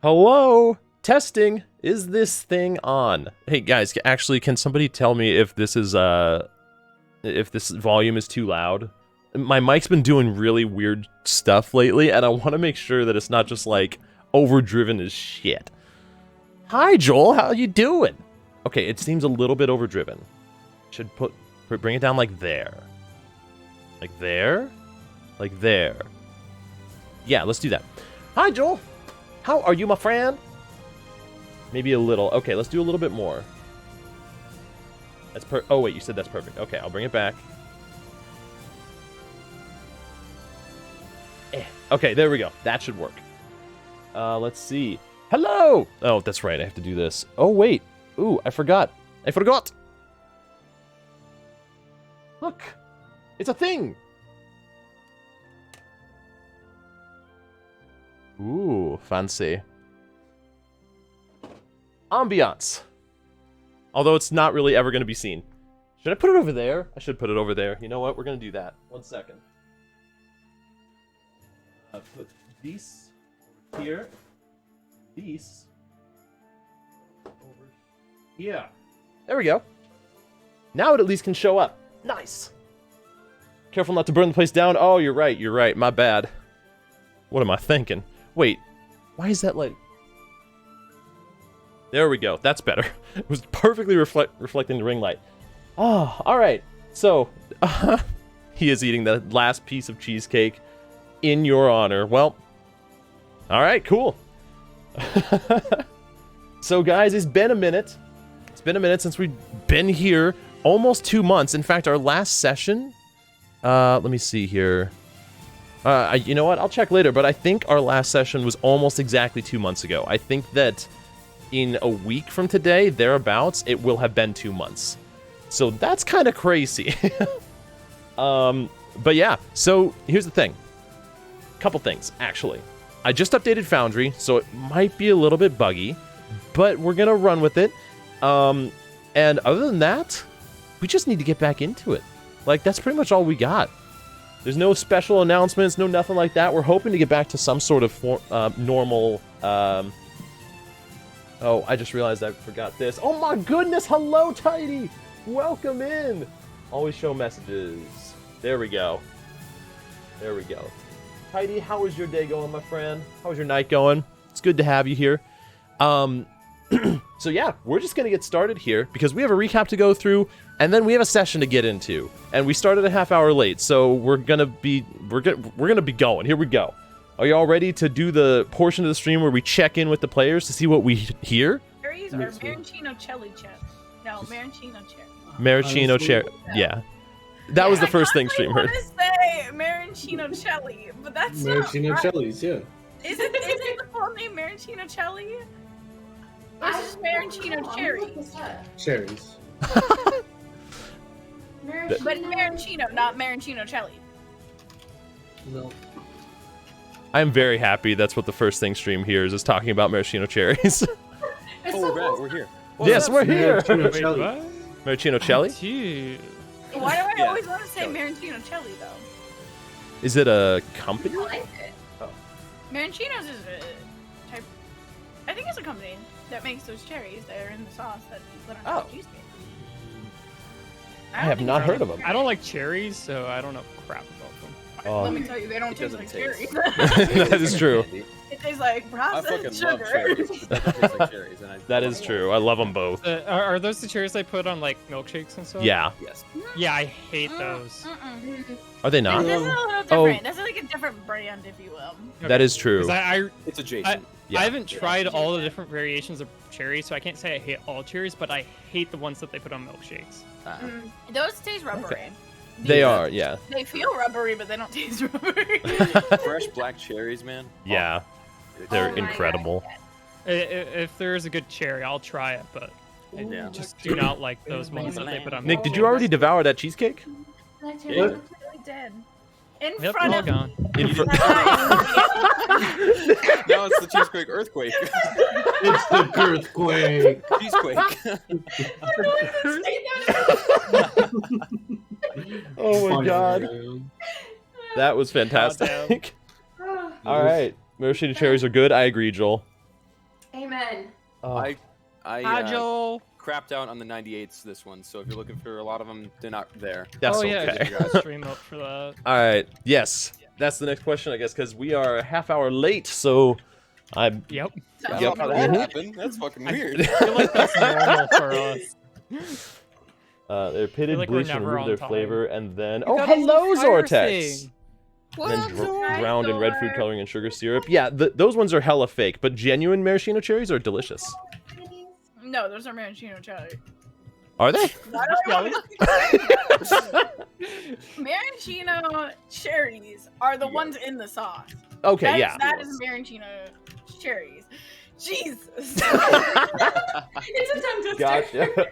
Hello? Testing. Is this thing on? Hey guys, actually, can somebody tell me if this is if this volume is too loud? My mic's been doing really weird stuff lately, and I want to make sure that it's not just like overdriven as shit. Hi Joel, how you doing? Okay, it seems a little bit overdriven. Should bring it down like there. Like there? Like there. Yeah, let's do that. Hi Joel. How are you, my friend? Maybe a little. Okay, let's do a little bit more. That's oh wait, you said that's perfect. Okay, I'll bring it back. Okay, there we go. That should work. Let's see. Hello! Oh, that's right. I have to do this. Oh, wait. Ooh, I forgot. I forgot! Look! It's a thing! Ooh, fancy. Ambiance. Although it's not really ever going to be seen. Should I put it over there? I should put it over there. You know what? We're going to do that. 1 second. Put these here. These over here. There we go. Now it at least can show up. Nice. Careful not to burn the place down. Oh, you're right. You're right. My bad. What am I thinking? Wait. Why is that like... There we go. That's better. It was perfectly reflecting the ring light. Oh, all right. So, he is eating the last piece of cheesecake in your honor. Well, all right, cool. So, guys, it's been a minute. It's been a minute since we've been here. Almost 2 months. In fact, our last session... let me see here. You know what? I'll check later, but I think our last session was almost exactly 2 months ago. I think that in a week from today, thereabouts, it will have been 2 months. So that's kind of crazy. But yeah, so here's the thing. Couple things, actually. I just updated Foundry, so it might be a little bit buggy, but we're gonna run with it. And other than that, we just need to get back into it. Like, that's pretty much all we got. There's no special announcements, no nothing like that. We're hoping to get back to some sort of normal... Oh, I just realized I forgot this. Oh my goodness, hello, Tidy! Welcome in! Always show messages. There we go. There we go. Tidy, how is your day going, my friend? How is your night going? It's good to have you here. So yeah, we're just gonna get started here because we have a recap to go through, and then we have a session to get into. And we started a half hour late, so we're gonna be going. Here we go. Are you all ready to do the portion of the stream where we check in with the players to see what we hear? Cherries or maraschino cherry chip? No, maraschino cherry. Maraschino cherry. Yeah. That was the first thing stream heard. I was gonna say maraschino cherry, but that's maraschino not right. cherries, yeah. Is it the full name maraschino cherry? Or is it just maraschino cherries? Cherries. But maraschino, not maraschino cherry. No. I am very happy that's what the first thing stream hears is talking about maraschino cherries. Oh, we're back. We're here. Yes, we're here. Maraschino Wait, cherry. what? Maraschino cherry? Gee. Why do I Yeah. always want to say maraschino cherry though? Is it a company? I like it. Oh. Maraschino's is a type. I think it's a company that makes those cherries that are in the sauce that you put on Oh. the cheesecake. I have not heard of them. I don't like cherries, so I don't know crap about them. Let me tell you, they don't taste doesn't like taste- cherries. That is true. It tastes like I fucking processed love sugar. cherries. It doesn't taste like cherries, and I That is true. I love them both. Are those the cherries they put on like milkshakes and stuff? Yeah. Yes. Yeah, I hate those. Are they not? This is a little different. This is like a different brand, if you will. That is true. 'Cause I It's adjacent. Yeah. I haven't tried all the different variations of cherries, so I can't say I hate all cherries, but I hate the ones that they put on milkshakes. Those taste rubbery. Okay. They are, yeah. They feel rubbery, but they don't taste rubbery. Fresh black cherries, man. Yeah. Oh, They're my incredible. If there's a good cherry, I'll try it, but I Yeah. just do not like those ones that they put on Nick, did you already devour that cheesecake? Yeah. I really did. In Yep, front all of gone. In fr- Now it's the cheesequake earthquake. It's the girthquake. Cheesequake. Oh my Funny, god. man. That was fantastic. All right. Maraschino cherries are good. I agree, Joel. Amen. Oh, I Agile. crapped out on the 98s this one, so if you're looking for a lot of them, they're not there. that's Oh yeah, okay. just stream up for that. All right. Yes. That's the next question, I guess, because we are a half hour late. So I'm. Yep. Sounds Yep. How good. that Mhm. happened? That's fucking I weird. feel like that's normal for us. They're pitted, like we're bleached, and never remove on their time. flavor, and then You oh, got a hello, little fire Zortex. thing. And then Hi, drowned in red food Thor. coloring and sugar syrup. Yeah, those ones are hella fake, but genuine maraschino cherries are delicious. No, those are maraschino cherry. Are they? Why do I want Maraschino cherries are the ones in the sauce. Okay, yeah. That is maraschino cherries. Jesus. It's a tongue twister. Gotcha.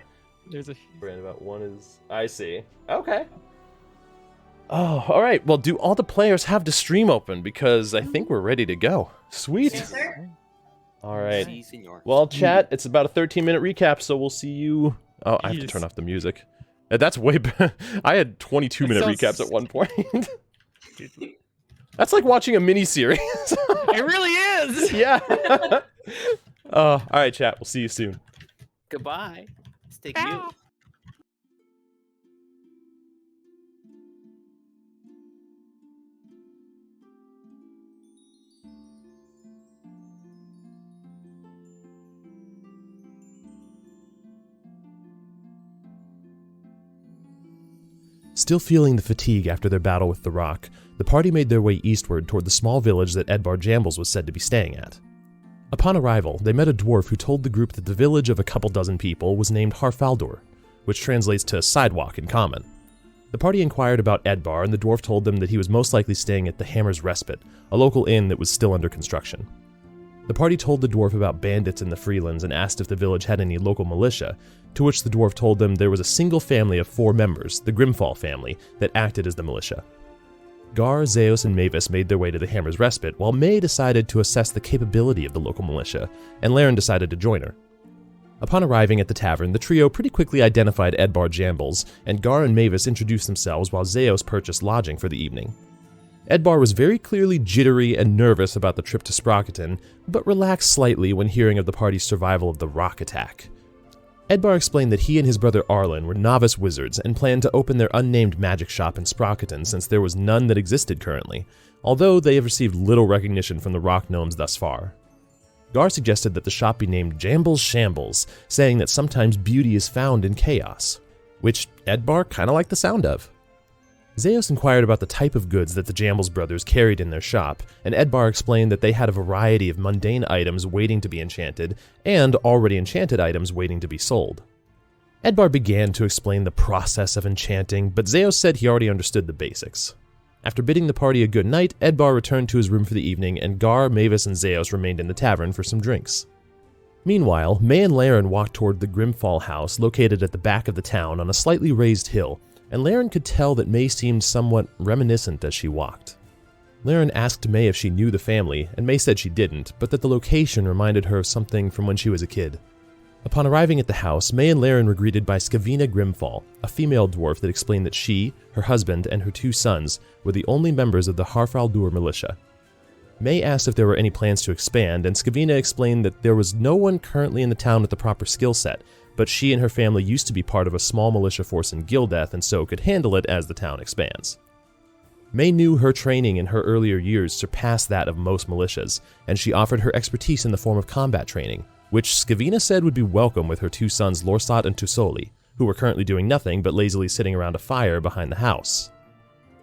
There's a Brand about one is. I see. Okay. Oh, all right. Well, do all the players have the stream open? Because I think we're ready to go. Sweet. Yes, sir. All right. Si, senor. Well, chat, it's about a 13-minute recap, so we'll see you. Oh, I have to Jeez. turn off the music. That's way better. I had 22-minute sounds- recaps at one point. That's like watching a mini-series. It really is. Yeah. All right, chat. We'll see you soon. Goodbye. Stay Ow. cute. Still feeling the fatigue after their battle with the rock, the party made their way eastward toward the small village that Edbar Jambles was said to be staying at. Upon arrival, they met a dwarf who told the group that the village of a couple dozen people was named Harfaldur, which translates to sidewalk in common. The party inquired about Edbar, and the dwarf told them that he was most likely staying at the Hammer's Respite, a local inn that was still under construction. The party told the dwarf about bandits in the Freelands and asked if the village had any local militia, to which the dwarf told them there was a single family of 4 members, the Grimfall family, that acted as the militia. Gar, Zeus, and Mavis made their way to the Hammer's Respite, while May decided to assess the capability of the local militia, and Laryn decided to join her. Upon arriving at the tavern, the trio pretty quickly identified Edbar Jambles, and Gar and Mavis introduced themselves while Zeus purchased lodging for the evening. Edbar was very clearly jittery and nervous about the trip to Sprocketon, but relaxed slightly when hearing of the party's survival of the rock attack. Edbar explained that he and his brother Arlen were novice wizards and planned to open their unnamed magic shop in Sprocketon since there was none that existed currently, although they have received little recognition from the rock gnomes thus far. Gar suggested that the shop be named Jambles Shambles, saying that sometimes beauty is found in chaos, which Edbar kinda liked the sound of. Zeus inquired about the type of goods that the Jambles brothers carried in their shop, and Edbar explained that they had a variety of mundane items waiting to be enchanted, and already enchanted items waiting to be sold. Edbar began to explain the process of enchanting, but Zeus said he already understood the basics. After bidding the party a good night, Edbar returned to his room for the evening, and Gar, Mavis, and Zeus remained in the tavern for some drinks. Meanwhile, May and Laryn walked toward the Grimfall house located at the back of the town on a slightly raised hill, and Laryn could tell that May seemed somewhat reminiscent as she walked. Laryn asked May if she knew the family, and May said she didn't, but that the location reminded her of something from when she was a kid. Upon arriving at the house, May and Laryn were greeted by Scavina Grimfall, a female dwarf that explained that she, her husband, and her 2 sons were the only members of the Harfaldur militia. May asked if there were any plans to expand, and Scavina explained that there was no one currently in the town with the proper skill set, but she and her family used to be part of a small militia force in Gildeth and so could handle it as the town expands. May knew her training in her earlier years surpassed that of most militias, and she offered her expertise in the form of combat training, which Scavina said would be welcome with her 2 sons Lorsat and Tusoli, who were currently doing nothing but lazily sitting around a fire behind the house.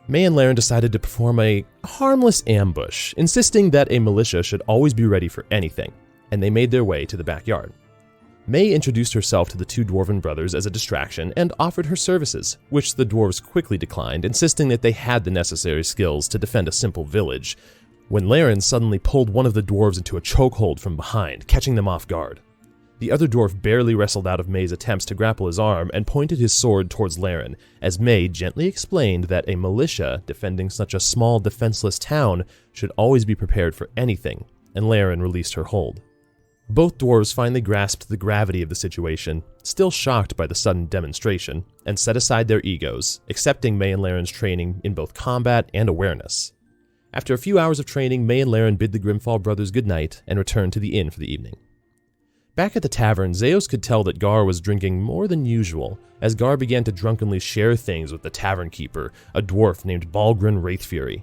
May and Laryn decided to perform a harmless ambush, insisting that a militia should always be ready for anything, and they made their way to the backyard. May introduced herself to the 2 dwarven brothers as a distraction and offered her services, which the dwarves quickly declined, insisting that they had the necessary skills to defend a simple village, when Laryn suddenly pulled one of the dwarves into a chokehold from behind, catching them off guard. The other dwarf barely wrestled out of May's attempts to grapple his arm and pointed his sword towards Laryn, as May gently explained that a militia defending such a small, defenseless town should always be prepared for anything, and Laryn released her hold. Both dwarves finally grasped the gravity of the situation, still shocked by the sudden demonstration, and set aside their egos, accepting May and Laryn's training in both combat and awareness. After a few hours of training, May and Laryn bid the Grimfall brothers goodnight and returned to the inn for the evening. Back at the tavern, Zeos could tell that Gar was drinking more than usual, as Gar began to drunkenly share things with the tavern keeper, a dwarf named Balgrin Wraithfury.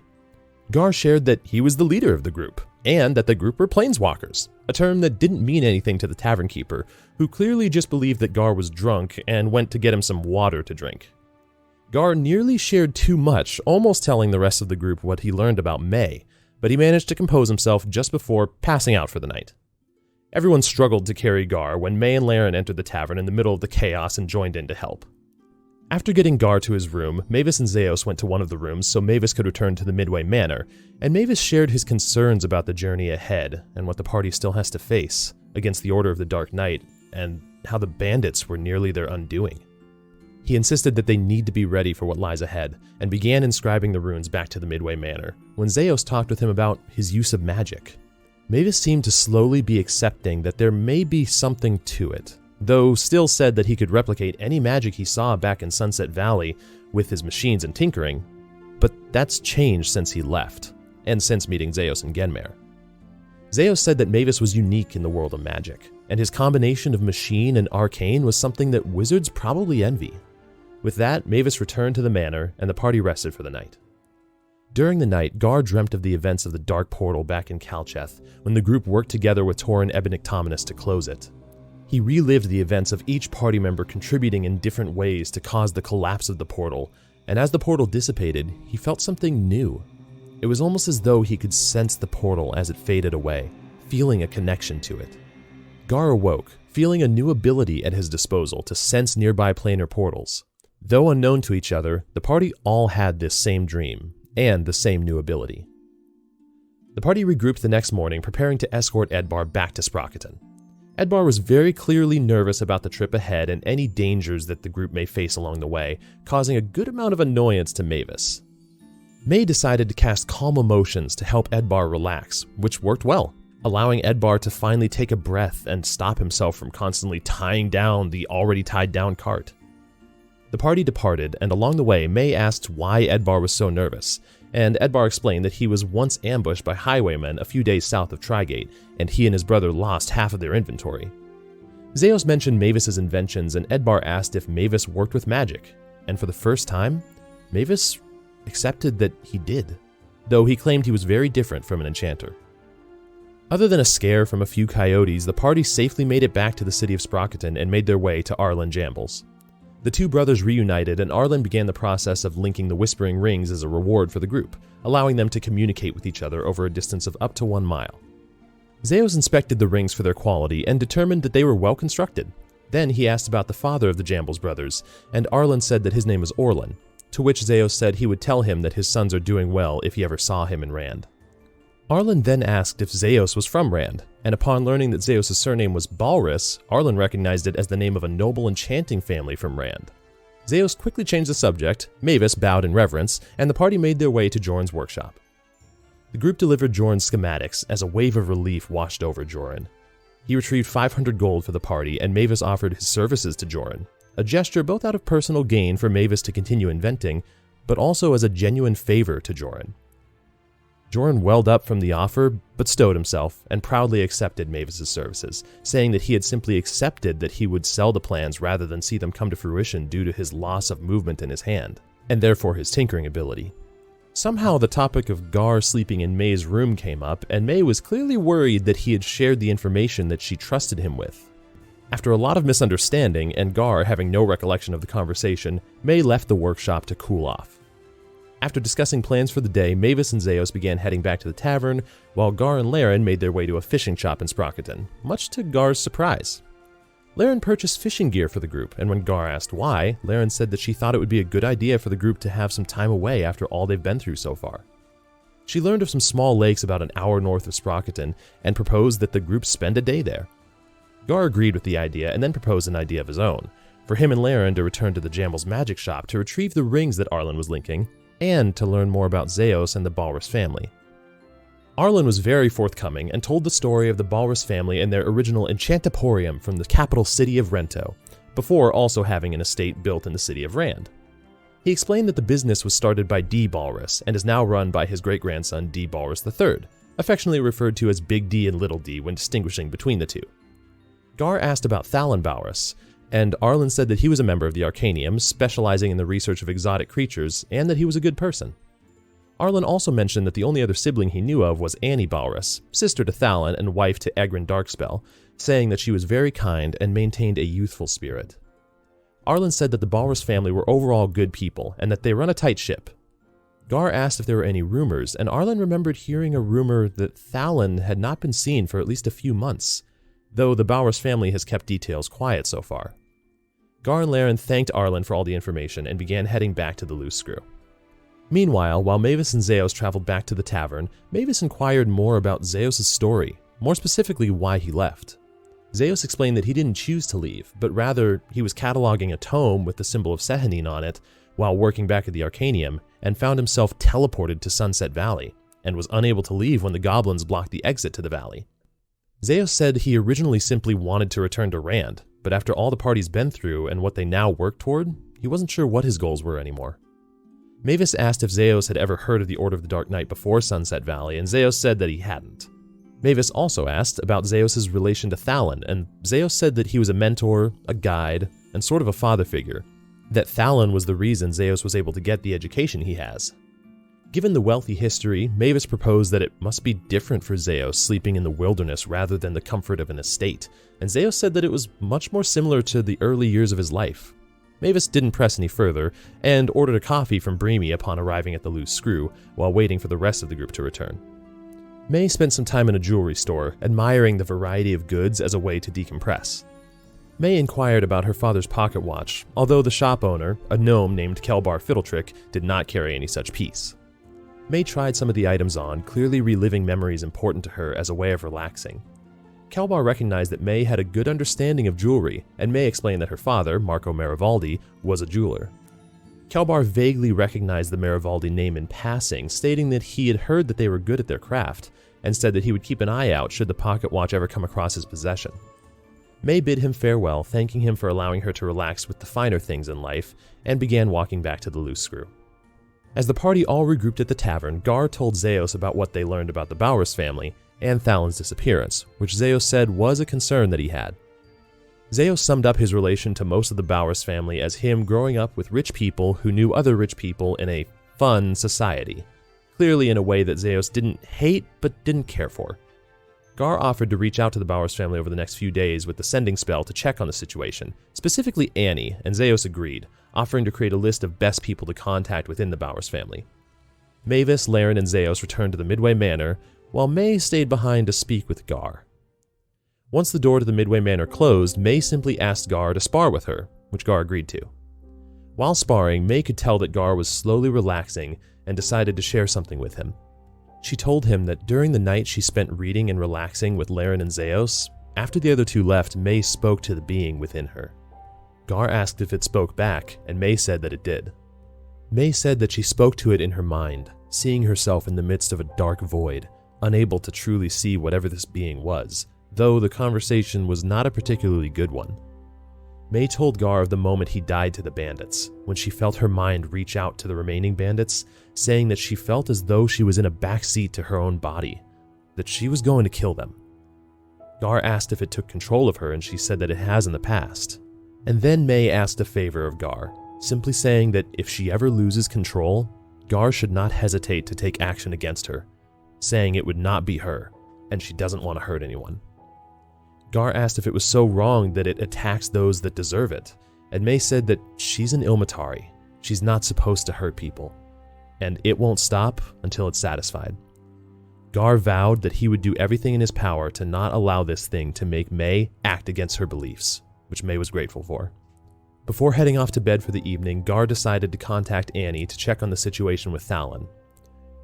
Gar shared that he was the leader of the group, and that the group were planeswalkers, a term that didn't mean anything to the tavern keeper, who clearly just believed that Gar was drunk and went to get him some water to drink. Gar nearly shared too much, almost telling the rest of the group what he learned about May, but he managed to compose himself just before passing out for the night. Everyone struggled to carry Gar when May and Laryn entered the tavern in the middle of the chaos and joined in to help. After getting Gar to his room, Mavis and Zeos went to one of the rooms so Mavis could return to the Midway Manor, and Mavis shared his concerns about the journey ahead and what the party still has to face against the Order of the Dark Knight, and how the bandits were nearly their undoing. He insisted that they need to be ready for what lies ahead, and began inscribing the runes back to the Midway Manor, when Zeos talked with him about his use of magic. Mavis seemed to slowly be accepting that there may be something to it, though still said that he could replicate any magic he saw back in Sunset Valley with his machines and tinkering, but that's changed since he left, and since meeting Zeos and Genmare. Zeos said that Mavis was unique in the world of magic, and his combination of machine and arcane was something that wizards probably envy. With that, Mavis returned to the manor, and the party rested for the night. During the night, Gar dreamt of the events of the Dark Portal back in Calcheth, when the group worked together with Tauren Ebenectominus to close it. He relived the events of each party member contributing in different ways to cause the collapse of the portal, and as the portal dissipated, he felt something new. It was almost as though he could sense the portal as it faded away, feeling a connection to it. Gar awoke, feeling a new ability at his disposal to sense nearby planar portals. Though unknown to each other, the party all had this same dream, and the same new ability. The party regrouped the next morning, preparing to escort Edbar back to Sprocketon. Edbar was very clearly nervous about the trip ahead and any dangers that the group may face along the way, causing a good amount of annoyance to Mavis. May decided to cast Calm Emotions to help Edbar relax, which worked well, allowing Edbar to finally take a breath and stop himself from constantly tying down the already tied down cart. The party departed, and along the way, May asked why Edbar was so nervous, and Edbar explained that he was once ambushed by highwaymen a few days south of Trigate, and he and his brother lost half of their inventory. Zeos mentioned Mavis's inventions, and Edbar asked if Mavis worked with magic, and for the first time, Mavis accepted that he did, though he claimed he was very different from an enchanter. Other than a scare from a few coyotes, the party safely made it back to the city of Sprocketon and made their way to Arlen Jambles. The two brothers reunited, and Arlen began the process of linking the Whispering Rings as a reward for the group, allowing them to communicate with each other over a distance of up to 1 mile. Zeos inspected the rings for their quality and determined that they were well constructed. Then he asked about the father of the Jambles brothers, and Arlen said that his name was Orlin, to which Zeos said he would tell him that his sons are doing well if he ever saw him in Rand. Arlen then asked if Zeos was from Rand, and upon learning that Zeos' surname was Balrus, Arlen recognized it as the name of a noble enchanting family from Rand. Zeos quickly changed the subject, Mavis bowed in reverence, and the party made their way to Jorun's workshop. The group delivered Jorun's schematics as a wave of relief washed over Jorun. He retrieved 500 gold for the party, and Mavis offered his services to Jorun, a gesture both out of personal gain for Mavis to continue inventing, but also as a genuine favor to Jorun. Jorun welled up from the offer, but stowed himself, and proudly accepted Mavis's services, saying that he had simply accepted that he would sell the plans rather than see them come to fruition due to his loss of movement in his hand, and therefore his tinkering ability. Somehow the topic of Gar sleeping in May's room came up, and May was clearly worried that he had shared the information that she trusted him with. After a lot of misunderstanding, and Gar having no recollection of the conversation, May left the workshop to cool off. After discussing plans for the day, Mavis and Zeos began heading back to the tavern, while Gar and Laryn made their way to a fishing shop in Sprocketon, much to Gar's surprise. Laryn purchased fishing gear for the group, and when Gar asked why, Laryn said that she thought it would be a good idea for the group to have some time away after all they've been through so far. She learned of some small lakes about an hour north of Sprocketon, and proposed that the group spend a day there. Gar agreed with the idea, and then proposed an idea of his own, for him and Laryn to return to the Jambles magic shop to retrieve the rings that Arlen was linking, and to learn more about Zeos and the Balrus family. Arlen was very forthcoming and told the story of the Balrus family and their original Enchantaporium from the capital city of Rento, before also having an estate built in the city of Rand. He explained that the business was started by D. Balrus and is now run by his great-grandson D. Balrus III, affectionately referred to as Big D and Little D when distinguishing between the two. Gar asked about Thalon Bowers, and Arlen said that he was a member of the Arcanium, specializing in the research of exotic creatures, and that he was a good person. Arlen also mentioned that the only other sibling he knew of was Annie Bowers, sister to Thalon and wife to Egrin Darkspell, saying that she was very kind and maintained a youthful spirit. Arlen said that the Bowers family were overall good people, and that they run a tight ship. Gar asked if there were any rumors, and Arlen remembered hearing a rumor that Thalon had not been seen for at least a few months, though the Bowers family has kept details quiet so far. Gar and Laryn thanked Arlen for all the information and began heading back to the Loose Screw. Meanwhile, while Mavis and Zeos traveled back to the tavern, Mavis inquired more about Zeos' story, more specifically why he left. Zeos explained that he didn't choose to leave, but rather he was cataloging a tome with the symbol of Sehanine on it while working back at the Arcanium, and found himself teleported to Sunset Valley, and was unable to leave when the goblins blocked the exit to the valley. Zeos said he originally simply wanted to return to Rand, but after all the party's been through and what they now work toward, he wasn't sure what his goals were anymore. Mavis asked if Zeos had ever heard of the Order of the Dark Knight before Sunset Valley, and Zeos said that he hadn't. Mavis also asked about Zeos' relation to Thalon, and Zeos said that he was a mentor, a guide, and sort of a father figure, that Thalon was the reason Zeos was able to get the education he has. Given the wealthy history, Mavis proposed that it must be different for Zeos sleeping in the wilderness rather than the comfort of an estate, and Zeos said that it was much more similar to the early years of his life. Mavis didn't press any further, and ordered a coffee from Breamy upon arriving at the Loose Screw, while waiting for the rest of the group to return. May spent some time in a jewelry store, admiring the variety of goods as a way to decompress. May inquired about her father's pocket watch, although the shop owner, a gnome named Kelbar Fiddletrick, did not carry any such piece. May tried some of the items on, clearly reliving memories important to her as a way of relaxing. Kelbar recognized that May had a good understanding of jewelry, and May explained that her father, Marco Marivaldi, was a jeweler. Kelbar vaguely recognized the Marivaldi name in passing, stating that he had heard that they were good at their craft, and said that he would keep an eye out should the pocket watch ever come across his possession. May bid him farewell, thanking him for allowing her to relax with the finer things in life, and began walking back to the Loose Screw. As the party all regrouped at the tavern, Gar told Zeos about what they learned about the Bowers family and Thalon's disappearance, which Zeos said was a concern that he had. Zeos summed up his relation to most of the Bowers family as him growing up with rich people who knew other rich people in a fun society, clearly in a way that Zeos didn't hate but didn't care for. Gar offered to reach out to the Bowers family over the next few days with the sending spell to check on the situation, specifically Annie, and Zeos agreed, offering to create a list of best people to contact within the Bowers family. Mavis, Laryn, and Zeos returned to the Midway Manor, while May stayed behind to speak with Gar. Once the door to the Midway Manor closed, May simply asked Gar to spar with her, which Gar agreed to. While sparring, May could tell that Gar was slowly relaxing and decided to share something with him. She told him that during the night she spent reading and relaxing with Laryn and Zeos, after the other two left, May spoke to the being within her. Gar asked if it spoke back, and May said that it did. May said that she spoke to it in her mind, seeing herself in the midst of a dark void, unable to truly see whatever this being was, though the conversation was not a particularly good one. May told Gar of the moment he died to the bandits, when she felt her mind reach out to the remaining bandits, saying that she felt as though she was in a backseat to her own body, that she was going to kill them. Gar asked if it took control of her, and she said that it has in the past. And then May asked a favor of Gar, simply saying that if she ever loses control, Gar should not hesitate to take action against her, saying it would not be her, and she doesn't want to hurt anyone. Gar asked if it was so wrong that it attacks those that deserve it, and May said that she's an Ilmatari, she's not supposed to hurt people, and it won't stop until it's satisfied. Gar vowed that he would do everything in his power to not allow this thing to make May act against her beliefs, which May was grateful for. Before heading off to bed for the evening, Gar decided to contact Annie to check on the situation with Thalon.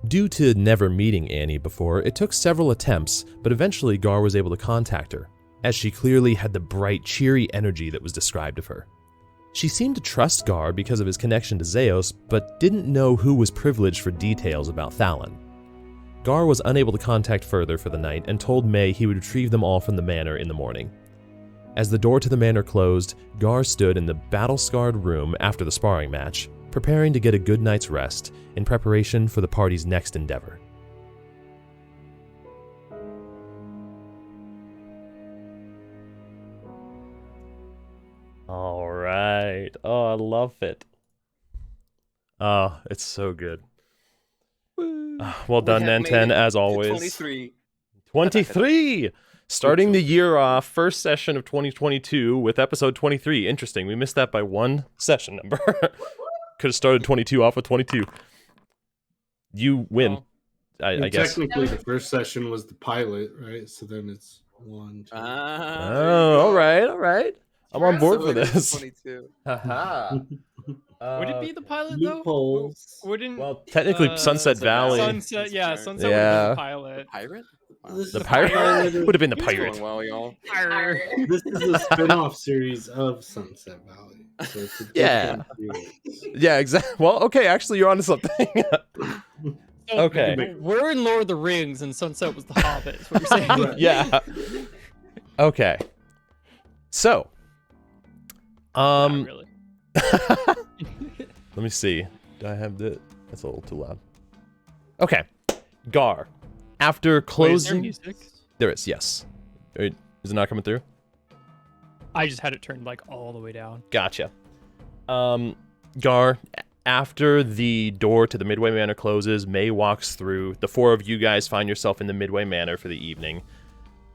Due to never meeting Annie before, it took several attempts, but eventually Gar was able to contact her, as she clearly had the bright, cheery energy that was described of her. She seemed to trust Gar because of his connection to Zeos, but didn't know who was privileged for details about Thalon. Gar was unable to contact further for the night and told May he would retrieve them all from the manor in the morning. As the door to the manor closed, Gar stood in the battle-scarred room after the sparring match, preparing to get a good night's rest in preparation for the party's next endeavor. All right. Oh, I love it. Oh, it's so good. Well done, We have made Nanten, it as to always. 23. 23! Starting the year off, first session of 2022 with episode 23. Interesting. We missed that by one session number. Could have started 22 off with 22. You win. Oh. I guess. Technically, the first session was the pilot, right? So then it's 1, 2. Oh, all right. I'm on board So for it is this. 22. Haha. Would it be the pilot though? Loopholes. Wouldn't Well, technically, Sunset Sunset Valley. Valley. Sunset? Yeah, Turn. Sunset would Yeah. have been the pilot. Pirate? Wow. This The is pirate pilot. would have been the It's pirate. going well, y'all. Arr. This is a spin-off series of Sunset Valley. So it's a Yeah. different series. Yeah, exactly. Well, okay, actually, you're onto something. So, Okay. We're in Lord of the Rings, and Sunset was the Hobbit. Is what you're saying? Right. Yeah. Okay. So, Not really. let me see. Do I have the? That's a little too loud. Okay, Gar. After Wait, is there closing, music? there is. Yes. Is it not coming through? I just had it turned like all the way down. Gotcha. Gar. After the door to the Midway Manor closes, May walks through. The four of you guys find yourself in the Midway Manor for the evening.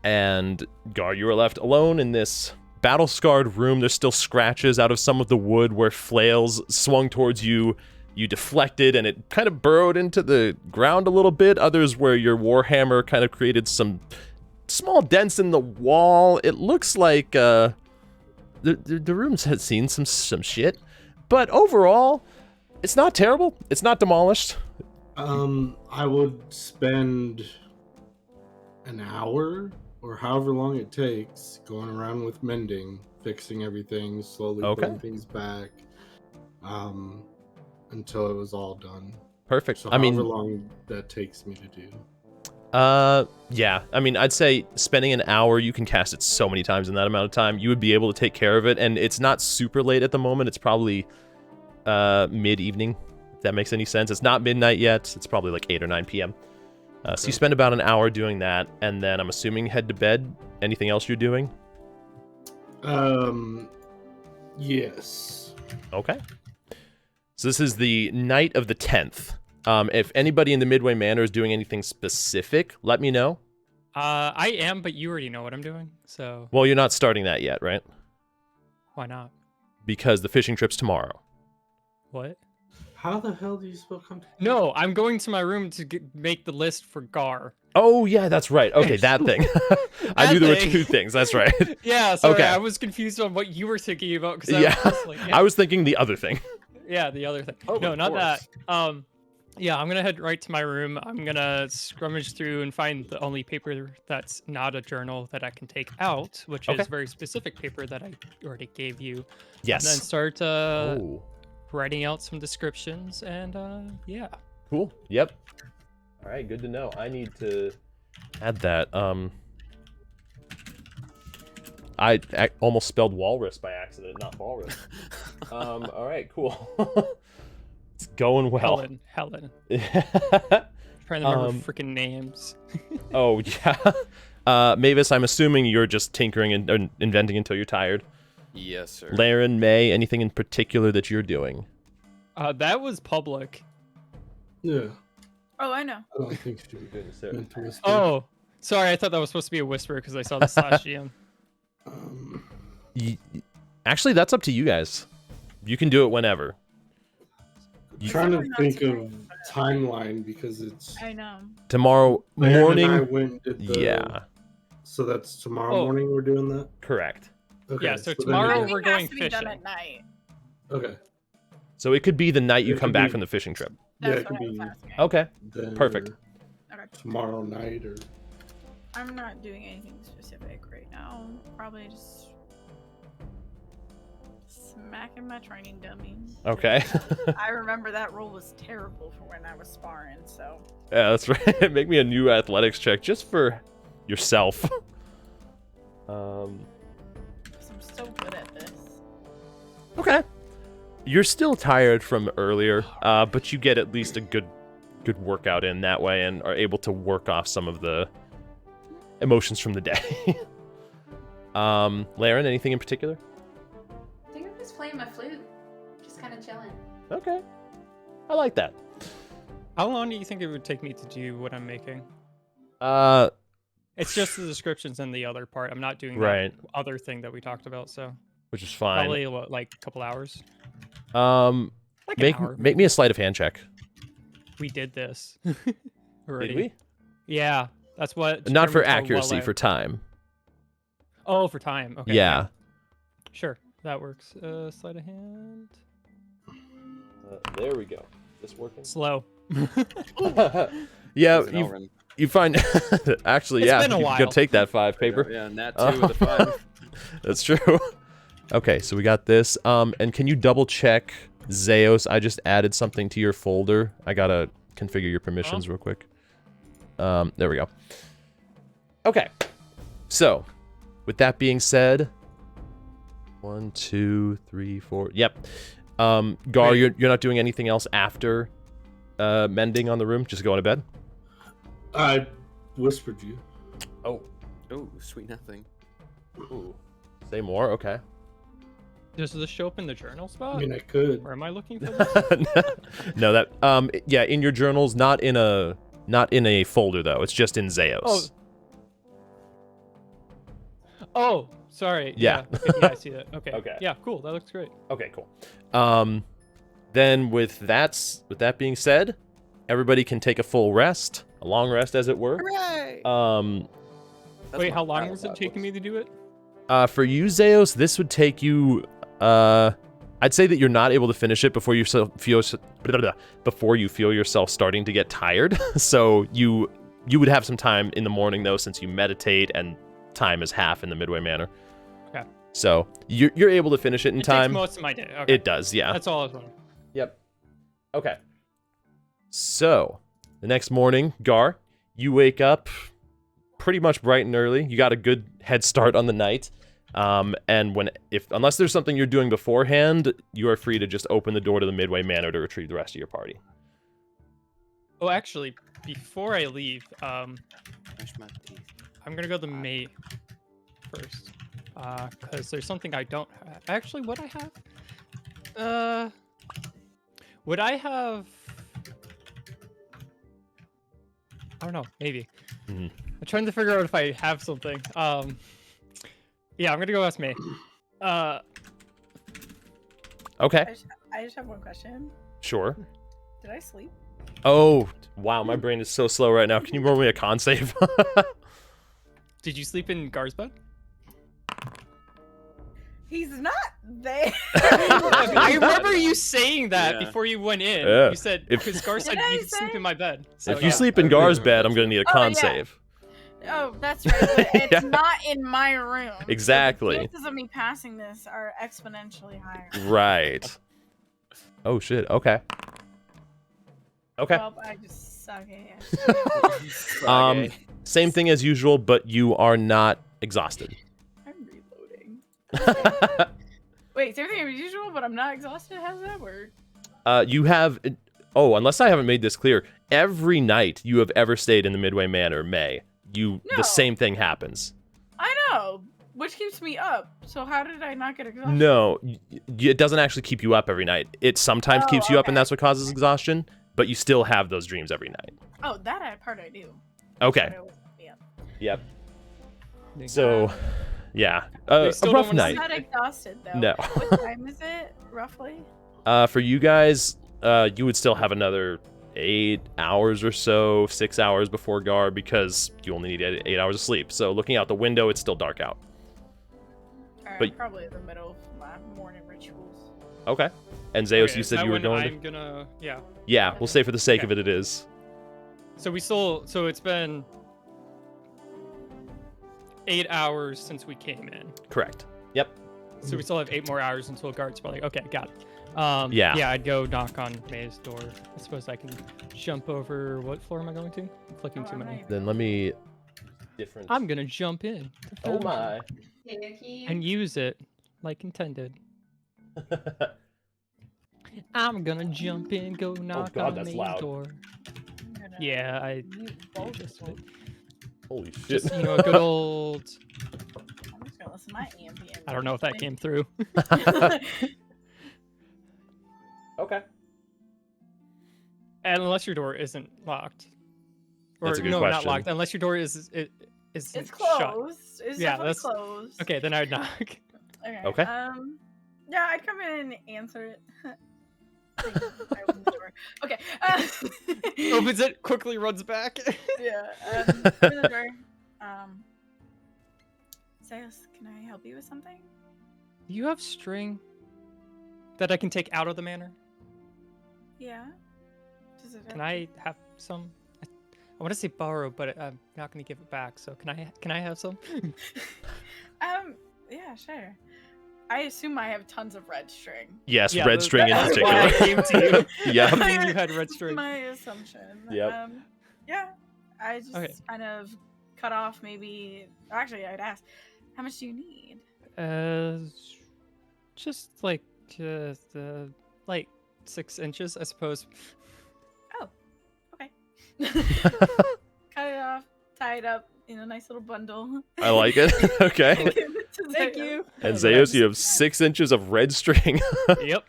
And Gar, you are left alone in this battle-scarred room. There's still scratches out of some of the wood where flails swung towards you. You deflected, and it kind of burrowed into the ground a little bit. Others where your warhammer kind of created some small dents in the wall. It looks like the rooms had seen some shit. But overall, it's not terrible. It's not demolished. I would spend an hour or however long it takes going around with mending, fixing everything, slowly Okay. putting things back, until it was all done. Perfect. So I mean, however long that takes me to do. yeah. I mean, I'd say spending an hour, you can cast it so many times in that amount of time. You would be able to take care of it, and it's not super late at the moment. It's probably mid-evening, if that makes any sense. It's not midnight yet. It's probably like 8 or 9 p.m. So you spend about an hour doing that, and then I'm assuming head to bed. Anything else you're doing? Yes. Okay. So this is the night of the 10th. If anybody in the Midway Manor is doing anything specific, let me know. I am, but you already know what I'm doing, so Well, you're not starting that yet, right? why not? Because the fishing trip's tomorrow. What? How the hell do you spell contact? No, I'm going to my room to make the list for Gar. Oh, yeah, that's right. Okay, that thing. I That knew there were thing. two things. That's right. Yeah, sorry, Okay. I was confused on what you were thinking about because Yeah. I was like, I was thinking the other thing. yeah, the other thing. Oh, No, of not course. that. Yeah, I'm gonna head right to my room. I'm gonna scrummage through and find the only paper that's not a journal that I can take out, which Okay. is very specific paper that I already gave you. And then Yes. start Oh, writing out some descriptions and yeah. cool. Yep. All right, good to know. I need to add that. I almost spelled walrus by accident, not walrus. All right, cool. It's going well. Helen. Trying to remember freaking names. Oh, yeah. Mavis, I'm assuming you're just tinkering and inventing until you're tired. Yes, sir. Laryn, May, anything in particular that you're doing? That was public. Yeah. Oh, I know. I don't think she meant to whisper. Oh, sorry, I thought that was supposed to be a whisper because I saw the slash GM. Actually, that's up to you guys. You can do it whenever. I'm trying to think of timeline because it's I know. Tomorrow Laryn morning. and I went and did the- Yeah, So that's tomorrow Oh. morning we're doing that. correct. Okay. Yeah, so then tomorrow I it- think we're it has going to be done fishing. at night. Okay. So it could be the night you It come could back be- from the fishing trip. Yeah, That's it could what I was be asking. Okay, then perfect. Okay. tomorrow night or I'm not doing anything specific right now. Probably just smacking my training dummy. Okay. I remember that roll was terrible for when I was sparring, so Yeah, that's right. Make me a new athletics check just for yourself. 'cause I'm so good at this. Okay. You're still tired from earlier, but you get at least a good workout in that way and are able to work off some of the emotions from the day. Laryn, anything in particular? Just playing my flute. Just kind of chilling. Okay. I like that. How long do you think it would take me to do what I'm making? It's just the descriptions and the other part. I'm not doing Right. that other thing that we talked about, so Which is fine. probably what, like a couple hours. Like Make an hour. make me a sleight of hand check. We did this already. Did we? Yeah, that's what. Not for Jeremy told accuracy, Welle. for time. Oh, for time. Okay. Yeah. Sure, that works. Sleight of hand. There we go. Is this working? Slow. Yeah, Is it Elrin? you find actually, It's yeah, been a you while. can take that 5 paper. Yeah, nat 2 with a 5. That's true. Okay, so we got this. And can you double check Zeos? I just added something to your folder. I gotta configure your permissions real quick. There we go. Okay. So, with that being said, 1, 2, 3, 4. Yep. Gar, you're not doing anything else after mending on the room? Just going to bed? I whispered you. Oh. Oh, sweet nothing. Ooh. Say more? Okay. Does this show up in the journal spot? I mean, I could. Where am I looking for this? No, that yeah, in your journals, not in a folder though. It's just in Zeos. Oh, sorry. Yeah. Okay, yeah, I see that. Okay. Okay. Yeah, cool. That looks great. Okay, cool. Then with that being said, everybody can take a full rest, a long rest as it were. Hooray! Wait, how long was it taking me to do it? For you, Zeos, this would take you. I'd say that you're not able to finish it before you feel yourself starting to get tired. So you would have some time in the morning though, since you meditate and time is half in the Midway Manor. Okay. So you're able to finish it in time. Takes most of my day. Okay. It does, yeah. That's all I was wondering. Yep. Okay. So the next morning, Gar, you wake up pretty much bright and early. You got a good head start on the night. And unless there's something you're doing beforehand, you are free to just open the door to the Midway Manor to retrieve the rest of your party. Oh, actually, before I leave, Brush my teeth. I'm gonna go to May first, because there's something I don't have. Actually, would I have? Would I have? I don't know. Maybe. Mhm. I'm trying to figure out if I have something. Yeah, I'm gonna go ask May. Okay, I just have one question. sure. Did I sleep? Oh, wow, my brain is so slow right now. Can you roll me a con save? Did you sleep in Gar's bed? He's not there. I remember you saying that Yeah. before you went in. Yeah. You said, If- because Gar said Did I you can sleep say? in my bed. So, If you yeah. sleep in Gar's bed, I'm gonna need a Oh, con yeah. save. Oh, that's right. But it's Yeah. not in my room. So Exactly. the chances of me passing this are exponentially higher. Right. Oh shit. Okay. Okay. Well, I just suck at it. Same thing as usual, but you are not exhausted. I'm reloading. Wait, same thing as usual, but I'm not exhausted? How does that work? You have. Oh, unless I haven't made this clear, every night you have ever stayed in the Midway Manor, May, No. the same thing happens. I know, which keeps me up. So how did I not get exhausted? No, it doesn't actually keep you up every night. It sometimes Oh, keeps you up, and okay. that's what causes exhaustion. But you still have those dreams every night. Oh, that part I do. Okay. But it wasn't me up. Yep. So, yeah, They a still rough don't wanna I'm night. not exhausted though. No. What time is it roughly? For you guys, you would still have another 8 hours or so, 6 hours before Gar, because you only need 8 hours of sleep. So looking out the window, it's still dark out. Alright, But- probably in the middle of my morning rituals. Okay. And Zeos, Okay, you said that you were one going I'm gonna, yeah. Yeah, we'll say for the sake Okay. of it is. So it's been 8 hours since we came in. Correct. Yep. So we still have 8 more hours until guards probably. Okay, got it. Yeah. Yeah, I'd go knock on May's door. I suppose I can jump over. What floor am I going to? I'm flicking Oh, too I'm many. not Then let me... Different... I'm gonna jump in. Oh my. And use it like intended. I'm gonna jump in, go knock God, on that's May's loud. door. I'm gonna Yeah, I mute both just, of them. Holy shit. just a good old. I'm just gonna listen, my EMP. I don't know if that came through. Okay. And unless your door isn't locked. Or That's a good no, not question. locked. Unless your door is It's shut. closed. It's Yeah, definitely that's- closed. Okay, then I'd knock. Okay. Yeah, I'd come in and answer it. I open the door. Okay. Opens it, quickly runs back. Yeah. Open the door. Zeus, can I help you with something? Do you have string that I can take out of the manor? Yeah. Does it Can have- I have some? I want to say borrow, but I'm not going to give it back. So can I have some? Yeah, sure. I assume I have tons of red string. Yes, Yeah, red string in that's why I particular. came to you. Yep. I mean, you had red That's string. my assumption. Yep. Yeah. I just Okay. kind of cut off maybe. Actually, I'd ask, how much do you need? Just like like 6 inches, I suppose. Okay. Cut it off, tie it up in a nice little bundle. I like it. Okay. Give it to Thank Zeus. you. And Zeus, you have 6 inches of red string. Yep.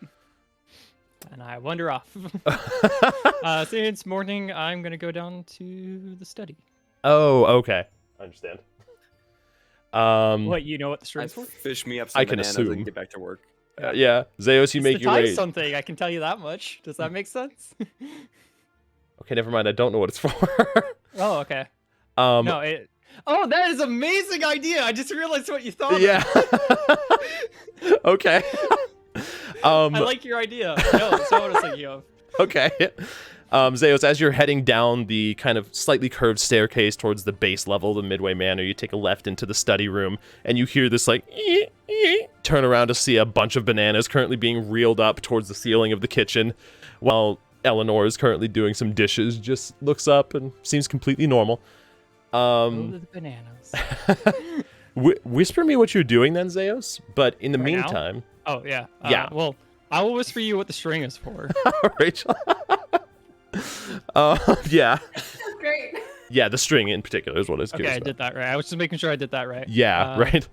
And I wander off. Since morning, I'm gonna go down to the study. Oh, okay. I understand. What, you know what the string's for? Fish me up some I can bananas assume. and get back to work. Yeah, Zeus, you It's make to your tie way. something, I can tell you that much. Does that make sense? Okay, never mind. I don't know what it's for. Oh, okay. Um, No, Oh, that is an amazing idea. I just realized what you thought. yeah. Okay. I like your idea. No, that's not what I was thinking of. Okay. Zeus, as you're heading down the kind of slightly curved staircase towards the base level of the Midway Manor, you take a left into the study room, and you hear this, like, turn around to see a bunch of bananas currently being reeled up towards the ceiling of the kitchen, while Eleanor is currently doing some dishes, just looks up and seems completely normal. Oh, the bananas. Whisper me what you're doing then, Zeus, but in the Right now? meantime... Oh, yeah. Yeah. Well, I will whisper you what the string is for. Rachel. Yeah. Great. Yeah, the string in particular is what I was Okay, curious I about. did that right. I was just making sure I did that right. Yeah, right.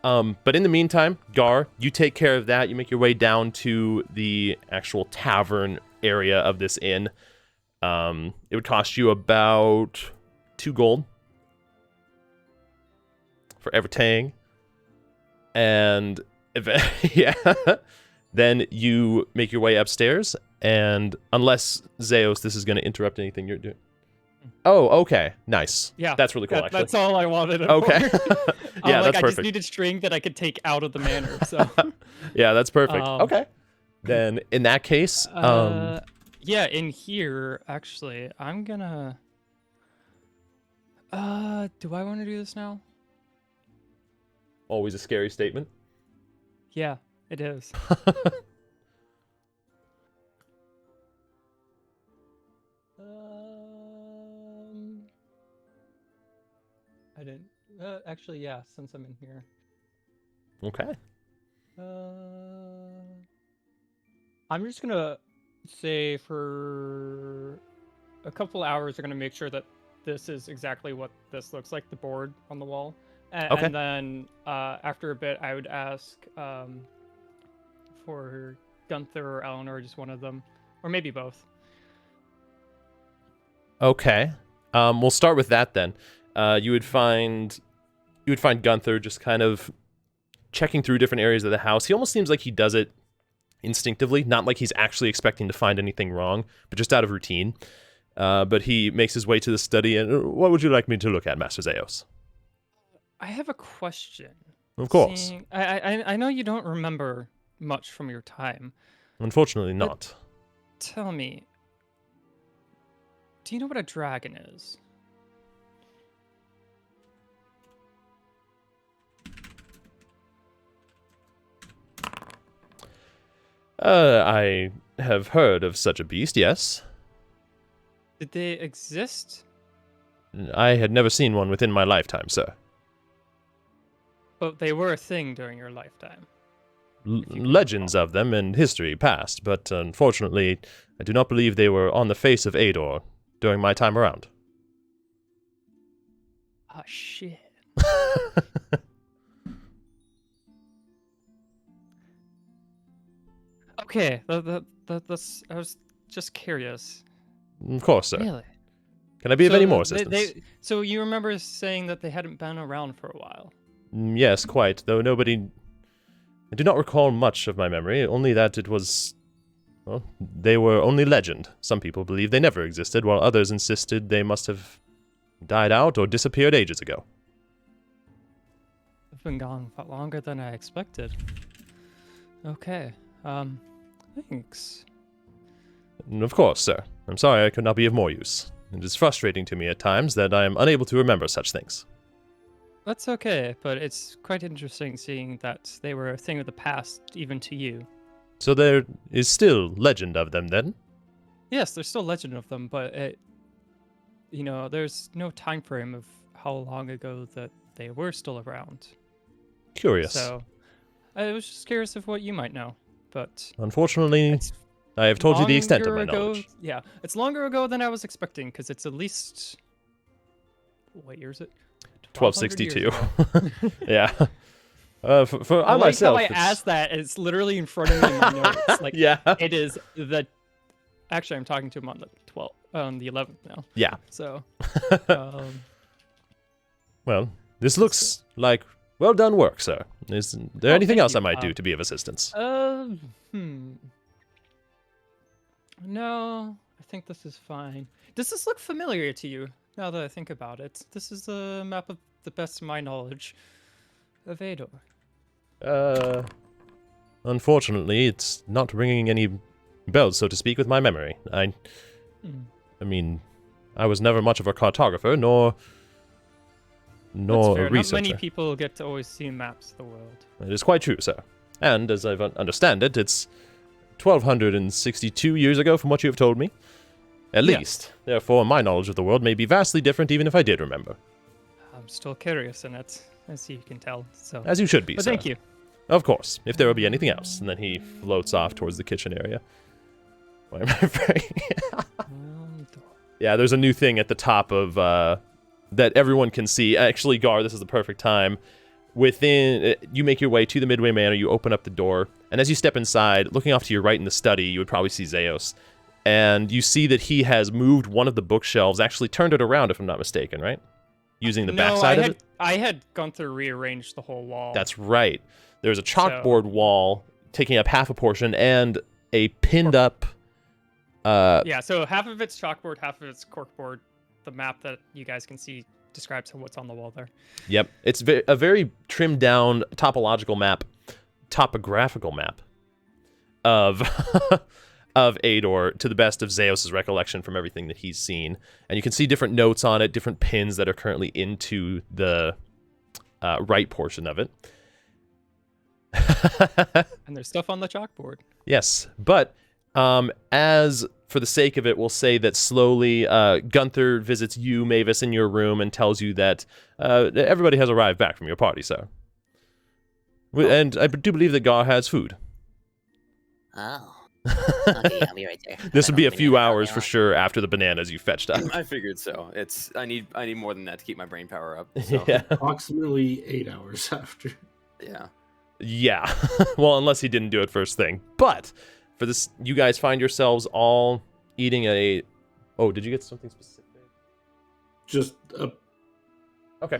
But in the meantime, Gar, you take care of that. You make your way down to the actual tavern area of this inn. It would cost you about 2 gold for everything. And yeah, then you make your way upstairs. And unless, Zeus, this is going to interrupt anything you're doing. Oh, okay. Nice. Yeah. That's really cool, actually. That's all I wanted it Okay. for. Yeah, that's I just perfect. needed string that I could take out of the manor. So Yeah, that's perfect. Um, Okay. Then in that case, yeah, in here, actually, I'm gonna do I want to do this now? always a scary statement. Yeah, it is. I didn't actually, yeah, since I'm in here. Okay. I'm just gonna say for a couple hours, I'm gonna make sure that this is exactly what this looks like, the board on the wall. Okay. And then after a bit, I would ask for Gunther or Eleanor, just one of them, or maybe both. Okay. We'll start with that then. You would find Gunther just kind of checking through different areas of the house. He almost seems like he does it instinctively, not like he's actually expecting to find anything wrong, but just out of routine. But he makes his way to the study, and what would you like me to look at, Master Zeus? I have a question. Of course. I know you don't remember much from your time. Unfortunately not. Tell me, do you know what a dragon is? I have heard of such a beast, yes. Did they exist? I had never seen one within my lifetime, sir. But they were a thing during your lifetime. Legends of them and history past, but unfortunately, I do not believe they were on the face of Ador during my time around. Ah, shit. Okay, that's. I was just curious. Of course, sir. Really? Can I be of any more they- assistance? so you remember saying that they hadn't been around for a while? Yes, quite. Though nobody. I do not recall much of my memory. Only that it was. Well, they were only legend. Some people believe they never existed, while others insisted they must have died out or disappeared ages ago. They've been gone a lot longer than I expected. Okay. Thanks. Of course, sir. I'm sorry I could not be of more use. It is frustrating to me at times that I am unable to remember such things. That's okay, but it's quite interesting seeing that they were a thing of the past, even to you. So there is still legend of them, then? Yes, there's still legend of them, but there's no time frame of how long ago that they were still around. Curious. So, I was just curious of what you might know, but Unfortunately, it's I have told you the extent of my longer ago- knowledge. Yeah, it's longer ago than I was expecting, because it's at least... What year is it? 1200 years 1262. ago. Yeah. For I I like myself. how I asked that. It's literally in front of me in my notes. Like, Yeah. it is the. Actually, I'm talking to him on the 11th now. Yeah. So, Well, this looks like well done work, sir. Is there Oh, anything thank else I you. might do to be of assistance? No, I think this is fine. Does this look familiar to you? Now that I think about it, this is a map of the best of my knowledge of Ador. Unfortunately, it's not ringing any bells, so to speak, with my memory. I mean, I was never much of a cartographer, nor That's fair. a Not researcher. many people get to always see maps of the world. It is quite true, sir. And as I understand it, it's 1262 years ago from what you have told me. At Yeah. least. Therefore, my knowledge of the world may be vastly different even if I did remember. I'm still curious in it, as you can tell. So, As you should be, but sir. thank you. Of course, if there will be anything else. And then he floats off towards the kitchen area. Why am I afraid? Yeah, there's a new thing at the top of, that everyone can see. Actually, Gar, this is the perfect time. You make your way to the Midway Manor, you open up the door, and as you step inside, looking off to your right in the study, you would probably see Zeos. And you see that he has moved one of the bookshelves, actually turned it around, if I'm not mistaken, right? Using the backside of it? I had gone to rearrange the whole wall. That's right. There's a chalkboard wall taking up half a portion, and a pinned up... yeah, so half of it's chalkboard, half of it's corkboard. The map that you guys can see describes what's on the wall there. Yep, it's a very trimmed down topographical map of of Ador to the best of Zeus' recollection from everything that he's seen, and you can see different notes on it, different pins that are currently into the right portion of it. And there's stuff on the chalkboard. Yes, but as for the sake of it, we'll say that slowly Gunther visits you, Mavis, in your room and tells you that everybody has arrived back from your party, sir. And I do believe that Gar has food. Oh. Okay, I'll be right there. This would be a few hours for for sure after the bananas you fetched up. I figured so. I need more than that to keep my brain power up. So, Yeah. Approximately 8 hours after. yeah. Yeah. Well, unless he didn't do it first thing. But for this, you guys find yourselves all eating a... Oh, did you get something specific? Just a Okay.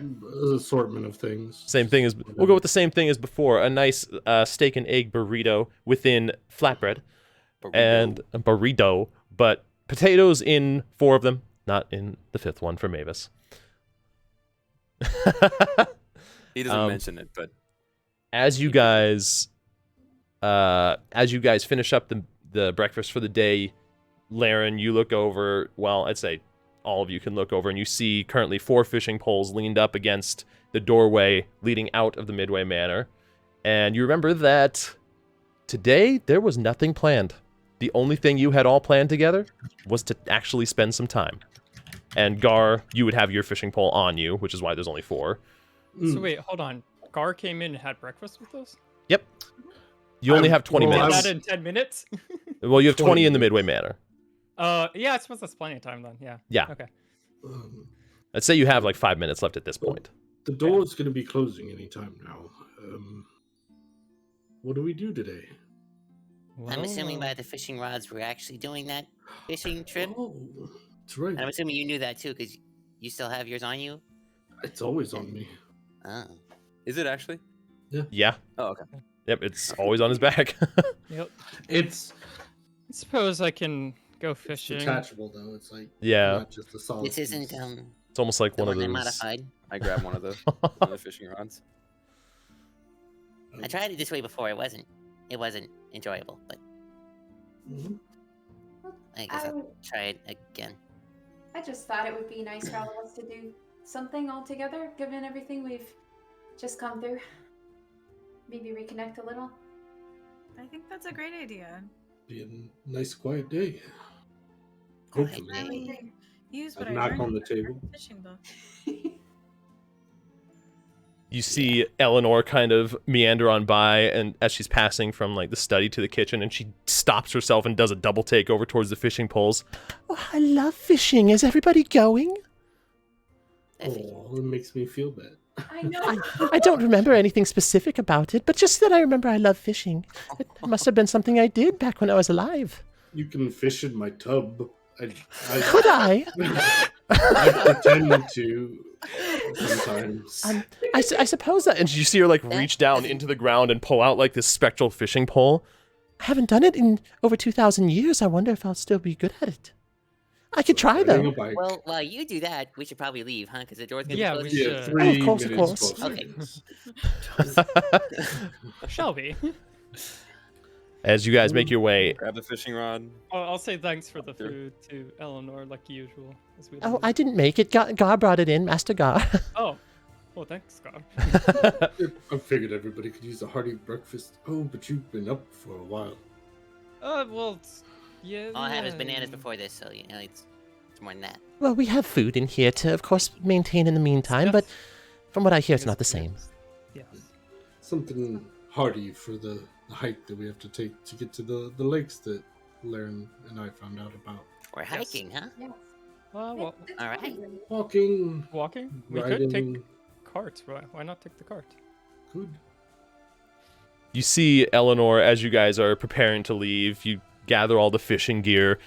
assortment of things. Same thing as... We'll go with the same thing as before. A nice steak and egg burrito within flatbread. And a burrito, but potatoes in 4 of them, not in the 5th one for Mavis. He doesn't mention it, but as you guys finish up the breakfast for the day, Laryn, you look over, well, I'd say all of you can look over, and you see currently 4 fishing poles leaned up against the doorway leading out of the Midway Manor. And you remember that today there was nothing planned. The only thing you had all planned together was to actually spend some time. And Gar, you would have your fishing pole on you, which is why there's only 4. So wait, hold on. Gar came in and had breakfast with us? Yep. You only have 20 well, Did minutes. that in 10 minutes? Well, you have 20 20 in the Midway Manor. Yeah, I suppose that's plenty of time then. Yeah. Yeah. Okay. I'd say you have like 5 minutes left at this point. The door is going to be closing anytime now. What do we do today? I'm assuming by the fishing rods we're actually doing that fishing trip. Oh, that's right. And I'm assuming you knew that too, because you still have yours on you. It's always on me. Oh. Is it actually? Yeah. Oh, okay. Yep, it's always on his back. Yep. It's I suppose I can go It's fishing. detachable though. It's like Yeah. not just a solid. This isn't piece. It's almost like the one of one I those. modified. I grabbed one of the fishing rods. I tried it this way before. It wasn't enjoyable, but Mhm. I guess I'll try it again. I just thought it would be nice for all of us to do something all together, given everything we've just come through. Maybe reconnect a little. I think that's a great idea. Be a nice quiet day. Quiet Hopefully. day. I would use what I'd I knock learned on the from our table. fishing book. You see Eleanor kind of meander on by, and as she's passing from like the study to the kitchen, and she stops herself and does a double take over towards the fishing poles. Oh, I love fishing. Is everybody going? Oh, it makes me feel bad. I know. I don't remember anything specific about it, but just that I remember I love fishing. It must have been something I did back when I was alive. You can fish in my tub. Could I? I pretend to sometimes. I suppose that. And you see her like reach down into the ground and pull out like this spectral fishing pole. I haven't done it in over 2,000 years. I wonder if I'll still be good at it. I could try Riding a though. bike. Well, while you do that, we should probably leave, huh? Because the door's gonna Yeah, be we closed. should. Yeah, 3 of course, of minutes course. closer. Okay. Shall we? As you guys make your way. Grab the fishing rod. I'll say thanks for the Sure. food to Eleanor, like usual. As we Oh, leave. I didn't make it. Gar brought it in, Master Gar. Oh, well, thanks, Scott. I figured everybody could use a hearty breakfast. Oh, but you've been up for a while. Well, yeah. All I had was bananas before this, so you know it's more than that. Well, we have food in here to, of course, maintain in the meantime, but from what I hear, it's not the same. Yes. Something hearty for the hike that we have to take to get to the lakes that Laryn and I found out about. We're hiking, huh? Yes. Well, It's all right. fine. Walking, walking? We could riding, take carts. Why not take the cart? good. You see Eleanor as you guys are preparing to leave. You gather all the fishing gear,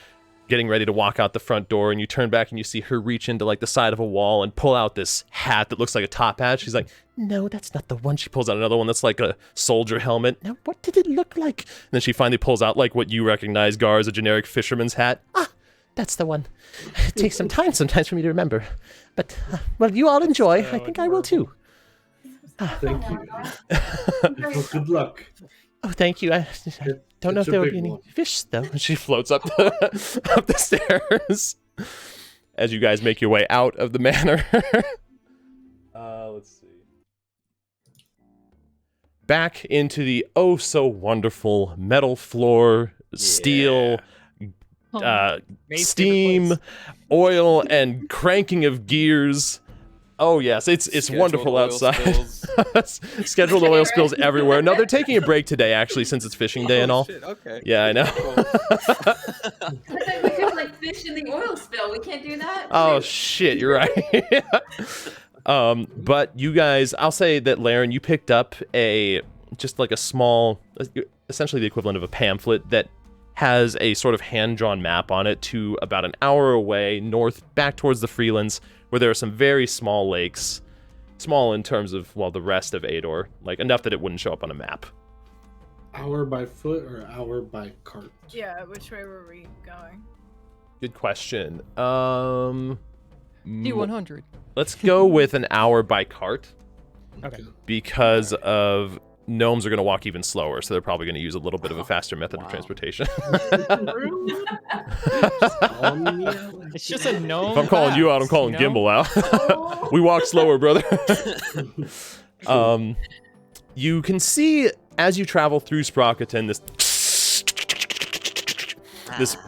getting ready to walk out the front door, and you turn back and you see her reach into like the side of a wall and pull out this hat that looks like a top hat. She's like, no, that's not the one. She pulls out another one that's like a soldier helmet. Now, what did it look like? And then she finally pulls out like what you recognize, Gar, as a generic fisherman's hat. Ah, that's the one. It takes some time sometimes for me to remember. But, well, you all enjoy. I think I will too. Thank you. Very Well, good luck. Oh, thank you. I don't know if it's a there will big be any one. fish, though. And she floats up up the stairs as you guys make your way out of the manor. Let's see. Back into the oh so wonderful metal floor, steel, May's steam, favorite oil, and cranking of gears. Oh yes, it's Scheduled wonderful oil outside. spills. Scheduled oil spills everywhere. No, they're taking a break today actually, since it's fishing day and Oh, all. shit, okay. Yeah, I know. Cool. I thought we could like fish in the oil spill. We can't do that. Oh shit, you're right. But you guys, I'll say that Laryn, you picked up just like a small, essentially the equivalent of a pamphlet that has a sort of hand-drawn map on it to about an hour away north, back towards the Freelands, where there are some very small lakes, small in terms of, well, the rest of Ador, like enough that it wouldn't show up on a map. Hour by foot or hour by cart? Yeah, which way were we going? Good question. D100. Let's go with an hour by cart. Okay. Because of gnomes are going to walk even slower, so they're probably going to use a little bit of a faster method of Wow. transportation. It's just a gnome. If I'm calling you out, I'm calling Gimbal out. We walk slower, brother. You can see as you travel through Sprocketon, this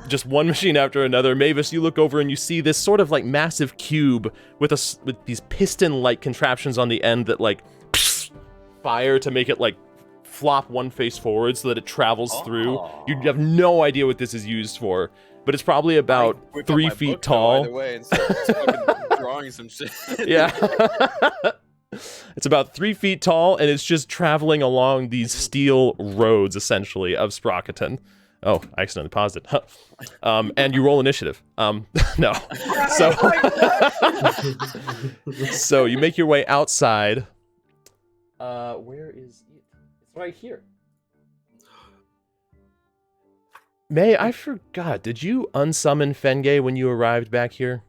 just one machine after another. Mavis, you look over and you see this sort of like massive cube with these piston-like contraptions on the end that like fire to make it like flop one face forward so that it travels through. You have no idea what this is used for, but it's probably about Whip out 3 my feet book, though, tall. Either way, and start fucking drawing some shit. Yeah. It's about 3 feet tall, and it's just traveling along these steel roads, essentially, of Sprocketon. Oh, I accidentally paused it. And you roll initiative. No. So, so you make your way outside. Where is it? It's right here. May, I forgot. Did you unsummon Fenge when you arrived back here?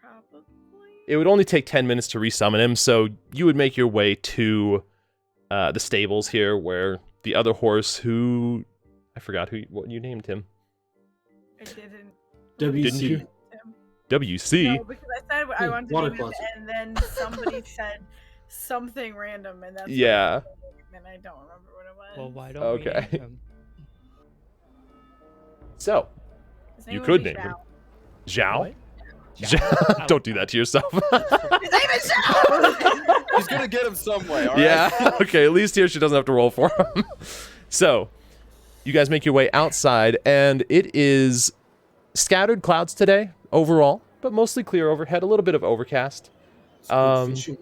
Probably. It would only take 10 minutes to resummon him, so you would make your way to the stables here, where the other horse who... I forgot what you named him. I didn't. WC. Didn't you? WC? No, because I said I wanted to water name him, closet. and then somebody said something random, and that's Yeah. and I don't remember what it was. Well, why don't Okay. we name him? So, His name you would could be name him. Zhao. Zhao? What? Zhao? Don't do that to yourself. His name is Zhao! He's gonna get him some way, alright? Yeah, okay, at least here she doesn't have to roll for him. So, you guys make your way outside, and it is scattered clouds today, overall, but mostly clear overhead, a little bit of overcast. It's good fishing.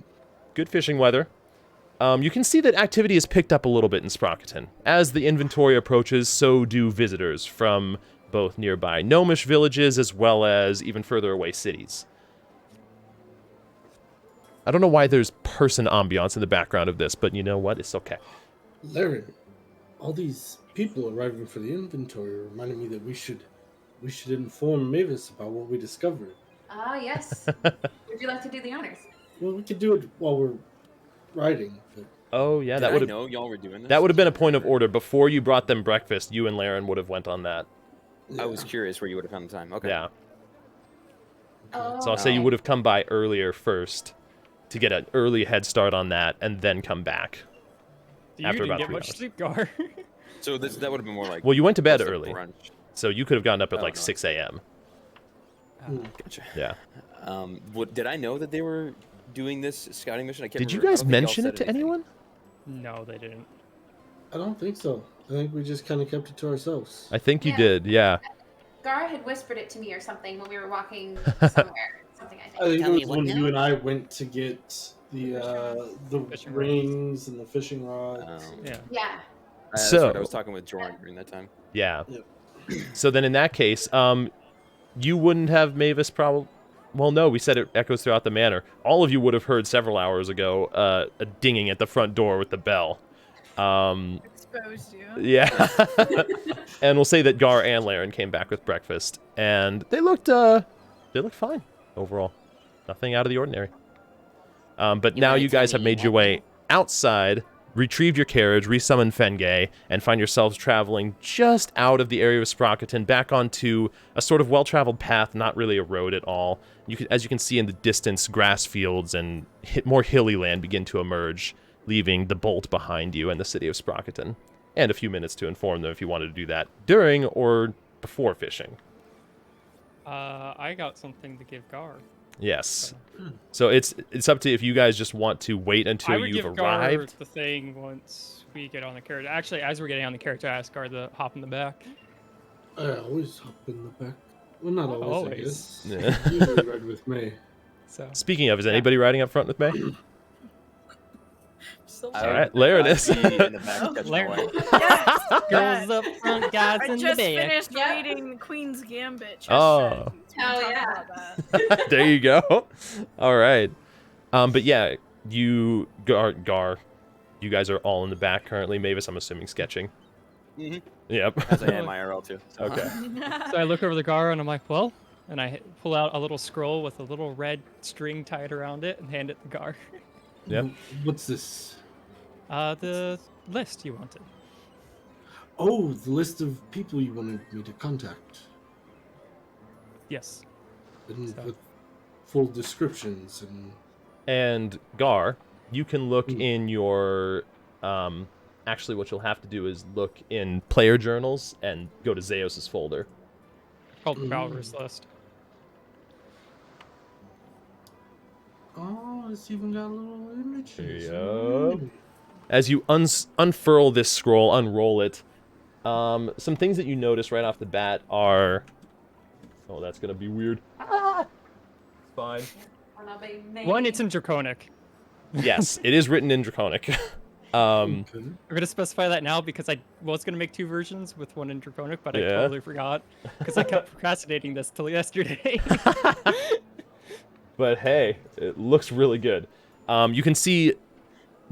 Good fishing weather. You can see that activity has picked up a little bit in Sprocketon. As the inventory approaches, so do visitors from both nearby gnomish villages as well as even further away cities. I don't know why there's person ambiance in the background of this, but you know what? It's okay. Laryn, all these people arriving for the inventory reminded me that we should inform Mavis about what we discovered. Ah, yes. Would you like to do the honors? Well, we could do it while we're riding. But Oh, yeah, Did that I would have know y'all were doing this? that would have been a point of order. Before you brought them breakfast, you and Laryn would have went on that. I was curious where you would have found the time. Okay. Yeah. Oh, So I'll say you okay. would have come by earlier first to get an early head start on that and then come back. You After didn't about get 3 much hours. sleep, Gar. So that would have been more like. Well, you went to bed just a early, brunch. so you could have gotten up at Oh, like no. 6 a.m. Gotcha. Yeah. Did I know that they were doing this scouting mission? I can't Did you remember. I guys don't think y'all mention said it to anything. anyone? No, they didn't. I don't think so. I think we just kind of kept it to ourselves. I think you Yeah. did, yeah. Gar had whispered it to me or something when we were walking somewhere. Something I I think. think Tell it me was what when now? you and I went to get the Fishing rods. rings and the fishing rods. Yeah. Yeah. That's So- right, I was talking with Jordan during that time. Yeah. Yep. So then in that case, you wouldn't have Mavis probably... Well, no, we said it echoes throughout the manor. All of you would have heard several hours ago a dinging at the front door with the bell. Exposed you. Yeah. And we'll say that Gar and Laryn came back with breakfast, and they looked fine overall. Nothing out of the ordinary. But You now wanna you tell guys have me made your what way now? outside, retrieved your carriage, resummoned Fenge, and find yourselves traveling just out of the area of Sprocketon back onto a sort of well-traveled path, not really a road at all. As you can see in the distance, grass fields and more hilly land begin to emerge, leaving the bolt behind you and the city of Sprocketon. And a few minutes to inform them if you wanted to do that during or before fishing. I got something to give Gar. Yes. So it's up to if you guys just want to wait until I would you've give Gar arrived. the thing once we get on the carriage. Actually, as we're getting on the carriage, I asked Gar to hop in the back. I always hop in the back. Well, not always, I Always. guess. Yeah. Usually ride with me. So Speaking of, is anybody riding up front with me? Still All right, Laryn is. I'd be in the back catching Laryn. away. Yes, girls yes. up front, guys I in the just back. finished Yeah. reading Queen's Gambit. Chess Oh. strategies. We Hell can talk yeah. about that. There you go. All right. But yeah, you Gar, you guys are all in the back currently. Mavis, I'm assuming sketching. Mhm. Yep. As I am IRL too. So. Okay. So I look over the Gar and I'm like, well, and I pull out a little scroll with a little red string tied around it and hand it to Gar. Yep. What's this? The list you wanted. Oh, the list of people you wanted me to contact. Yes. And So- with full descriptions and... And Gar, you can look in your actually what you'll have to do is look in player journals and go to Zeos's folder. Called the Prowler's list. Oh, it's even got little images. Yep. As you unfurl this scroll, unroll it, some things that you notice right off the bat are... Oh, that's going to be weird. Ah! Fine. One, it's in Draconic. Yes, it is written in Draconic. Okay. I'm gonna specify that now because I was gonna make 2 versions with one in Draconic, but I Yeah. totally forgot because I kept procrastinating this till yesterday. But hey, it looks really good. You can see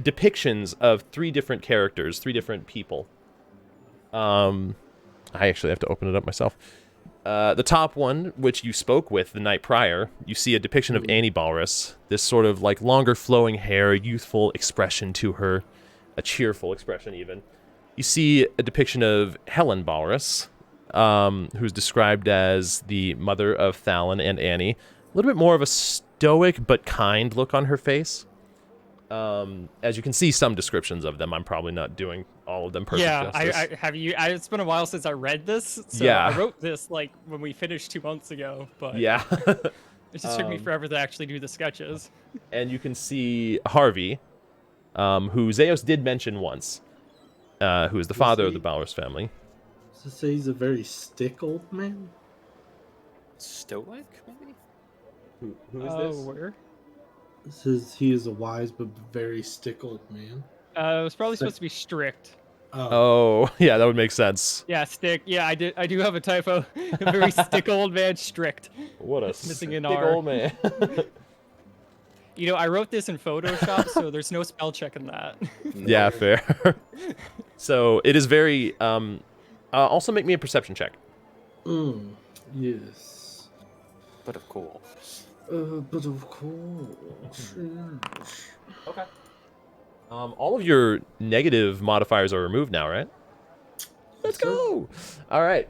depictions of 3 different characters, 3 different people. I actually have to open it up myself. The top one, which you spoke with the night prior, you see a depiction of Annie Balrus. This sort of like longer flowing hair, youthful expression to her, a cheerful expression even. You see a depiction of Helen Balrus, who's described as the mother of Thalon and Annie. A little bit more of a stoic but kind look on her face. As you can see some descriptions of them. I'm probably not doing all of them perfect justice. I have you. It's been a while since I read this, so Yeah. I wrote this like when we finished 2 months ago. But Yeah. it just took me forever to actually do the sketches. And you can see Harvey, who Zeus did mention once, who is the father of the Balrus family. Does it say he's a very stick old man? Stoic, maybe? Who is Oh, this? where? It says he is a wise but very stick old man. It was probably supposed to be strict. Oh, yeah, that would make sense. Yeah, stick. Yeah, I do have a typo. A very stick old man, strict. What a Missing an big R. old man. You know, I wrote this in Photoshop, so there's no spell check in that. Yeah, fair. So it is very. Also, make me a perception check. Yes. But of course. But of course. Yes. Okay. All of your negative modifiers are removed now, right? Let's go. All right.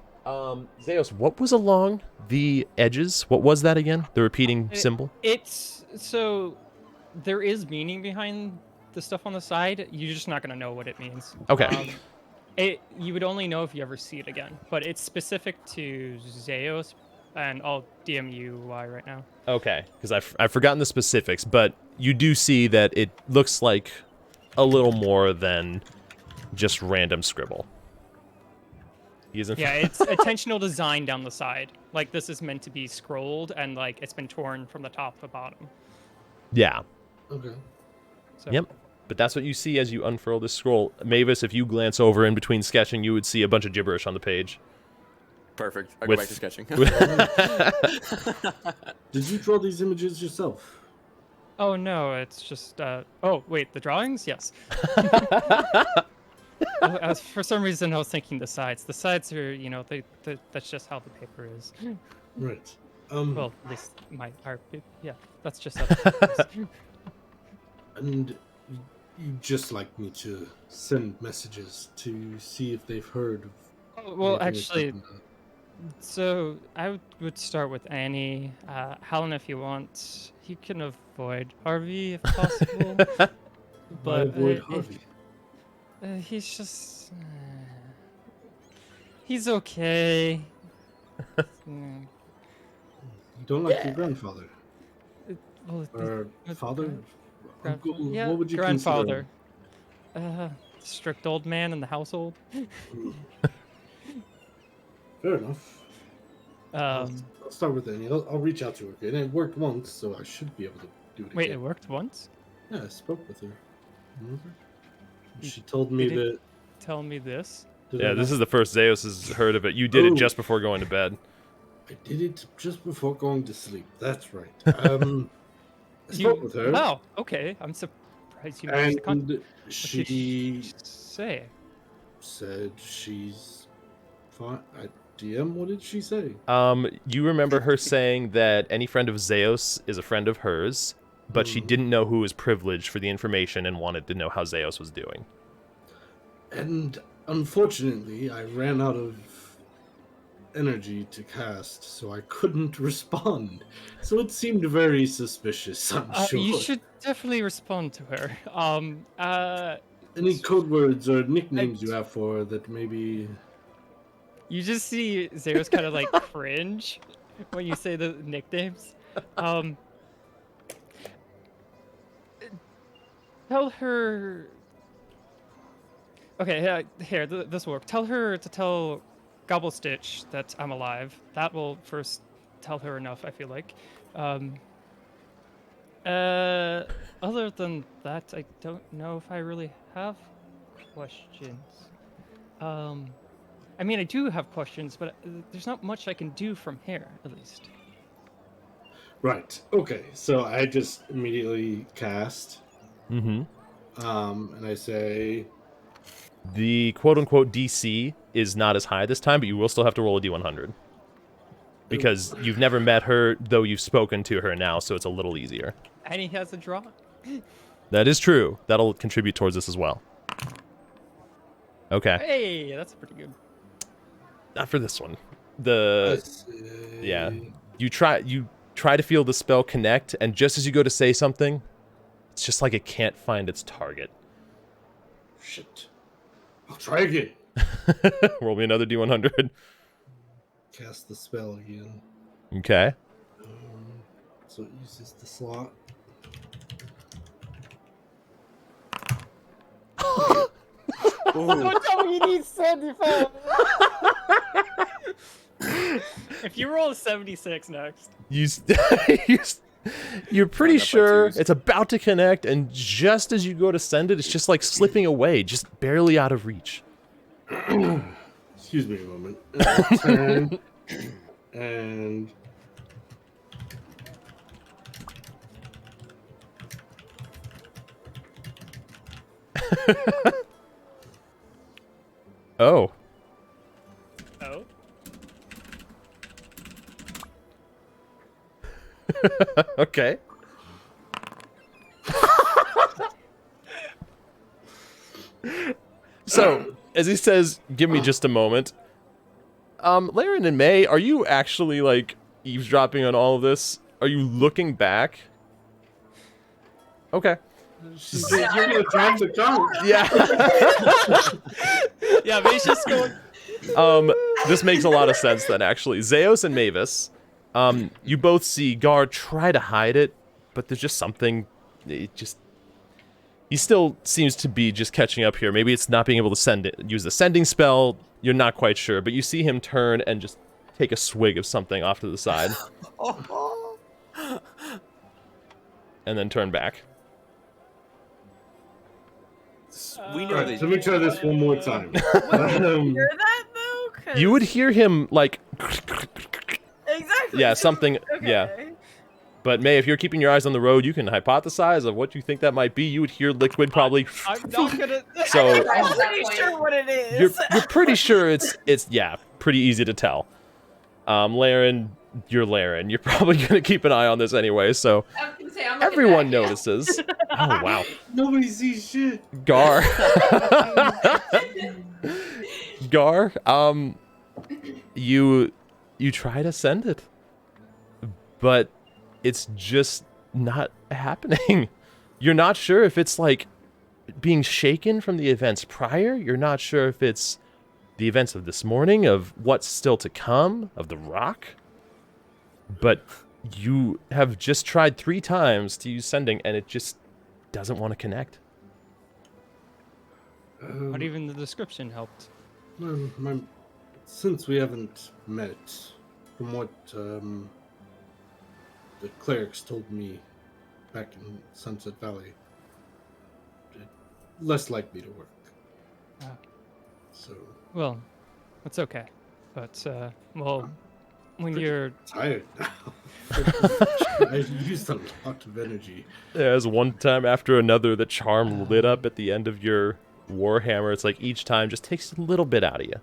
Zeus, what was along the edges? What was that again? The repeating symbol? It's so there is meaning behind the stuff on the side. You're just not gonna know what it means. Okay. You would only know if you ever see it again. But it's specific to Zeus, and I'll DM you why right now. Okay, because I've forgotten the specifics, but you do see that it looks like a little more than just random scribble. Yeah, it's intentional design down the side. Like this is meant to be scrolled, and like it's been torn from the top to bottom. Yeah. Okay. So, Yep. But that's what you see as you unfurl this scroll. Mavis, if you glance over in between sketching, you would see a bunch of gibberish on the page. Perfect. I'll With- go back to sketching. Did you draw these images yourself? oh no, it's just. Oh wait, the drawings? Yes. For some reason, I was thinking the sides. The sides are, you know, that's just how the paper is. Right. Well, at least our paper. Yeah, that's just how the paper is. And you'd just like me to send messages to see if they've heard of. Oh, well, anything that's actually, happened? so I would start with Annie. Helen, if you want, you can avoid Harvey if possible. Why but avoid if- Harvey? He's just. He's okay. Mm, You don't like your grandfather well, or father? grandfather- Uncle? yeah, What would you grandfather. Strict old man in the household. consider? Fair enough. I'll start with Annie. I'll reach out to her. Okay, and it worked once, so I should be able to do it Wait, again. it worked once? Yeah, I spoke with her. Remember? You She told me did that. Tell me this. did Yeah, I this not- is the first Zeus has heard of it. You did it Oh. just before going to bed. I did it just before going to sleep. That's right. I spoke with her, Oh, okay. I'm surprised you managed to and What she did she say? said she's fine. DM, what did she say? You remember her saying that any friend of Zeus is a friend of hers, but she didn't know who was privileged for the information and wanted to know how Zeus was doing. And unfortunately, I ran out of energy to cast, so I couldn't respond. So it seemed very suspicious, I'm sure. You should definitely respond to her. Any code words or nicknames you have for her that maybe... You just see Zeus kind of like cringe when you say the nicknames. Tell her. Okay, here, this will work. Tell her to tell Gobblestitch that I'm alive. That will first tell her enough, I feel like. Other than that, I don't know if I really have questions. I mean, I do have questions, but there's not much I can do from here, at least. Right. Okay. So I just immediately cast, Mm-hmm. and I say, The quote-unquote DC is not as high this time, but you will still have to roll a D100. Because you've never met her, though you've spoken to her now, so it's a little easier. And he has a draw. That is true. That'll contribute towards this as well. Okay. Hey, that's pretty good. Not for this one. I say, Yeah. You try to feel the spell connect, and just as you go to say something, it's just like it can't find its target. Shit. I'll try again. Roll me another D100. Cast the spell again. Okay. So it uses the slot. Don't tell me you need 74. If you roll a 76 next. You're pretty Round up by sure twos. it's about to connect, and just as you go to send it, it's just like slipping away, just barely out of reach. Excuse me a moment. 10 and Oh. Oh. Okay. So, as he says, give me just a moment. Laryn and May, are you actually, like, eavesdropping on all of this? Are you looking back? Okay. you're gonna drive the car. Yeah. Yeah, May's just going. This makes a lot of sense then, actually. Zeos and Mavis, you both see Gar try to hide it, but there's just something, he still seems to be just catching up here. Maybe it's not being able to use the sending spell, you're not quite sure, but you see him turn and just take a swig of something off to the side. And then turn back. We know Alright, that. so let me try this one more time. Hear that though? 'Cause- You would hear him, like, exactly. yeah, something, Okay. yeah. But May, if you're keeping your eyes on the road, you can hypothesize of what you think that might be. You would hear liquid probably. I'm not gonna. So I'm pretty sure what it is. you're pretty sure it's yeah, pretty easy to tell. Laryn, you're Laryn. You're probably gonna keep an eye on this anyway. So I was gonna say, I'm looking everyone back, yeah. notices. Oh wow, Nobody sees shit. Gar. Gar, you try to send it, but it's just not happening. You're not sure if it's like being shaken from the events prior. You're not sure if it's the events of this morning, of what's still to come, of the rock. But you have just tried 3 times to use sending, and it just doesn't want to connect. Not even the description helped. Since we haven't met, from what the clerics told me back in Sunset Valley, less likely to work. Ah. So Well, that's okay. But well, when pretty you're tired now. I used a lot of energy. As one time after another, the charm lit up at the end of your Warhammer. It's like each time just takes a little bit out of you.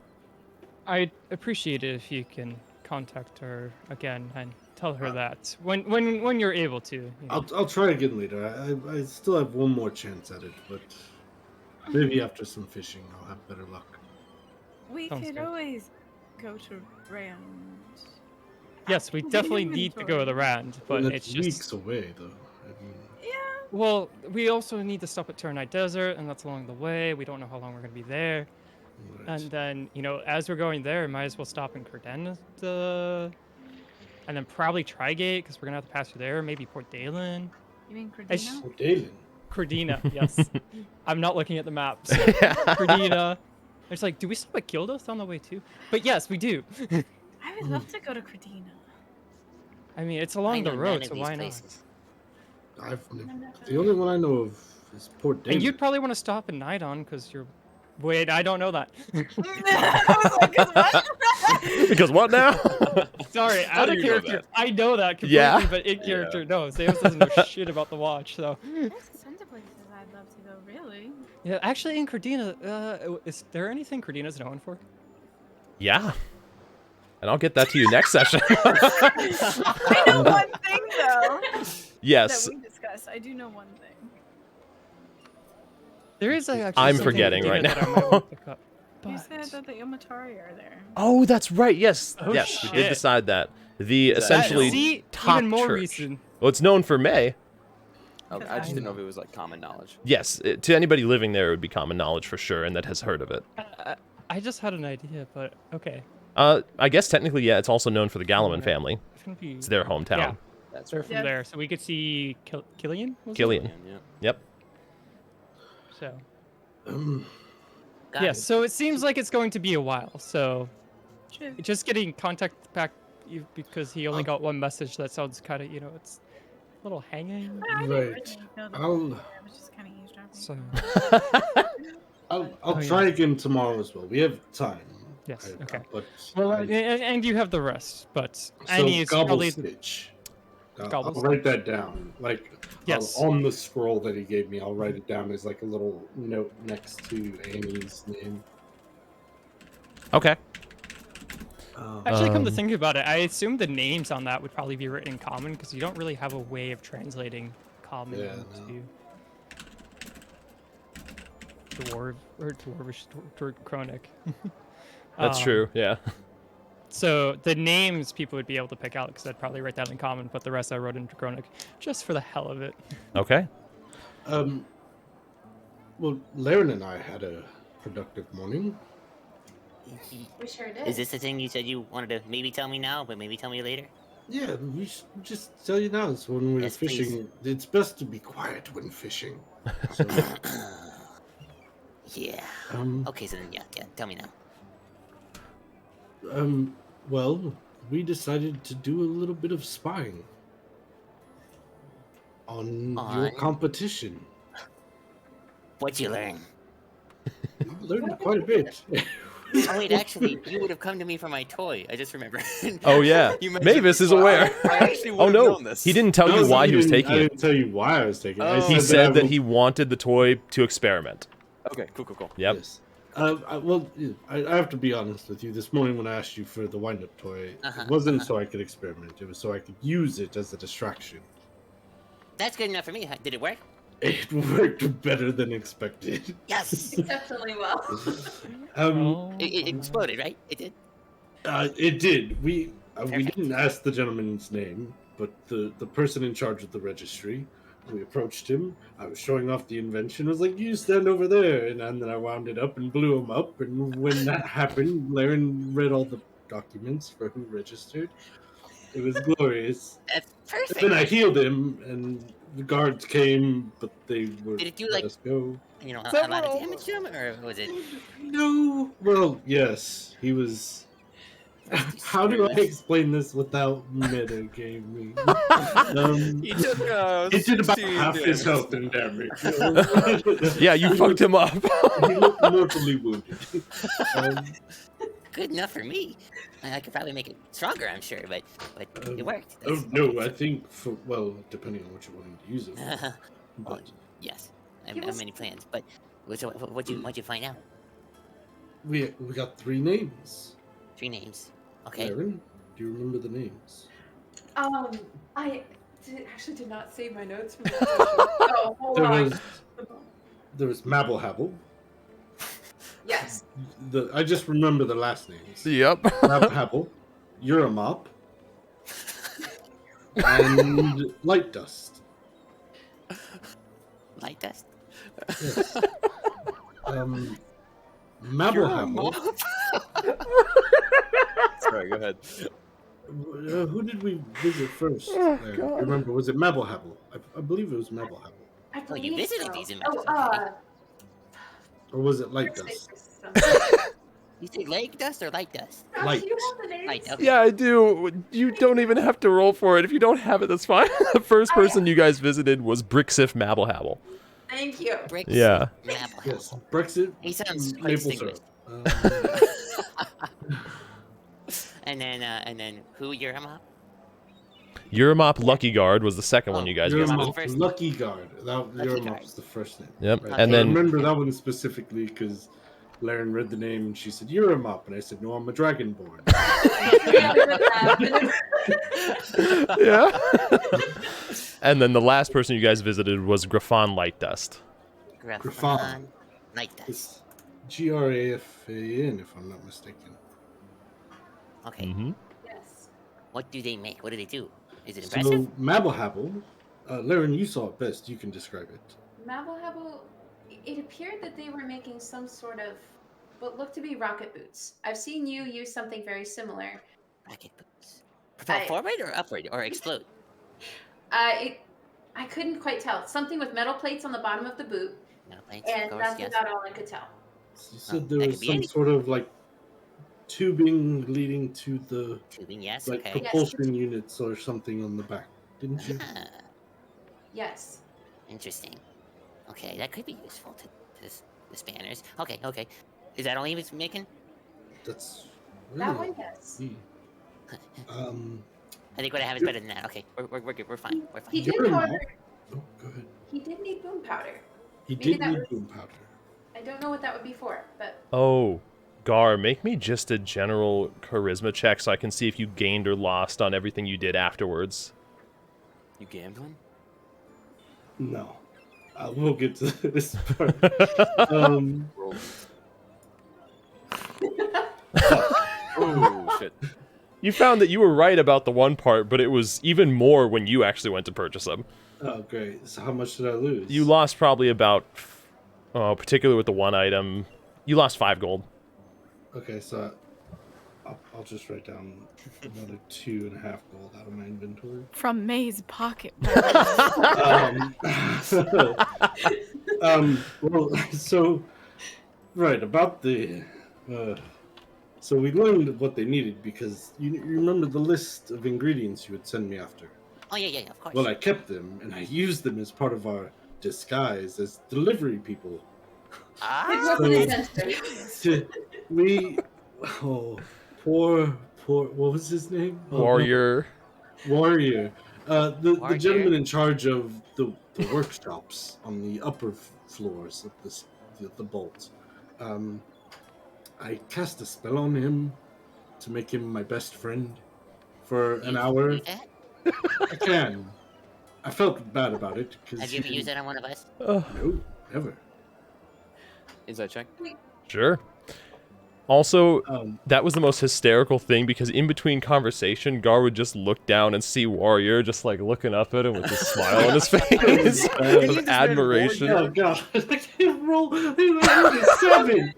I'd appreciate it if you can contact her again and tell her that when you're able to. You know. I'll try again later. I still have one more chance at it, but maybe after some fishing I'll have better luck. We Sounds could good. always go to Rand. Yes, we definitely need to go to the Rand, but That's it's just weeks away, though. I mean, Yeah. well, we also need to stop at Turnite Desert, and that's along the way. We don't know how long we're gonna be there, right. and then as we're going there, might as well stop in Credenza, and then probably Trigate because we're gonna have to pass through there. Maybe Port Dalen. You mean I Credino? Oh, Dalen. Credina, yes. I'm not looking at the maps. Credina. It's like, do we stop at Gildos on the way too? But yes, we do. I would love to go to Credino. I mean, it's I along know the none road, of so these why not? places. The only one I know of is Port Damon. And you'd probably want to stop at Nidon because you're. Wait, I don't know that. I was like, 'cause what? Because what now? Sorry, How out do of you know character. that? I know that completely, Yeah. but in character, no. Samus doesn't know shit about the watch, so. There's tons of places I'd love to go, really. Yeah, actually, in Cardina, is there anything Cardina's known for? Yeah. And I'll get that to you next session. I know one thing, though, Yes. that we discussed. I do know one thing. There is actually I'm something forgetting Cardina right that I now. might want to pick up, You but- said that the Ilmatari are there. Oh, that's right. Yes. Oh, yes, we did shit. decide that. The That- essentially See, top even more church. reason. Well, it's known for May. Okay, I just didn't know if it was like common knowledge. Yes, to anybody living there, it would be common knowledge for sure, and that has heard of it. I just had an idea, but okay. I guess technically, yeah, it's also known for the Gallowin family. It's gonna be. It's their hometown. Yeah. That's They're right. from Yeah. there, so we could see Killian. was it? Killian. Yeah. Yep. So. Got Yes. it. So it seems like it's going to be a while. So True. just getting contact back because he only got one message. That sounds kind of, it's a little hanging. I didn't Right. really know the I'll I was just kind of eavesdropping. So I'll Oh, try yeah. again tomorrow as well. We have time. Yes, I- okay. But well, I- and you have the rest, but so Annie is gobble probably stitch. Gobble I'll write that down. Like Yes. on the scroll that he gave me, I'll write it down as like a little note next to Annie's name. Okay. Actually, come to Um, think about it, I assume the names on that would probably be written in common because you don't really have a way of translating common Yeah, to dwarf or dwarvish chronic. That's true. Yeah. So the names people would be able to pick out because I'd probably write that in common, but the rest I wrote into chronic just for the hell of it. Okay. Well, Laryn and I had a productive morning. We sure did. Is this the thing you said you wanted to maybe tell me now, but maybe tell me later? Yeah, we should just tell you now. So when we're Yes, please. fishing, it's best to be quiet when fishing. So, Yeah. um, Okay, so then, yeah, tell me now. well, we decided to do a little bit of spying on your On? competition. What'd you learn? I learned quite a bit. Oh wait, actually, you would have come to me for my toy. I just remembered. Oh yeah. You mentioned Mavis is before. aware. I actually would Oh have no, known this. he didn't tell you No, why he was didn't- taking I it. didn't tell you why I was taking it. I Oh. He I said that will- he wanted the toy to experiment. Okay, cool. Yep. Yes. I have to be honest with you. This morning when I asked you for the wind-up toy, Uh-huh, it wasn't uh-huh. so I could experiment. It was so I could use it as a distraction. That's good enough for me. Did it work? It worked better than expected. Yes. Exceptionally well. Oh, It exploded, right? It did. It did. We Perfect. didn't ask the gentleman's name, but the person in charge of the registry. We approached him. I was showing off the invention. I was like, "You stand over there," and then I wound it up and blew him up. And when that happened, Laryn read all the documents for who registered. It was glorious. That's perfect. And then I healed him, and the guards came, but they were Did it do, let like- us go. You know, a Several- lot of damage to him, or was it? No. Well, yes, he was. How do I explain this without metagaming? He took It did about 16 half his damage. health and damage. Yeah, you fucked him up. He looked mortally wounded. Um, Good enough for me. I could probably make it stronger, I'm sure, but it worked. oh That's- no, I think depending on what you're wanting to use it. For. Well, But yes, I He have was- many plans. But so what'd you find out? we got 3 names. 3 names. Okay. Laryn, do you remember the names? I actually did not save my notes from that session. Oh, hold There on. was Mabel Habel. Yes. I just remember the last names. Yep. Mabel Habel, Uramop, and Light Dust. Light dust. Yes. Mabel Habel. Sorry, go ahead. Who did we visit first? Oh, Larry? God. Remember, was it Mabel Habel? I believe it was Mabel Habel. I Oh, you believe visited so. these in Oh, Mexico, okay. Or was it Light Interstate Dust? system. You say leg dust or light dust? Josh, Light. do you have the names? Light, okay. Yeah, I do. You don't even have to roll for it. If you don't have it, that's fine. The first person you guys visited was Brixif Mabelhabel. Thank you. Bricks. Yeah. Mabel. Yes, Brexit. He sounds quite maple distinguished. syrup. And then who? Yerma? Uramop Lucky Guard was the second one Oh, you guys Uramop. visited. Uramop, First. Lucky Guard. That Lucky Uramop Guard. was the first name. Yep, Right. and I then- remember that one specifically because Laryn read the name and she said Uramop, and I said, "No, I'm a Dragonborn." Yeah. And then the last person you guys visited was Grafan Light Dust. Grafan. Light dust. It's Grafan, if I'm not mistaken. Okay. Mm-hmm. Yes. What do they make? What do they do? Is it So impressive? Mabelhabel, Laryn, you saw it best. You can describe it. Mabelhabel, it appeared that they were making some sort of what looked to be rocket boots. I've seen you use something very similar. Rocket boots. Propel forward or upward or explode? I couldn't quite tell. Something with metal plates on the bottom of the boot, Metal plates, and of course, that's yes. about all I could tell. You said there that was could be some any- sort of like tubing leading to the Tubing, yes, like okay. propulsion units or something on the back, didn't you? Ah, Yes. interesting. Okay, that could be useful to the spanners. Okay, okay. Is that all he was making? That's That really one, yes. neat. I think what I have is better than that. Okay, we're good. We're fine. We're He fine. did, Uramop. however, Oh, go ahead. he did need boom powder. He Maybe did that need was- boom powder. I don't know what that would be for, but Oh, Gar, make me just a general charisma check so I can see if you gained or lost on everything you did afterwards. You gambling? No, we'll get to this part. um, Roll. Oh shit! You found that you were right about the one part, but it was even more when you actually went to purchase them. oh, great. So how much did I lose? You lost probably about, particularly with the one item, you lost 5 gold. Okay, so I'll just write down another 2.5 gold out of my inventory. From May's pocket. Well, so right about the so we learned what they needed because you remember the list of ingredients you would send me after. Oh yeah, of course. Well, I kept them and I used them as part of our disguise as delivery people. it Ah, wasn't So- intentional. We poor what was his name? Oh, no. Warrior. Warrior. The Warrior. gentleman in charge of the workshops on the upper floors of the vault. I cast a spell on him to make him my best friend for an you hour. use that? I can. I felt bad about it because Have you ever used that on one of us? No, never. Inside check. Sure. Also, Um, that was the most hysterical thing because in between conversation, Gar would just look down and see Warrior just like looking up at him with a smile on his face of admiration. oh god, I can't roll. I rolled a 7.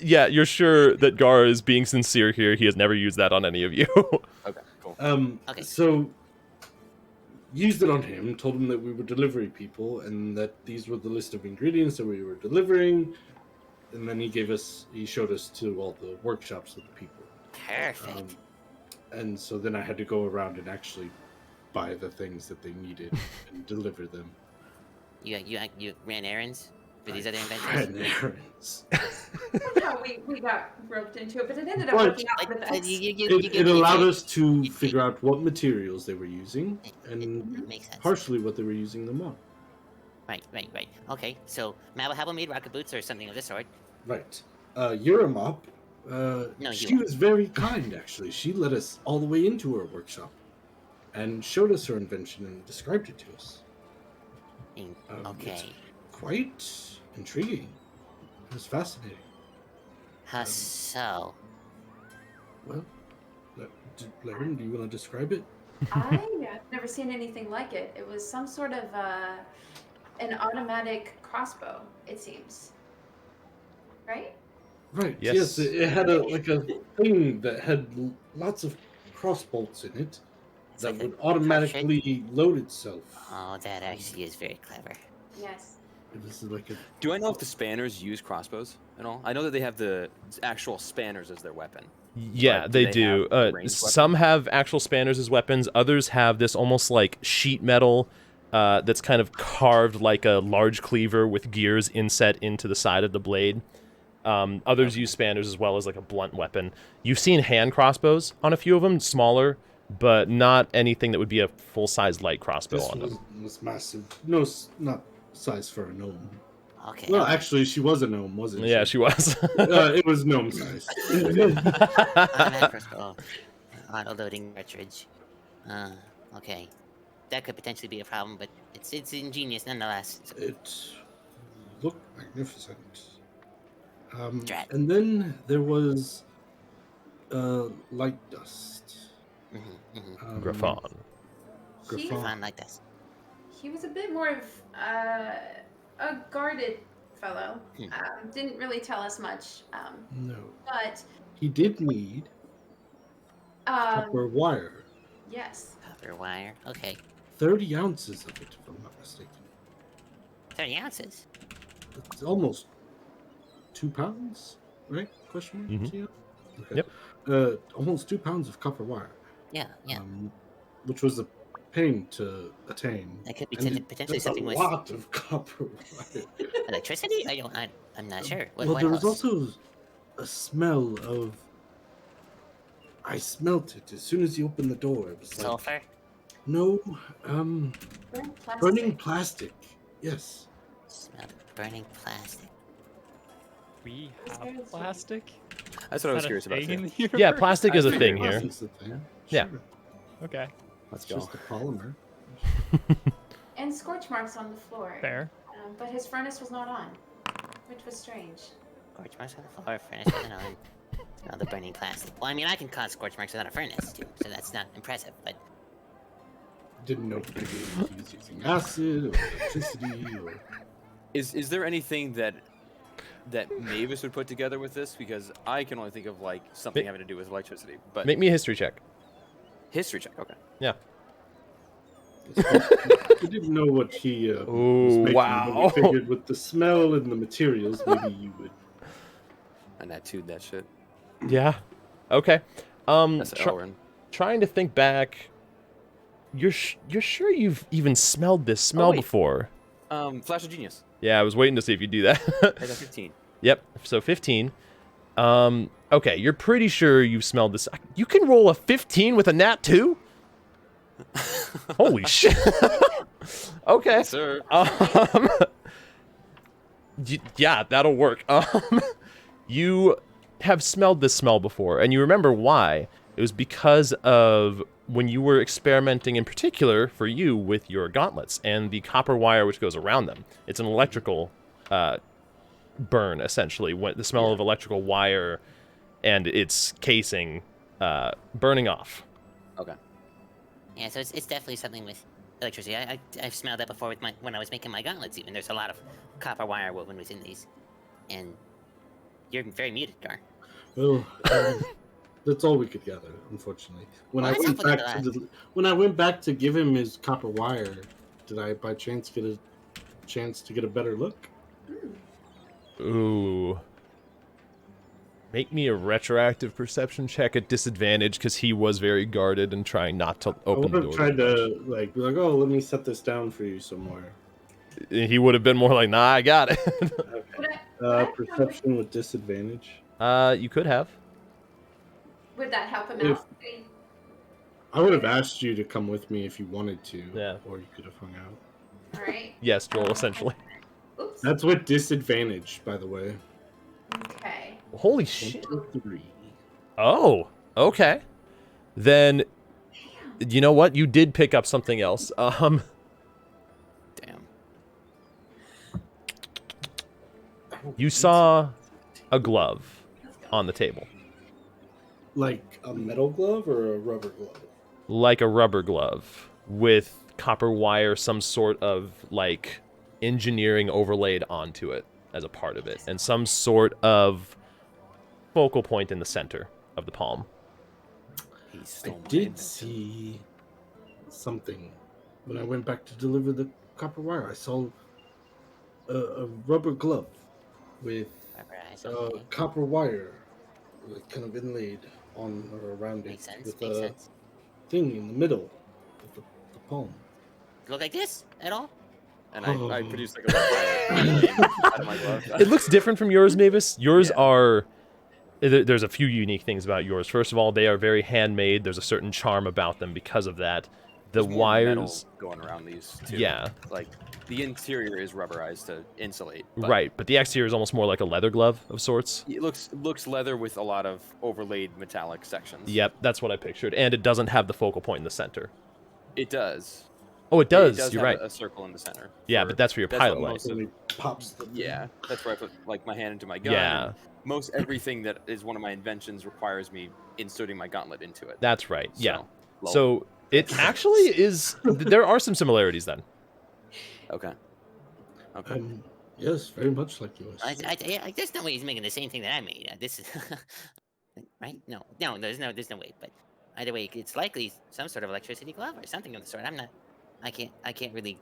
Yeah, you're sure that Gar is being sincere here. He has never used that on any of you. Okay, cool. Okay. So used it on him, told him that we were delivery people and that these were the list of ingredients that we were delivering, and then he showed us to all the workshops of the people. Perfect. And so then I had to go around and actually buy the things that they needed and deliver them. You ran errands for these other Ran inventors? errands. Somehow we got roped into it, but it ended up Right. working out for the But best. It allowed us to figure out what materials they were using and It makes sense. partially what they were using them on. Right. Okay, so Mabelhabel made rocket boots or something of the sort. Right. Uramop, she you- was very kind, actually. She let us all the way into her workshop and showed us her invention and described it to us. Mm, It's Okay. quite intriguing. It was fascinating. How so? Well, Laryn, do you want to describe it? I've never seen anything like it. It was some sort of an automatic crossbow, it seems. Right? Right. Yes. Yes, it had a thing that had lots of cross bolts in it It's that like a would automatically load itself. Oh, that actually is very clever. Yes. It was like a Do I know if the spanners use crossbows and all? I know that they have the actual spanners as their weapon. Yeah, But they have do. a ranged Some have actual spanners as weapons. Others have this almost like sheet metal that's kind of carved like a large cleaver with gears inset into the side of the blade. Others use spanners as well as like a blunt weapon. You've seen hand crossbows on a few of them, smaller, but not anything that would be a full-size light crossbow This on them. was massive. No, not size for a gnome. Okay. Well, okay. actually, she was a gnome, wasn't Yeah, she? she was. It was gnome size. Automatic crossbow. Auto-loading cartridge. Okay. That could potentially be a problem, but it's ingenious nonetheless. It looked magnificent. Drat. And then there was light dust. Griffon. He, Fun like this. he was a bit more of a guarded fellow. Didn't really tell us much. No. But He did need copper wire. yes. Copper wire. Okay. 30 ounces of it, if I'm not mistaken. 30 ounces. It's almost 2 pounds, right? Question mark? Mhm. Yeah. Okay. Yep. Almost 2 pounds of copper wire. Yeah, yeah. Which was a pain to attain. That could be And potentially that's something a with lot of copper wire. electricity. I'm not sure. What, Well, what there was else? also a smell of. I smelt it as soon as you opened the door. It was like Sulfur. no, Burnt plastic. burning plastic. Yes. Smell burning plastic. We Is have there a- plastic? That's what I was Is that a curious about thing too. in the universe? Yeah, plastic is a Yeah, thing here. plastic's the thing. Yeah. Sure. Okay, Let's It's go. just a polymer. And scorch marks on the floor. fair. But his furnace was not on, which was strange. Scorch marks on the floor. Furnace wasn't on. Smell the burning plastic. Well, I mean, I can cause scorch marks without a furnace too, so that's not impressive. But Didn't know if he was using acid or electricity or. Is there anything that Mavis would put together with this? Because I can only think of like something having to do with electricity. But Make me a history check. history check. Okay. Yeah. I didn't know what he was Ooh, making, wow. but we figured with the smell and the materials, maybe you would. And that too, that shit. Yeah. Okay. That's Elrin. Trying to think back. You're sure you've even smelled this smell wait. before? Flash of Genius. Yeah, I was waiting to see if you do that. I got 15. Yep. So 15. Okay, you're pretty sure you've smelled this. You can roll a 15 with a nat 2? Holy shit. Okay. Yes, sir. Yeah, that'll work. You have smelled this smell before, and you remember why. It was because of when you were experimenting in particular for you with your gauntlets and the copper wire which goes around them. It's an electrical burn, essentially. When the smell of electrical wire and its casing burning off. Okay. yeah, so it's definitely something with electricity. I've smelled that before with when I was making my gauntlets. Even there's a lot of copper wire woven within these, and you're very muted, Gar. Well, that's all we could gather, unfortunately. When Well, I that's went something back to to when I went back to give him his copper wire, did I by chance get a chance to get a better look? Ooh. Make me a retroactive perception check at disadvantage because he was very guarded and trying not to I open would the have door. tried to like be like, oh, let me set this down for you somewhere. He would have been more like, nah, I got it. Perception with disadvantage. You could have. Would that help him If- out? I would have asked you to come with me if you wanted to. Yeah. Or you could have hung out. All right. Yes, Joel, essentially. Oops. That's with disadvantage, by the way. Okay. Holy shit. 23. Oh, okay. Then, you know what? You did pick up something else. Damn. You saw a glove on the table. Like a metal glove or a rubber glove? Like a rubber glove with copper wire, some sort of like engineering overlaid onto it as a part of it, and some sort of focal point in the center of the palm. He I stole my did invention. see something when I went back to deliver the copper wire. I saw a rubber glove with Rubberized, okay. copper wire, like, kind of inlaid on or around Makes it sense, with makes a sense. thing in the middle of the palm. Look like this at all? And I produced like a little flame out of my glove. It looks different from yours, Mavis. Yours Yeah. are... There's a few unique things about yours. First of all, they are very handmade. There's a certain charm about them because of that. The There's more metal wires... going around these too. Yeah. Like the interior is rubberized to insulate. But Right, but the exterior is almost more like a leather glove of sorts. it looks leather with a lot of overlaid metallic sections. Yep, that's what I pictured. And it doesn't have the focal point in the center. It does. Oh, it does. It does You're have right. a circle in the center. Yeah, but that's for your what pilot light. most of- Only pops the Yeah, that's where I put like my hand into my gun. Yeah. and most everything that is one of my inventions requires me inserting my gauntlet into it. That's right. Yeah. well, So it actually is... There are some similarities then. okay. Okay. Yes, very much like yours. There's no way he's making the same thing that I made. This is right. No, there's no way. But either way, it's likely some sort of electricity glove or something of the sort. I can't really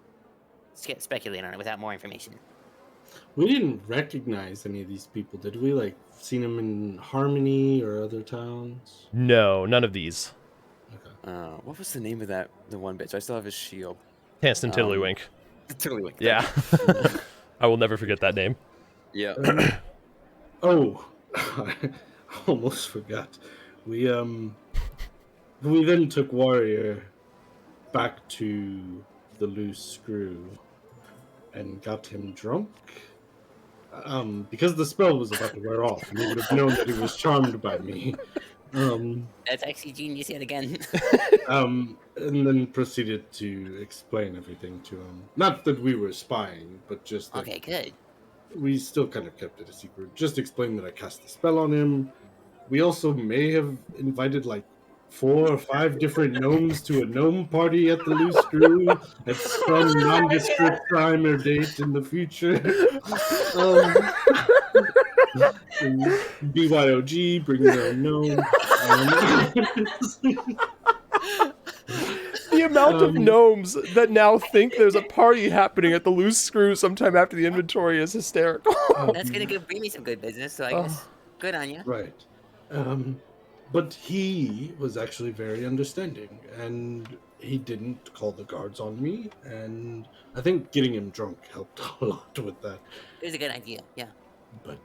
speculate on it without more information. We didn't recognize any of these people, did we? Like, seen them in Harmony or other towns? No, none of these. Okay. What was the name of the one bitch? I still have his shield. Hanston Tiddlywink. Tiddlywink. Yeah. I will never forget that name. Yeah. Oh, I almost forgot. We then took Warrior back to the loose screw and got him drunk. Because the spell was about to wear off, and he would have known that he was charmed by me. That's actually genius yet again. And then proceeded to explain everything to him. Not that we were spying, but just that Okay, good. we still kind of kept it a secret. Just explained that I cast the spell on him. We also may have invited like 4 or 5 different gnomes to a gnome party at the Loose Screw at some nondescript time or date in the future. And BYOG, bring your own gnome. The amount of gnomes that now think there's a party happening at the Loose Screw sometime after the inventory is hysterical. That's gonna bring me some good business. So I guess good on you. Right. But he was actually very understanding, and he didn't call the guards on me, and I think getting him drunk helped a lot with that. It was a good idea. Yeah. But,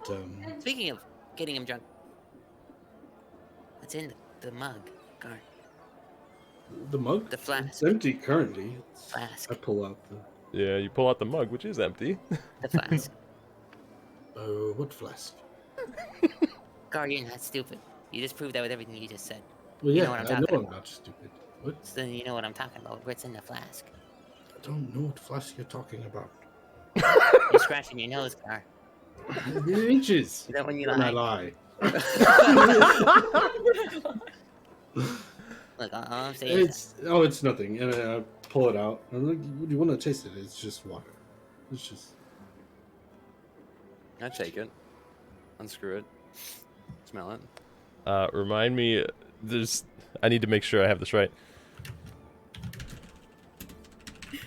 Speaking of getting him drunk, what's in the mug, guard? the mug? The flask. It's empty currently. Flask. I pull out the... Yeah, you pull out the mug, which is empty. The flask. What flask? Guard, you're not stupid. You just proved that with everything you just said. Well, You yeah, know what I'm I talking know I'm about. not stupid. What? So then you know what I'm talking about. What's in the flask? I don't know what flask you're talking about. You're scratching your nose, guard. It itches. Is that when you When I lie? lie. Look, all I'm saying is It's nothing. And I pull it out. I'm like, "Do you want to taste it? It's just water. It's just... I take it. Unscrew it. Smell it. Remind me, I need to make sure I have this right.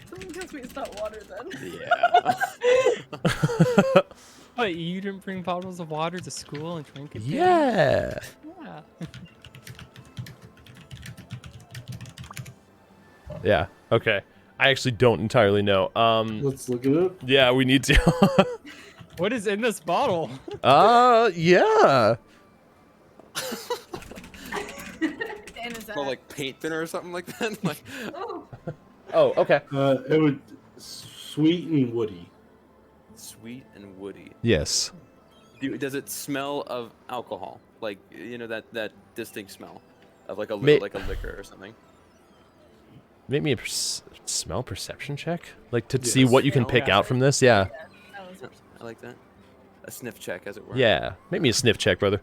Someone tells me it's not water then. Yeah. What, you didn't bring bottles of water to school and drink it? there? Yeah. Yeah. Yeah. Okay. I actually don't entirely know. Let's look it up. Yeah, we need to. What is in this bottle? Yeah. And is that Smell like paint thinner or something like that. Like Oh, Oh, okay. It would sweet and woody. sweet and woody. Yes. Does it smell of alcohol? Like that distinct smell of like a May- liquor or something. Make me a smell perception check, like to see Yes. what you can Smell, pick yeah. out from this. Yeah. that was I like that. A sniff check, as it were. Yeah. Make me a sniff check, brother.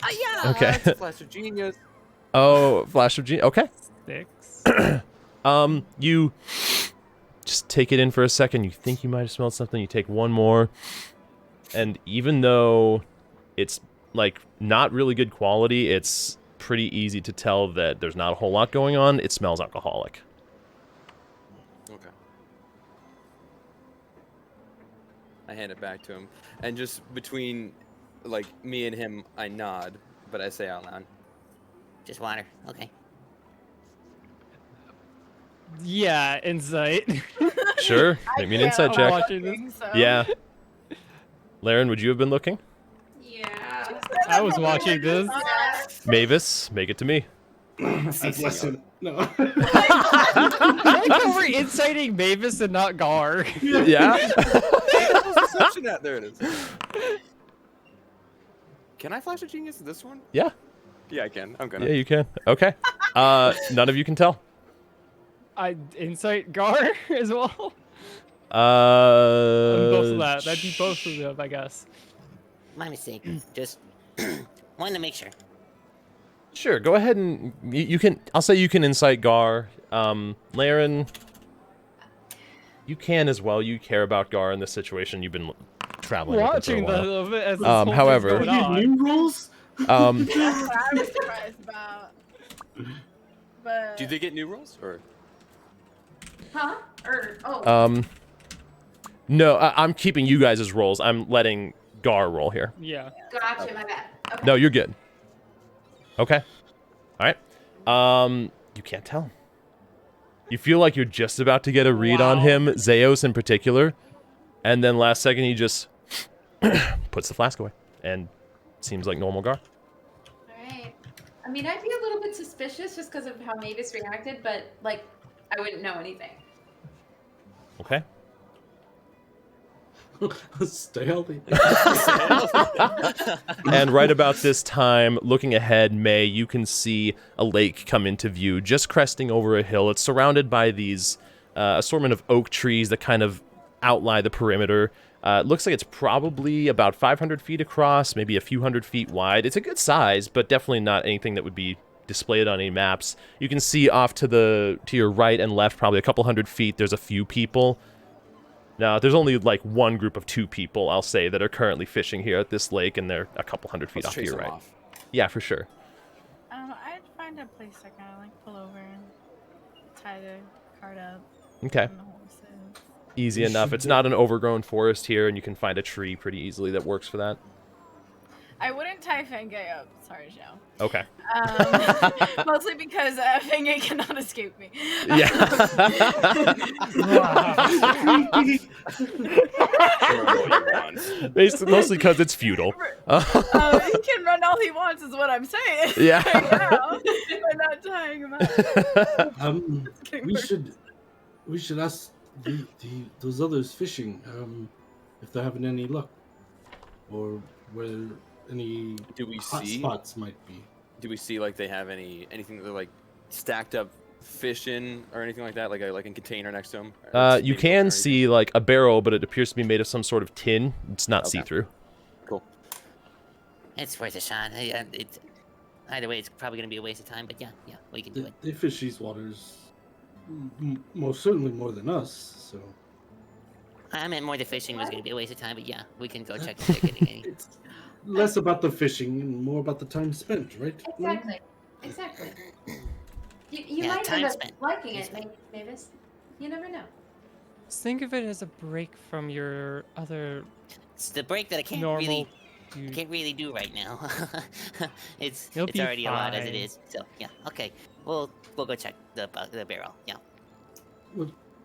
yeah. Okay. That's a flash of genius. Oh, flash of genius. Okay. 6. You just take it in for a second. You think you might have smelled something. You take one more, and even though it's like not really good quality, it's pretty easy to tell that there's not a whole lot going on. It smells alcoholic. Okay. I hand it back to him, and just between, like, me and him, I nod, but I say out loud. Just water. Okay. Yeah, insight. Sure. Make me an insight I'm check. watching this. Looking, so. Yeah. Laryn, would you have been looking? Yeah. I was watching this. Mavis, make it to me. I've lessened. No. I like how we're inciting Mavis and not Gar. Yeah. There it is. Can I flash a genius this one? Yeah. Yeah, I can. I'm gonna. Yeah, you can. Okay. None of you can tell. I insight Gar as well. Uh. Both of that. That'd be both of them, I guess. My mistake. Just wanted to make sure. Sure. Go ahead and you can. I'll say you can incite Gar. Laryn, you can as well. You care about Gar in this situation. You've been traveling with him Watching for a while. the of it as this whole thing's however- going Are on. you new rules? That's what I was surprised about. But Do they get new rolls or? Huh? Oh. No, I'm keeping you guys as rolls. I'm letting Gar roll here. Yeah. Gotcha. My bad. Okay. No, you're good. Okay. All right. You can't tell. You feel like you're just about to get a read on Wow. him, Zeos in particular, and then last second he just puts the flask away and seems like normal Gar. Alright. I mean, I'd be a little bit suspicious just because of how Mavis reacted, but, like, I wouldn't know anything. Okay. Stay healthy. And right about this time, looking ahead, May, you can see a lake come into view, just cresting over a hill. It's surrounded by these assortment of oak trees that kind of outline the perimeter. It looks like it's probably about 500 feet across, maybe a few hundred feet wide. It's a good size, but definitely not anything that would be displayed on any maps. You can see off to your right and left, probably a couple hundred feet, there's a few people. Now, there's only like one group of 2 people, I'll say, that are currently fishing here at this lake, and they're a couple hundred feet Let's off to chase your them right. off. Yeah, for sure. I'd find a place to kind of like pull over and tie the cart up. Okay. And the horses. Easy You enough. should It's do- not an overgrown forest here, and you can find a tree pretty easily that works for that. I wouldn't tie Fengay up. Sorry, Joe. Okay. Mostly because Fengay cannot escape me. Yeah. Mostly because it's futile. He can run all he wants, is what I'm saying. Yeah. Right now, by not tying him up. Getting We worse. should ask those others fishing if they're having any luck, or where any Do we hot see? spots might be. Do we see like they have anything that they're like stacked up fish in or anything like that, like a container next to them? You can see like a barrel, but it appears to be made of some sort of tin. It's not Okay. see-through. Cool. It's worth a shot. Either way, it's probably gonna be a waste of time. But yeah, we can do it. They fish these waters most certainly more than us, so I meant more the fishing was gonna be a waste of time. But yeah, we can go check if they're getting any. it's less about the fishing and more about the time spent, right? Exactly. You Yeah, might time end up spent. liking it, Spent. Mavis. You never know. Just think of it as a break from your other It's the break that I can't normal. really do right now. it's You'll be already a lot as it fine. is. So yeah, okay. We'll go check the barrel. Yeah.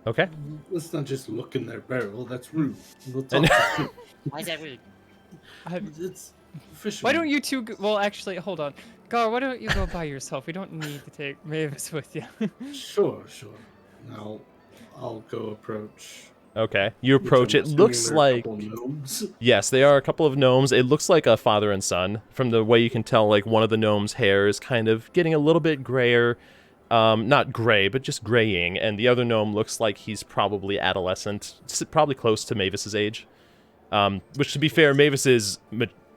Okay. Let's not just look in their barrel. That's rude. We'll And- talk. Why is that rude? It's fishing. Why don't you two? Well, actually, hold on. Gar, why don't you go by yourself? We don't need to take Mavis with you. Sure. Now, I'll go approach. Okay. You which approach. I'm It assuming looks they're a like couple gnomes. yes, they are a couple of gnomes. It looks like a father and son. From the way you can tell, like one of the gnomes' hair is kind of getting a little bit grayer. Not gray, but just graying. And the other gnome looks like he's probably adolescent, probably close to Mavis's age. Which, to be fair, Mavis is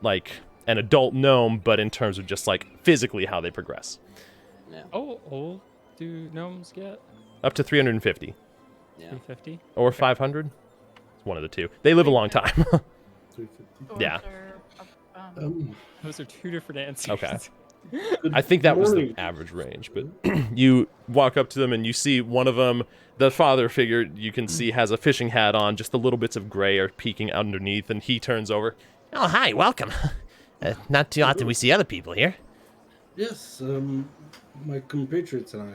like an adult gnome, but in terms of just like physically how they progress. Yeah. Oh, old do gnomes get? Up to 350 Yeah. 350? or 500. It's one of the two. They live a long time. 350. Dwarves Yeah. are, um, Those are two different answers. Okay. I think that was the morning. average range, but you walk up to them and you see one of them, the father figure, you can see has a fishing hat on, just the little bits of gray are peeking underneath, and he turns over. Oh, hi, welcome. Not too often we see other people here. Yes, my compatriots and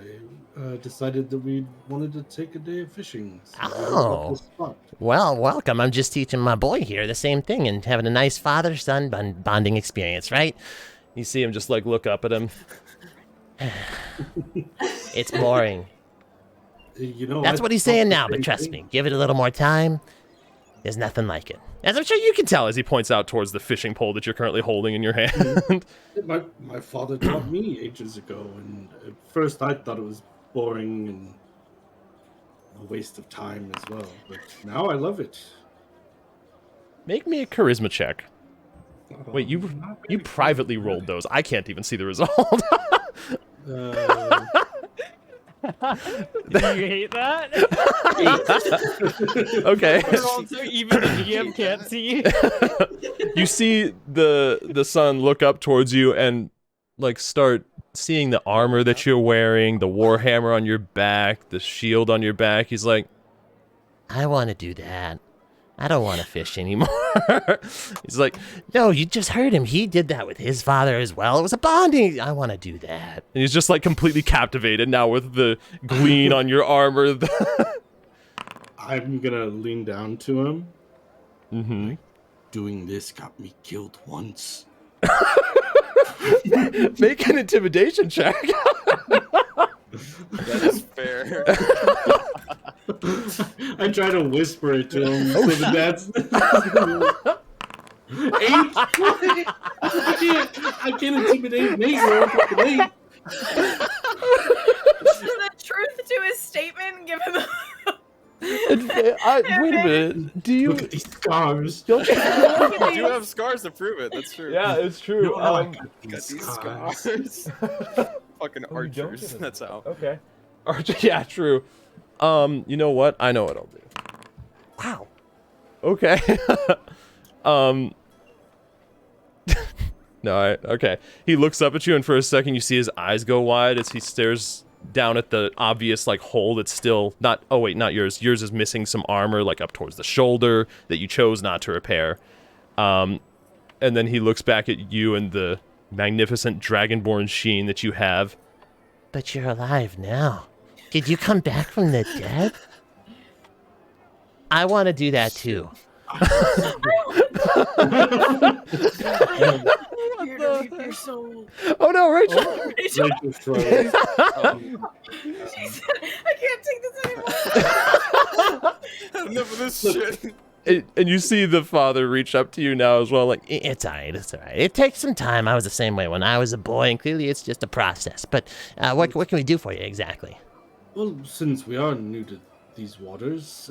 I decided that we wanted to take a day of fishing. So we hooked up Oh. this spot. Well, welcome. I'm just teaching my boy here the same thing and having a nice father-son bonding experience, right? You see him just like look up at him. It's boring. You know, That's I what he's thought saying the now, but same trust thing. me, give it a little more time. There's nothing like it. As I'm sure you can tell as he points out towards the fishing pole that you're currently holding in your hand. My father taught me ages ago, and at first I thought it was boring and a waste of time as well. But now I love it. Make me a charisma check. Wait, you Not you very privately good. rolled those. I can't even see the result. Uh, Do you hate that? Okay. Or also even the GM can't see. You see the son look up towards you and like start seeing the armor that you're wearing, the warhammer on your back, the shield on your back. He's like, I want to do that. I don't want to fish anymore. he's like, No, you just heard him. He did that with his father as well. It was a bonding. I want to do that. and he's just like completely captivated now with the gleam on your armor. I'm gonna lean down to him. Mm-hmm. Doing this got me killed once. Make an intimidation check. That is fair. I try to whisper it to him so that that's 8. I can't intimidate Nate. Nate. The truth to his statement, give him Wait a minute. Do you? Look at these scars. Don't you? You do have scars to prove it. That's true. Yeah, it's true. No, I Um, got Got these these scars. scars. Fucking Oh, you don't archers. get it. That's how. Okay. Archer, yeah, true. You know what? I know what I'll do. Wow. Okay. No, okay. He looks up at you, and for a second, you see his eyes go wide as he stares down at the obvious like hole that's still not. Oh wait, not yours. Yours is missing some armor, like up towards the shoulder that you chose not to repair. And then he looks back at you and the magnificent dragonborn sheen that you have. But you're alive now. Did you come back from the dead? I want to do that too. Here to reap your soul. Oh no, Rachel! Rachel, Rachel shrugs. she said, I can't take this anymore. Enough of this shit. And you see the father reach up to you now as well, like, It's alright, it's alright. It takes some time. I was the same way when I was a boy, and clearly it's just a process. But what can we do for you exactly? Well, since we are new to these waters,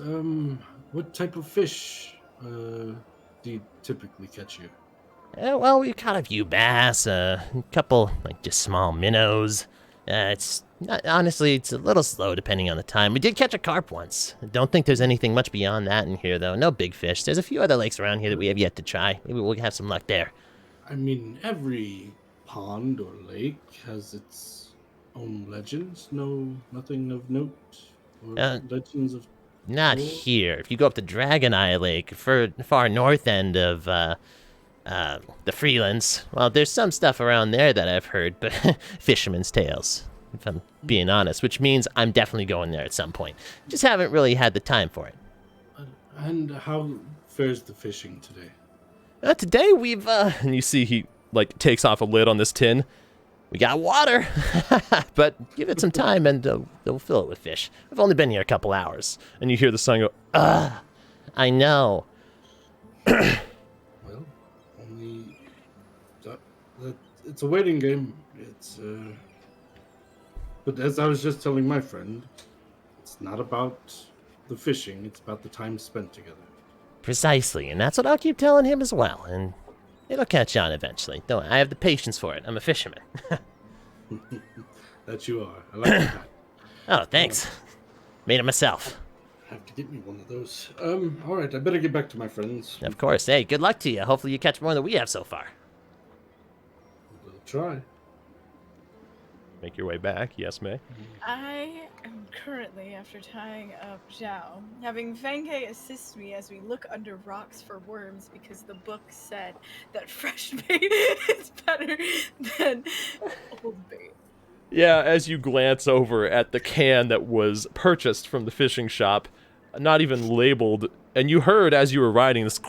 what type of fish do you typically catch here? Well, we caught a few bass, a couple, like, just small minnows. Honestly, it's a little slow depending on the time. We did catch a carp once. Don't think there's anything much beyond that in here, though. No big fish. There's a few other lakes around here that we have yet to try. Maybe we'll have some luck there. I mean, every pond or lake has its own legends. No, nothing of note. Or legends of. Not Cool. here. If you go up the Dragon Eye Lake, far north end of the Freelands, well, there's some stuff around there that I've heard, but fisherman's tales, if I'm being honest, which means I'm definitely going there at some point. Just haven't really had the time for it. And how fares the fishing today? today we've, and you see he, like, takes off a lid on this tin. We got water, but give it some time and they'll fill it with fish. I've only been here a couple hours. And you hear the son go, I know. Well, only it's a waiting game. It's but as I was just telling my friend, it's not about the fishing. It's about the time spent together. Precisely, and that's what I'll keep telling him as well, and it'll catch on eventually. Don't I have the patience for it. I'm a fisherman. That you are. I like that. Oh, thanks. Made it myself. Have to get me one of those. All right. I better get back to my friends. Of course. Hey, good luck to you. Hopefully you catch more than we have so far. We'll try. make your way back. Yes, May. I am currently, after tying up Zhao, having Fenghe assist me as we look under rocks for worms because the book said that fresh bait is better than old bait. Yeah, as you glance over at the can that was purchased from the fishing shop, not even labeled, and you heard as you were riding this.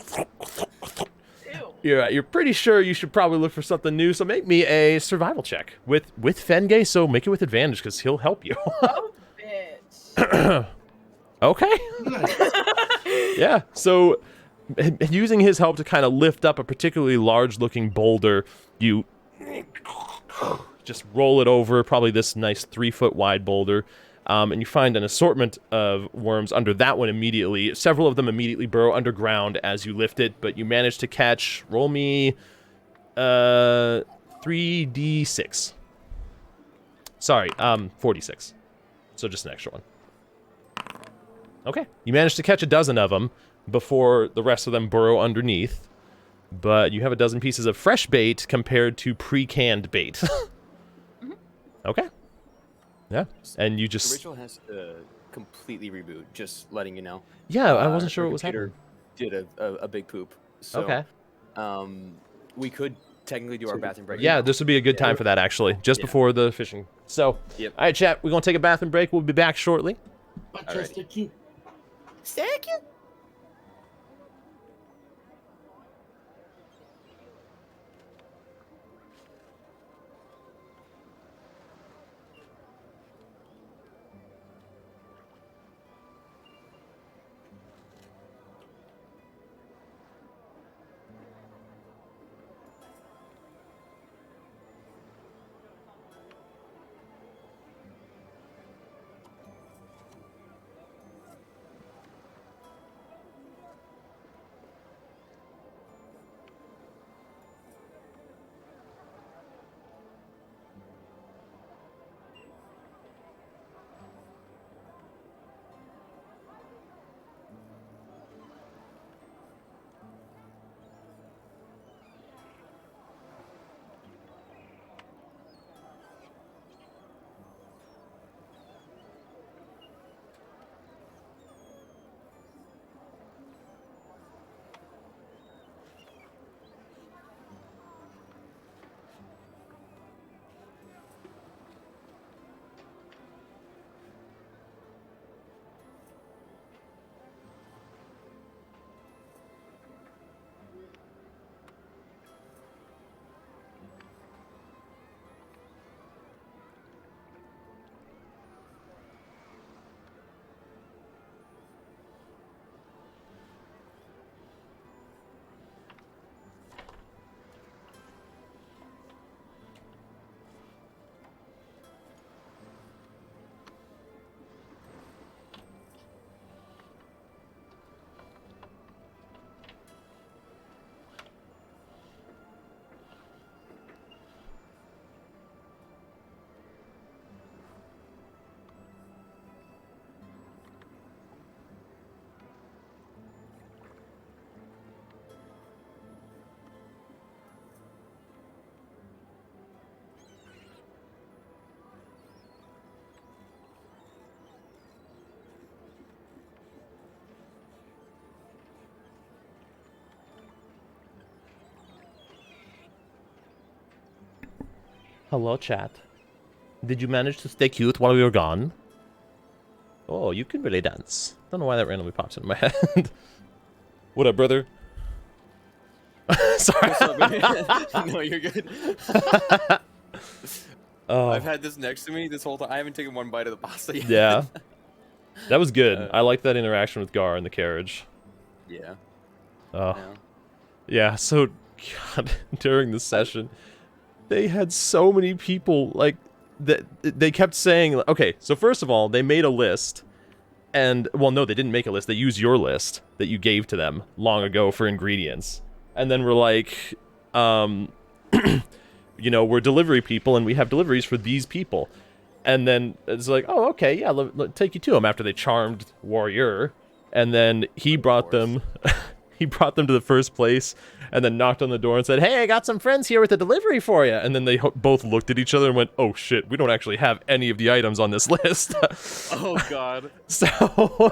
Ew. You're pretty sure you should probably look for something new. So make me a survival check with Fenghe. So make it with advantage because he'll help you. Oh, bitch. Okay. Nice. Yeah. So using his help to kind of lift up a particularly large-looking boulder, you just roll it over, probably this nice 3-foot wide boulder, and you find an assortment of worms under that one immediately. Several of them immediately burrow underground as you lift it, but you manage to catch, roll me 3d6. Sorry, 46. So just an extra one. Okay, you managed to catch a dozen of them before the rest of them burrow underneath, but you have a dozen pieces of fresh bait compared to pre-canned bait. Okay. Yeah, and you The just... ritual has to completely reboot, just letting you know. Yeah, I wasn't sure Our what was computer happening. did a big poop. So, Okay. We could technically do our bathroom break. Yeah, now. this would be a good time for that, actually, just Yeah. before the fishing. So, Yep. all right, chat, we're going to take a bathroom break. We'll be back shortly. Manchester cute. Thank you. Hello, chat. Did you manage to stay cute while we were gone? Oh, you can really dance. Don't know why that randomly pops into my head. What up, brother? Sorry. What's up, man? No, you're good. Oh, I've had this next to me this whole time. I haven't taken one bite of the pasta yet. yeah. That was good. I like that interaction with Gar in the carriage. Yeah. Oh. Yeah. Yeah, so, God, during the session, they had so many people, like, that they kept saying, okay, so first of all, they made a list, and, well, no, they didn't make a list, they used your list that you gave to them long ago for ingredients, and then we're like, you know, we're delivery people, and we have deliveries for these people, and then it's like, oh, okay, yeah, let take you to them after they charmed Warrior, and then he brought them... he brought them to the first place and then knocked on the door and said, "Hey, I got some friends here with a delivery for you." And then they both looked at each other and went, "Oh shit, we don't actually have any of the items on this list." Oh god. So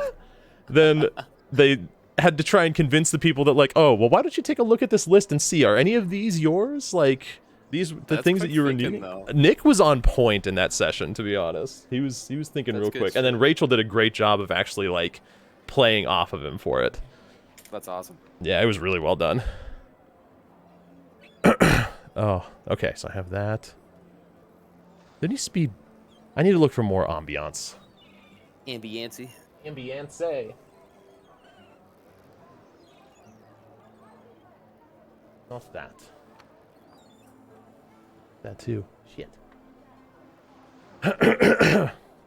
then they had to try and convince the people that, like, "Oh, well, why don't you take a look at this list and see, are any of these yours? Like, these the That's things that quick you were thinking, needing?" though. Nick was on point in that session, to be honest. He was thinking That's real good quick. And then shit. Rachel did a great job of actually, like, playing off of him for it. That's awesome. Yeah, it was really well done. Oh, okay, so I have that. There needs to be... I need to look for more ambiance. Ambiancy. Ambiance. What's that? That too. Shit.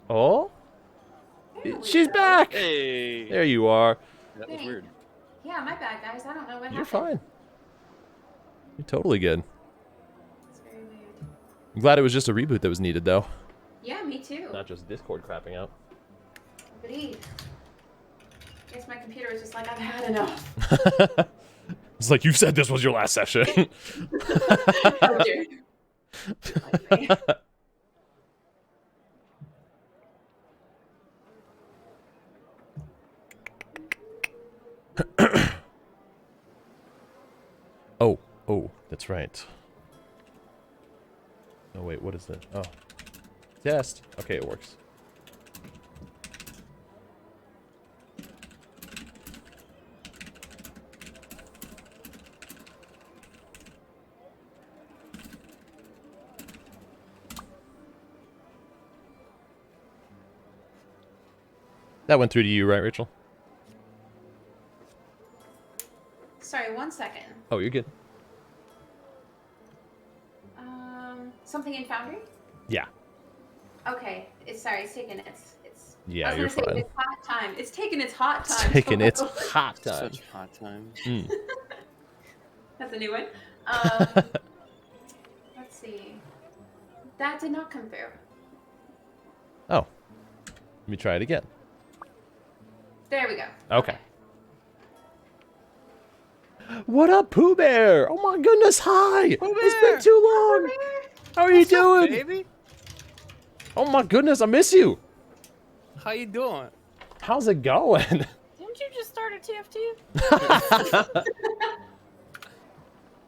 Oh? There we She's go. back! Hey. There you are. That was Hey. weird. Yeah, my bad, guys. I don't know what You're happened. fine. You're totally good. It's very weird. I'm glad it was just a reboot that was needed, though. Yeah, me too. Not just Discord crapping out. Agreed. I guess my computer was just like, I've had enough. It's like, you said this was your last session. How dare you? Like me. Oh, that's right. Oh, wait, what is that? Oh. Test. Okay, it works. That went through to you, right, Rachel? Sorry, 1 second. Oh, you're good. Something in Foundry? Yeah. Okay. It's taking its. Yeah, I was you're gonna say fine. it's hot time. It's taking its hot time. Taking its to- hot time. Such hot time. Mm. That's a new one. Let's see. That did not come through. Oh. Let me try it again. There we go. Okay. What up, Pooh Bear? Oh my goodness, hi! Pooh It's Bear! been too long! How are you doing? Baby, Oh my goodness, I miss you! how you doing? How's it going? Didn't you just start a TFT?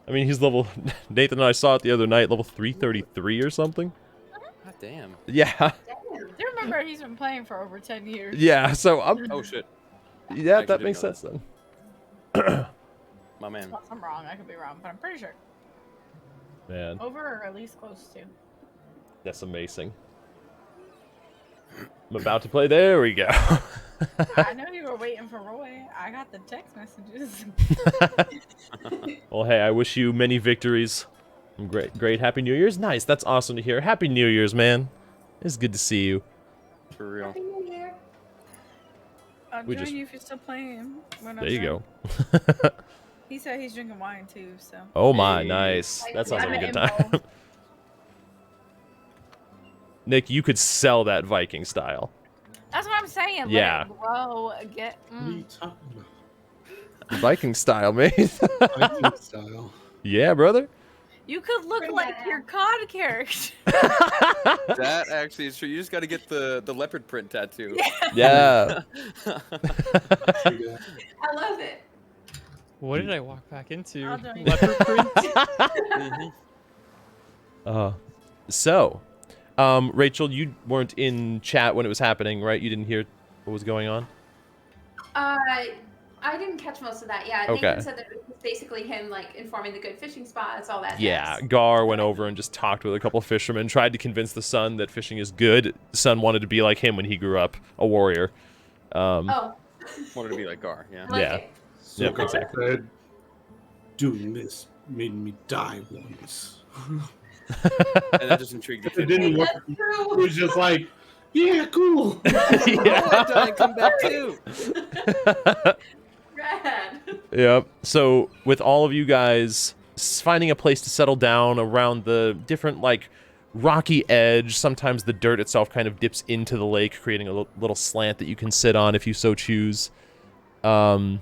I mean, he's level... Nathan and I saw it the other night, level 333 or something. God damn. Yeah. Damn. Do you remember he's been playing for over 10 years? Yeah, so I'm... Oh shit. Yeah, Actually that didn't makes know sense then. My man. Unless I'm wrong, I could be wrong, but I'm pretty sure. Man, Over or at least close to. that's amazing. I'm about to play... There we go. I know you were waiting for Roy. I got the text messages. Well, hey, I wish you many victories. Great. Happy New Year's. Nice. That's awesome to hear. Happy New Year's, man. It's good to see you. For real. Happy New Year. I'll We join just- you if you're still playing. When There you go. He said he's drinking wine too, so. Oh my, Hey. nice. That sounds I'm like a an good time. info. Nick, you could sell that Viking style. That's what I'm saying. Let Yeah. it grow, get. What are you Mm. talking Viking style, mate. about? Viking style. Yeah, brother. You could look Bring like that your out. COD character. That actually is true. You just got to get the leopard print tattoo. Yeah. I love it. What did I walk back into? I'll join you. Leopard print? Mhm. So, Rachel, you weren't in chat when it was happening, right? You didn't hear what was going on? I didn't catch most of that. Yeah, Okay. Nathan said that it was basically him like informing the good fishing spots, all that. Yeah, jazz. Gar went over and just talked with a couple of fishermen, tried to convince the son that fishing is good. The son wanted to be like him when he grew up, a warrior. Oh, Wanted to be like Gar, yeah. I like Yeah. it. So Yep, God exactly. said, doing this made me die once. And that just intrigued the It kid. didn't work. That's It true. was just like, yeah, cool. Oh, die and come back too. Rad. Yep. So with all of you guys finding a place to settle down around the different like rocky edge, sometimes the dirt itself kind of dips into the lake, creating a little slant that you can sit on if you so choose. And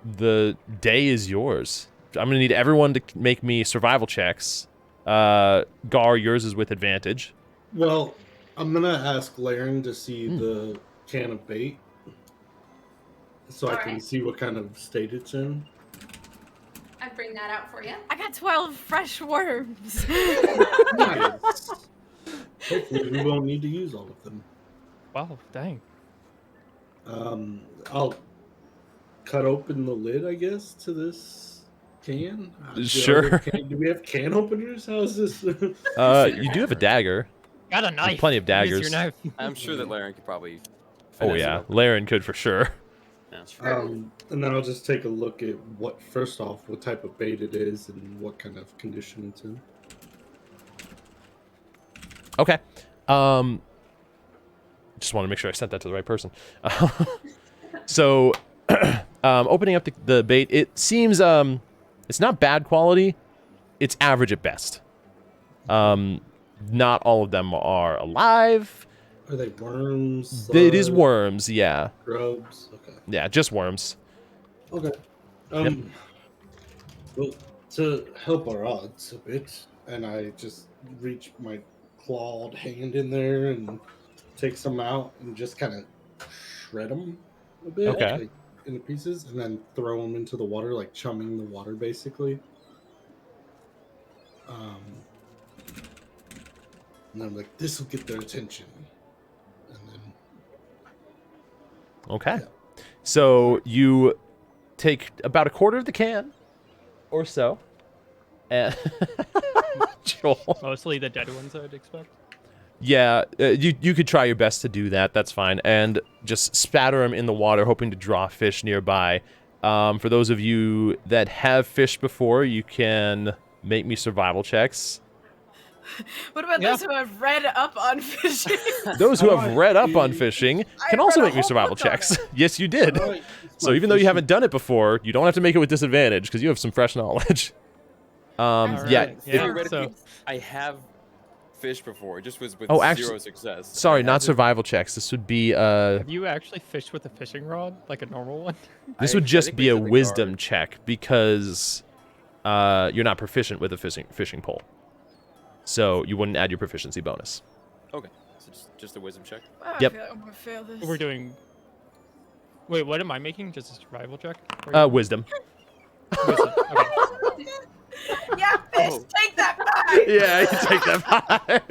the day is yours. I'm gonna need everyone to make me survival checks. Gar, yours is with advantage. Well, I'm gonna ask Laryn to see the can of bait, so I can see what kind of state it's in. I'd bring that out for you. I got 12 fresh worms. Nice. Hopefully, we won't need to use all of them. Wow, dang. I'll cut open the lid, I guess, to this can. Sure. Do we have can openers? How is this? You do have a dagger. Got a knife. Plenty of Use daggers. your knife. I'm sure that Laryn could probably. Oh finesse it yeah, open. Laryn could for sure. Yeah, sure. And then I'll just take a look at first off, what type of bait it is and what kind of condition it's in. Okay. Just want to make sure I sent that to the right person. So, opening up the bait, it seems it's not bad quality. It's average at best. Not all of them are alive. Are they worms? It is worms, yeah. Grubs? Okay. Yeah, just worms. Okay. Well, to help our odds a bit, and I just reach my clawed hand in there and take some out and just kind of shred them a bit, Okay. like, into pieces, and then throw them into the water, like chumming the water, basically. And I'm like, this will get their attention. And then, Okay. Yeah. So you take about a quarter of the can, or so, and Joel. Mostly the dead ones, I'd expect. Yeah, you could try your best to do that. That's fine, and just spatter them in the water, hoping to draw fish nearby. For those of you that have fished before, you can make me survival checks. What about those who have read up on fishing? Those who have read up on fishing can I also read a make me whole survival book on checks. it. Yes, you did. Alright, it's So my even though you fishing- haven't done it before, you don't have to make it with disadvantage because you have some fresh knowledge. Yeah, Alright, if- yeah. Theoretically, So- I have fished before. It just was with Oh, actually- zero success. sorry, I not had to- survival checks. This would be Have you actually fished with a fishing rod, like a normal one? this I would just think be we a did the wisdom guard. check because you're not proficient with a fishing pole. So you wouldn't add your proficiency bonus. Okay, so just a wisdom check. Wow, Yep. I feel like I'm gonna fail this. We're doing. Wait, what am I making? Just a survival check? Or- Wisdom. Wisdom, okay. Yeah, fish, Oh. take that back. Yeah, you take that.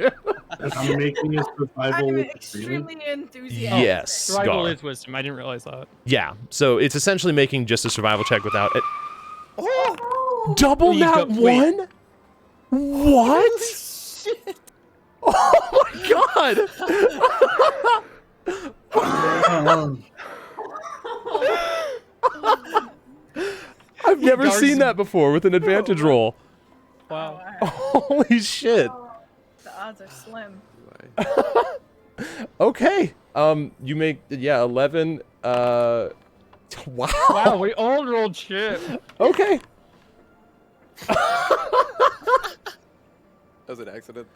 And I'm making a survival I'm with extremely enthusiastic. Yes. Survival Scar. is wisdom. I didn't realize that. Yeah, so it's essentially making just a survival check without it. Oh, Double You that go- wait. one? What? Oh my god! I've never Guards- seen that before with an advantage roll. Wow. Holy shit. The odds are slim. Okay. You make 11 wow. Wow, we all rolled shit. Okay. That was an accident.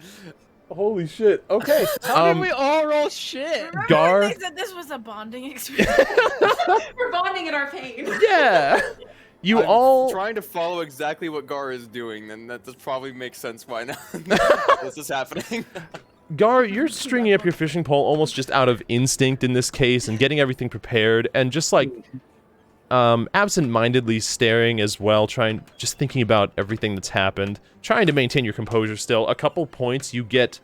Holy shit. Okay. How did we all roll shit? Remember Gar- when they said this was a bonding experience? we're bonding in our pain. Yeah. You I'm all trying to follow exactly what Gar is doing, then that does probably make sense why now this is happening. Gar, you're stringing up your fishing pole almost just out of instinct in this case and getting everything prepared and just like absent-mindedly staring as well, just thinking about everything that's happened, trying to maintain your composure still. A couple points you get,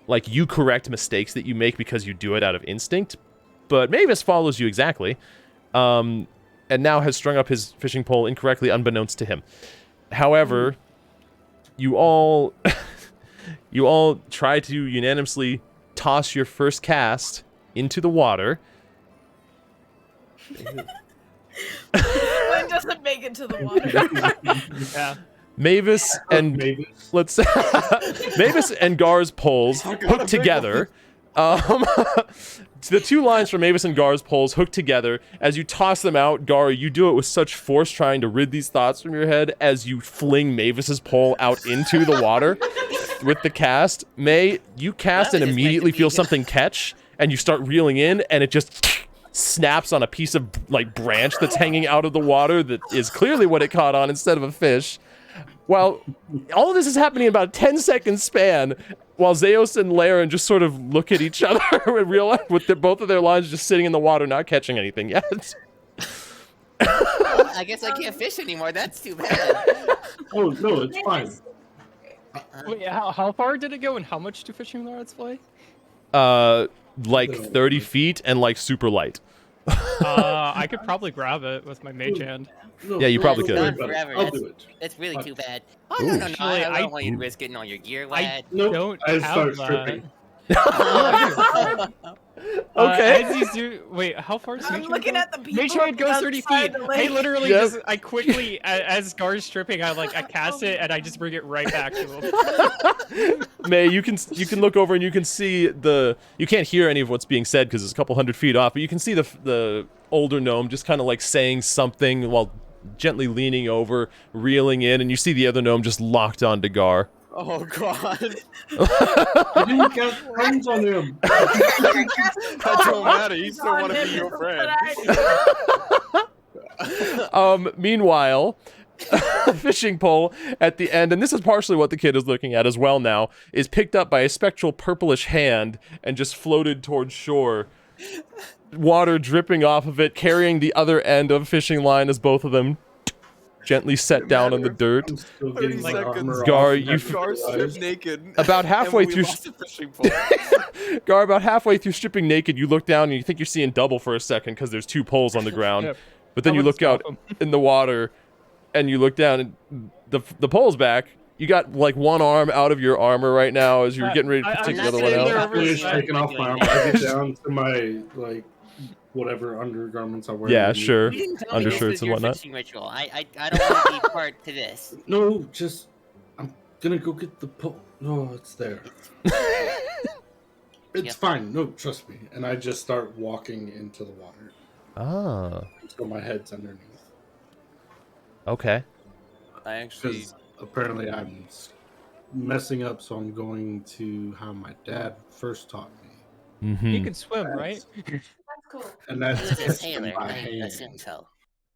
like, you correct mistakes that you make because you do it out of instinct, but Mavis follows you exactly, and now has strung up his fishing pole incorrectly unbeknownst to him. However, you all you all try to unanimously toss your first cast into the water. One doesn't make it to the water. Yeah. Mavis and Maybe. let's Mavis and Gar's poles hooked together. The two lines from Mavis and Gar's poles hooked together. As you toss them out, Gar, you do it with such force, trying to rid these thoughts from your head as you fling Mavis's pole out into the water with the cast. May, you cast Well, and it's nice immediately to feel be- something catch, and you start reeling in, and it just snaps on a piece of like branch that's hanging out of the water that is clearly what it caught on instead of a fish. While all of this is happening in about a 10-second span, while Zeus and Laryn just sort of look at each other and realize with both of their lines just sitting in the water, not catching anything yet. Well, I guess I can't fish anymore. That's too bad. Oh no, it's fine. Wait, how far did it go, and how much do fishing rods weigh? Like 30 feet and like super light. I could probably grab it with my mage hand. No, Yeah, you probably don't could. worry Gone about it. forever. I'll do it. That's really Fine. too bad. Oh, no, no, no. Actually, I don't I- want you to risk getting all your gear I wet. Nope. don't I have start that. stripping. Okay. As you do, wait, how far does I'm mage looking hand at the go? people Mage hand goes 30 outside feet. the I lake. literally Yep. just, I quickly, as Gar's stripping, I cast it and I just bring it right back to him. May, you can look over and you can see you can't hear any of what's being said because it's a couple hundred feet off, but you can see the older gnome just kind of like saying something while gently leaning over, reeling in, and you see the other gnome just locked onto Gar. Oh god. You didn't cast friends on him. That don't matter. You still want to be your friend. Meanwhile, a fishing pole at the end, and this is partially what the kid is looking at as well now, is picked up by a spectral purplish hand and just floated towards shore. Water dripping off of it, carrying the other end of a fishing line as both of them gently set down on the dirt. I'm still 30 getting my seconds. armor Gar, off. you Gar stripped naked. About halfway and we through lost the fishing pole. Gar, about halfway through stripping naked, you look down and you think you're seeing double for a second because there's two poles on the ground. Yep. But then I you wouldn't look out stop 'em. in the water and you look down and the pole's back. You got like one arm out of your armor right now as you're getting ready to I'm take the not other gonna one do out. that. Finish Right. taking off my armor. I get down to my whatever undergarments I wear. Yeah, sure. You didn't tell me this Undershirts was and your whatnot. fishing ritual. I don't want to be part to this. No, just I'm gonna go get the pole. No, it's there. It's Yep. fine. No, trust me. And I just start walking into the water. Ah, So my head's underneath. okay. I actually. Because apparently I'm messing up, so I'm going to how my dad first taught me. Mm-hmm. You can swim, right? That's cool. And He that's was a testing sailor. my I hand. assume so.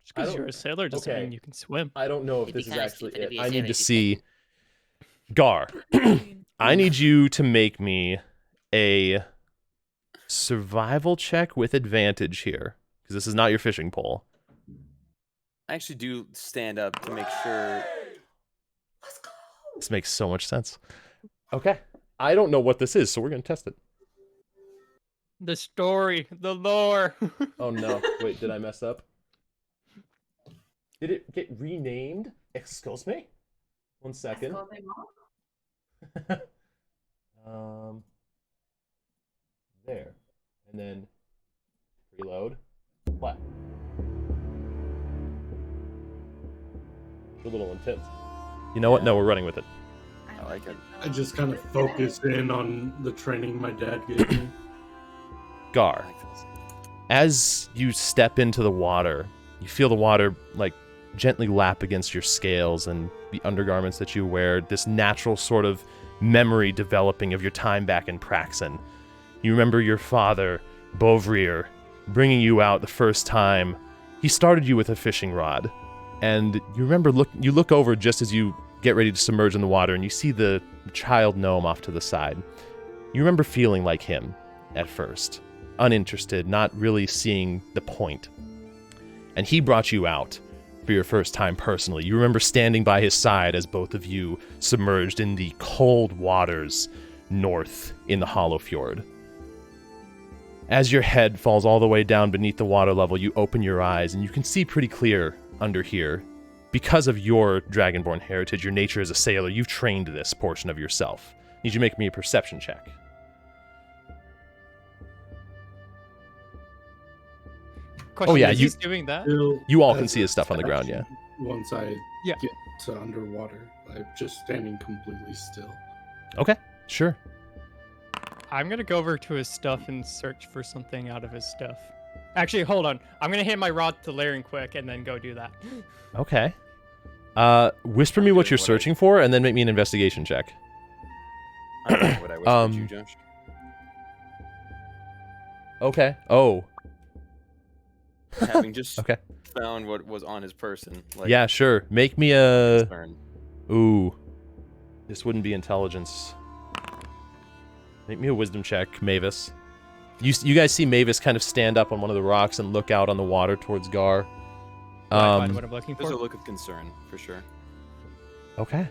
Just because you're a sailor doesn't okay. mean you can swim. I don't know if It'd be this is kinda actually stupid to it. be a I need sailor to if you see. Gar, I need you to make me a survival check with advantage here. Because this is not your fishing pole. I actually do stand up to make sure. Let's go. This makes so much sense. Okay. I don't know what this is, so we're going to test it. The story, the lore. Oh no. Wait, did I mess up? Did it get renamed? Excuse me? One second. Let's go, they mom. There. And then reload. What? It's a little intense. You know what? No, we're running with it. I like it. I just kind of focus in on the training my dad gave me. Gar, I like this. as you step into the water, you feel the water like gently lap against your scales and the undergarments that you wear, this natural sort of memory developing of your time back in Praxen. You remember your father, Bovrir, bringing you out the first time. He started you with a fishing rod, and you remember you look over just as you get ready to submerge in the water, and you see the child gnome off to the side. You remember feeling like him at first, uninterested, not really seeing the point. And he brought you out for your first time personally. You remember standing by his side as both of you submerged in the cold waters north in the Hollow Fjord. As your head falls all the way down beneath the water level, you open your eyes and you can see pretty clear under here. Because of your Dragonborn heritage, your nature as a sailor, you've trained this portion of yourself. Need you to make me a perception check. Question, yeah, as you- he's doing that. Still, You all can as see his stuff on the ground, yeah. Once I Yeah. get to underwater, I'm just standing completely still. Okay, sure. I'm gonna go over to his stuff and search for something out of his stuff. Actually, hold on. I'm gonna hand my rod to Laryn quick and then go do that. Okay. Whisper me I'm what doing you're what I- searching for, and then make me an investigation check. I don't know what I whispered to you, Josh. Okay. Oh. having just Okay. found what was on his person. Like, Yeah, sure. Make me a... concern. Ooh. This wouldn't be intelligence. Make me a wisdom check, Mavis. You guys see Mavis kind of stand up on one of the rocks and look out on the water towards Gar. Find what I'm looking There's a for. look of concern for sure. Okay.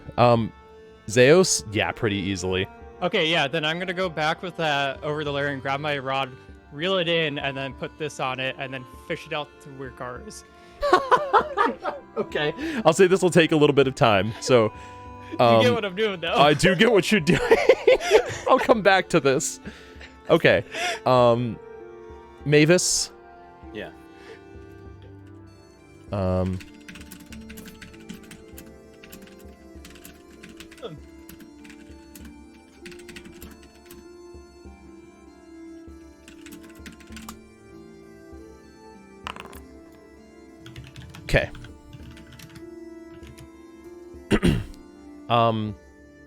Zeus? Yeah, pretty easily. Okay, yeah, then I'm gonna go back with that over the Laryn, grab my rod, reel it in, and then put this on it, and then fish it out to where Gar is. Okay. I'll say this will take a little bit of time, so... You get what I'm doing, though. I do get what you're doing. I'll come back to this. Okay. Mavis? Yeah. Okay.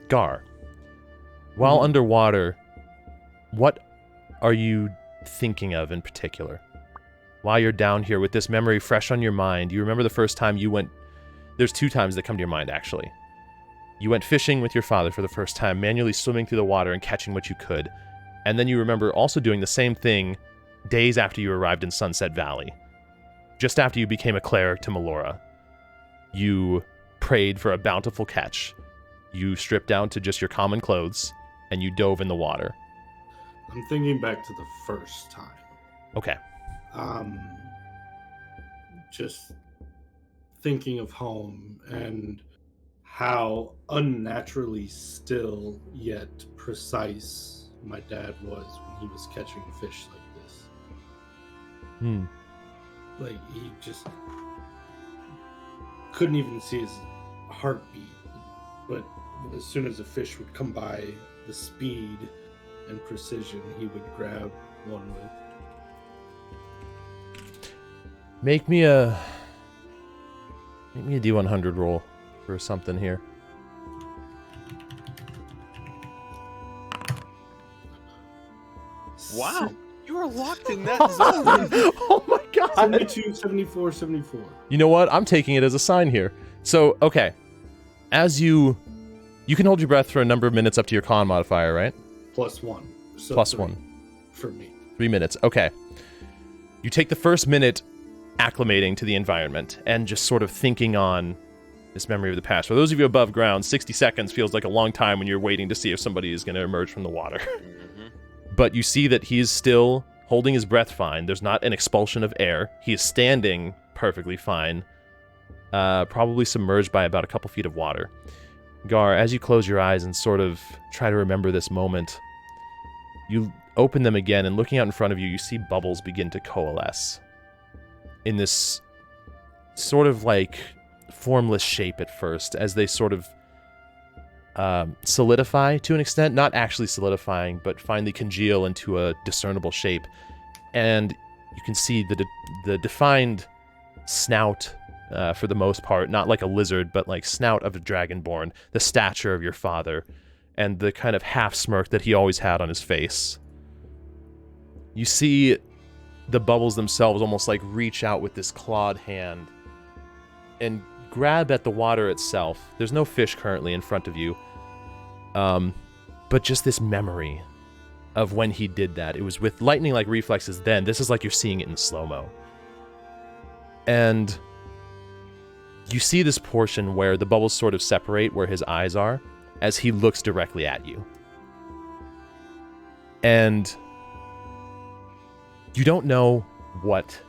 Gar. While underwater, what are you thinking of in particular? While you're down here with this memory fresh on your mind, you remember the first time you went... There's 2 times that come to your mind, actually. You went fishing with your father for the first time, manually swimming through the water and catching what you could. And then you remember also doing the same thing days after you arrived in Sunset Valley. Just after you became a cleric to Melora. You prayed for a bountiful catch. You stripped down to just your common clothes, and you dove in the water. I'm thinking back to the first time. Okay. Just thinking of home and how unnaturally still yet precise my dad was when he was catching fish like this. Like, he just couldn't even see his heartbeat. But as soon as a fish would come by, the speed and precision he would grab one with. Make me a D100 roll for something here. Wow. You are locked in that zone. Oh my god. 72, 74, 74. You know what? I'm taking it as a sign here. So, okay. As you can hold your breath for a number of minutes up to your con modifier, right? +1. So Plus 3 1. for me. 3 minutes. Okay. You take the first minute acclimating to the environment and just sort of thinking on this memory of the past. For those of you above ground, 60 seconds feels like a long time when you're waiting to see if somebody is going to emerge from the water. But you see that he is still holding his breath fine. There's not an expulsion of air. He is standing perfectly fine, probably submerged by about a couple feet of water. Gar, as you close your eyes and sort of try to remember this moment, you open them again, and looking out in front of you, you see bubbles begin to coalesce in this sort of like formless shape at first, as they sort of solidify to an extent, not actually solidifying, but finally congeal into a discernible shape. And you can see the defined snout, for the most part, not like a lizard, but like snout of a dragonborn, the stature of your father, and the kind of half smirk that he always had on his face. You see the bubbles themselves almost like reach out with this clawed hand and grab at the water itself. There's no fish currently in front of you, but just this memory of when he did that. It was with lightning-like reflexes then. This is like you're seeing it in slow-mo. And you see this portion where the bubbles sort of separate where his eyes are as he looks directly at you. And you don't know what.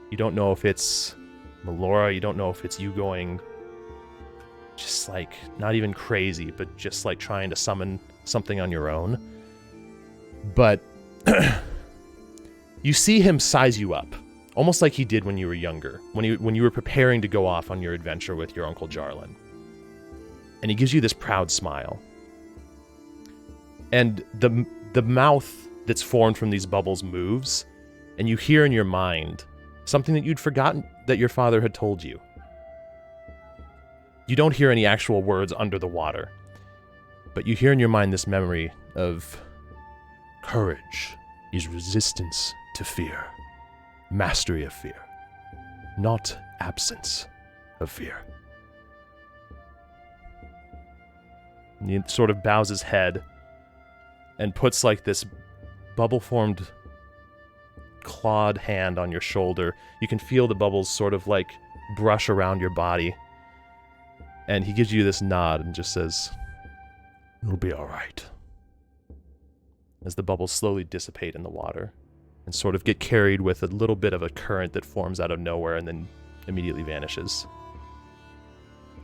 You don't know if it's Melora. You don't know if it's you going just like, not even crazy, but just like trying to summon something on your own. But you see him size you up, almost like he did when you were younger, when you were preparing to go off on your adventure with your Uncle Jarlin. And he gives you this proud smile. And the mouth that's formed from these bubbles moves, and you hear in your mind something that you'd forgotten that your father had told you. You don't hear any actual words under the water, but you hear in your mind this memory of courage is resistance to fear, mastery of fear. not absence of fear. And he sort of bows his head and puts like this bubble-formed clawed hand on your shoulder. You can feel the bubbles sort of like brush around your body. And he gives you this nod and just says, "It'll be all right." As the bubbles slowly dissipate in the water and sort of get carried with a little bit of a current that forms out of nowhere and then immediately vanishes.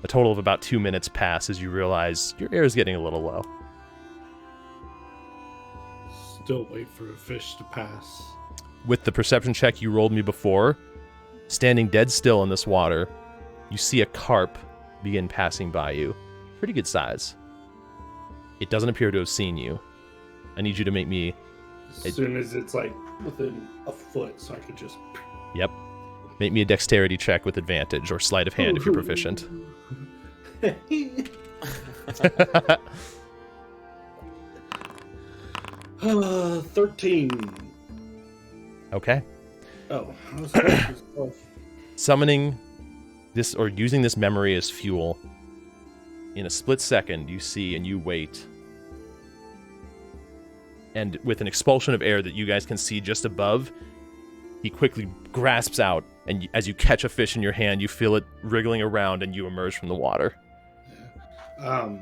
A total of about 2 minutes pass as you realize your air is getting a little low. Still wait for a fish to pass. With the perception check you rolled me before, standing dead still in this water, you see a carp begin passing by you. Pretty good size. It doesn't appear to have seen you. I need you to make me... As soon as it's like within a foot, so I could just... Yep. Make me a dexterity check with advantage, or sleight of hand if you're proficient. 13. Okay. Oh, I was close. Summoning this, or using this memory as fuel, in a split second, you see and you wait. And with an expulsion of air that you guys can see just above, he quickly grasps out, and as you catch a fish in your hand, you feel it wriggling around and you emerge from the water. I'll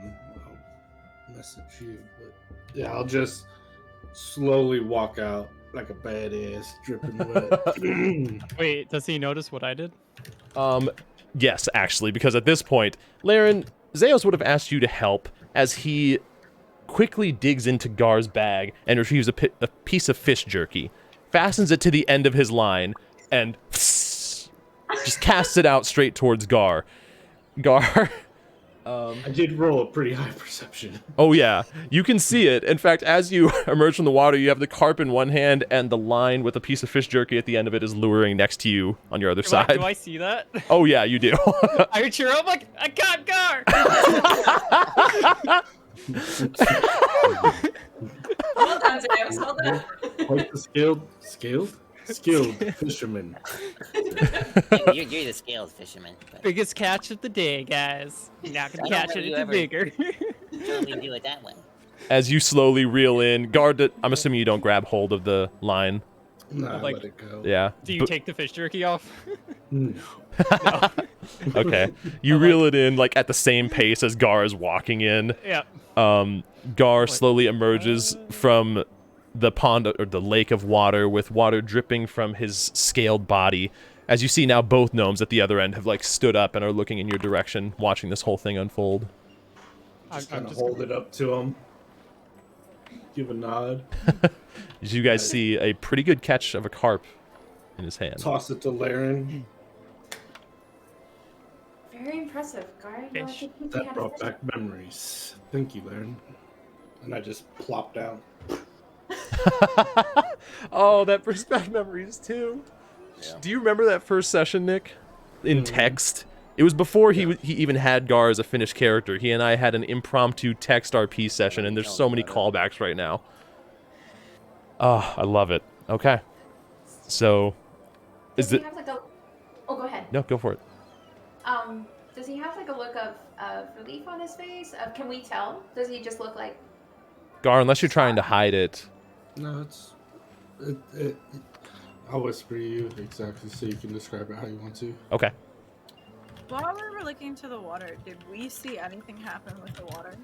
message you, but yeah, I'll just slowly walk out like a badass, dripping wet. Wait, does he notice what I did? Yes, actually, because at this point, Laryn, Zeos would have asked you to help as he quickly digs into Gar's bag and retrieves a piece of fish jerky, fastens it to the end of his line, and just casts it out straight towards Gar. Gar... I did roll a pretty high perception. Oh yeah, you can see it. In fact, as you emerge from the water, you have the carp in one hand, and the line with a piece of fish jerky at the end of it is luring next to you on your other side. Do I see that? Oh yeah, you do. Are you sure? I'm like, I got Gar! Well done, James. Well done. Quite the skilled fisherman. You're the scaled fisherman. But Biggest catch of the day, guys. You're not gonna I don't catch know you anything ever- bigger. totally do it that way. As you slowly reel in, Guard, I'm assuming you don't grab hold of the line. Nah, Like- let it go. Yeah. Do you take the fish jerky off? No. Okay. You reel it in like at the same pace as Gar is walking in. Yeah. Gar slowly emerges from the pond or the lake of water with water dripping from his scaled body. As you see now, both gnomes at the other end have like stood up and are looking in your direction, watching this whole thing unfold. Just kind of hold it up to him. Give a nod. As you guys see a pretty good catch of a carp in his hand. Toss it to Laryn. Very impressive, Gar. You know, I Fish. think we That had a brought fish. back memories. Thank you, Laryn. And I just plop down. Oh, that brings back memories too. Yeah. Do you remember that first session, Nick? In text? It was before he even had Gar as a finished character. He and I had an impromptu text RP session, and there's so many callbacks right now. Oh, I love it. Okay. So, Does is he it... have like a... Oh, go ahead. No, go for it. Does he have like a look of relief on his face? Can we tell? Does he just look like... Gar, unless you're trying to hide it. No, it's... I'll whisper you exactly so you can describe it how you want to. Okay. While we were looking to the water, did we see anything happen with the water?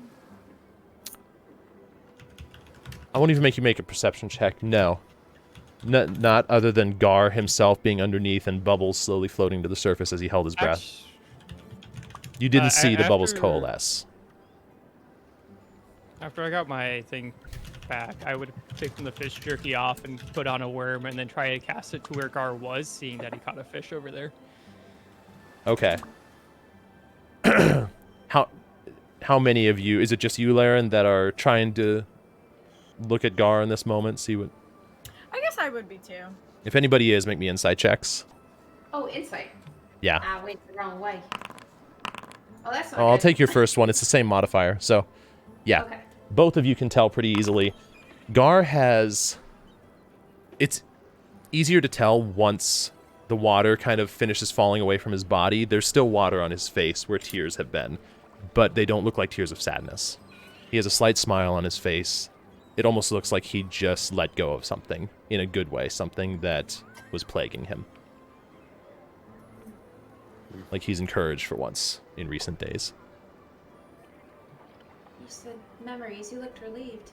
I won't even make you make a perception check. No. Not other than Gar himself being underneath and bubbles slowly floating to the surface as he held his breath. You didn't see the bubbles after- coalesce. After I got my thing back, I would have taken the fish jerky off and put on a worm and then try to cast it to where Gar was, seeing that he caught a fish over there. Okay. How many of you, is it just you, Laryn, that are trying to look at Gar in this moment, see what... I guess I would be too. If anybody is, make me insight checks. Oh, insight. Yeah. Ah, wait, the wrong way. Oh, that's not Oh, I'll good. take your first one. It's the same modifier. So, yeah. Okay. Both of you can tell pretty easily. Gar has... It's easier to tell once the water kind of finishes falling away from his body, there's still water on his face where tears have been, but they don't look like tears of sadness. He has a slight smile on his face. It almost looks like he just let go of something, in a good way, something that was plaguing him. Like he's encouraged for once in recent days. You said memories. You looked relieved.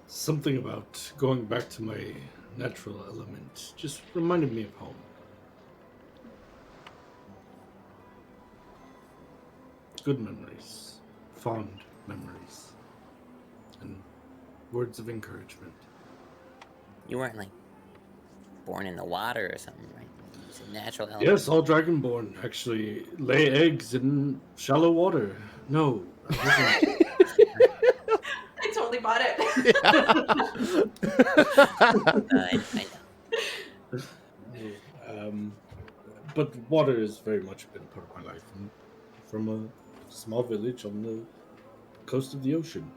Something about going back to my natural element just reminded me of home. Good memories, fond memories, and words of encouragement. You weren't like born in the water or something, right? It's a natural element. Yes, all dragonborn actually lay eggs in shallow water. No, I wasn't. I totally bought it. I know. But water has very much been a part of my life. I'm from a small village on the coast of the ocean.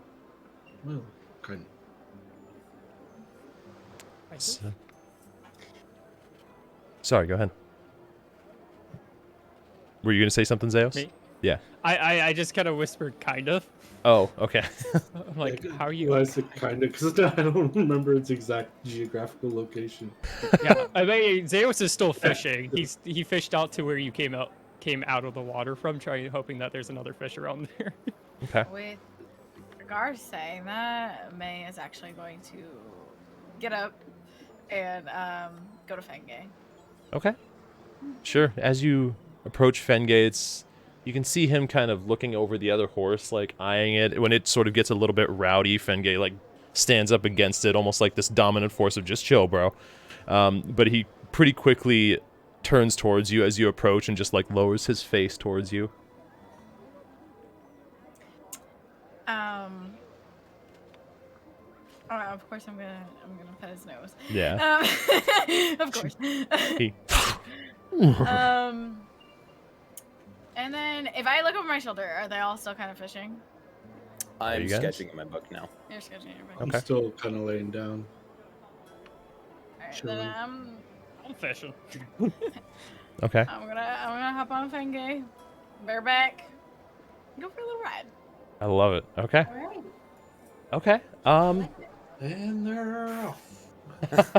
Well, kind of. Sorry, go ahead. Were you going to say something, Zeus? Me? Yeah. I just kind of whispered, kind of. Oh, okay. I'm like, how are you? Why is it kind of? Because I don't remember its exact geographical location. Yeah, I mean, Zeus is still fishing. He fished out to where you came out of the water from, hoping that there's another fish around there. Okay. With regards to saying that, May is actually going to get up and go to Fengay. Okay. Sure. As you approach Fengates, you can see him kind of looking over the other horse, like eyeing it. When it sort of gets a little bit rowdy, Fengate like stands up against it, almost like this dominant force of just chill, bro. But he pretty quickly turns towards you as you approach and just like lowers his face towards you. Oh, of course I'm gonna pet his nose. Yeah. Of course. And then if I look over my shoulder, are they all still kind of fishing? I'm you guys? sketching in my book now. You're sketching in your book. I'm Okay. still kind of laying down. Alright, Chilling. then I'm fishing. Okay. I'm gonna hop on Fengay, bareback, go for a little ride. I love it. Okay. All right. Okay. And they're off.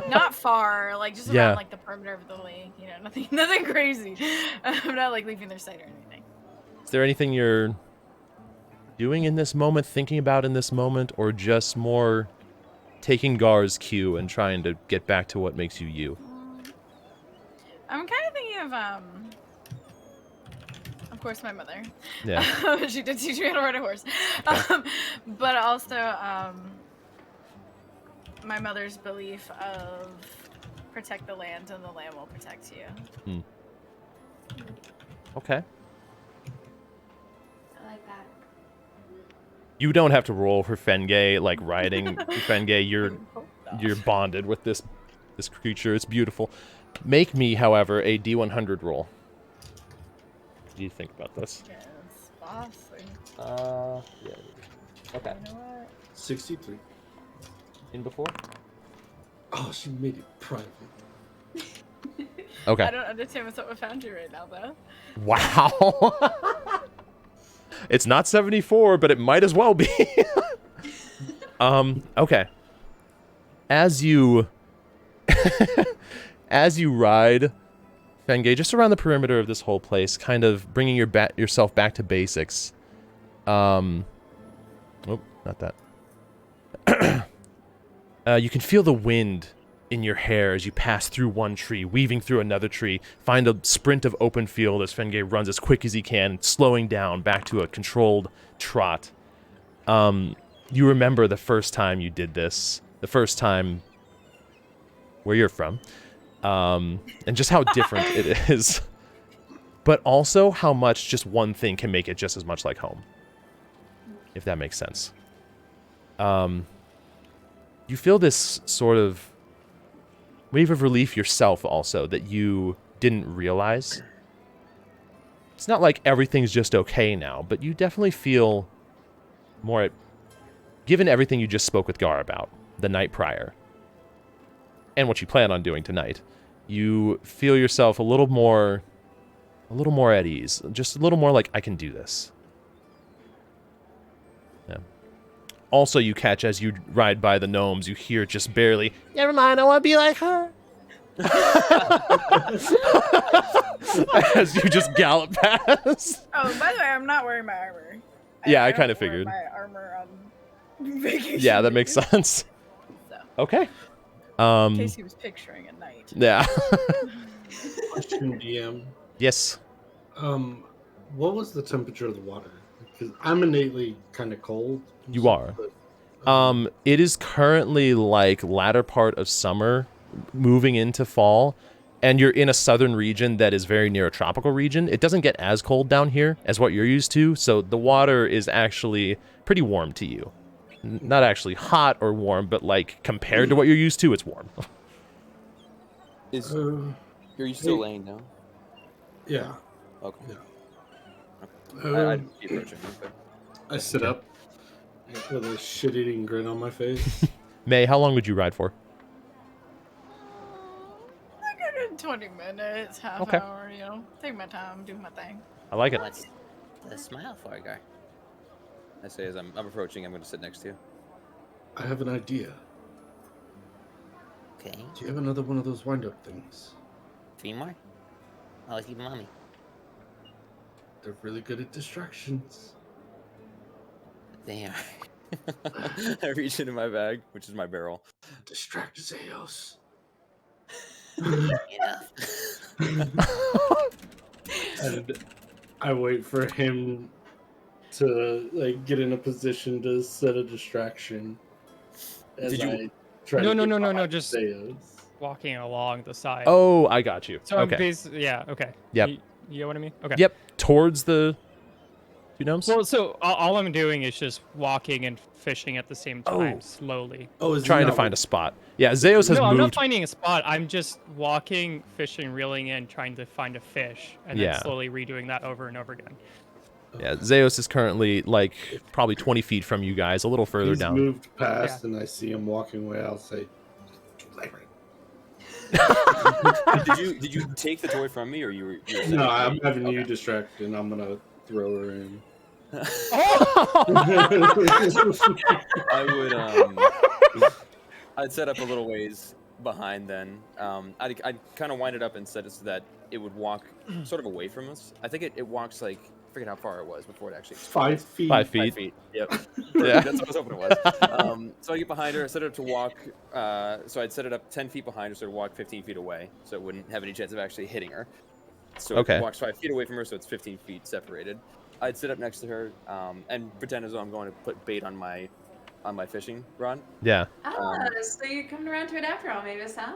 Not far, like just Yeah. around like the perimeter of the lake. You know, nothing crazy. I'm not like leaving their sight or anything. Is there anything you're doing in this moment, thinking about in this moment, or just more taking Gar's cue and trying to get back to what makes you you? I'm kind of thinking of course, my mother. Yeah. She did teach me how to ride a horse. But also, my mother's belief of protect the land and the land will protect you. Okay. I like that. You don't have to roll for Fengay, like riding Fengay. You're bonded with this creature. It's beautiful. Make me, however, a D100 roll. What do you think about this? Yes, bossy. Yeah. Okay. You know what? 63. In before? Oh, she made it private. Okay. I don't understand what's up with Foundry right now, though. Wow. It's not 74, but it might as well be. Okay. As you ride Fengay just around the perimeter of this whole place, kind of bringing yourself back to basics. Oh, not that. You can feel the wind in your hair as you pass through one tree, weaving through another tree, find a sprint of open field as Fengay runs as quick as he can, slowing down back to a controlled trot. You remember the first time you did this, the first time where you're from, and just how different it is, but also how much just one thing can make it just as much like home, if that makes sense. You feel this sort of wave of relief yourself also that you didn't realize. It's not like everything's just okay now, but you definitely feel more given everything you just spoke with Gar about the night prior. and what you plan on doing tonight, you feel yourself a little more at ease. Just a little more like, I can do this. Yeah. Also, you catch as you ride by the gnomes, you hear just barely, never mind, I want to be like her. As you just gallop past. Oh, by the way, I'm not wearing my armor. Yeah, I don't kind of wear figured. My armor on vacation. Yeah, that makes sense. So, Okay. in case he was picturing a knight. Yeah. Question, DM. Yes. What was the temperature of the water? Because I'm innately kind of cold. You are. But, It is currently like latter part of summer, moving into fall, and you're in a southern region that is very near a tropical region. It doesn't get as cold down here as what you're used to, so the water is actually pretty warm to you. Not actually hot or warm, but like compared to what you're used to, it's warm. Are you still laying down? Yeah. Okay. Yeah. I keep approaching. But... I sit up with a shit-eating grin on my face. May, how long would you ride for? Like in 20 minutes, half Okay. hour, you know. Take my time, do my thing. I like it. What's the smile for, Gar? I say as I'm approaching, I'm going to sit next to you. I have an idea. Okay. Do you have another one of those wind-up things? 3 more? Always keep mommy. They're really good at distractions. They are. I reach into my bag, which is my barrel. Distract Zeus. Enough. And I wait for him to like get in a position to set a distraction. As Did you- I try No, to no, get no, no, no, behind just- Zeus. Walking along the side. Oh, I got you. So I'm Okay. basically, yeah, okay. Yep. You know what I mean? Okay. Yep. Towards the two gnomes? Well, so all I'm doing is just walking and fishing at the same time, Oh. slowly. Oh, is he Trying to not find a spot. Yeah, Zeus has No, I'm not moved. finding a spot. I'm just walking, fishing, reeling in, trying to find a fish, and Yeah. then slowly redoing that over and over again. Yeah, Zeus is currently like probably 20 feet from you guys, a little further He's down. moved past, and I see him walking away. I'll say, Laryn. Did you take the toy from me, or you were? No, I'm having you Okay. distracted, and I'm gonna throw her in. I would I'd set up a little ways behind then. I'd kind of wind it up and set it so that it would walk sort of away from us. I think it walks like, I forget how far it was before it actually 5 feet. 5 5 feet. feet. Yep. Yeah. That's what I was hoping it was. So I get behind her, I set it up to walk, so I'd set it up 10 feet behind her, so it walk 15 feet away, so it wouldn't have any chance of actually hitting her. So Okay. it walks 5 feet away from her, so it's 15 feet separated. I'd sit up next to her and pretend as though I'm going to put bait on my fishing rod. Yeah. So you're coming around to it after all, Mavis, huh?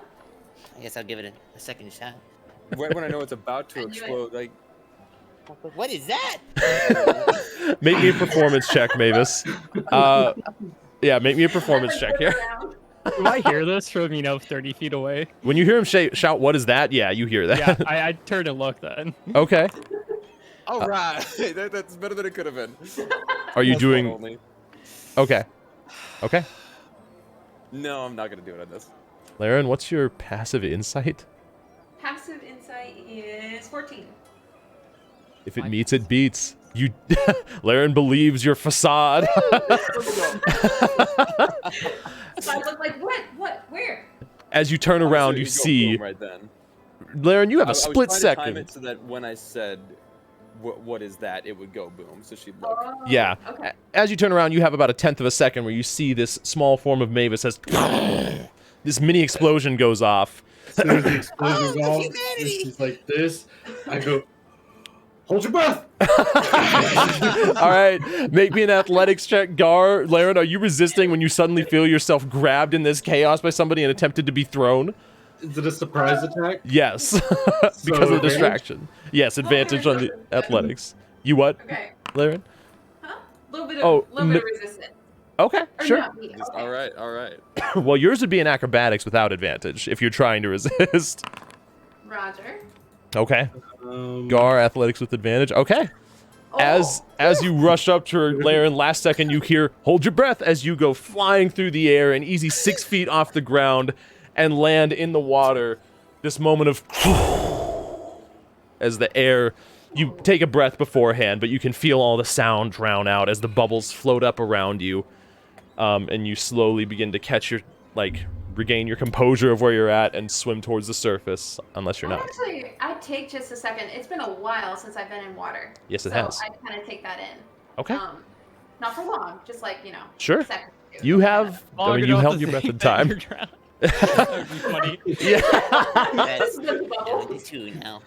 I guess I'll give it a second shot. When I know it's about to I knew it. explode, like, What is that? Make me a performance check, Mavis. Yeah, make me a performance check here. Do I hear this from, 30 feet away? When you hear him shout, "What is that?" Yeah, you hear that. Yeah, I turn and look then. Okay. all right, that's better than it could have been. Are you Plus one doing? only. Okay. Okay. No, I'm not gonna do it on this. Laryn, what's your passive insight? Passive insight is 14. If it meets, it beats. You, Laryn believes your facade. So I look like, what, where? As you turn around, So you go see, boom right then. Laryn, you have I a was split trying to time second. it so that when I said, "What is that?" it would go boom. So she'd look. Oh, Yeah. Okay. As you turn around, you have about a tenth of a second where you see this small form of Mavis as this mini explosion goes off. As soon as the explosion goes off, humanity! she's like this. I go, hold your breath. All right, make me an athletics check, Gar. Laryn, are you resisting when you suddenly feel yourself grabbed in this chaos by somebody and attempted to be thrown? Is it a surprise attack? Yes, because So of the advantage? distraction. Yes, advantage on the athletics. You what, Okay. Laryn? Huh? A little bit of, Oh, little bit of resistance. Okay, Or sure. not me. Just, Okay. all right, all right. Well, yours would be in acrobatics without advantage if you're trying to resist. Roger. Okay. Gar, athletics with advantage. Okay. As Oh. you rush up to her, Laryn, last second you hear, hold your breath as you go flying through the air an easy 6 feet off the ground and land in the water. This moment of as the air, you take a breath beforehand, but you can feel all the sound drown out as the bubbles float up around you, and you slowly begin to catch your, regain your composure of where you're at and swim towards the surface, unless you're not. Actually, I'd take just a second. It's been a while since I've been in water. Yes, it so has. I'd kind of take that in. Okay. Not for long, just Sure. a second or two. You have, Long you enough held to your breath think in that time. you're drowned. That would be funny. Yeah. That's This is the bubble. 22 now.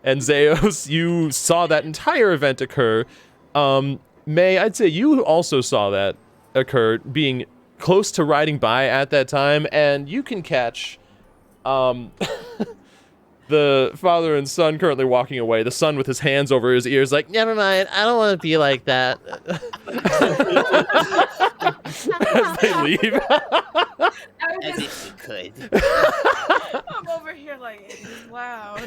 And Zeos, you saw that entire event occur. May, I'd say you also saw that occur, being close to riding by at that time, and you can catch the father and son currently walking away. The son with his hands over his ears like, Never mind. I don't want to be like that. as they leave. I was As just, if you could. I'm over here like, it is loud.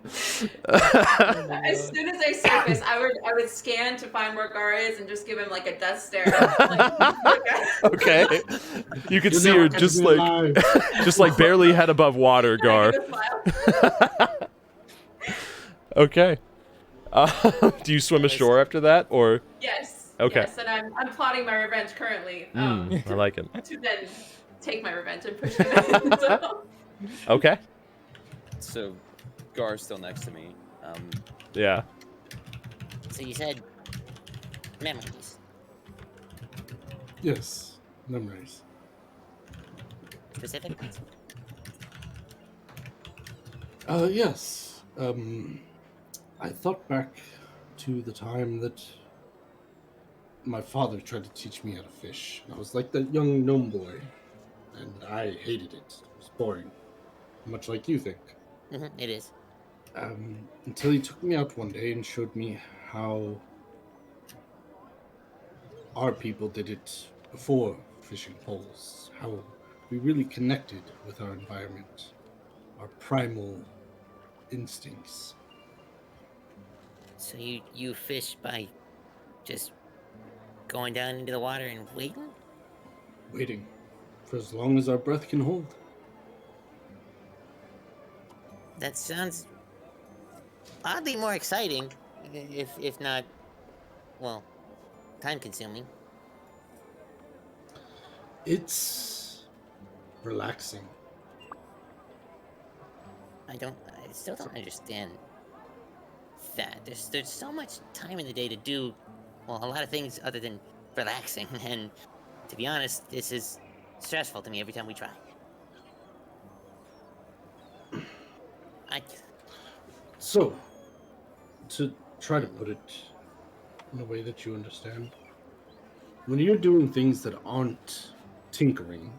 as soon as I surface, I would scan to find where Gar is and just give him like a death stare. Okay. You could You're see never her gonna just be alive. barely head above water, Gar. Give a smile. Okay. Do you swim ashore after that, or? Yes. Okay. Yes, and I'm plotting my revenge currently. I like it. To then take my revenge and push him in. So. Okay. So, Gar's still next to me. Yeah. So you said memories. Yes, memories. Specific ones? Yes. I thought back to the time that my father tried to teach me how to fish. I was like that young gnome boy, and I hated it. It was boring, much like you think. It is. Until he took me out one day and showed me how our people did it before fishing poles, how we really connected with our environment, our primal instincts. So you fish by just going down into the water and waiting? Waiting for as long as our breath can hold. That sounds oddly more exciting, if not, well, time-consuming. It's relaxing. I still don't understand that. There's so much time in the day to do, well, a lot of things other than relaxing, and to be honest, this is stressful to me every time we try. So, to try to put it in a way that you understand, when you're doing things that aren't tinkering,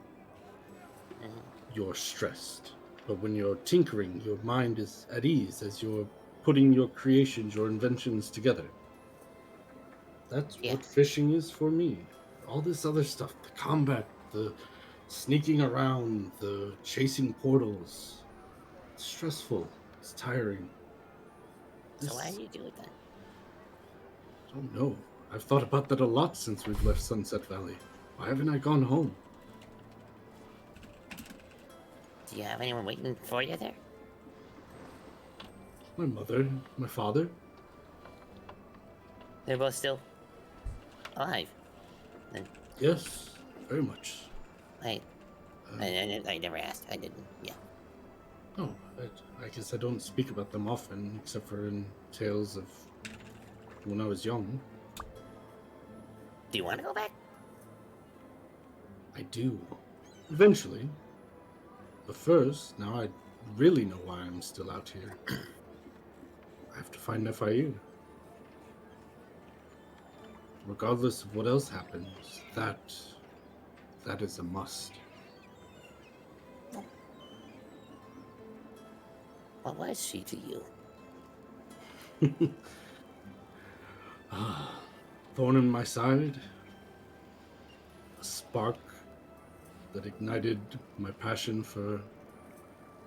you're stressed. But when you're tinkering, your mind is at ease as you're putting your creations, your inventions together. That's what fishing is for me. All this other stuff, the combat, the sneaking around, the chasing portals, it's stressful. It's tiring. So why do you do it then? I don't know. I've thought about that a lot since we've left Sunset Valley. Why haven't I gone home? Do you have anyone waiting for you there? My mother, my father. They're both still alive. Then Yes, very much. I never asked. I didn't. Yeah. No, I guess I don't speak about them often, except for in tales of when I was young. Do you want to go back? I do. Eventually. But first, now I really know why I'm still out here. I have to find FIU. Regardless of what else happens, that is a must. What was she to you? Thorn in my side. A spark that ignited my passion for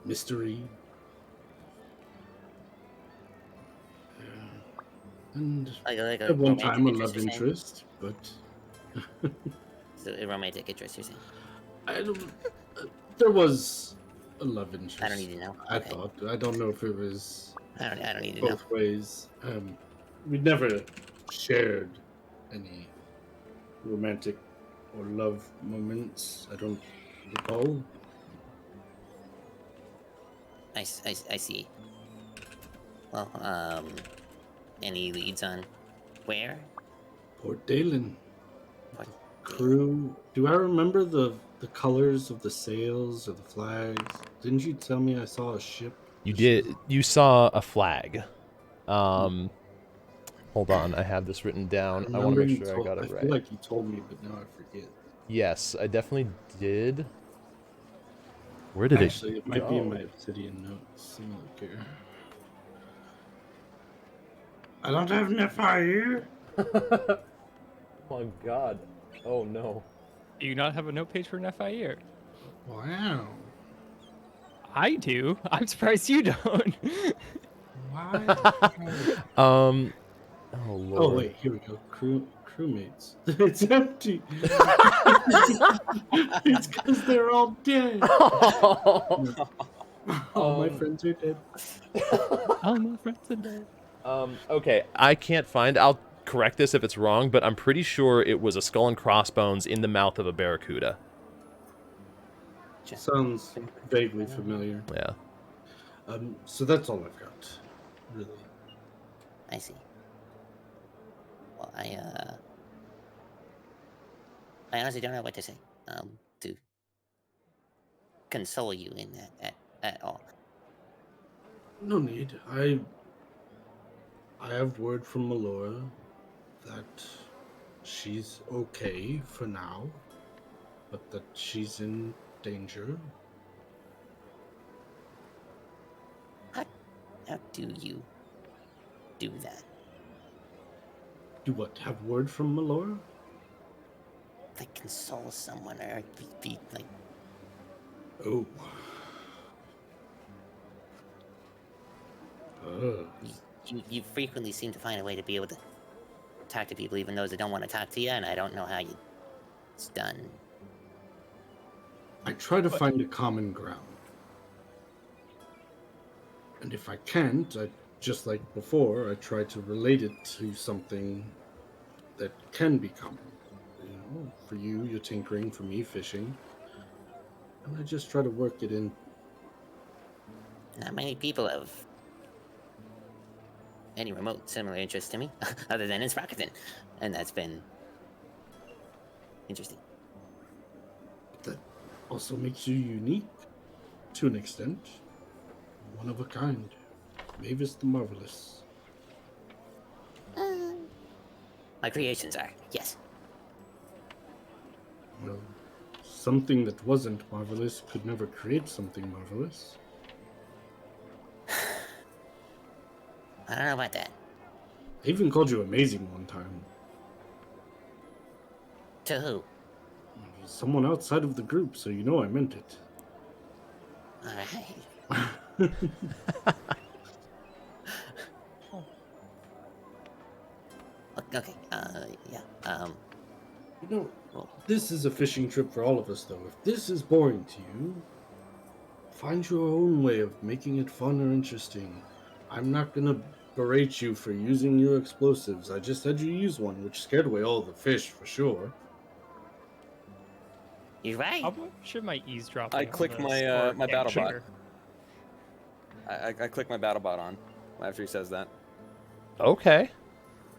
mystery. And Like a at one romantic time a interest, love you're saying? interest, but So a romantic interest, you're saying? I don't. There was a love interest. I don't need to know. I Okay. thought. I don't know if it was I don't need to know. both ways. We never shared any romantic or love moments. I don't recall. I see. Well, any leads on where? Port Dalen. Port Crew. Do I remember the colors of the sails or the flags? Didn't you tell me I saw a ship? You did. You saw a flag. Hold on, I have this written down. I want to make sure I got it I right. feel like you told me, but now I forget. Yes, I definitely did. Where did Actually, it might be in go? my obsidian notes. Let me look here. I don't have enough here. Oh my god. Oh no. Do you not have a note page for an FIE? Wow. I do. I'm surprised you don't. Why? Oh lord. Oh wait, here we go. Crewmates. It's empty. It's because they're all dead. All my friends are dead. All my friends are dead. Okay, I can't find. I'll correct this if it's wrong, but I'm pretty sure it was a skull and crossbones in the mouth of a barracuda. Sounds vaguely familiar. Yeah. So that's all I've got. Really. I see. Well, I honestly don't know what to say. To console you in that at all. No need. I have word from Melora that she's okay for now, but that she's in danger. How do you do that? Do what? Have word from Melora? Like console someone or be like Oh. you frequently seem to find a way to be able to talk to people, even those that don't want to talk to you, and I don't know how it's done. I try to find a common ground. And if I can't, just like before, I try to relate it to something that can be common. You know, for you, you're tinkering, for me, fishing. And I just try to work it in. Not many people have any remote similar interest to me, other than in Sprockerton, and that's been interesting. That also makes you unique, to an extent. One of a kind. Mavis the Marvelous. My creations are, yes. Well, something that wasn't marvelous could never create something marvelous. I don't know about that. I even called you amazing one time. To who? Someone outside of the group, so you know I meant it. Alright. Okay, yeah, You know, this is a fishing trip for all of us, though. If this is boring to you, find your own way of making it fun or interesting. I'm not gonna berate you for using your explosives. I just had you use one, which scared away all the fish, for sure. you're right. How much should my eavesdropping? I on click this my, or my battle bot. capture? I click my battle bot on after he says that. Okay.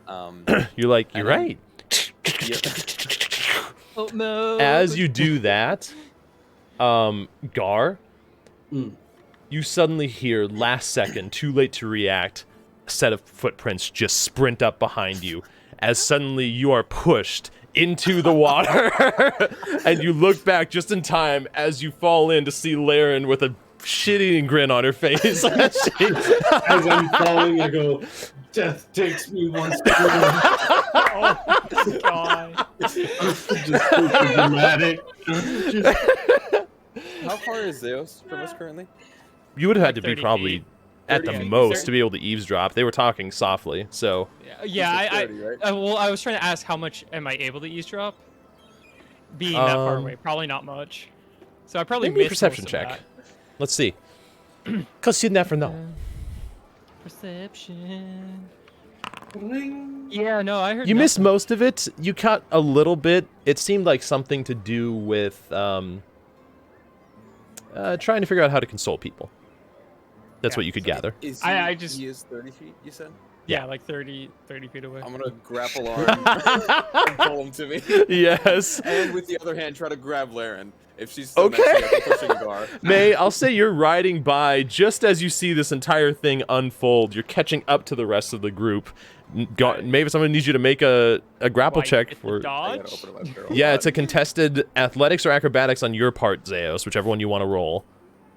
Um, You're like, you're and then- right. yeah. Oh no! As you do that, Gar, Mm. you suddenly hear, last second, too late to react, a set of footprints just sprint up behind you, as suddenly you are pushed into the water, and you look back just in time as you fall in to see Laryn with a shit-eating grin on her face. As I'm falling, I go, "Death takes me once more." Oh my god! Just super dramatic. Just, How far is Zeus from us currently? You would have had Like to be 30 probably feet. at 30 the feet. most to be able to eavesdrop. They were talking softly, so Yeah, It's I 30, right? well, I was trying to ask how much am I able to eavesdrop? Being that far Um, away, probably not much. So I probably Make me a missed perception most of check. that. Let's see. Because you never know. Perception. Ring. Yeah, no, I heard You missed nothing. most of it. You cut a little bit. It seemed like something to do with trying to figure out how to console people. That's Yeah, what you could gather. Is I he, just- he is 30 feet, you said? Yeah, like 30 feet away. I'm gonna grapple arm and pull him to me. Yes. And with the other hand, try to grab Laryn. If she's still Okay. next to me, I'm pushing Gar. May, I'll say you're riding by just as you see this entire thing unfold. You're catching up to the rest of the group. Maybe someone needs you to make a grapple Why, check it's a for. I dodge. gotta open up my barrel. Yeah, it's a contested athletics or acrobatics on your part, Zeos, whichever one you want to roll.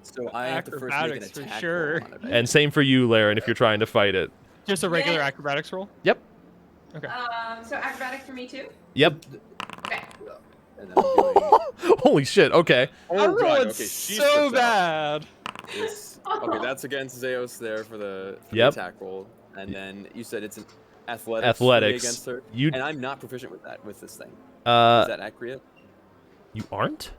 So I have to first make an Acrobatics for attack sure. roll on it. And same for you, Laryn, if you're trying to fight it. Just a regular Yeah. acrobatics roll. Yep. Okay. So acrobatics for me too. Yep. Okay. And then I'm doing... Holy shit. Okay. Oh, I God, rolled okay, she so slips out. bad. Okay, that's against Zeos there for the Yep. attack roll. And then you said it's an athletics for me Athletics. against her. You And I'm not proficient with this thing. Is that accurate? you aren't?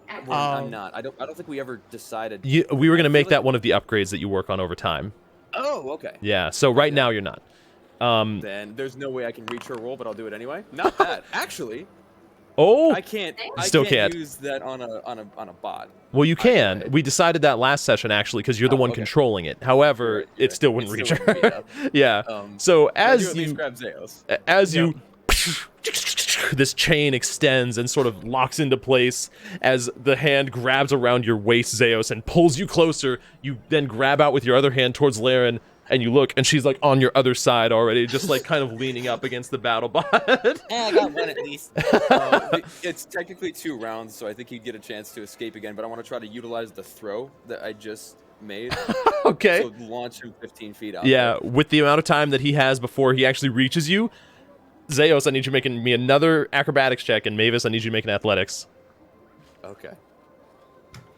I'm not. I don't think we ever decided. We were gonna I make feel that like- one of the upgrades that you work on over time. Oh, okay. Yeah. So right now you're not. Then there's no way I can reach her roll, but I'll do it anyway. Not bad. Actually, Oh. I can't. I Still can't can't. use that on a bot. Well, you can. tried. We decided that last session actually because you're the Oh, one okay. controlling it. However, You're right, it still wouldn't It reach still her. wouldn't beat up. Yeah. So But I do as at least you grab Zeos. this chain extends and sort of locks into place as the hand grabs around your waist, Zeos, and pulls you closer. You then grab out with your other hand towards Laryn, and you look, and she's like on your other side already, just like kind of leaning up against the battle bot. I got one at least. It's technically 2 rounds, so I think he'd get a chance to escape again. But I want to try to utilize the throw that I just made. Okay. So launch him 15 feet out. Yeah, with the amount of time that he has before he actually reaches you, Zeos, I need you making me another acrobatics check, and Mavis, I need you to make an athletics. Okay.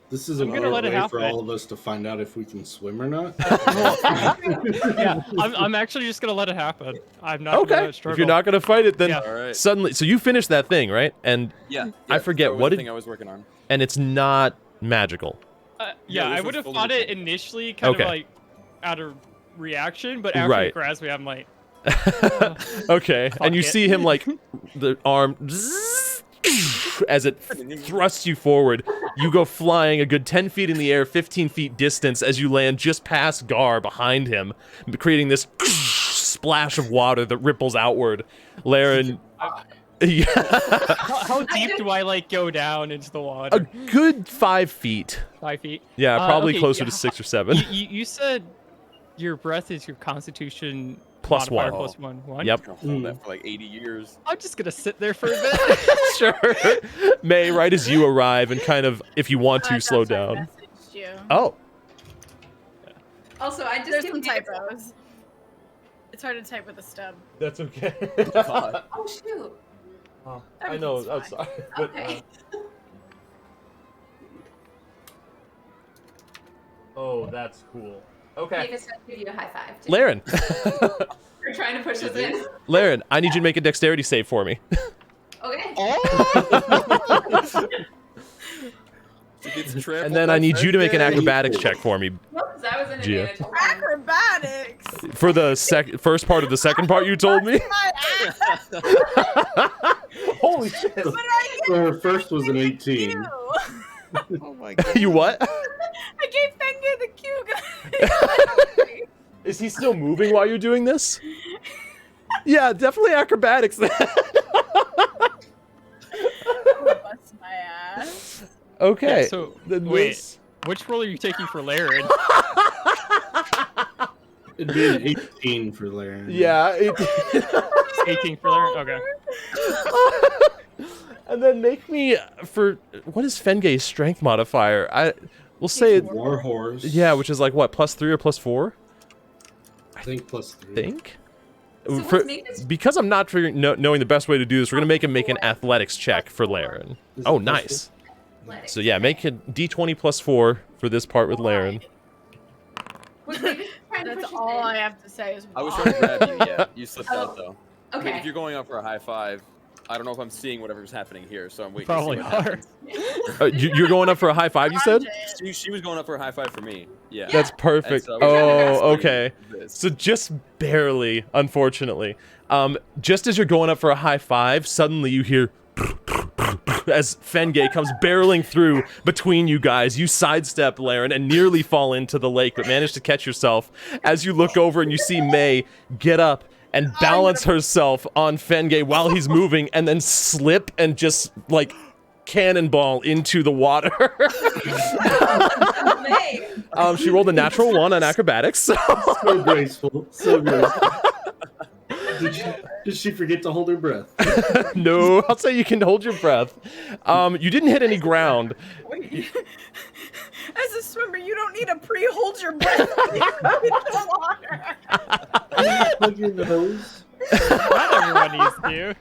This is a I'm gonna good let it way for happen. all of us to find out if we can swim or not. Yeah, I'm actually just gonna let it happen. I'm not Okay. gonna If struggle. you're not gonna fight it, then Yeah. All right. suddenly, so you finish that thing, right? And Yeah. I forget, throw was what the did- thing I was working on. and it's not magical. Yeah, Yeah, I this would was have fully fought it different. initially, kind Okay. of like out of reaction, but after Right. it grabs me, I'm like, Okay, and you Fuck it. see him like the arm as it thrusts you forward. You go flying a good 10 feet in the air, 15 feet distance as you land just past Gar behind him, creating this splash of water that ripples outward. Laryn, yeah, how deep do I like go down into the a water? good 5 feet. 5 feet. Yeah, probably okay, closer yeah. to 6 or 7. You said your breath is your constitution Plus modifier 1. plus 1. Yep. I'm gonna hold that for like 80 years. I'm just gonna sit there for a bit. Sure. May, right as you arrive and kind of, if you want to, That's slow why I down. messaged you. Oh, Also, I just There's did some make a- typos. It's hard to type with a stub. that's okay. God. Oh shoot. I know, I'm Everything's fine. sorry. But, Okay. oh, that's cool. Okay. Mavis, I'll give you a high five. Too. Laryn. You're trying to push us Is it? in. Laryn, I need you to make a dexterity save for me. Okay. She gets trampled And then by I need you to make an Fred. acrobatics check for me Whoops, that was an Gia. advantage. Hold on. Acrobatics! for the first part of the second part you told me. My ass! Holy shit. What did I Her first was an give 18. you? Oh my God. You what? I gave Fenge the cue, guys. Is he still moving while you're doing this? Yeah, definitely acrobatics then. Bust my ass. Okay. Yeah, so, then wait. this- Which roll are you taking for Laryn? It'd be an 18 for Laryn. Yeah. 18 for Laryn? Okay. And then make me for what is Fenge's strength modifier? We'll say it. War horse. Yeah, which is like what, +3 or +4? I think +3. Think. So what's Mavis? Because I'm not knowing the best way to do this, we're gonna make him make an athletics check for Laryn. Is Oh, it nice. Athletics. So yeah, make a D20 +4 for this part with Laryn. Was Mavis trying to That's push us all in? I have to say is I was why. trying to grab you. Yeah, you slipped Oh, out though. I mean, Okay. if you're going out for a high five, I don't know if I'm seeing whatever's happening here, so I'm waiting Probably to see what are. happens. You're going up for a high five, you said? She was going up for a high five for me. Yeah. That's perfect. so Oh, okay. this. So just barely, unfortunately. Just as you're going up for a high five, suddenly you hear as Fengay comes barreling through between you guys. You sidestep Laryn and nearly fall into the lake, but manage to catch yourself as you look over and you see May get up and balance herself on Fengay while he's moving and then slip and just, like, cannonball into the water. She rolled a natural 1 on acrobatics. So graceful. So graceful. Did she forget to hold her breath? No, I'll say you can hold your breath. You didn't hit any ground. Wait. As a swimmer, you don't need to pre-hold your breath when you go into the water. Plug your nose. Not everyone needs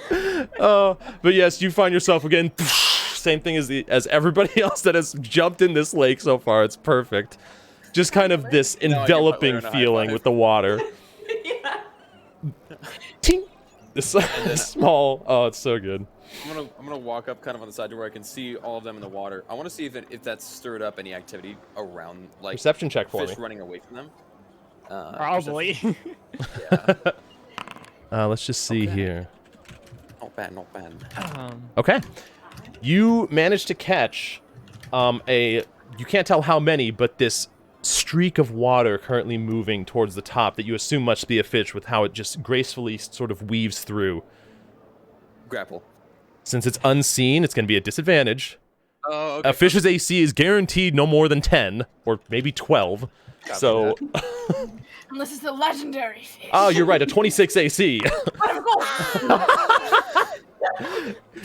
to. But yes, you find yourself again. Same thing as everybody else that has jumped in this lake so far. It's perfect. Just kind of this enveloping Laryn a high feeling five. with the water. Yeah. Ting! This small. Oh, it's so good. I'm gonna walk up kind of on the side to where I can see all of them in the water. I want to see if that's stirred up any activity around, like Perception check for fish me. running away from them. Probably. Yeah. Let's just see Okay. here. Not bad, not bad. Okay. You managed to catch you can't tell how many, but this streak of water currently moving towards the top that you assume must be a fish with how it just gracefully sort of weaves through. Grapple. Since it's unseen, it's going to be a disadvantage. Oh, okay. A fish's AC is guaranteed no more than 10, or maybe 12. Copy So, Unless it's a legendary fish. oh, you're right, a 26 AC. Of course.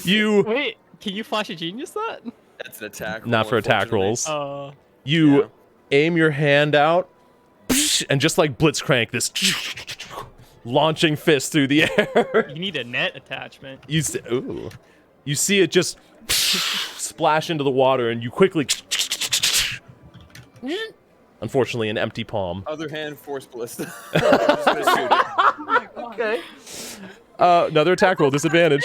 You, Wait, can you flash a genius that? That's an attack. not roll, for attack unfortunately. rolls. You Yeah. aim your hand out, and just like Blitzcrank, this launching fist through the air. You need a net attachment. You see, ooh, you see it just splash into the water, and you quickly. Unfortunately, an empty palm. Other hand, force ballista. I'm just gonna shoot it. Okay. Another attack roll, disadvantage.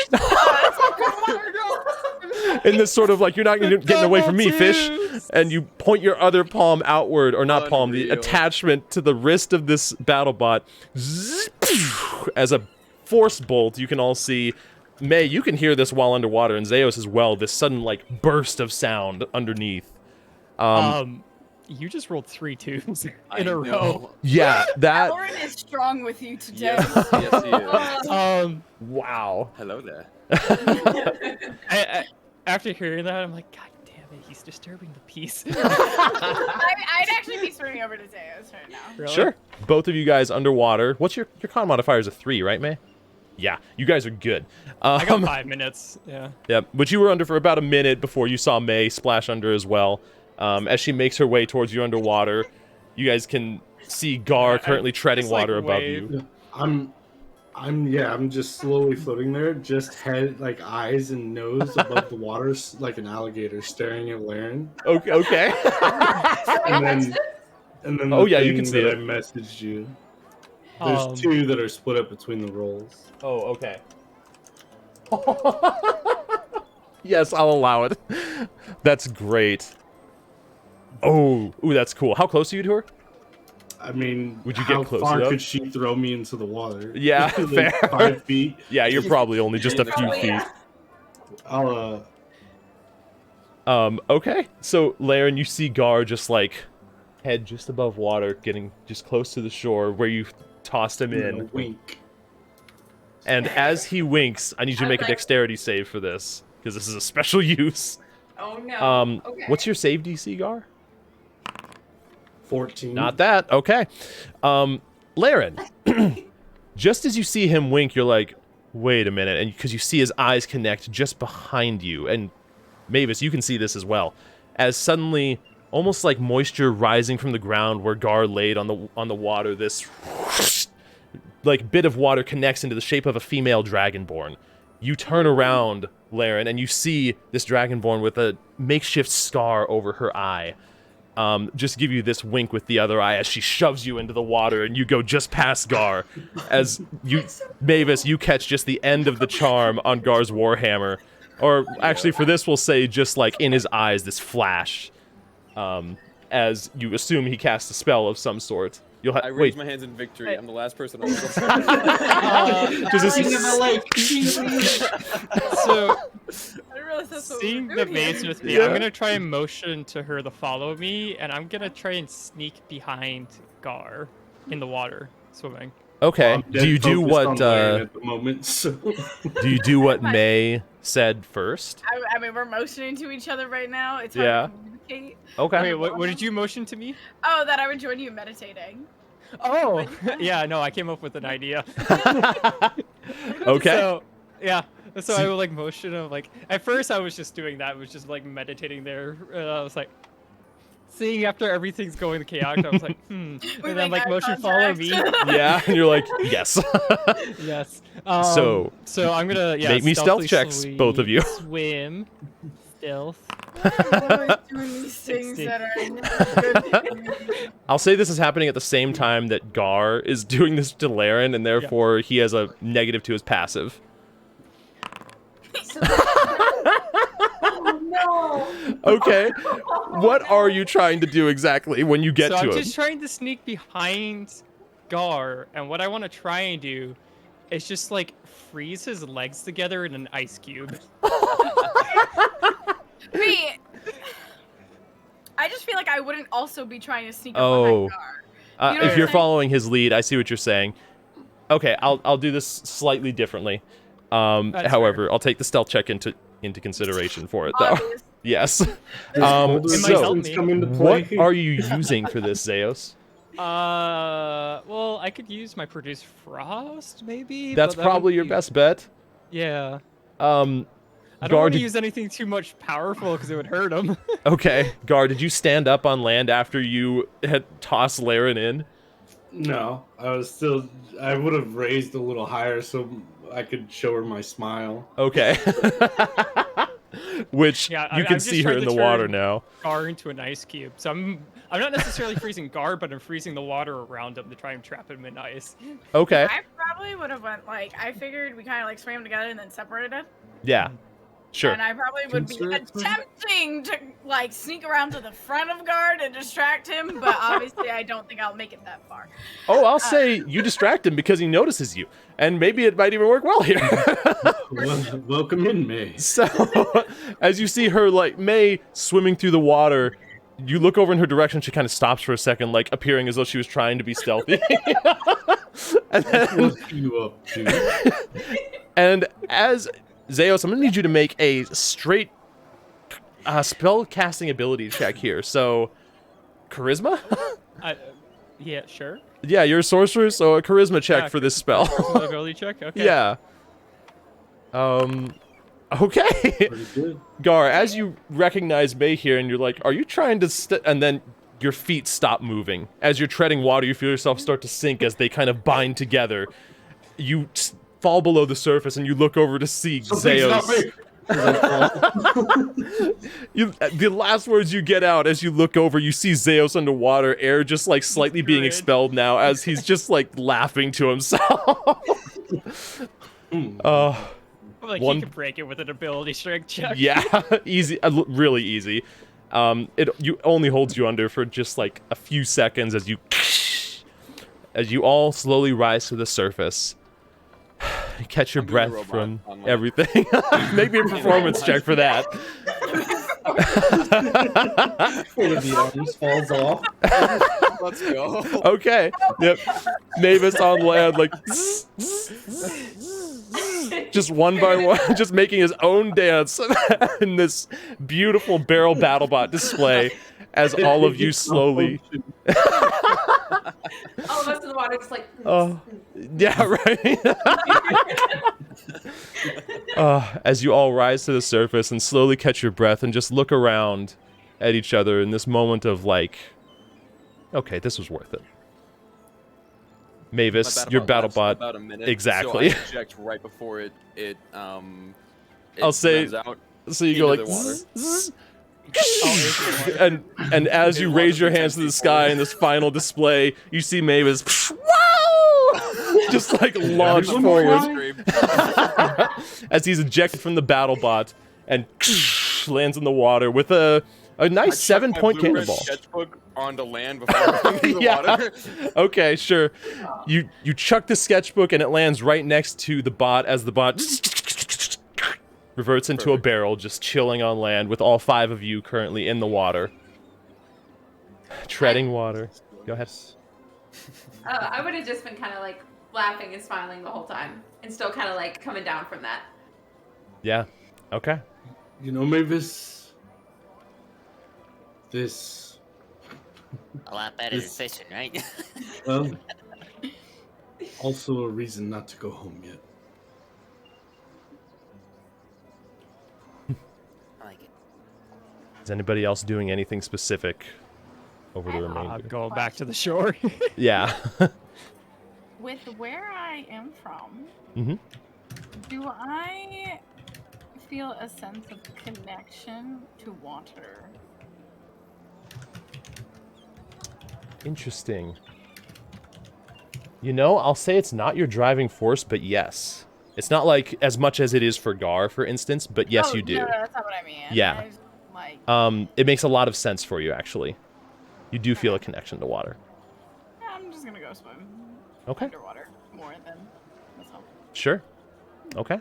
In this sort of like, you're not getting away from me, fish. And you point your other palm outward, or not palm, the Unreal. attachment to the wrist of this BattleBot. As a force bolt, you can all see. May, you can hear this while underwater, and Zeos as well, this sudden, like, burst of sound underneath. You just rolled 3 twos in I a row. know. Yeah, that. Lauren is strong with you today. Yes, yes, he is. Wow. Hello there. After hearing that, I'm like, God damn it, he's disturbing the peace. I'd actually be swimming over to Zeus right now. Really? Sure. Both of you guys underwater. What's your con modifier is a 3, right, May? Yeah, you guys are good. I got 5 minutes. Yeah. Yeah, but you were under for about a minute before you saw May splash under as well. As she makes her way towards you underwater, you guys can see Gar currently treading just, like, water above wave. you. I'm just slowly floating there, just head, like, eyes and nose above the water, like an alligator staring at Laryn. Okay. And then Oh, the yeah, you thing can see that it. I messaged you. There's Um, 2 that are split up between the rolls. Oh, okay. Yes, I'll allow it. That's great. Oh, ooh, that's cool. How close are you to her? I mean, Would you get how close far enough? could she throw me into the water? Yeah, Like fair. 5 feet. Yeah, you're probably only just a few feet. I'll, Okay. So, Laryn, you see Gar just, like, head just above water, getting just close to the shore where you tossed him in. wink. And as he winks, I need you to make a dexterity save for this, because this is a special use. Oh no. Okay. What's your save DC, Gar? 14. Not that. Okay. Laryn, just as you see him wink, you're like, wait a minute, and because you see his eyes connect just behind you, and Mavis, you can see this as well, as suddenly, almost like moisture rising from the ground where Gar laid on the water, this like bit of water connects into the shape of a female dragonborn. You turn around, Laryn, and you see this dragonborn with a makeshift scar over her eye. just give you this wink with the other eye as she shoves you into the water, and you go just past Gar. As you, Mavis, you catch just the end of the charm on Gar's warhammer. Or actually, for this, we'll say just like in his eyes, this flash. As you assume he casts a spell of some sort. You'll I raise my hands in victory. I'm the last person on the So, I didn't realize that's what seeing we the were doing maze here. with me, I'm gonna try and motion to her to follow me, and I'm gonna try and sneak behind Gar in the water, swimming. Okay. I'm Do you dead do focused what? on Laryn at the moment, so. Do you do what May said first? I mean, we're motioning to each other right now. It's hard Yeah. to communicate. Okay. Wait, what did you motion to me? Oh, that I would join you meditating. Oh, yeah, no, I came up with an idea. Okay. So, yeah. So I would like motion of like, at first I was just doing that, I was just like meditating there. I was like, seeing after everything's going chaotic, I was like, and then make like eye motion follow me. Yeah, and you're like, yes. Yes. So I'm gonna make me stealth stealthily checks, both of you. Swim, stealth. I'm always doing these things 60. that are not good. I'll say this is happening at the same time that Gar is doing this to Laryn, and therefore he has a negative to his passive. So oh, no. Okay. What are you trying to do exactly when you get So to I'm him? just trying to sneak behind Gar, and what I want to try and do is just like freeze his legs together in an ice cube. Me, I just feel like I wouldn't also be trying to sneak up Oh. behind Gar. You know If what you're I'm saying? following his lead, I see what you're saying. Okay, I'll do this slightly differently. That's However, I'll take the stealth check into consideration for it, though. Obvious. Yes. Does older It might help distance me. come into play? What are you using for this, Zeos? Well, I could use my produce frost, maybe. That's but that would probably your be- best bet. Yeah. I don't Gar, want to did- use anything too much powerful because it would hurt him. Okay, Gar, did you stand up on land after you had tossed Laryn in? No, I would have raised a little higher so I could show her my smile. Okay. Which Yeah, you I'm can just see her trying in to the water turn now. Gar into an ice cube. So I'm not necessarily freezing Gar, but I'm freezing the water around him to try and trap him in ice. Okay. I probably would have went like I figured we kind of like swam together and then separated. Yeah. Sure. And I probably would be Considerate. attempting to like sneak around to the front of Gar to distract him, but obviously I don't think I'll make it that far. Oh, I'll say you distract him because he notices you. And maybe it might even work well here. Welcome in, May. So, as you see her, like, May swimming through the water, you look over in her direction, she kind of stops for a second, like, appearing as though she was trying to be stealthy. And then, What are you up to? and as Zeos, I'm gonna need you to make a straight spell casting ability check here. So, charisma? Yeah, sure. Yeah, you're a sorcerer, so a charisma check Yeah, for this spell. Personal ability check. Okay. Yeah. Okay. Pretty good. Gar, as you recognize May here, and you're like, are you trying to and then your feet stop moving. As you're treading water, you feel yourself start to sink as they kind of bind together. You fall below the surface, and you look over to see Something's not Zeos. me. The last words you get out as you look over, you see Zeos underwater, air just like slightly being Good. expelled now as he's just like laughing to himself. Like One- he could break it with an ability strength check. Yeah, easy, really easy. It only holds you under for just like a few seconds as you all slowly rise to the surface. Catch your I'm doing breath a robot from on my- everything. Make me a performance check for that. One of the arms falls off. Let's go. Okay. Yep. Mavis on land, like just one by one, just making his own dance in this beautiful barrel BattleBot display as all of you slowly. All of us in the water just like. Oh, yeah, right. As you all rise to the surface and slowly catch your breath and just look around at each other in this moment of like, okay, this was worth it. Mavis, your lasts BattleBot. about a minute, exactly. So I eject right before it I'll say- runs out So you go like, into the water. zzz, zzz. and as you raise your hands to the sky in this final display, you see Mavis wow! just like launch forward as he's ejected from the battle bot and lands in the water with a nice 7-point cannonball. Sketchbook onto land before in the water. Okay, sure. You chuck the sketchbook and it lands right next to the bot as the bot reverts into a barrel, just chilling on land with all 5 of you currently in the water. Treading water. Go ahead. I would have just been kind of like laughing and smiling the whole time, and still kind of like coming down from that. Yeah. Okay. You know, Mavis, this... A lot better than fishing, right? Well, also a reason not to go home yet. I like it. Is anybody else doing anything specific over the remainder? Go back to the shore. Yeah. With where I am from, Mm-hmm. do I feel a sense of connection to water? Interesting. You know, I'll say it's not your driving force, but yes. It's not like as much as it is for Gar, for instance, but yes, you do. No, that's not what I mean. Yeah. It makes a lot of sense for you, actually. You do feel a connection to water. Yeah, I'm just gonna go swim. Okay. Underwater more than myself. Sure. Okay.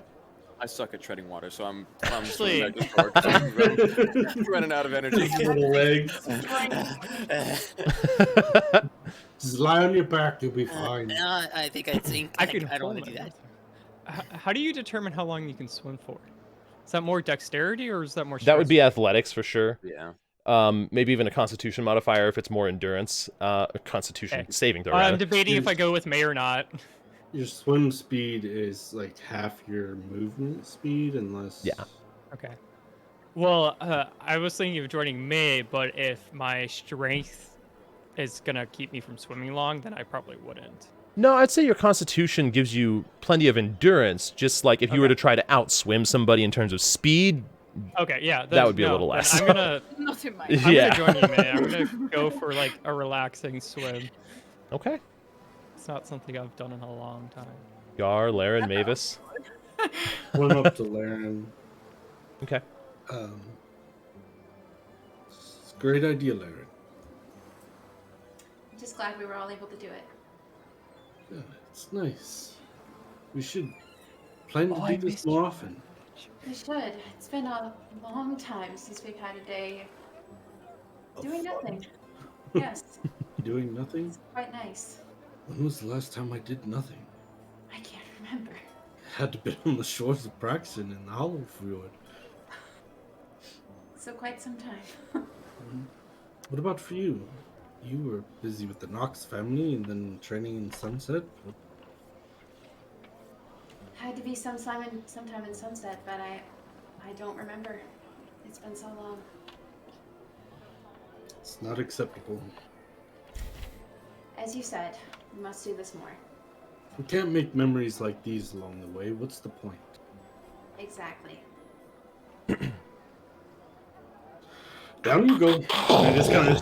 I suck at treading water, so I'm Actually- swimming back to shore 'cause I'm running out of energy. Little legs. Just lie on your back, you'll be fine. No, I think I don't want to do that. How do you determine how long you can swim for? Is that more dexterity or is that more? That would be strength? athletics for sure. Yeah. Maybe even a constitution modifier if it's more endurance. A constitution Okay. saving throw. I'm rather. debating if I go with May or not. Your swim speed is like half your movement speed, unless... Yeah. Okay. Well, I was thinking of joining May, but if my strength is gonna keep me from swimming long, then I probably wouldn't. No, I'd say your constitution gives you plenty of endurance. Just like if you were to try to outswim somebody in terms of speed, Okay, yeah. that would be a little then less. I'm gonna, Not in my. I'm Yeah. gonna join you, May. I'm gonna go for like a relaxing swim. Okay. It's not something I've done in a long time. Gar, Laryn, Mavis. Went up to Laryn. Okay. It's a great idea, Laryn. I'm just glad we were all able to do it. Yeah, it's nice. We should plan to I do this missed more you. often. We should. It's been a long time since we've had a day doing nothing. Yes, Doing nothing? it's quite nice. When was the last time I did nothing? I can't remember. Had to be on the shores of Braxton in the Hollow Fjord. So quite some time. What about for you? You were busy with the Knox family and then training in Sunset. Had to be sometime in Sunset, but I don't remember. It's been so long. It's not acceptable. As you said, we must do this more. If we can't make memories like these along the way, what's the point? Exactly. Down you go. I just kind of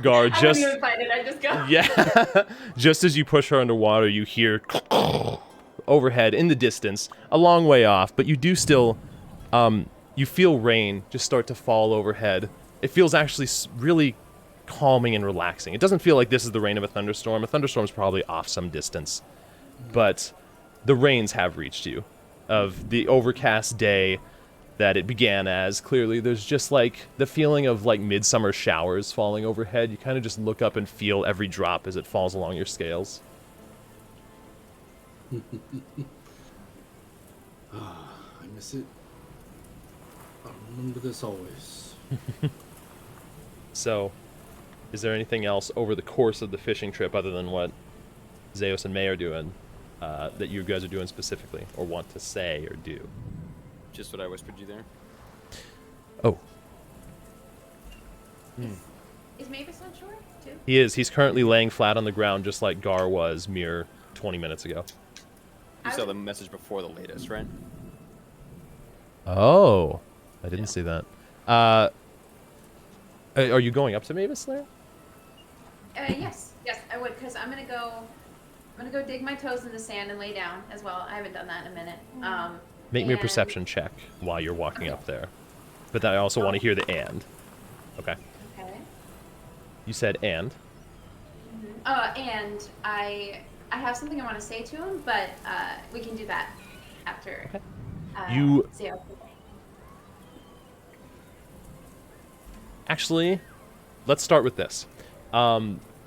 Gar, I just don't even find it. I just go. yeah, just as you push her underwater, you hear overhead in the distance, a long way off, but you do still, you feel rain just start to fall overhead. It feels actually really calming and relaxing. It doesn't feel like this is the rain of a thunderstorm. A thunderstorm's probably off some distance, but the rains have reached you of the overcast day that it began as. Clearly, there's just like the feeling of like midsummer showers falling overhead. You kind of just look up and feel every drop as it falls along your scales. I miss it. I'll remember this always. So, is there anything else over the course of the fishing trip other than what Zeus and May are doing that you guys are doing specifically or want to say or do? Just what I whispered you there. Oh, Is Mavis on shore too? he is. He's currently laying flat on the ground just like Gar was mere 20 minutes ago. You saw the message before the latest, right? Oh, I didn't see that. Are you going up to Mavis, Laryn? Yes, I would, because I'm gonna go dig my toes in the sand and lay down as well. I haven't done that in a minute. Make me a and- perception check while you're walking Okay. up there. But then I also want to hear the and. Okay. Okay. You said and. And I have something I want to say to him, but we can do that after. Okay. You- See how. Actually, let's start with this.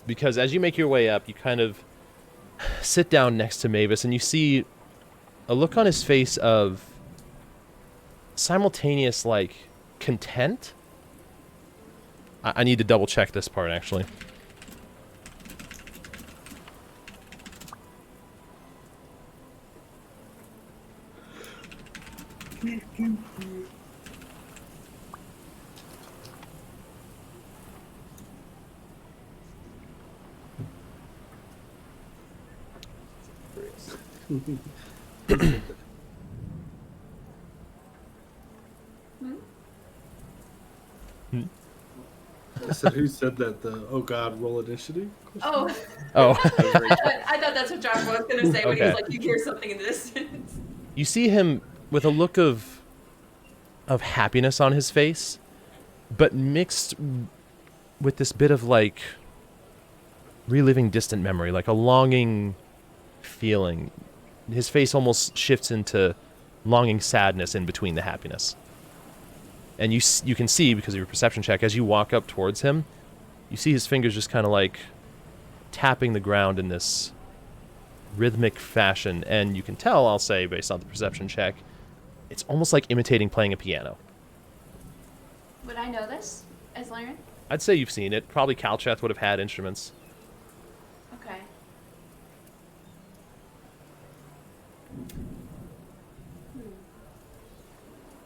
Because as you make your way up, you kind of sit down next to Mavis, and you see a look on his face of simultaneous, like, content. I need to double check this part, actually. I said, who said that? The oh god, roll initiative? Oh, Oh. I thought that's what John was gonna say when he was Okay. like, "You hear something in the distance." You see him with a look of happiness on his face, but mixed with this bit of, like, reliving distant memory, like a longing feeling. His face almost shifts into longing sadness in between the happiness. And you can see, because of your perception check, as you walk up towards him, you see his fingers just kind of like tapping the ground in this rhythmic fashion. And you can tell, I'll say, based on the perception check, it's almost like imitating playing a piano. Would I know this as Laryn? I'd say you've seen it. Probably Kalcheth would have had instruments. Okay.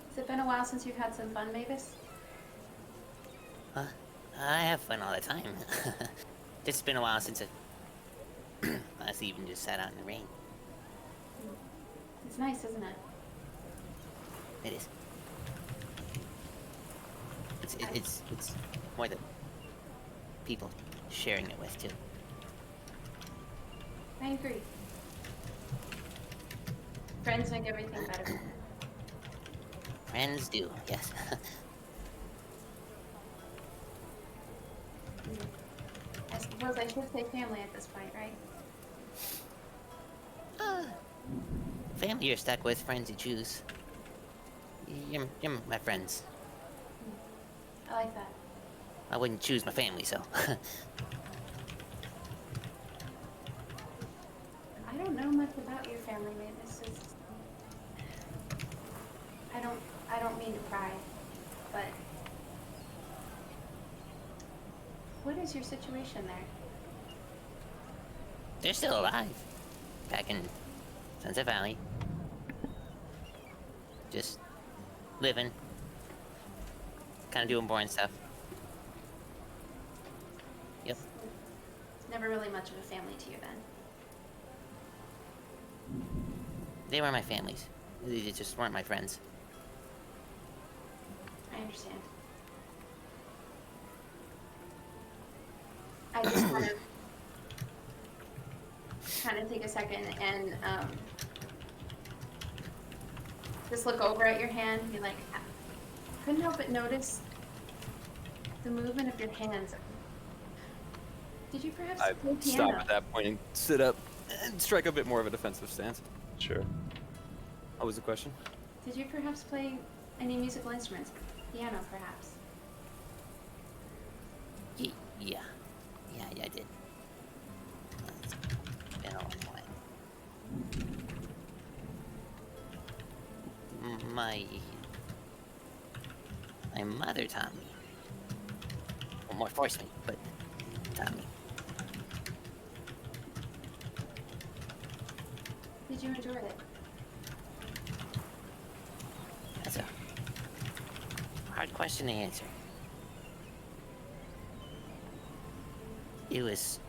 Has it been a while since you've had some fun, Mavis? I have fun all the time. It's been a while since I last even just sat out in the rain. It's nice, isn't it? It is. It's more the people sharing it with too. I agree. Friends make everything better. Friends do, yes. I suppose I should say family at this point, right? Family you're stuck with, friends you choose. You're my friends. I like that. I wouldn't choose my family, so. I don't know much about your family, Mavis. I don't mean to pry, but what is your situation there? They're still alive. Back in Sunset Valley. Just living. Kind of doing boring stuff. Yep. It's never really much of a family to you then. They were my families. They just weren't my friends. I understand. I just want to kind of take a second and just look over at your hand and be like, I couldn't help but notice the movement of your hands. Did you perhaps I play stop piano? at that point and sit up and strike a bit more of a defensive stance. Sure. What was the question? Did you perhaps play any musical instruments? Piano, perhaps? Yeah, I did. It's been a long while. My mother taught me. Well, more forced me, but taught me. Did you enjoy it? That's a hard question to answer. It was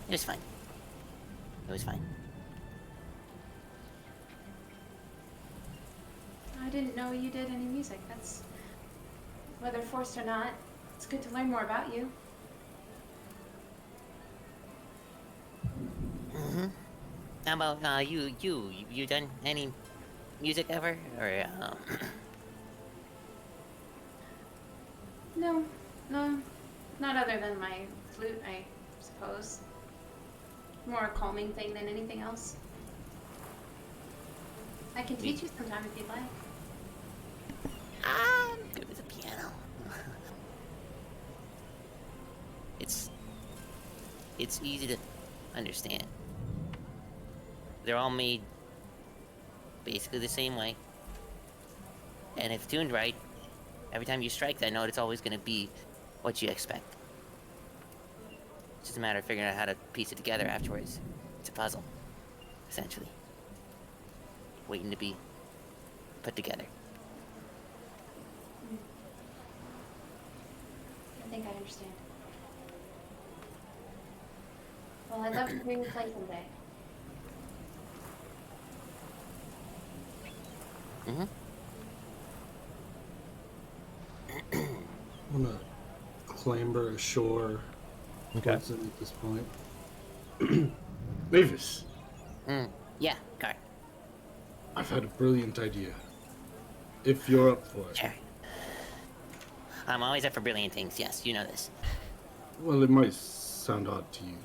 fine. It was fine. I didn't know you did any music. That's, whether forced or not, it's good to learn more about you. Mm-hmm. How about you done any music ever, or No, not other than my flute, I suppose. More a calming thing than anything else. I can teach you sometime if you'd like. I'm good with the piano. It's easy to understand. They're all made basically the same way. And if tuned right, every time you strike that note, it's always going to be what you expect. It's just a matter of figuring out how to piece it together afterwards. It's a puzzle, essentially. Waiting to be put together. I think I understand. Well, I'd love to hear you play someday. Mm-hmm. I'm gonna clamber ashore Okay. towards it at this point. Mavis, Yeah, Car. I've had a brilliant idea. If you're up for it. Sure. I'm always up for brilliant things. Yes, you know this. Well, it might sound odd to you,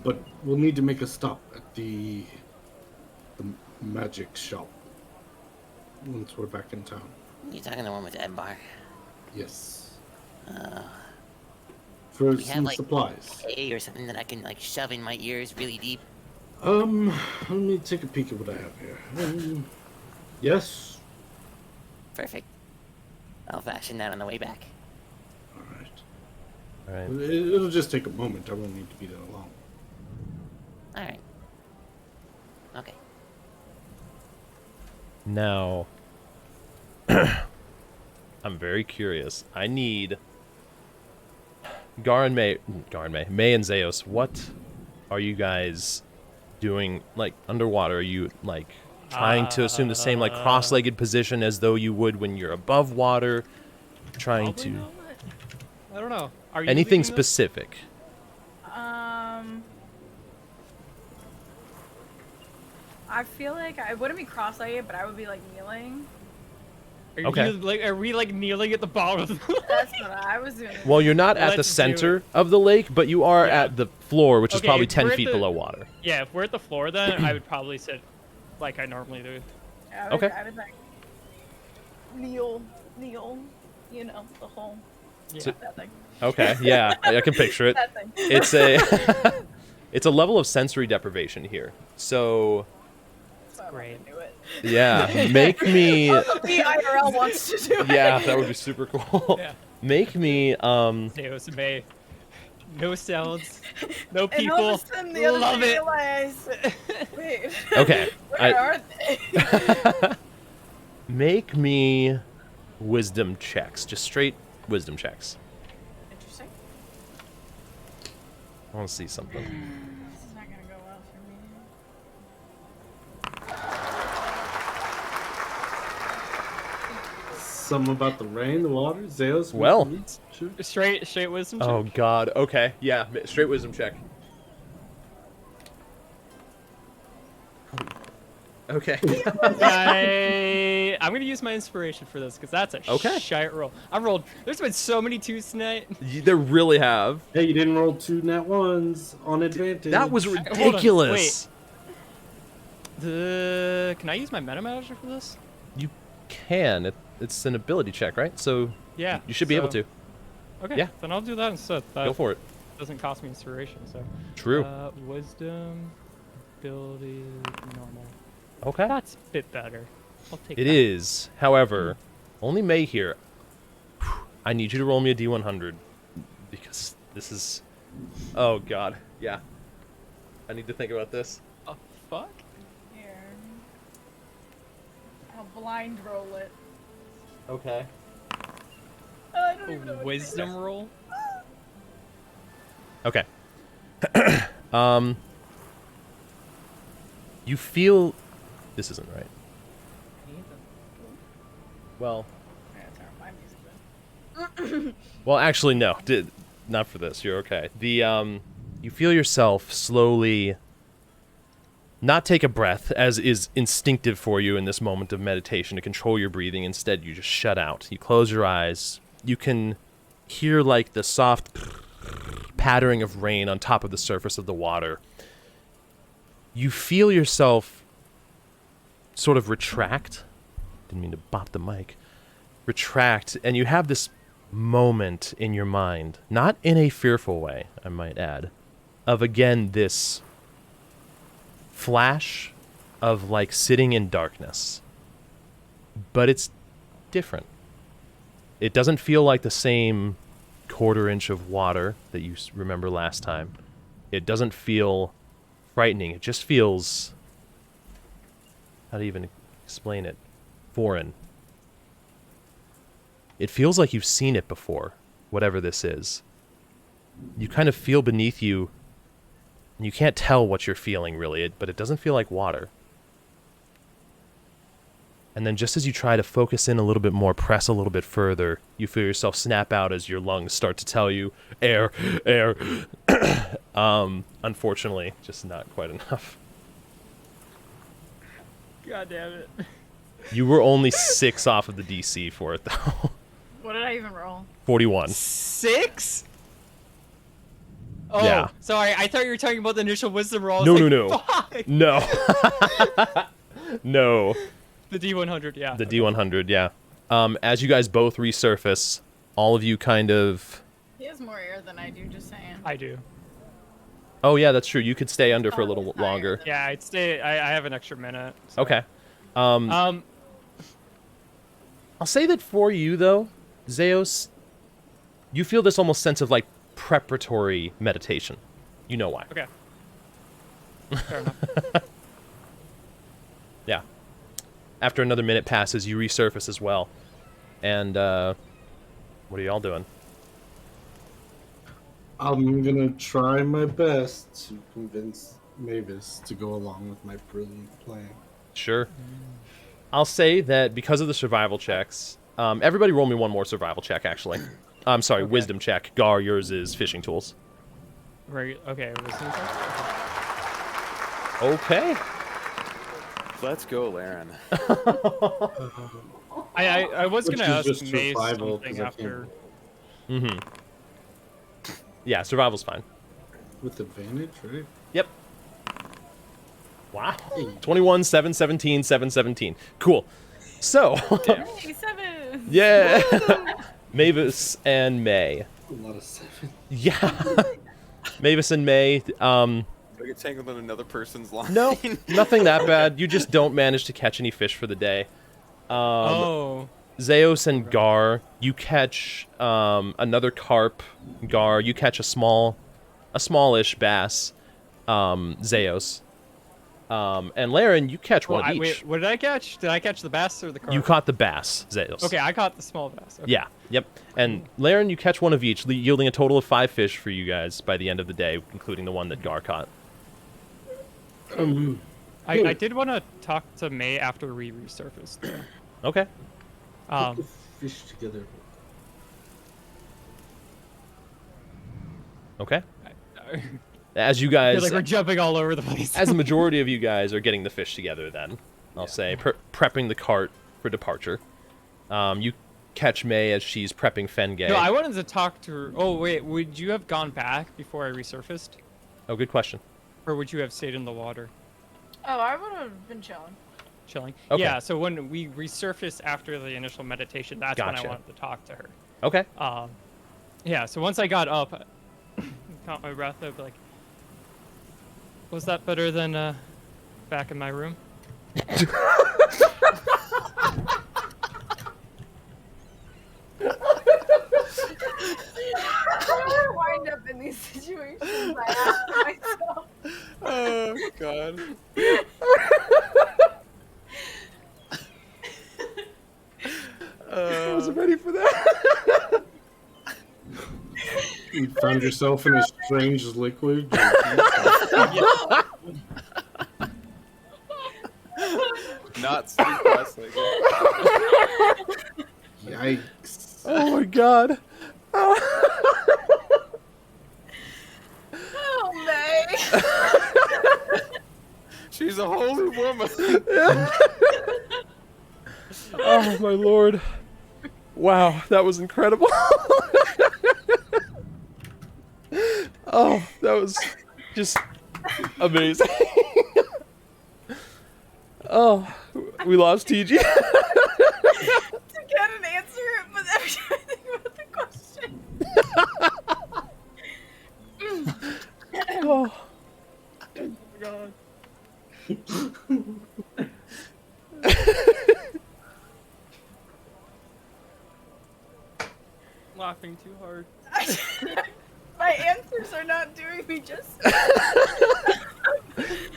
but we'll need to make a stop at the magic shop once we're back in town. You talking the one with the Ed Bar? Yes. For We have some like supplies. hay or something that I can like shove in my ears really deep. Let me take a peek at what I have here. Yes. Perfect. I'll fashion that on the way back. All right. All right. It'll just take a moment. I won't need to be there long. All right. Okay. Now, I'm very curious. I need May and Zeus. What are you guys doing, like, underwater? Are you, like, trying to assume the same, like, cross-legged position as though you would when you're above water? Trying Probably to... not. I don't know. Are you Anything leading this? specific? I feel like I wouldn't be cross-legged, but I would be like kneeling. Are Okay. Are we like kneeling at the bottom of the That's what I was doing. Well, you're not at the Let's do center of the lake, but you are Yeah. at the floor, which is Okay, probably if 10 we're at feet the- below water. Yeah, if we're at the floor, then I would probably sit like I normally do. I would, Okay. I would like kneel, you know, the whole Yeah. that thing. Okay, yeah, I can picture it. That thing. It's a it's a level of sensory deprivation here. So That's why I great. wanted to do it. yeah, make me The IRL wants to do it. yeah, that would be super cool. Yeah. Make me Zeus May. No sounds. No And people. all of a sudden the other Love it. realize, wait, okay. where are they? Make me wisdom checks, just straight wisdom checks. Interesting. I want to see something. This is not gonna go well for me. Something about the rain, the water, Zeus. Well. Sure. Straight wisdom check. Oh God. Okay. Yeah. Straight wisdom check. Okay. I'm gonna use my inspiration for this because that's a Okay. shite roll. I rolled. There's been so many twos tonight. They really have. Hey, you didn't roll 2 nat 1s on advantage. That was on, ridiculous. Can I use my meta manager for this? You can. It's an ability check, right? So Yeah. you should be able to. Okay. Yeah. Then I'll do that instead. That Go for it. doesn't cost me inspiration. So. True. Wisdom, ability, normal. Okay. That's a bit better. I'll take It that. is. However, only May here. I need you to roll me a D100 because this is. Oh God. Yeah. I need to think about this. Oh fuck. Here. I'll blind roll it. Okay. I don't even know A what wisdom roll. Okay. You feel this isn't right. Well, Yeah, that's how my music was. well, actually, no. Not for this. You're okay. You feel yourself slowly not take a breath, as is instinctive for you in this moment of meditation to control your breathing. Instead, you just shut out. You close your eyes. You can hear like the soft pattering of rain on top of the surface of the water. You feel yourself sort of retract. Didn't mean to bop the mic. Retract, and you have this moment in your mind, not in a fearful way, I might add, of again this flash of like sitting in darkness. But it's different. It doesn't feel like the same quarter inch of water that you remember last time. It doesn't feel frightening. It just feels, how to even explain it, foreign. It feels like you've seen it before, whatever this is. You kind of feel beneath you, and you can't tell what you're feeling really, but it doesn't feel like water. And then just as you try to focus in a little bit more, press a little bit further, you feel yourself snap out as your lungs start to tell you, air, air. Unfortunately, just not quite enough. God damn it. You were only 6 off of the DC for it, though. What did I even roll? 41. 6? Oh, Yeah. sorry. I thought you were talking about the initial wisdom roll. I No, was no, like, no. Fuck. No. No. The D100, yeah. The D100, yeah. As you guys both resurface, all of you kind of... He has more air than I do, just saying. I do. Oh, yeah, that's true. You could stay under for a Oh, little higher longer. than- Yeah, I'd stay. I have an extra minute. So. Okay. I'll say that for you, though, Zeos, you feel this almost sense of, like, preparatory meditation. You know why. Okay. Fair enough. Yeah. After another minute passes, you resurface as well. And, what are y'all doing? I'm gonna try my best to convince Mavis to go along with my brilliant plan. Sure. I'll say that because of the survival checks, everybody roll me one more survival check, actually. I'm sorry, Okay. wisdom check. Gar, yours is fishing tools. Right. Okay. Wisdom check? Okay. Let's go, Laryn. I was Which gonna is ask just Mace survival, something 'cause I after. Mm-hmm. Yeah, survival's fine. With advantage, right? Yep. Wow. Hey. 21, 7, 17, 7, 17. Cool. So, Hey, 7! yeah. Mavis and May. A lot of 7. Yeah. Mavis and May, I get tangled in another person's line. no, nothing that bad. You just don't manage to catch any fish for the day. Oh. Zeos and Gar, you catch another carp. Gar, you catch a smallish bass. Zeos. And Laryn, you catch one each. Wait, what did I catch? Did I catch the bass or the carp? You caught the bass, Zeos. Okay, I caught the small bass. Okay. Yeah, yep. And Laryn, you catch one of each, yielding a total of 5 fish for you guys by the end of the day, including the one that Gar caught. I did want to talk to May after we resurfaced. Though. Okay. Put the fish together. Okay. I As you feel guys, like we're jumping all over the place. as the majority of you guys are getting the fish together, then I'll say prepping the cart for departure. You catch May as she's prepping Fengay. No, I wanted to talk to her. Oh wait, would you have gone back before I resurfaced, Oh, good question. or would you have stayed in the water, Oh, I would have been chilling. chilling? Okay. Yeah. So when we resurfaced after the initial meditation, that's when Gotcha. I wanted to talk to her. Okay. Yeah. So once I got up, caught my breath. I'd be like, "Was that better than back in my room?" I wind up in these situations. I ask myself. Oh, God. I wasn't ready for that. You found yourself in a strange liquid. not speak Wesley. Yikes. Oh my god. Oh, May. She's a holy woman. Oh my lord. Wow, that was incredible. Oh, that was just amazing. Oh, we lost TG. To get an answer, but every time I think about the question. Oh. God. Laughing too hard. My answers are not doing me justice.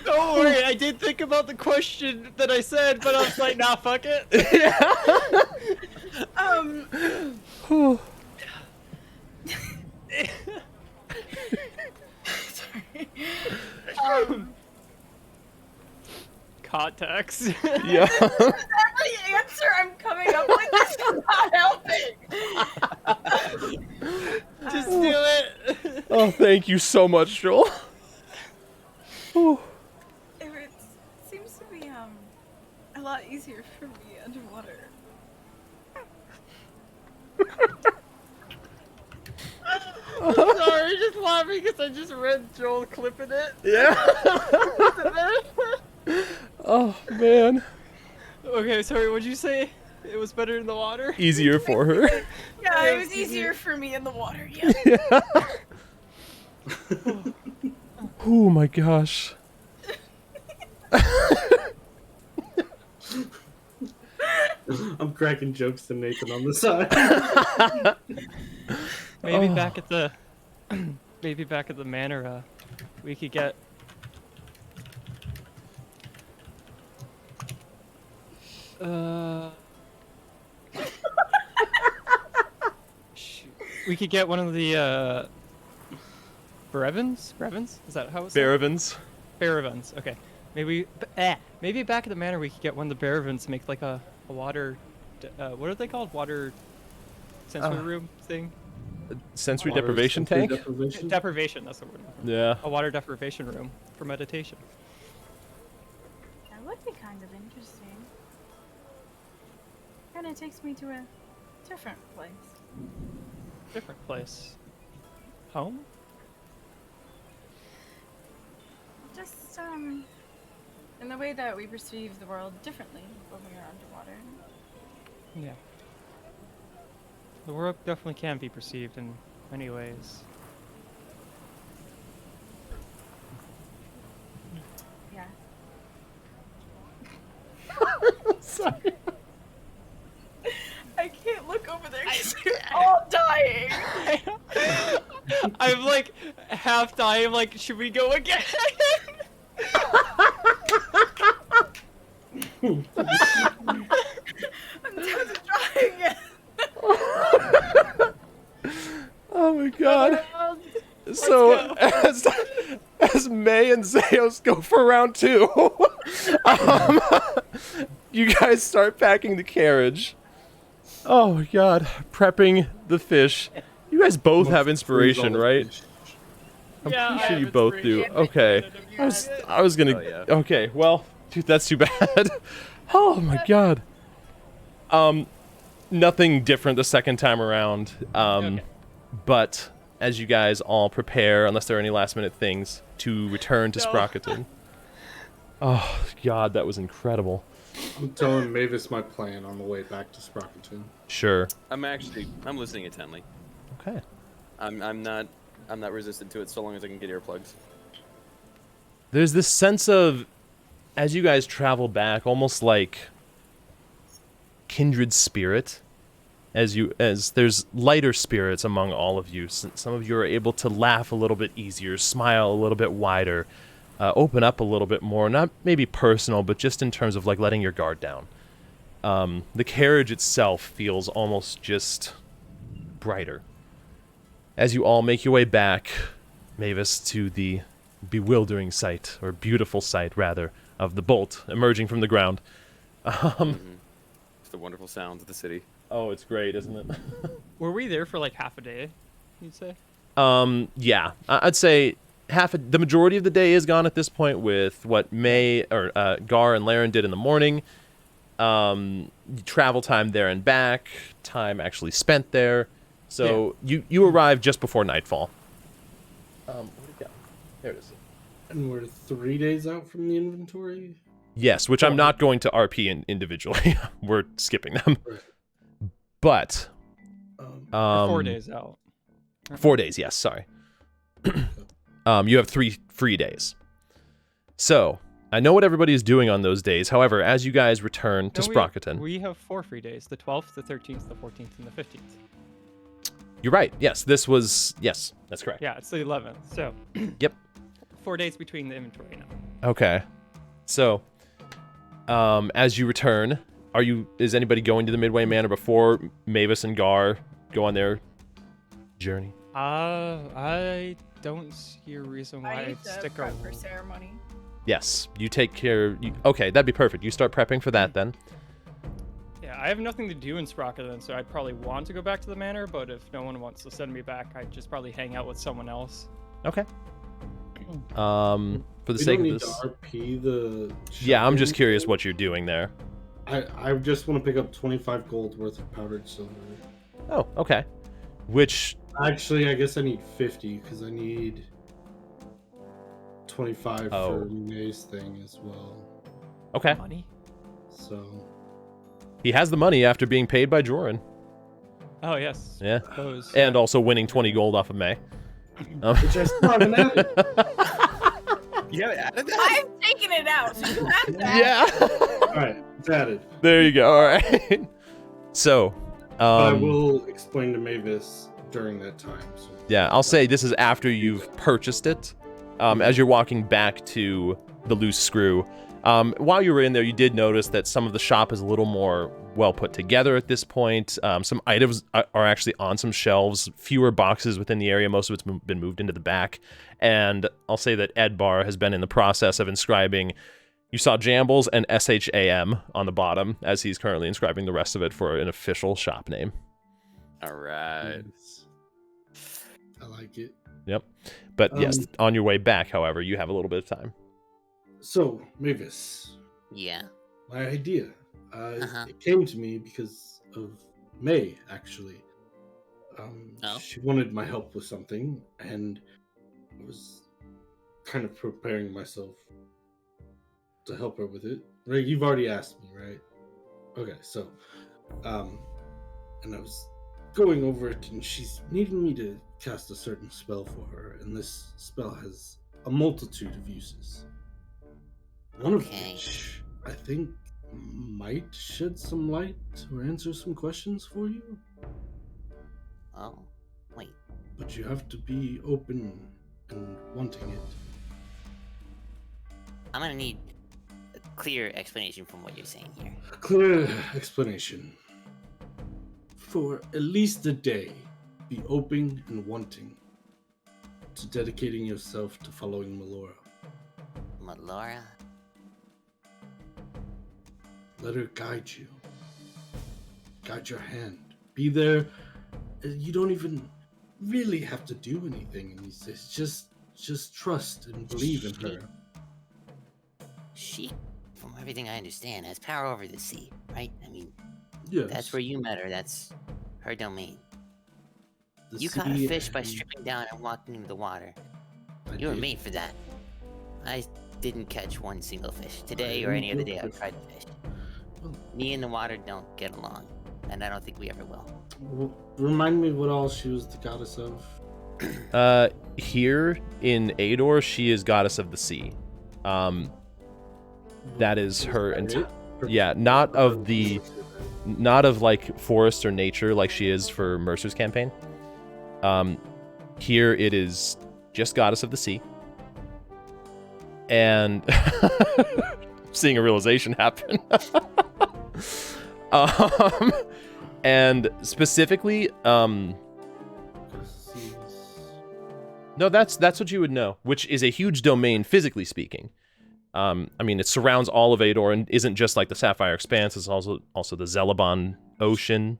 Don't worry, I did think about the question that I said, but I was like, nah, fuck it. Whew. Sorry. Context. Yeah. Every answer I'm coming up with is not helping. Just do it. Oh, thank you so much, Joel. Whew. It seems to be a lot easier for me underwater. I'm sorry, just laughing because I just read Joel clipping it. Yeah. Oh, man. Okay, sorry, what'd you say? It was better in the water? Easier for her. Yeah, it was easier for me in the water. Yeah. Yeah. Oh my gosh. I'm cracking jokes to Nathan on the side. Maybe Oh. back at the maybe back at the manor, we could get shoot. We could get one of the Brevins? Brevins? Is that how it's said? Baravins. Baravins. Okay. Maybe back at the manor we could get one of the Baravins to make like a water what are they called? Water sensory room thing? Sensory Water deprivation sensory tank? deprivation? Deprivation, that's the word. Yeah. A water deprivation room for meditation. That would be kind of interesting. Kind of takes me to a different place. Different place. Home? Just in the way that we perceive the world differently when we are underwater. Yeah. The world definitely can be perceived in many ways. Yeah. Sorry. I can't look over there because you're all dying. I'm like half dying. I'm like, should we go again? I'm down to try again. Oh my god. So as May and Zeos go for round 2, you guys start packing the carriage. Oh my god, prepping the fish. You guys both have inspiration, right? I'm Yeah, pretty I sure have you both do. inspiration. Okay. I was gonna. Oh, yeah. Okay, well, dude, that's too bad. Oh my god. Nothing different the second time around. Okay. But as you guys all prepare, unless there are any last minute things, to return to No. Sprocketon. Oh god, that was incredible. I'm telling Mavis my plan on the way back to Sprocketon. Sure. I'm listening intently. Okay. I'm not resistant to it so long as I can get earplugs. There's this sense of, as you guys travel back, almost like kindred spirit. As there's lighter spirits among all of you. Some of you are able to laugh a little bit easier, smile a little bit wider, open up a little bit more. Not maybe personal, but just in terms of like letting your guard down. The carriage itself feels almost just brighter. As you all make your way back, Mavis, to the bewildering sight, or beautiful sight rather, of the bolt emerging from the ground. It's the wonderful sounds of the city. Oh, it's great, isn't it? Were we there for like half a day? You'd say? Yeah, I'd say the majority of the day is gone at this point with what Gar and Laryn did in the morning. Travel time there and back, time actually spent there. So you arrived just before nightfall. Where'd it go? There it is. And we're 3 days out from the inventory? Yes, which I'm not going to RP individually. We're skipping them. Right. But We're 4 days out. 4 days, yes, sorry. You have 3 free days. So, I know what everybody is doing on those days. However, as you guys return to Sprocketon... We have 4 free days. The 12th, the 13th, the 14th, and the 15th. You're right. Yes, this was... Yes, that's correct. Yeah, it's the 11th. So... Yep. 4 days between the inventory now. Okay. So, as you return, is anybody going to the Midway Manor before Mavis and Gar go on their journey? I don't see a reason why I need I'd to stick prep around. for ceremony. Yes, you take care... okay, that'd be perfect. You start prepping for that then. Yeah, I have nothing to do in Sprocketon, so I'd probably want to go back to the manor, but if no one wants to send me back, I'd just probably hang out with someone else. Okay. For the sake of this... to RP the... Yeah, I'm just curious what you're doing there. I just want to pick up 25 gold worth of powdered silver. Oh, okay. Which... Actually, I guess I need 50, because I need 25 for May's thing as well. Okay. Money? So... He has the money after being paid by Joran. Oh, yes. Yeah. Those. And also winning 20 gold off of May. Which I still haven't added. You haven't added that? I'm taking it out, so you have that. Yeah. Alright, it's added. There you go. All right. So, I will explain to Mavis during that time. So. Yeah, I'll say this is after you've purchased it. As you're walking back to the Loose Screw, while you were in there, you did notice that some of the shop is a little more well put together at this point. Some items are actually on some shelves, fewer boxes within the area. Most of it's been moved into the back. And I'll say that Ed Bar has been in the process of inscribing. You saw Jambles and SHAM on the bottom, as he's currently inscribing the rest of it for an official shop name. All right. I like it. Yep. But yes, on your way back, however, you have a little bit of time. So, Mavis. Yeah. My idea. It came to me because of May, actually. She wanted my help with something, and I was kind of preparing myself to help her with it. Right? You've already asked me, right? Okay, so, and I was going over it, and she's needing me to cast a certain spell for her, and this spell has a multitude of uses. One of which I think might shed some light or answer some questions for you. Oh, wait. But you have to be open and wanting it. I'm gonna need a clear explanation from what you're saying here. Clear explanation. For at least a day, be open and wanting to dedicating yourself to following Melora. Melora? Let her guide you. Guide your hand. Be there. You don't even really have to do anything in these days. Just trust and believe in her. She, from everything I understand, has power over the sea, right? I mean, yes. That's where you met her. That's her domain. The You caught a sea fish by and- stripping down and walking into the water. I You were did. made for that. I didn't catch one single fish today or any other day I've tried to fish. Well- Me and the water don't get along, and I don't think we ever will. Well, remind me what all she was the goddess of. Here in Ador, she is goddess of the sea. That is her yeah, not of like forest or nature like she is for Mercer's campaign. Here it is just goddess of the sea. And seeing a realization happen. And specifically, no, that's what you would know, which is a huge domain physically speaking. I mean, it surrounds all of Ador and isn't just like the Sapphire Expanse. It's also the Zelabon Ocean.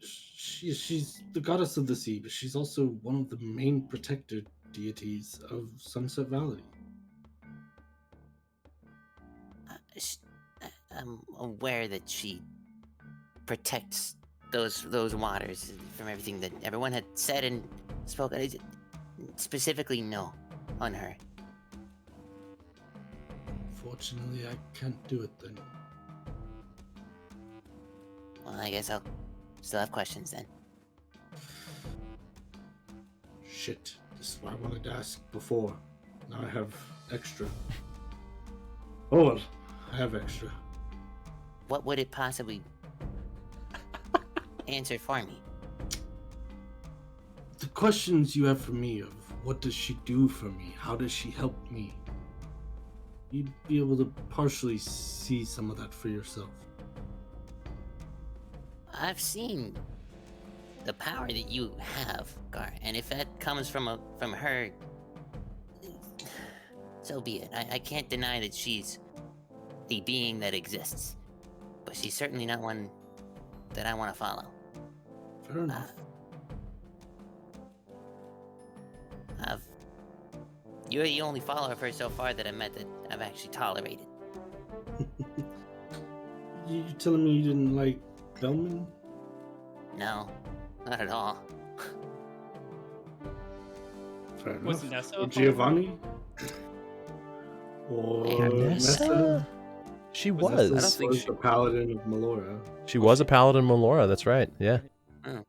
She's the goddess of the sea, but she's also one of the main protector deities of Sunset Valley. I'm aware that she protects those waters from everything that everyone had said and spoken. Specifically, no, on her. Fortunately, I can't do it then. Well, I guess I'll still have questions then. Shit, this is what I wanted to ask before. Now I have extra. Oh well, I have extra. What would it possibly answer for me? The questions you have for me of what does she do for me? How does she help me? You'd be able to partially see some of that for yourself. I've seen the power that you have, Gar, and if that comes from her, so be it. I can't deny that she's a being that exists, but she's certainly not one that I want to follow. Fair enough. You're the only follower of her so far that I've met that I've actually tolerated. You telling me you didn't like Bellman? No, not at all. Fair enough. Was Nessa Or a Giovanni? Or Nessa? She was. Nessa I don't think was she- the paladin of Melora. She was a paladin in Melora, that's right, yeah. Oh.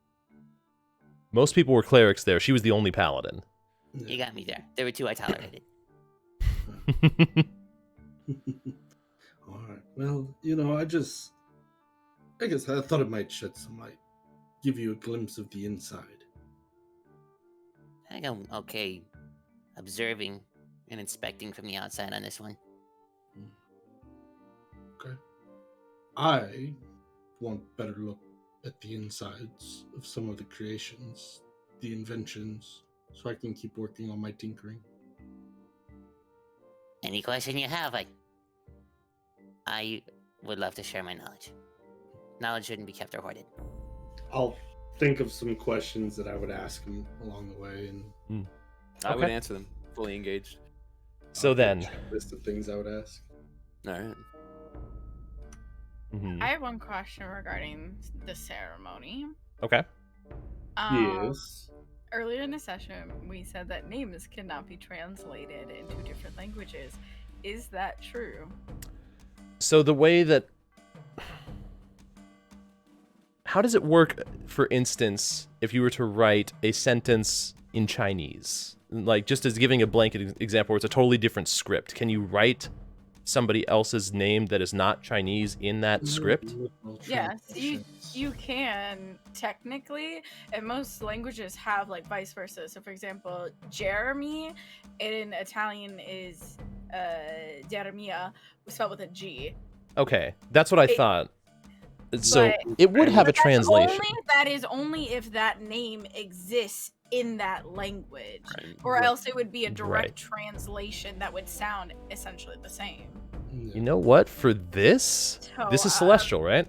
Most people were clerics there. She was the only paladin. You got me there. There were two I tolerated. Alright, well, I guess I thought it might shed some light. Give you a glimpse of the inside. I think I'm okay observing and inspecting from the outside on this one. Okay. I want better look at the insides of some of the creations, the inventions, so I can keep working on my tinkering. Any question you have, I would love to share my knowledge. Knowledge shouldn't be kept or hoarded. I'll think of some questions that I would ask him along the way, and I would Okay. answer them, fully engaged. So then, list of things I would ask. All right. mhm. I have one question regarding the ceremony. Okay. Yes. Earlier in the session, we said that names cannot be translated into different languages. Is that true? So the way that... How does it work, for instance, if you were to write a sentence in Chinese? Like, just as giving a blanket example, where it's a totally different script. Can you write somebody else's name that is not Chinese in that script? Yes, you can technically, and most languages have like vice versa. So, for example, Jeremy in Italian is Jeremia, spelled with a G. Okay, that's what I thought. So but- it would have a But that's translation. that is only if that name exists in that language, Right. or else it would be a direct Right. translation that would sound essentially the same. You know what? For this, this is So, Celestial, right?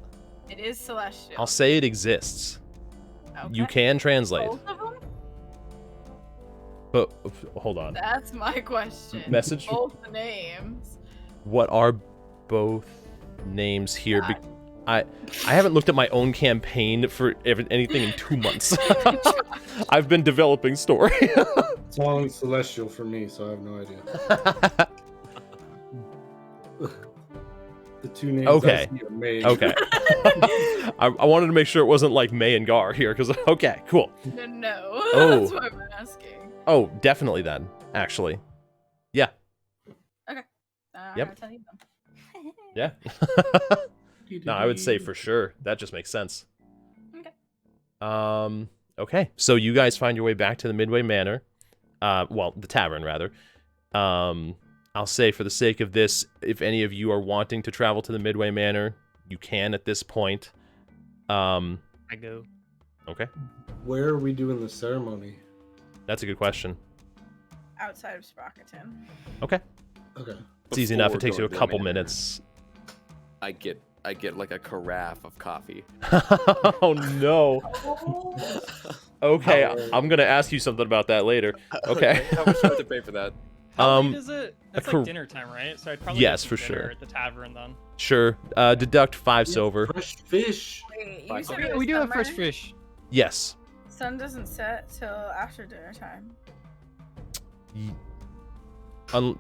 It is celestial. I'll say it exists. You Okay. can translate, Both of them? but hold on. That's my question. Message? Both the names. What are both names here? Yeah. I haven't looked at my own campaign for anything in 2 months. I've been developing story. It's all in Celestial for me, so I have no idea. The two names Okay. I see are May. Okay. I wanted to make sure it wasn't like May and Gar here, because okay, cool. No. Oh. That's what I'm asking. Oh, definitely then. Actually, yeah, I'm Yep. gonna tell you them. yeah. No, I would say for sure. That just makes sense. Okay. Okay. So you guys find your way back to the Midway Manor. Well, the tavern rather. I'll say for the sake of this, if any of you are wanting to travel to the Midway Manor, you can at this point. I go. Okay. Where are we doing the ceremony? That's a good question. Outside of Sprockerton. Okay. Okay. It's easy enough. It Before takes you a going to the couple manor, minutes. I get like a carafe of coffee. Oh no. Oh. Okay, Oh. I'm gonna ask you something about that later. Okay. How much do I have to pay for that? How late is it? It's cor- like dinner time, right? So I'd probably Yes, get for some dinner sure. at the tavern then. Sure. Deduct 5 silver. Fresh fish. Wait, Fine. you said We, it was we do have fresh summer? fish. Yes. Sun doesn't set till after dinner time.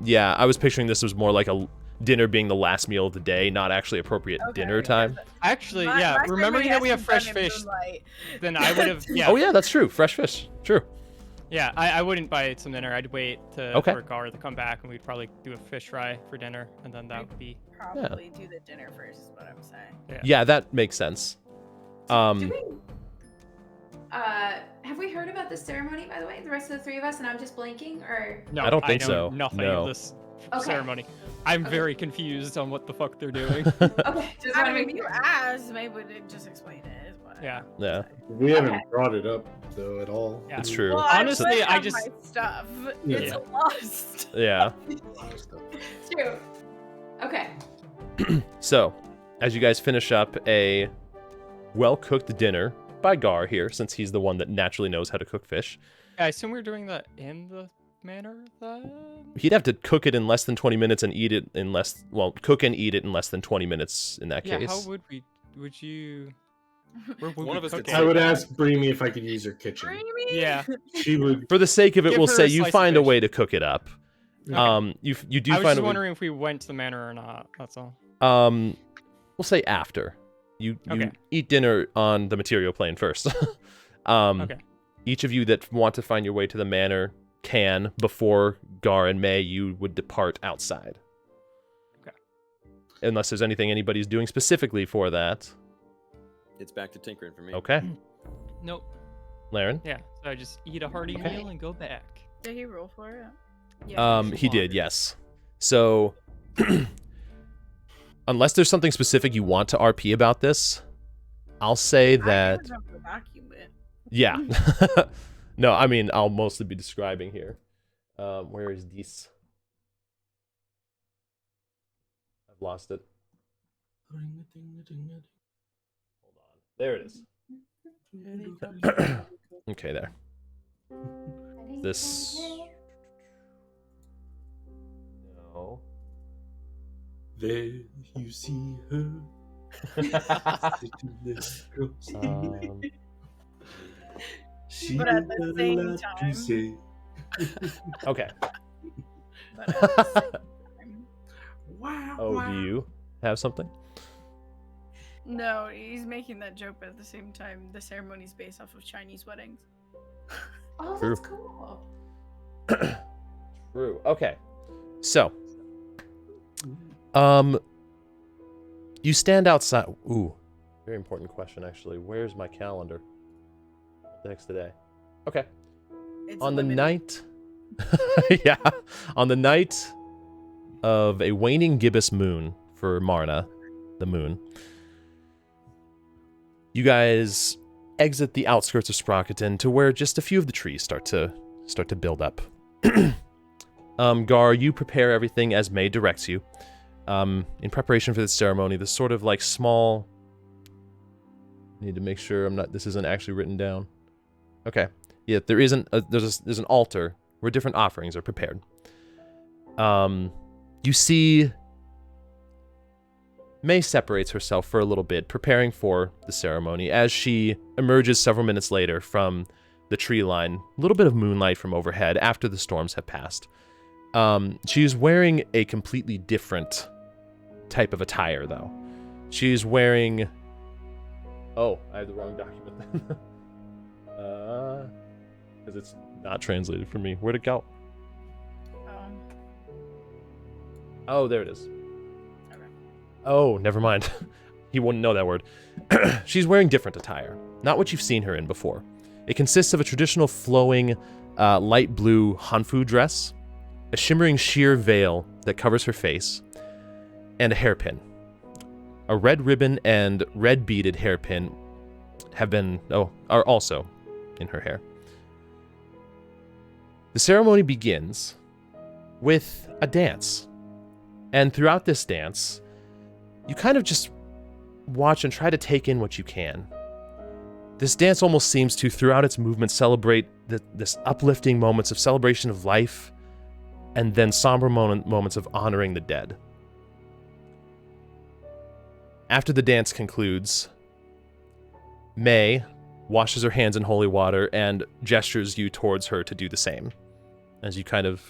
Yeah, I was picturing this was more like a dinner being the last meal of the day, not actually appropriate Okay, dinner time. Actually, My- yeah, my remembering ceremony that we has have to be fresh done in fish, moonlight. then I would have, yeah. Oh yeah, that's true. Fresh fish. True. Yeah, I wouldn't buy some dinner. I'd wait Okay. for Gar to come back, and we'd probably do a fish fry for dinner, and then that would be. Probably do the dinner first, is what I'm saying. Yeah, that makes sense. Do we, have we heard about this ceremony, by the way? The rest of the three of us, and I'm just blanking, or? No, I don't think know so, Nothing no. of this Okay. ceremony. I'm Okay. very confused on what the fuck they're doing. Okay, just I want to mean, make if you asked, maybe we did just explain it. Is what Yeah. Yeah, We haven't Okay. brought it up though at all. Yeah. it's true. Well, Honestly, I I put just- my stuff. Yeah. It's lost. Yeah. True. Okay. So, as you guys finish up a well-cooked dinner by Gar here, since he's the one that naturally knows how to cook fish, I assume we're doing that in the manor then? he'd have to cook it in less than 20 minutes and eat it in less. Well, cook and eat it in less than 20 minutes in that Yeah, case. how would we? Would you? Where would One we of us cook could it? I would ask Breamy if I could use her kitchen. Dreamy? Yeah. She would. For the sake of it, Give we'll her say a you slice of find a fish. way to cook it up. Okay. You do I was find just a way. wondering if we went to the manor or not. That's all. We'll say after. You Okay. eat dinner on the material plane first. Okay. Each of you that want to find your way to the manor can, before Gar and May, you would depart outside. Okay. Unless there's anything anybody's doing specifically for that. It's back to tinkering for me. Okay. Nope. Laryn? Yeah. So I just eat a hearty Okay. meal and go back. Did he roll for it? Yeah. He did, yes. So, unless there's something specific you want to RP about this, I'll say that... Yeah. No, I mean, I'll mostly be describing here. Where is this? I've lost it. Hold on. There it is. Okay, there. This... No. There you see her. She But at the got a same lot to time- say. Okay. But at the same time- Wow. Oh, do you have something? No, he's making that joke, but at the same time, the ceremony's based off of Chinese weddings. Oh, True. that's cool. True. Okay. So, you stand outside. Ooh, very important question, actually. Where's my calendar? Next today. Okay. It's On the limited. night, yeah, on the night of a waning gibbous moon for Marna, the moon, you guys exit the outskirts of Sprocketon to where just a few of the trees start to build up. Gar, you prepare everything as May directs you. In preparation for this ceremony, this sort of like small. Need to make sure this isn't actually written down. Okay. Yeah, there isn't. There's an altar where different offerings are prepared. You see, May separates herself for a little bit, preparing for the ceremony. As she emerges several minutes later from the tree line, a little bit of moonlight from overhead after the storms have passed. She's wearing a completely different type of attire, though. She's wearing. Oh, I have the wrong document then. Because it's not translated for me. Where'd it go? Oh, there it is. Okay. Oh, never mind. He wouldn't know that word. She's wearing different attire. Not what you've seen her in before. It consists of a traditional flowing light blue hanfu dress, a shimmering sheer veil that covers her face, and a hairpin. A red ribbon and red beaded hairpin are also in her hair. The ceremony begins with a dance. And throughout this dance, you kind of just watch and try to take in what you can. This dance almost seems to, throughout its movement, celebrate this uplifting moments of celebration of life, and then somber moments of honoring the dead. After the dance concludes, May washes her hands in holy water and gestures you towards her to do the same. As you kind of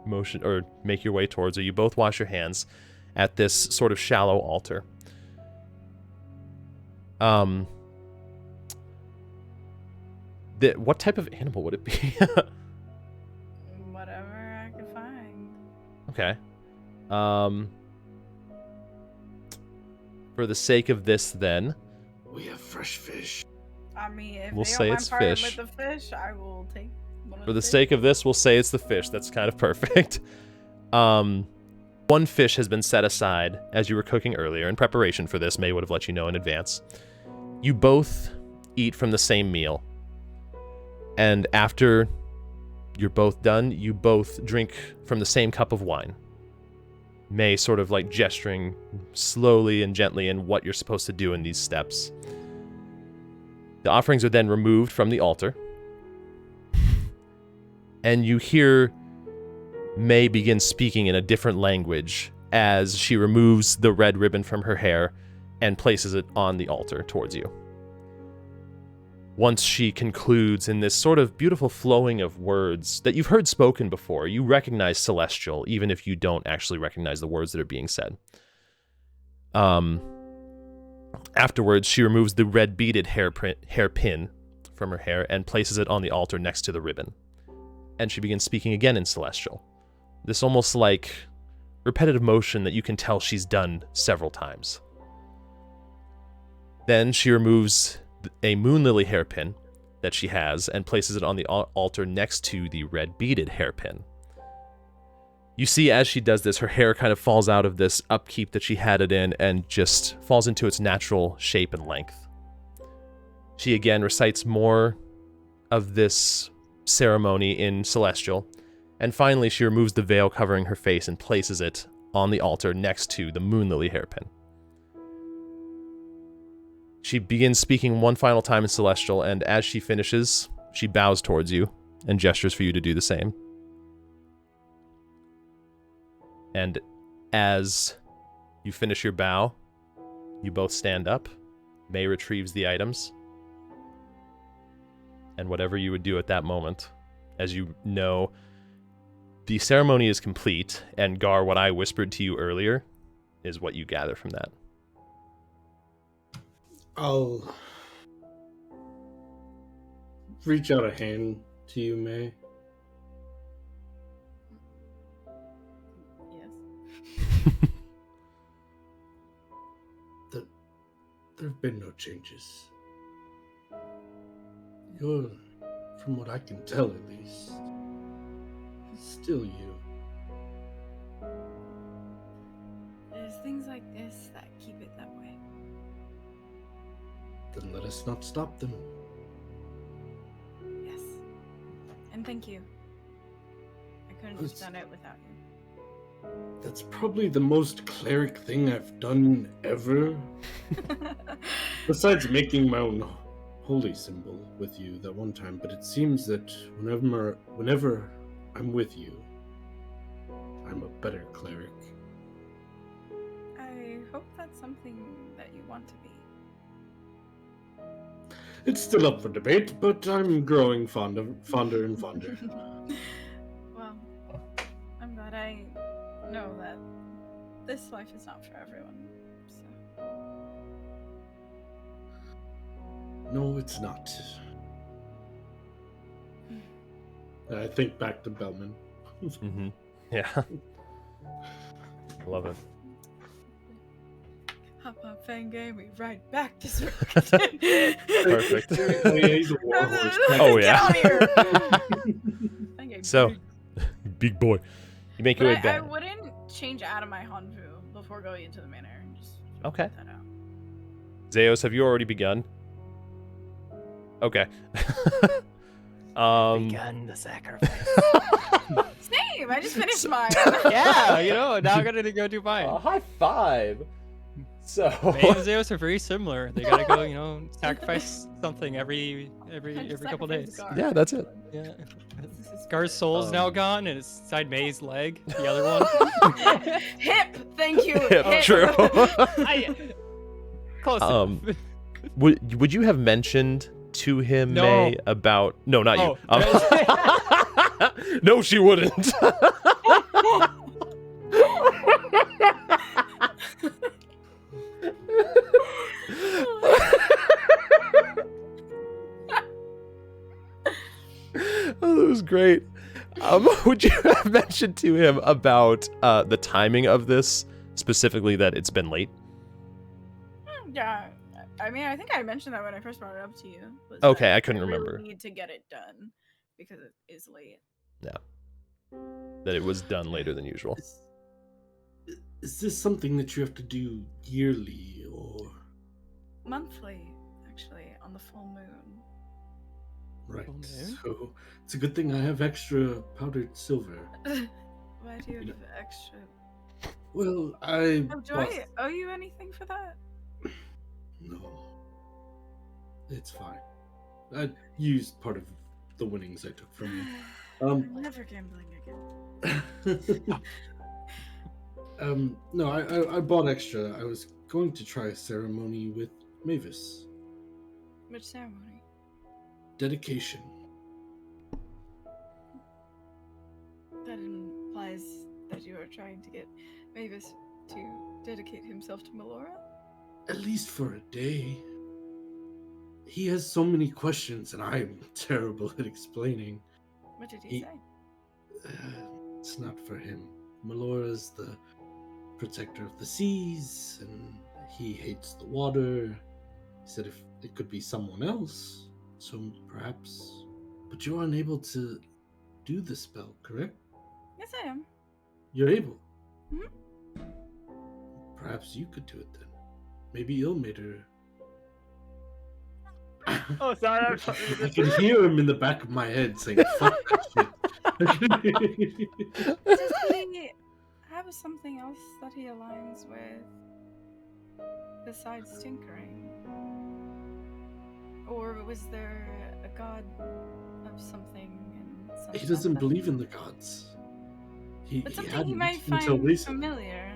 motion or make your way towards her, you both wash your hands at this sort of shallow altar. What type of animal would it be? Whatever I could find. Okay. For the sake of this, then, We have fresh fish. I mean, if We'll they say don't it's mind parting fish. with the fish, I will take one of for the fish. sake of this, we'll say it's the fish. That's kind of perfect. One fish has been set aside as you were cooking earlier in preparation for this. May would have let you know in advance. You both eat from the same meal. And after you're both done, you both drink from the same cup of wine. May sort of like gesturing slowly and gently in what you're supposed to do in these steps. The offerings are then removed from the altar. And you hear May begin speaking in a different language as she removes the red ribbon from her hair and places it on the altar towards you. Once she concludes in this sort of beautiful flowing of words that you've heard spoken before, you recognize Celestial, even if you don't actually recognize the words that are being said. Afterwards, she removes the red beaded hairpin from her hair and places it on the altar next to the ribbon. And she begins speaking again in Celestial. This almost like repetitive motion that you can tell she's done several times. Then she removes a moon lily hairpin that she has and places it on the altar next to the red beaded hairpin. You see as she does this, her hair kind of falls out of this upkeep that she had it in and just falls into its natural shape and length. She again recites more of this ceremony in Celestial, and finally she removes the veil covering her face and places it on the altar next to the moon lily hairpin. She begins speaking one final time in Celestial, and as she finishes, she bows towards you and gestures for you to do the same. And as you finish your bow, you both stand up. May retrieves the items. And whatever you would do at that moment, as you know, the ceremony is complete, and Gar, what I whispered to you earlier, is what you gather from that. I'll reach out a hand to you, May. Yes. There have been no changes. You're, from what I can tell at least, still you. There's things like this that keep it that way. Then let us not stop them. Yes. And thank you. I couldn't have done it without you. That's probably the most cleric thing I've done ever. Besides making my own holy symbol with you that one time, but it seems that whenever I'm with you, I'm a better cleric. I hope that's something that you want to be. It's still up for debate, but I'm growing fonder and fonder. Well, I'm glad I know that this life is not for everyone. So. No, it's not. And I think back to Bellman. Mm-hmm. Yeah. Love it. Hop on Fangame, we ride back to Circle. Perfect. Oh yeah, he's a warhorse. Oh, yeah. Get out here! Fangame, So, big. big boy. You make your way But I back. wouldn't change out of my Hanfu before going into the manor. Just Okay. put that out. Zeos, have you already begun? Okay. Begun the sacrifice. Same. I just finished mine. Yeah, now I'm gonna go do mine. High five. So May and Zeus are very similar. They gotta go, sacrifice something every couple days. yeah, that's it. Yeah. Gar's soul's now gone, and it's inside May's leg. The other one. Hip. Thank you. Hip, true. Close enough. Would you have mentioned to him, No. May, about... No, not you. Oh, No, she wouldn't. Oh, that was great. Would you have mentioned to him about the timing of this, specifically that it's been late? Yeah. I mean, I think I mentioned that when I first brought it up to you. was Okay, that I couldn't really remember. need to get it done because it is late. That it was done later than usual. Is this something that you have to do yearly, or... Monthly, actually, on the full moon. Right, Full moon? so it's a good thing I have extra powdered silver. Why do you have extra? Well, I... Oh, do I owe you anything for that? No. It's fine. I used part of the winnings I took from you. I'm never gambling again. No, I bought extra. I was going to try a ceremony with Mavis. Which ceremony? Dedication. That implies that you are trying to get Mavis to dedicate himself to Melora? At least for a day. He has so many questions, and I'm terrible at explaining. What did he say? It's not for him. Melora's the protector of the seas, and he hates the water. He said if it could be someone else, so perhaps... But you're unable to do the spell, correct? Yes, I am. You're able. Mhm. Perhaps you could do it then. Maybe Ilmater... Oh, sorry. I can hear him in the back of my head saying, fuck that shit. Does he have something else that he aligns with besides tinkering? Or was there a god of something and something He doesn't else? believe in the gods. But He something hadn't he might until find recently. familiar.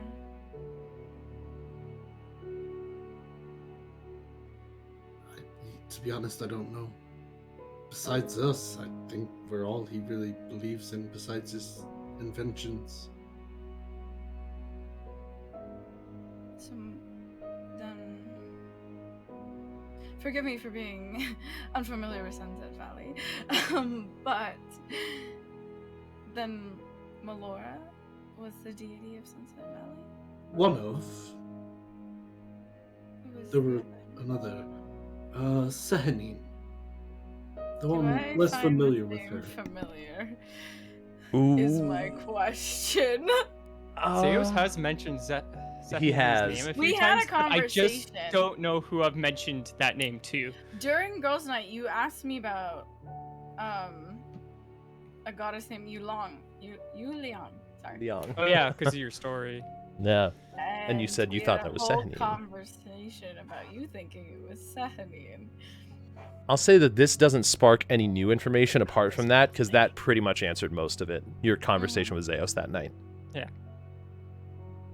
To be honest, I don't know. Besides us, I think we're all he really believes in, besides his inventions. So then, forgive me for being unfamiliar with Sunset Valley, but then Melora was the deity of Sunset Valley. One of. Who was There the were other? another. Sehanine. The Do one I less find familiar the with name her. familiar Ooh. is my question. Zeus has mentioned He has. name a few We had times, a but I just conversation. don't know who I've mentioned that name to. During Girls' Night, you asked me about a goddess named Yulong. Yuliang. Sorry. Leon. Oh yeah, because of your story. Yeah. And you said you we thought had that was a whole Sehanine. conversation about you thinking it was Sehanine. I'll say that this doesn't spark any new information apart from that, because that pretty much answered most of it. Your conversation with Zeus that night.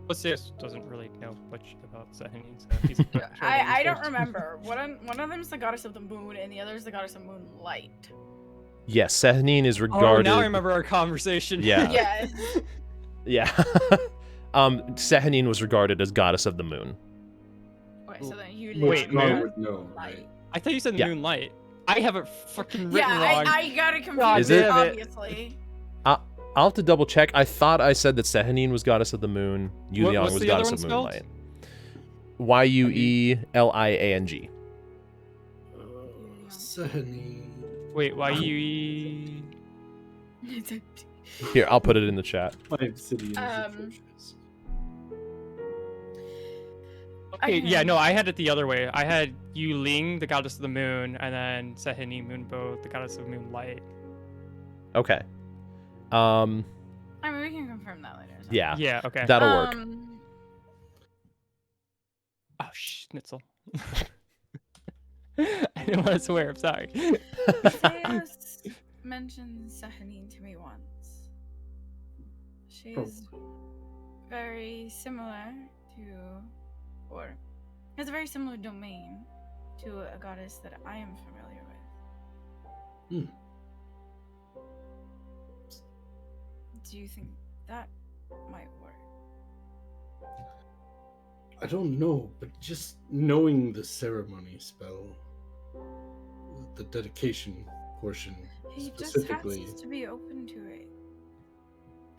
But Zeus doesn't really know much about Sehanine, so he's not sure that I he's don't supposed to. remember. One of them is the goddess of the moon, and the other is the goddess of moonlight. Yes, Sehanine is Oh, regarded... now I remember our conversation. Yeah. Yes. Yeah. Sehanine was regarded as goddess of the moon. Okay, so then you Wait, moon? No, light. I thought you said Yeah. moonlight. I have it fucking written Yeah, wrong. I got it confused. God Is it? damn it. Obviously. I'll have to double check. I thought I said that Sehanine was goddess of the moon. Yuliang what's was the other goddess one of spelled? moonlight. Yueliang. Sehanine. Wait, why you? Here, I'll put it in the chat. My obsidian is Um, atrocious. Okay, yeah, can- no, I had it the other way. I had Yuling, the goddess of the moon, and then Sehanine Moonbow, the goddess of moonlight. Okay. I mean, we can confirm that later. so. Yeah. Yeah, okay. That'll work. Oh, schnitzel. I didn't want to swear, I'm sorry. Theos mentioned Sahanine to me once. She is very similar to, or has a very similar domain to a goddess that I am familiar with. Do you think that might work? I don't know, but just knowing the ceremony spell, the dedication portion He just specifically, has to be open to it.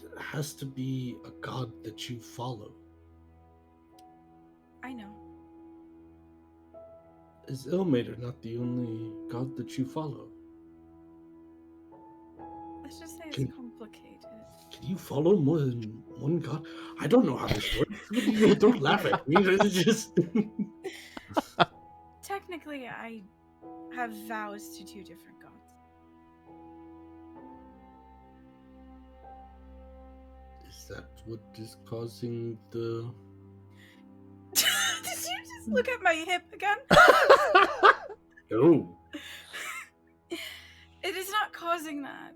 it has to be a god that you follow. I know. Is Ilmater not the only god that you follow? Let's just say it's Can- complicated. Can you follow more than one god? I don't know how this works. Don't laugh at me. It's just Technically, I have vows to 2 different gods. Is that what is causing the... Did you just look at my hip again? No. It is not causing that.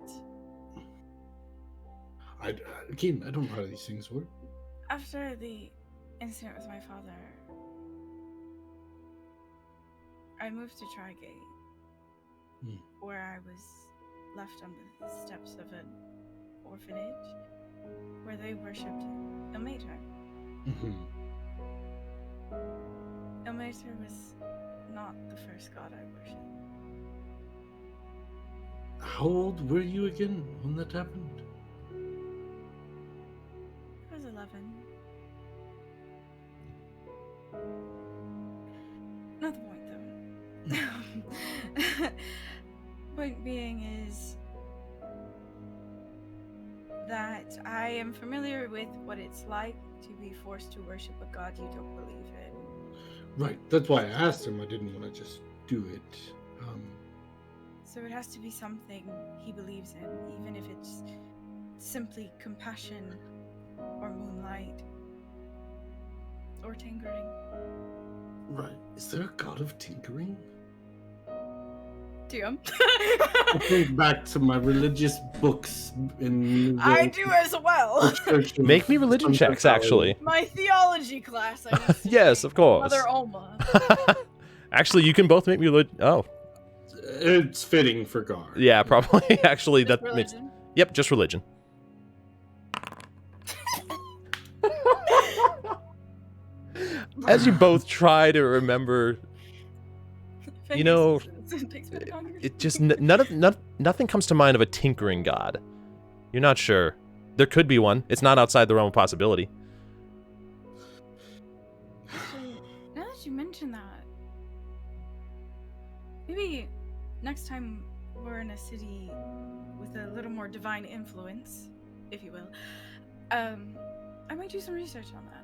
Again, I don't know how these things work. After the incident with my father, I moved to Trigate, where I was left on the steps of an orphanage where they worshipped Ilmater. Ilmater was not the first god I worshipped. How old were you again when that happened? I was 11. Not the point, though. Point being is that I am familiar with what it's like to be forced to worship a god you don't believe in. Right, that's why I asked him. I didn't want to just do it. So it has to be something he believes in, even if it's simply compassion or moonlight or tinkering. Right, is there a god of tinkering? DM. I think back to my religious books in the I do as well. Church of Make me religion Sunset checks, Valley. actually. My theology class. I used to Yes, take. of course. Mother Oma. Actually, you can both make me Oh, It's fitting for Gar. yeah, probably. Actually, Just that makes... religion. Yep, just religion. As you both try to remember, you know, it just nothing comes to mind of a tinkering god. You're not sure. There could be one. It's not outside the realm of possibility. Actually, now that you mention that, maybe next time we're in a city with a little more divine influence, if you will, I might do some research on that.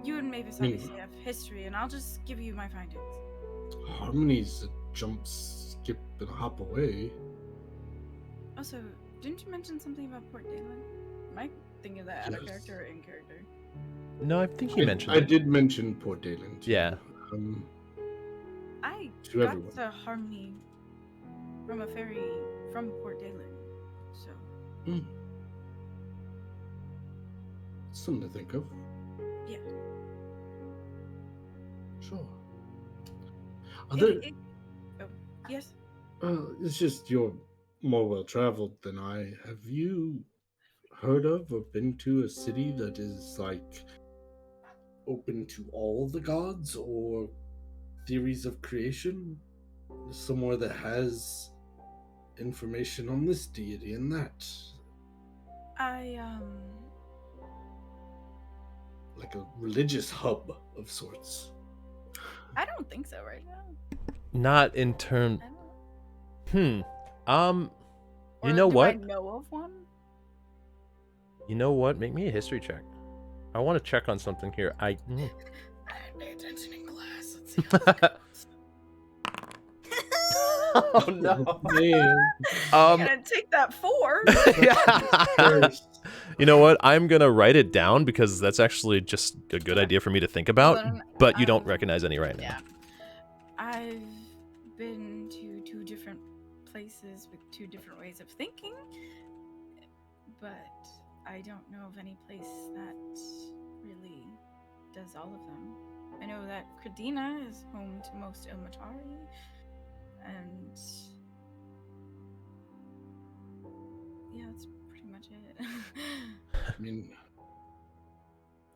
You and Mavis obviously have history, and I'll just give you my findings. Harmony's a jump, skip, and hop away. Also, didn't you mention something about Port Dalen? Am I thinking of that out of Yes. character or in character? No, I think he mentioned I it. did mention Port Dalen. too. Yeah. I To got everyone. to Harmony from a ferry from Port Dalen, so Something to think of. yeah. Sure. Yes. It's just you're more well traveled than I. Have you heard of or been to a city that is like open to all the gods or theories of creation? Somewhere that has information on this deity and that. Like a religious hub of sorts. I don't think so right now. Not in term. I don't. You Or know do what? I know of one? You know what? Make me a history check. I want to check on something here. I didn't pay attention in class. Let's see. Oh no. Man. I'm gonna take that 4. Yeah. You know what? I'm gonna write it down because that's actually just a good idea for me to think about. Well, then, But you don't recognize any right now. Yeah. I've been to 2 different places with 2 different ways of thinking, but I don't know of any place that really does all of them. I know that Credina is home to most Ilmatari, and yeah, that's pretty much it. I mean,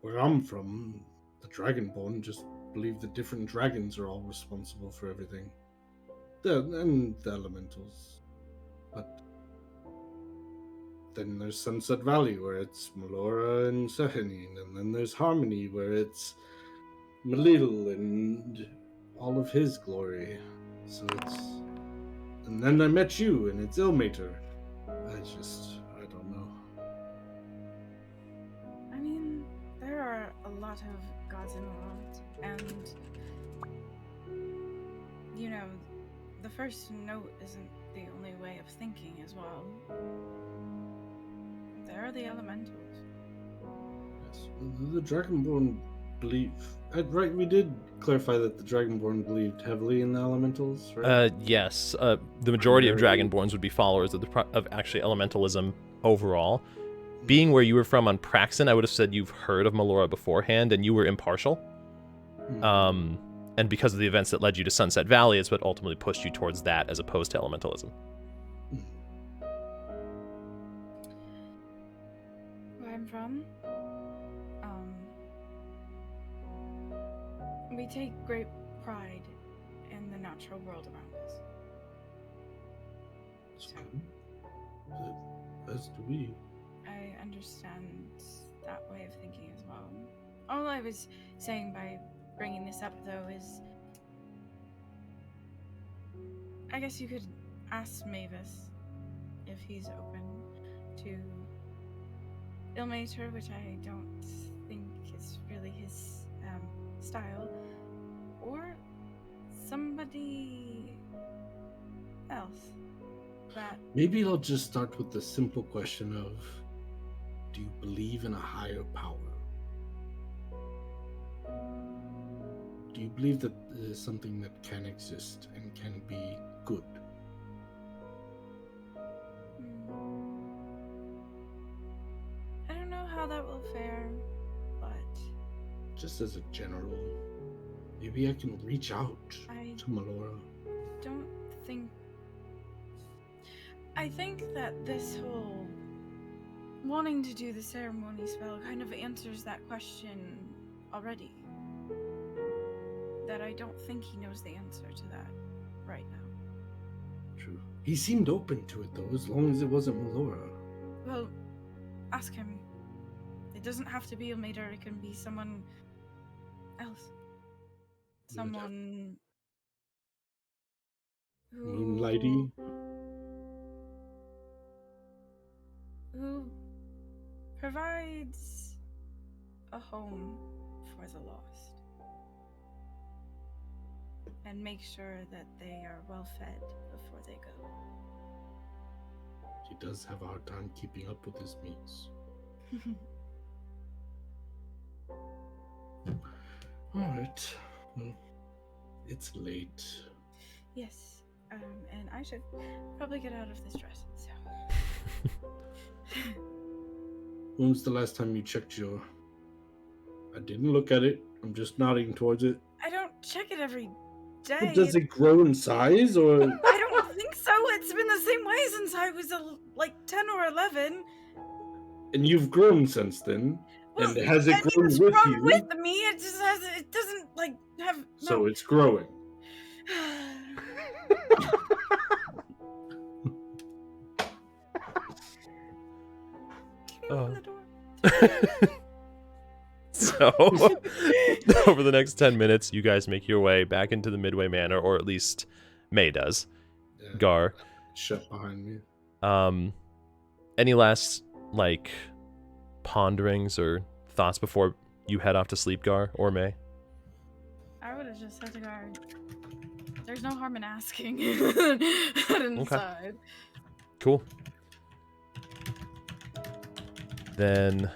where I'm from, the Dragonborn just believe the different dragons are all responsible for everything. And the elementals. But then there's Sunset Valley, where it's Melora and Sehanine, and then there's Harmony, where it's Malil and all of his glory. So it's... And then I met you, and it's Ilmater. I don't know. I mean, there are a lot of gods in the world, and you know, the first note isn't the only way of thinking as well. There are the elementals. Yes, the Dragonborn believe... right, we did clarify that the Dragonborn believed heavily in the elementals, right? Yes. The majority of Dragonborns would be followers of actually elementalism overall. Being where you were from on Praxen, I would have said you've heard of Melora beforehand, and you were impartial. And because of the events that led you to Sunset Valley, it's what ultimately pushed you towards that as opposed to elementalism. Where I'm from, we take great pride in the natural world around us. So, As do we. I understand that way of thinking as well. All I was saying by bringing this up, though, is I guess you could ask Mavis if he's open to Ilmater, which I don't think is really his style, or somebody else. That Maybe I'll just start with the simple question of, do you believe in a higher power? Do you believe that there's something that can exist and can be good? I don't know how that will fare, but Just as a general, maybe I can reach out I to Melora. don't think. I think that this whole wanting to do the ceremony spell kind of answers that question already. That I don't think he knows the answer to that right now. True. He seemed open to it though, as long as it wasn't Melora. Well, ask him. It doesn't have to be Ilmater, it can be someone else. Someone Moonlighty. who provides a home for the lost and make sure that they are well fed before they go. He does have a hard time keeping up with his meals. Alright. Well, it's late. Yes, and I should probably get out of this dress, so. When was the last time you checked your... I didn't look at it. I'm just nodding towards it. I don't check it every day. Does it grow in size, or... I don't think so. It's been the same way since I was like 10 or 11. And you've grown since then. Well, and has it grown it's with grown you? with me. It just has. It doesn't like have. No. So it's growing. Open the door. So, over the next 10 minutes, you guys make your way back into the Midway Manor, or at least May does. Yeah. Gar. Shut behind me. Any last, like, ponderings or thoughts before you head off to sleep, Gar or May? I would have just said to Gar, There's no harm in asking. Head inside. Cool. Then,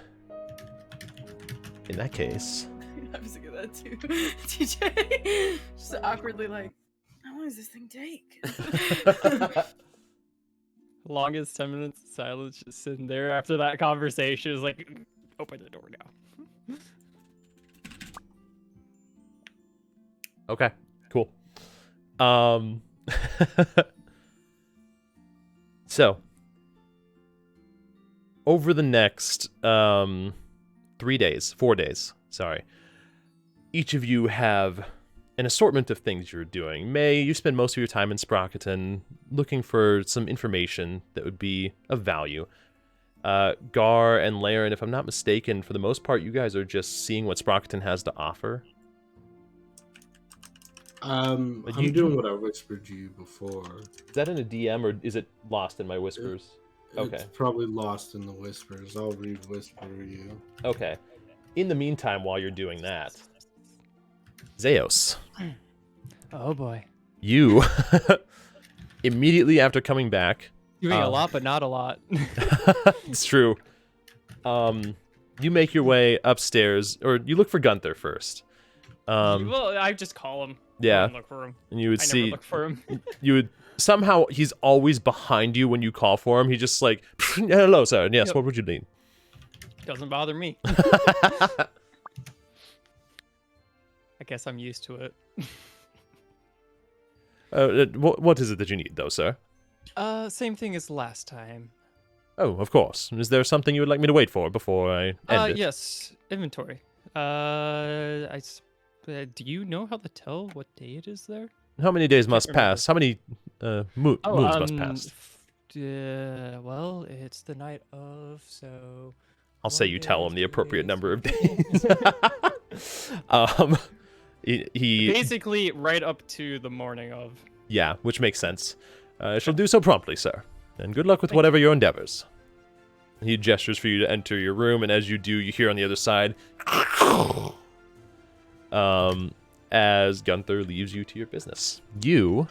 in that case, I was thinking that too. TJ, just awkwardly like, how long does this thing take? Longest 10 minutes of silence, just sitting there after that conversation is like, open the door now. okay, cool. So, over the next 4 days, sorry, each of you have an assortment of things you're doing. May, you spend most of your time in Sprocketon looking for some information that would be of value. Gar and Laryn, if I'm not mistaken, for the most part, you guys are just seeing what Sprocketon has to offer. I'm doing what I whispered you before. Is that in a DM, or is it lost in my whispers? Okay. It's probably lost in the whispers. I'll re-whisper you. Okay. In the meantime, while you're doing that, Zeos, Oh boy. you, immediately after coming back... Doing a lot, but not a lot. It's true. You make your way upstairs, or you look for Gunther first. Well, I just call him. Yeah. And look for him. And you would I see... never look for him. You would... Somehow, he's always behind you when you call for him. He just like, hello, sir. Yes, what would you need? Doesn't bother me. I guess I'm used to it. What is it that you need, though, sir? Same thing as last time. Oh, of course. Is there something you would like me to wait for before I end it? Yes, inventory. Do you know how to tell what day it is there? How many days must remember. pass? How many moons must pass? Well, it's the night of, so... I'll say you tell him the appropriate number of days. he Basically, right up to the morning of. Yeah, which makes sense. I shall do so promptly, sir. And good luck with whatever your endeavors. He gestures for you to enter your room, and as you do, you hear on the other side... as Gunther leaves you to your business. You...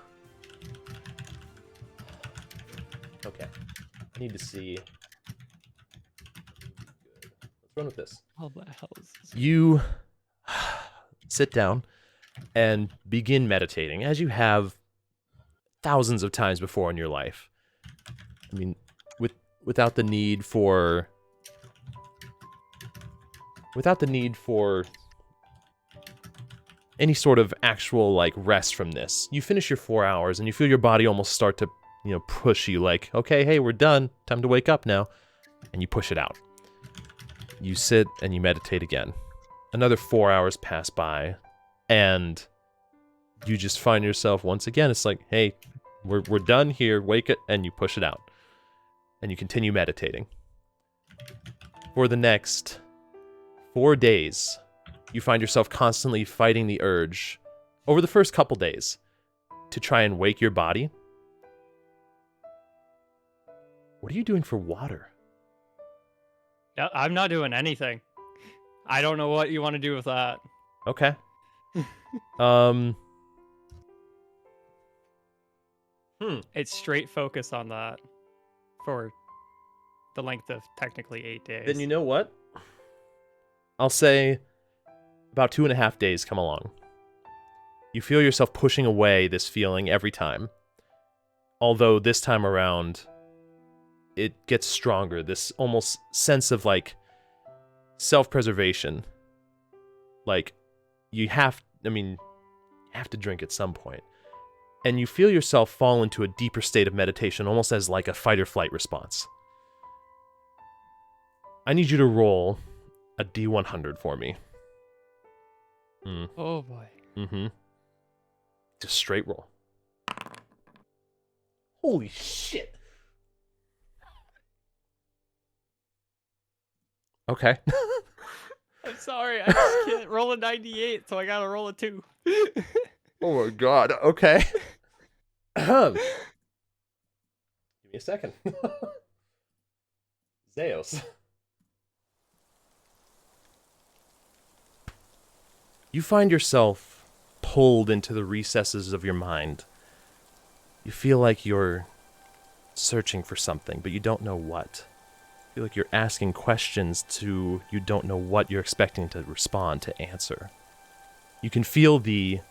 Okay. I need to see... Let's run with this. All the hells. You sit down and begin meditating, as you have thousands of times before in your life. I mean, without the need for... Without the need for... any sort of actual, like, rest from this. You finish your 4 hours, and you feel your body almost start to, push you, like, okay, hey, we're done. Time to wake up now. And you push it out. You sit, and you meditate again. Another 4 hours pass by, and you just find yourself, once again, it's like, hey, we're done here, wake it, and you push it out. And you continue meditating. For the next 4 days... you find yourself constantly fighting the urge, over the first couple days, to try and wake your body. What are you doing for water? Yeah, I'm not doing anything. I don't know what you want to do with that. Okay. It's straight focus on that for the length of technically 8 days. Then you know what? I'll say about 2.5 days come along. You feel yourself pushing away this feeling every time. Although this time around, it gets stronger. This almost sense of, like, self-preservation. Like, you have to drink at some point. And you feel yourself fall into a deeper state of meditation, almost as like a fight-or-flight response. I need you to roll a D100 for me. Oh boy. Mm-hmm. Just straight roll. Holy shit. Okay. I'm sorry, I just can't roll a 98, so I gotta roll a 2. Oh my god, okay. Give me a second. Zeos. You find yourself pulled into the recesses of your mind. You feel like you're searching for something, but you don't know what. You feel like you're asking questions to you don't know what you're expecting to respond, to answer. You can feel the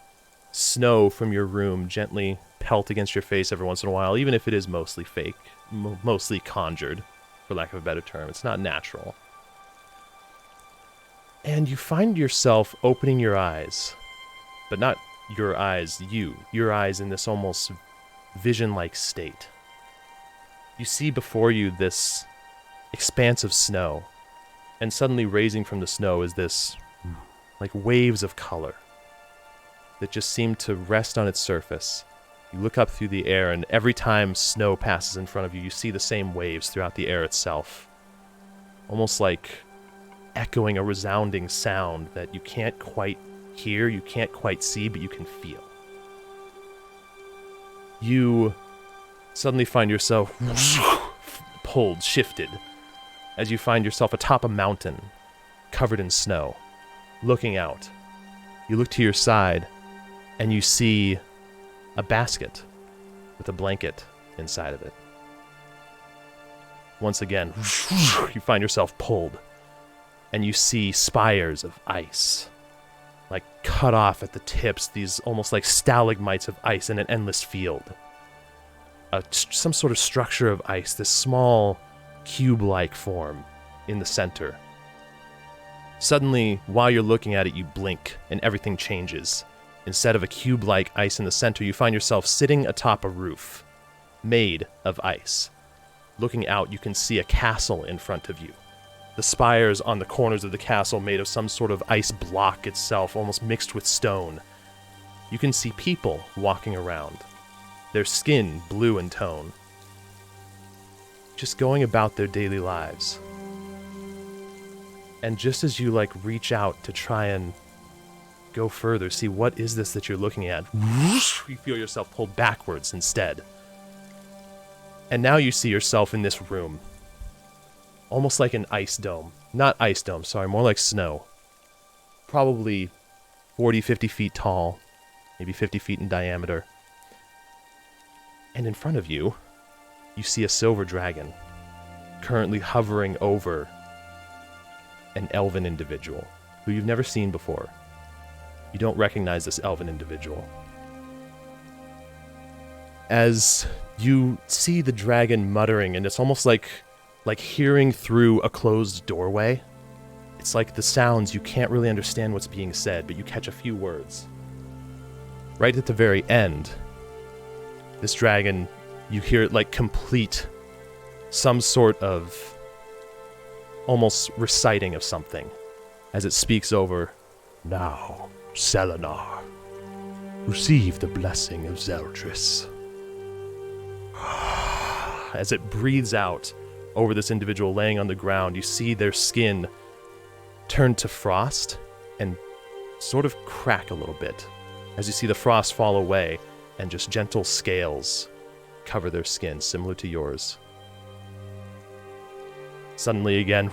snow from your room gently pelt against your face every once in a while, even if it is mostly fake, mostly conjured, for lack of a better term. It's not natural. And you find yourself opening your eyes, but not your eyes, your eyes in this almost vision-like state. You see before you this expanse of snow, and suddenly raising from the snow is this, like, waves of color that just seem to rest on its surface. You look up through the air, and every time snow passes in front of you, you see the same waves throughout the air itself. Almost like echoing a resounding sound that you can't quite hear, you can't quite see, but you can feel. You suddenly find yourself pulled, shifted, as you find yourself atop a mountain, covered in snow, looking out. You look to your side, and you see a basket with a blanket inside of it. Once again, you find yourself pulled, and you see spires of ice, like cut off at the tips, these almost like stalagmites of ice in an endless field. Some sort of structure of ice, this small cube-like form in the center. Suddenly, while you're looking at it, you blink, and everything changes. Instead of a cube-like ice in the center, you find yourself sitting atop a roof, made of ice. Looking out, you can see a castle in front of you. The spires on the corners of the castle made of some sort of ice block itself, almost mixed with stone. You can see people walking around, their skin blue in tone, just going about their daily lives. And just as you, reach out to try and go further, see what is this that you're looking at, you feel yourself pulled backwards instead. And now you see yourself in this room. Almost like an ice dome. Not ice dome, sorry, more like snow. Probably 40, 50 feet tall, maybe 50 feet in diameter. And in front of you, you see a silver dragon, currently hovering over an elven individual, who you've never seen before. You don't recognize this elven individual. As you see the dragon muttering, and it's almost like hearing through a closed doorway. It's like the sounds, you can't really understand what's being said, but you catch a few words. Right at the very end, this dragon, you hear it complete some sort of almost reciting of something as it speaks over, "Now, Selenar, receive the blessing of Zeldris." As it breathes out over this individual laying on the ground, you see their skin turn to frost and sort of crack a little bit as you see the frost fall away and just gentle scales cover their skin, similar to yours. Suddenly again,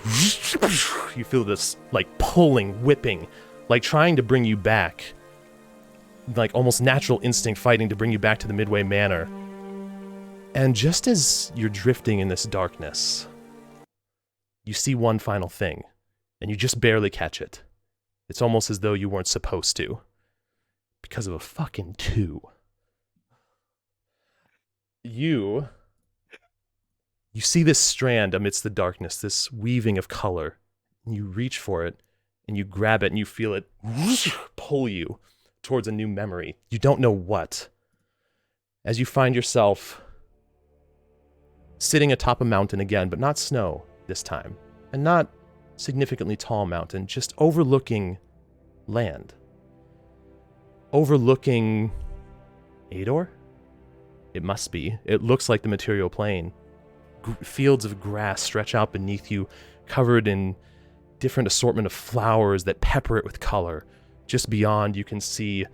you feel this pulling, whipping, trying to bring you back, almost natural instinct fighting to bring you back to the Midway Manor. And just as you're drifting in this darkness, you see one final thing, and you just barely catch it. It's almost as though you weren't supposed to, because of a fucking 2. You see this strand amidst the darkness, this weaving of color, and you reach for it, and you grab it, and you feel it pull you towards a new memory. You don't know what. As you find yourself sitting atop a mountain again, but not snow this time, and not significantly tall mountain, just overlooking land. Overlooking Ador? It must be. It looks like the material plane. Fields of grass stretch out beneath you, covered in different assortment of flowers that pepper it with color. Just beyond, you can see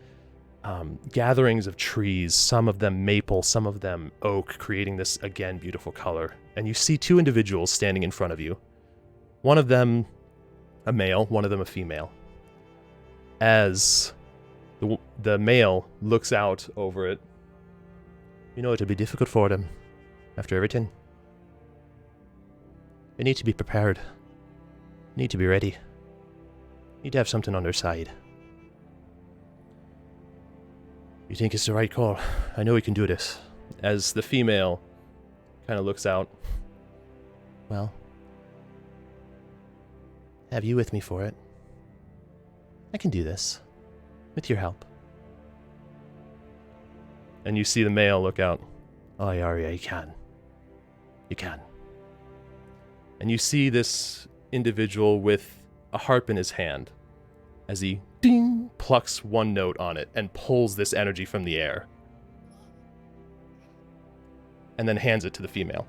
gatherings of trees, some of them maple, some of them oak, creating this, again, beautiful color. And you see 2 individuals standing in front of you. One of them a male, one of them a female. As The male looks out over it. You know, it'll be difficult for them after everything. They need to be prepared. Need to be ready. Need to have something on their side. You think it's the right call? I know we can do this. As the female kind of looks out. Well, have you with me for it? I can do this. With your help. And you see the male look out. Oh, yeah, you can. You can. And you see this individual with a harp in his hand as he ding plucks one note on it and pulls this energy from the air. And then hands it to the female.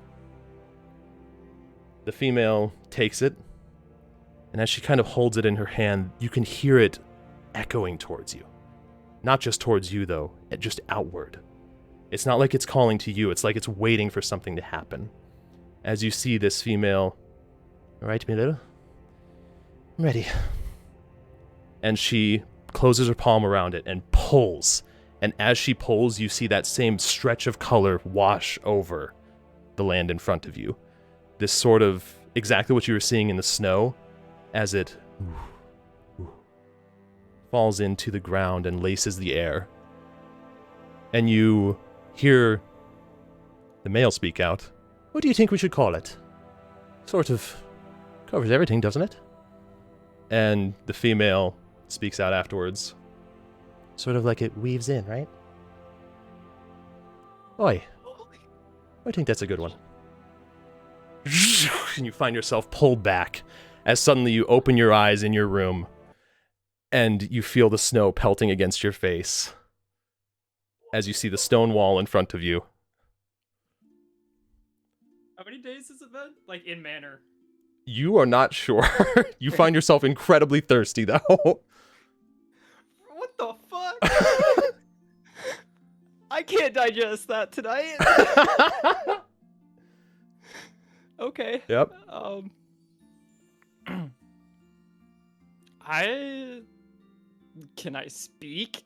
The female takes it, and as she kind of holds it in her hand, you can hear it echoing towards you. Not just towards you, though, just outward. It's not like it's calling to you, it's like it's waiting for something to happen. As you see this female, all right, me little? I'm ready. And she closes her palm around it and pulls. And as she pulls, you see that same stretch of color wash over the land in front of you. This sort of exactly what you were seeing in the snow as it falls into the ground and laces the air. And you hear the male speak out. What do you think we should call it? Sort of covers everything, doesn't it? And the female speaks out afterwards. Sort of like it weaves in, right? Oi. I think that's a good one. And you find yourself pulled back as suddenly you open your eyes in your room and you feel the snow pelting against your face as you see the stone wall in front of you. How many days has it been? Like, in manor? You are not sure. You find yourself incredibly thirsty, though. What the fuck? I can't digest that tonight. Okay. Yep. Can I speak?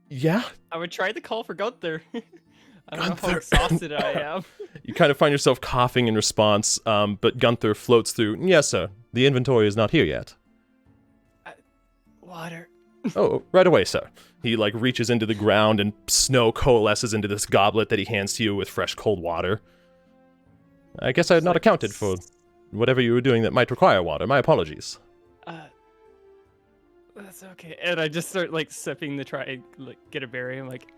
Yeah. I would try to call for Gunther. I don't know how Gunther. exhausted I am. You kind of find yourself coughing in response, but Gunther floats through. Yes, sir. The inventory is not here yet. Water. Oh, right away, sir. He, reaches into the ground and snow coalesces into this goblet that he hands to you with fresh, cold water. I guess I had not accounted for whatever you were doing that might require water. My apologies. That's okay. And I just start, sipping to try, get a berry. I'm like,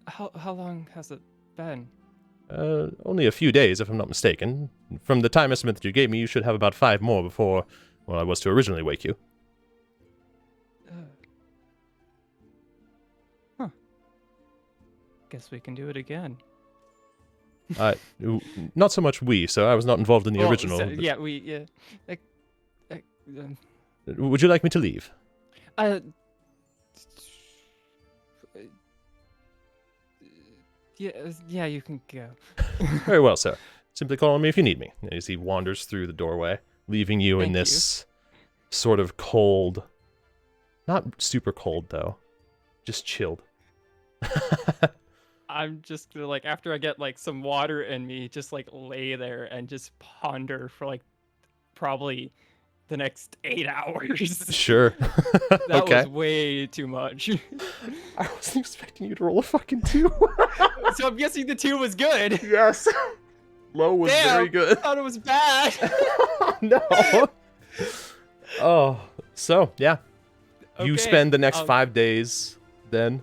how long has it been? Only a few days, if I'm not mistaken. From the time estimate that you gave me, you should have about 5 more before, I was to originally wake you. Guess we can do it again. Not so much we, so I was not involved in the original. Yeah, Would you like me to leave? Yeah, you can go. Very well, sir. Simply call on me if you need me. As he wanders through the doorway, leaving you in this sort of cold, not super cold though, just chilled. I'm just gonna, after I get, some water in me, just, lay there and just ponder for, probably the next 8 hours. Sure. That okay. was way too much. I wasn't expecting you to roll a fucking 2. So I'm guessing the 2 was good. Yes. Low was very good. I thought it was bad. No. Oh, so, yeah. You Okay, spend the next 5 days, then?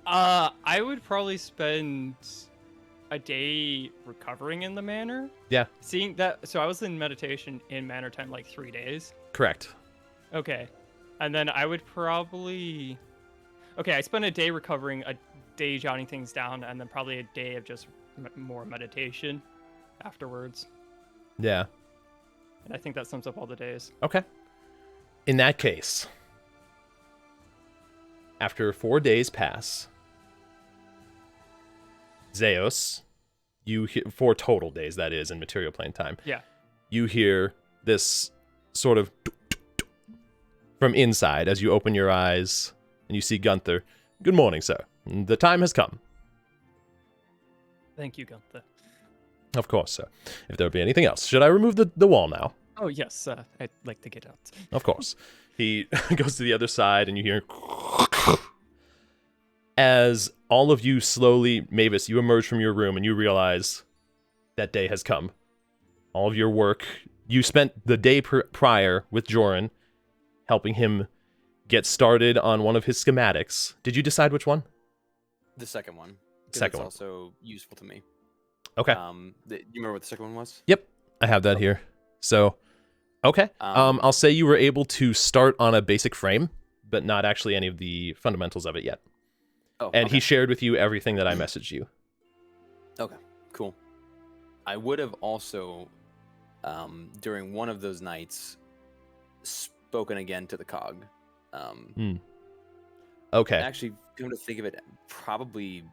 I would probably spend a day recovering in the manor. Yeah. Seeing that, so I was in meditation in manor time 3 days. Correct. Okay. And then I would probably... Okay, I spent a day recovering, a day jotting things down, and then probably a day of just more meditation afterwards. Yeah. And I think that sums up all the days. Okay. In that case, after 4 days pass, Zeus, you hear 4 total days, that is, in material plane time. Yeah. You hear this sort of from inside as you open your eyes and you see Gunther. Good morning, sir. The time has come. Thank you, Gunther. Of course, sir. If there be anything else, should I remove the wall now? Oh, yes, I'd like to get out. Of course. He goes to the other side, and you hear... As all of you slowly... Mavis, you emerge from your room, and you realize that day has come. All of your work... You spent the day prior with Joran, helping him get started on one of his schematics. Did you decide which one? The second one. 'Cause Second one. It's also useful to me. Okay. You remember what the second one was? Yep, I have that here. So, okay. I'll say you were able to start on a basic frame, but not actually any of the fundamentals of it yet. Oh, and okay. he shared with you everything that I messaged you. Okay, cool. I would have also, during one of those nights, spoken again to the cog. Okay. Actually, come to think of it, probably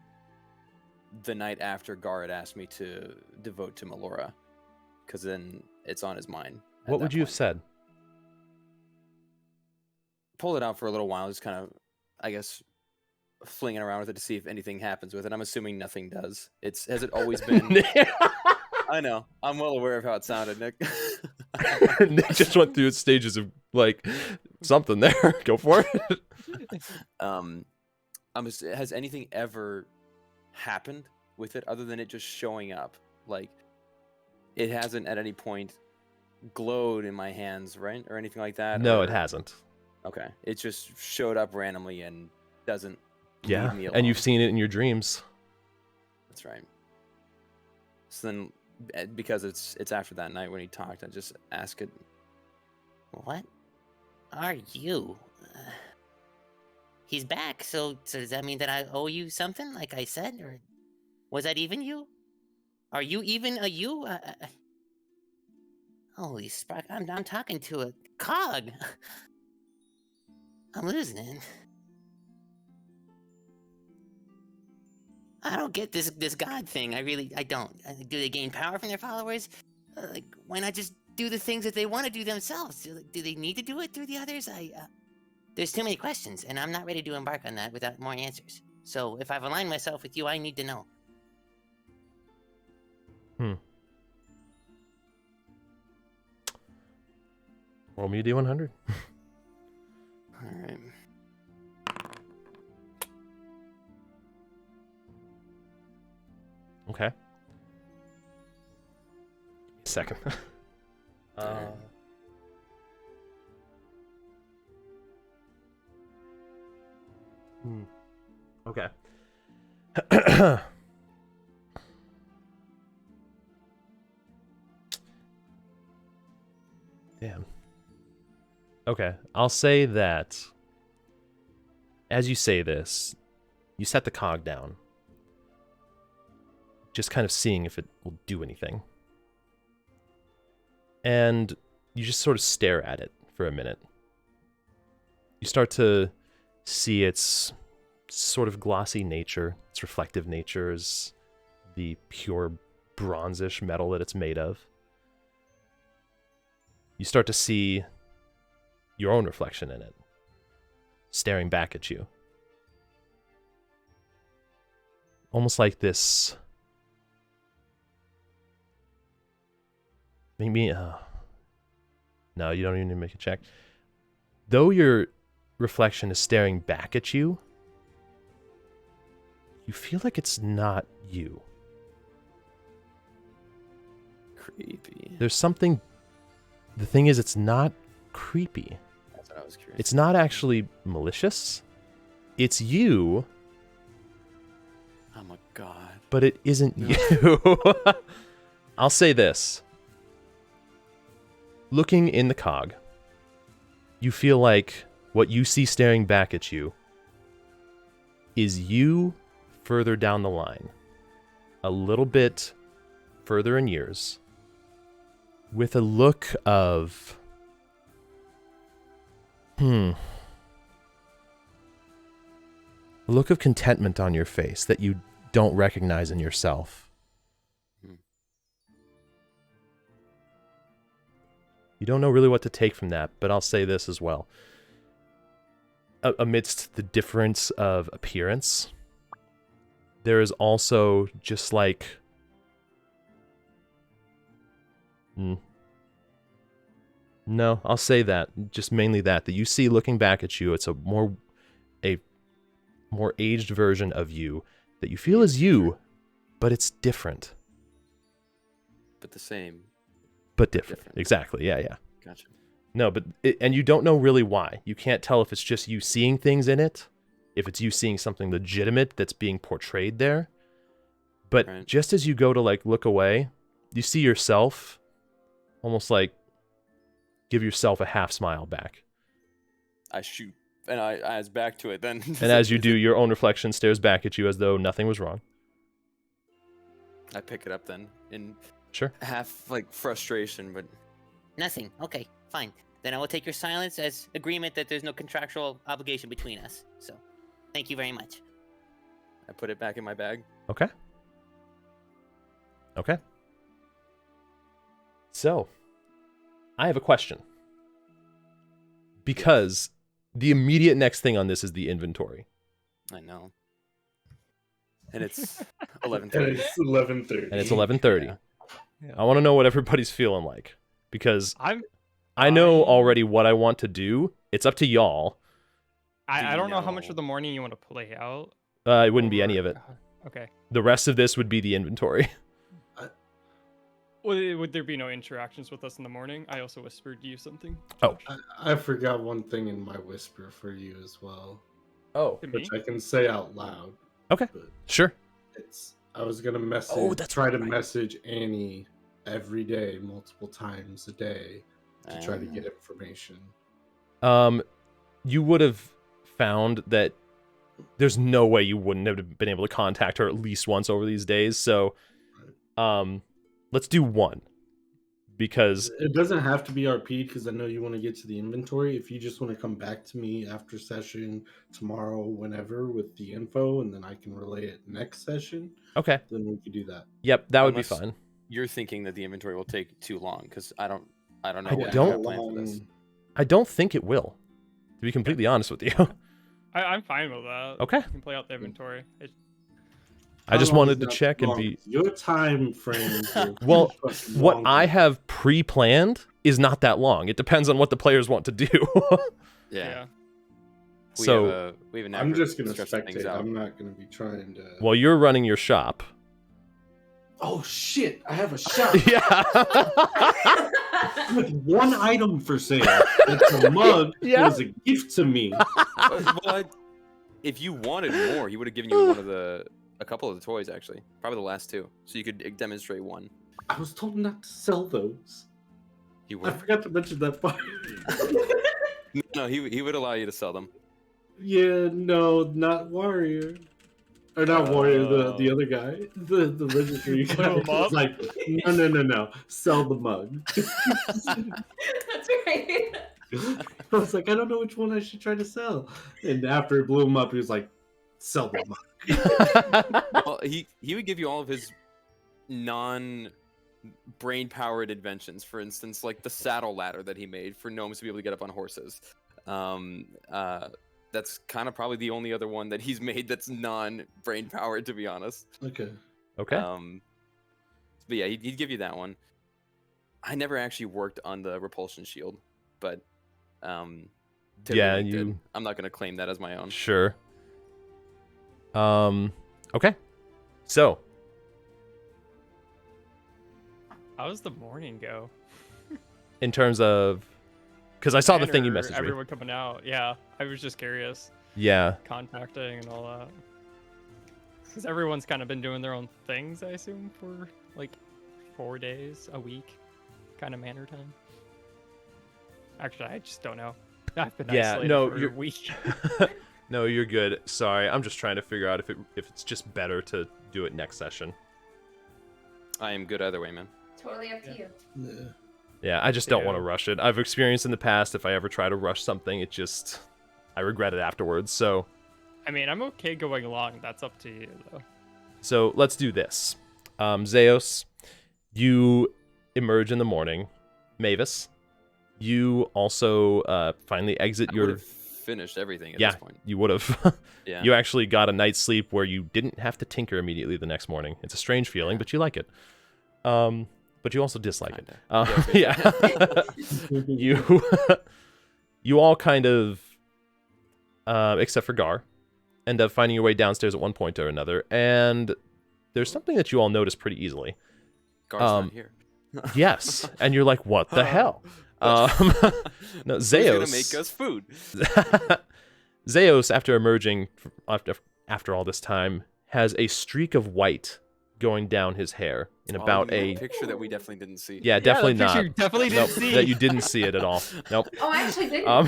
the night after Gar had asked me to devote to Melora, because then it's on his mind. What would you have said? Pull it out for a little while, just kind of, I guess, flinging around with it to see if anything happens with it. I'm assuming nothing does. Has it always been? I know. I'm well aware of how it sounded, Nick. Nick just went through stages of, like, something there. Go for it. Has anything ever happened with it other than it just showing up? Like, it hasn't at any point glowed in my hands, right? Or anything like that? No, or... it hasn't. Okay. It just showed up randomly and doesn't Yeah, leave me alone. and you've seen it in your dreams. That's right. So then, because it's after that night when he talked, I just ask it. What are you? He's back, so does that mean that I owe you something, like I said? Or was that even you? Are you even a you? Holy spark, I'm talking to a cog. I'm losing it. I don't get this god thing. I don't. Do they gain power from their followers? Like, why not just do the things that they want to do themselves? Do they need to do it through the others? There's too many questions, and I'm not ready to embark on that without more answers. So if I've aligned myself with you, I need to know. Roll me a D100. All right. Okay. Second. Okay. Damn. Okay, I'll say that as you say this, you set the cog down. Just kind of seeing if it will do anything. And you just sort of stare at it for a minute. You start to see its sort of glossy nature, its reflective nature is the pure bronzish metal that it's made of. You start to see your own reflection in it, staring back at you. Almost like this... Maybe, no, you don't even need to make a check. Though your reflection is staring back at you, you feel like it's not you. Creepy. There's something... The thing is, it's not creepy. That's what I was curious. It's not actually malicious. It's you, Oh my god. but it isn't you. I'll say this. Looking in the cog, you feel like what you see staring back at you is you further down the line, a little bit further in years, with a look of, a look of contentment on your face that you don't recognize in yourself. You don't know really what to take from that, but I'll say this as well. amidst the difference of appearance, there is also just like... No, I'll say that. Just mainly that you see looking back at you, it's a more aged version of you that you feel is you, but it's different. But the same. But different. Exactly. Yeah. Gotcha. No, but and you don't know really why. You can't tell if it's just you seeing things in it, if it's you seeing something legitimate that's being portrayed there. But Right. just as you go to like look away, you see yourself almost like give yourself a half smile back. I shoot, and I eyes back to it then. And as you do, your own reflection stares back at you as though nothing was wrong. I pick it up then in Sure. half like frustration, but Nothing. Okay, fine. Then I will take your silence as agreement that there's no contractual obligation between us. So, thank you very much. I put it back in my bag. Okay. So, I have a question. Because the immediate next thing on this is the inventory. I know. And it's 11:30. And it's 11:30. And it's 11:30. Yeah. I want to know what everybody's feeling like. Because I'm. I know already what I want to do. It's up to y'all. I don't know how much No. of the morning you want to play out. It wouldn't be any of it. Okay. The rest of this would be the inventory. Would there be no interactions with us in the morning? I also whispered you something. Oh. Josh. I forgot one thing in my whisper for you as well, Oh. To me? which I can say out loud. Okay. But Sure. I was gonna message. Oh, that's try to right. message Annie every day, multiple times a day, to try to Um, get information. You would have found that there's no way you wouldn't have been able to contact her at least once over these days. So, let's do one. Because It doesn't have to be RP because I know you want to get to the inventory. If you just want to come back to me after session tomorrow, whenever, with the info, and then I can relay it next session, okay. then we could do that. Yep, that would be Unless- fine. You're thinking that the inventory will take too long because I don't know. I what don't- I have planned for this. I don't think it will. To be completely honest with you. I'm fine with that. Okay. You can play out the inventory. I just How long wanted is to that check and long? be Your time frame. Well, what I have pre-planned is not that long. It depends on what the players want to do. Yeah. So, we have an I'm effort just gonna stretching things spectate. out. I'm not gonna be trying to. while you're running your shop. Oh shit! I have a shop Yeah. with one item for sale. It's a mug. Yeah. It was a gift to me. If you wanted more, he would have given you a couple of the toys actually, probably the last two, so you could demonstrate one. I was told not to sell those. You I would. forgot to mention that part. No, he would allow you to sell them. Yeah, no, not Warrior. Or not Warrior, the other guy. The registry guy. Blew him up? It's like, no. Sell the mug. That's right. I was like, I don't know which one I should try to sell. And after it blew him up, he was like, sell the mug. Well, he would give you all of his non-brain powered inventions. For instance, like the saddle ladder that he made for gnomes to be able to get up on horses. That's kind of probably the only other one that he's made that's non-brain powered, to be honest. Okay. Okay. But yeah, he'd give you that one. I never actually worked on the repulsion shield, but Yeah, Timberlake did. you- I'm not gonna claim that as my own. Sure. Okay. So, How does the morning go? in terms of, because I saw the thing you Banner, messaged me. Everyone coming out. Yeah, I was just curious. Yeah. Contacting and all that. Because everyone's kind of been doing their own things, I assume, for like 4 days a week, kind of manner time. Actually, I just don't know. I've been Yeah, isolated no, for you're- a week. No, you're good. Sorry, I'm just trying to figure out if it's just better to do it next session. I am good either way, man. Totally up to you. Yeah. Yeah, I just don't want to Yeah. rush it. I've experienced in the past if I ever try to rush something, I regret it afterwards. So, I mean, I'm okay going along. That's up to you, though. so let's do this. Zeos, you emerge in the morning. Mavis, you also finally exit I your. would have finished everything at Yeah, this point. you would have. Yeah. You actually got a night's sleep where you didn't have to tinker immediately the next morning. It's a strange feeling, but you like it. But you also dislike it. Yeah. you you all kind of, except for Gar, end up finding your way downstairs at one point or another, and there's something that you all notice pretty easily. Gar's not here. Yes, and you're like, what the hell? No, Who's Zeos. gonna make us food? Zeos, after emerging after all this time, has a streak of white going down his hair in about you a got picture that we definitely didn't see. Yeah, definitely that picture not. you definitely Nope, didn't see. that you didn't see it at all. Nope. Oh, I actually didn't. I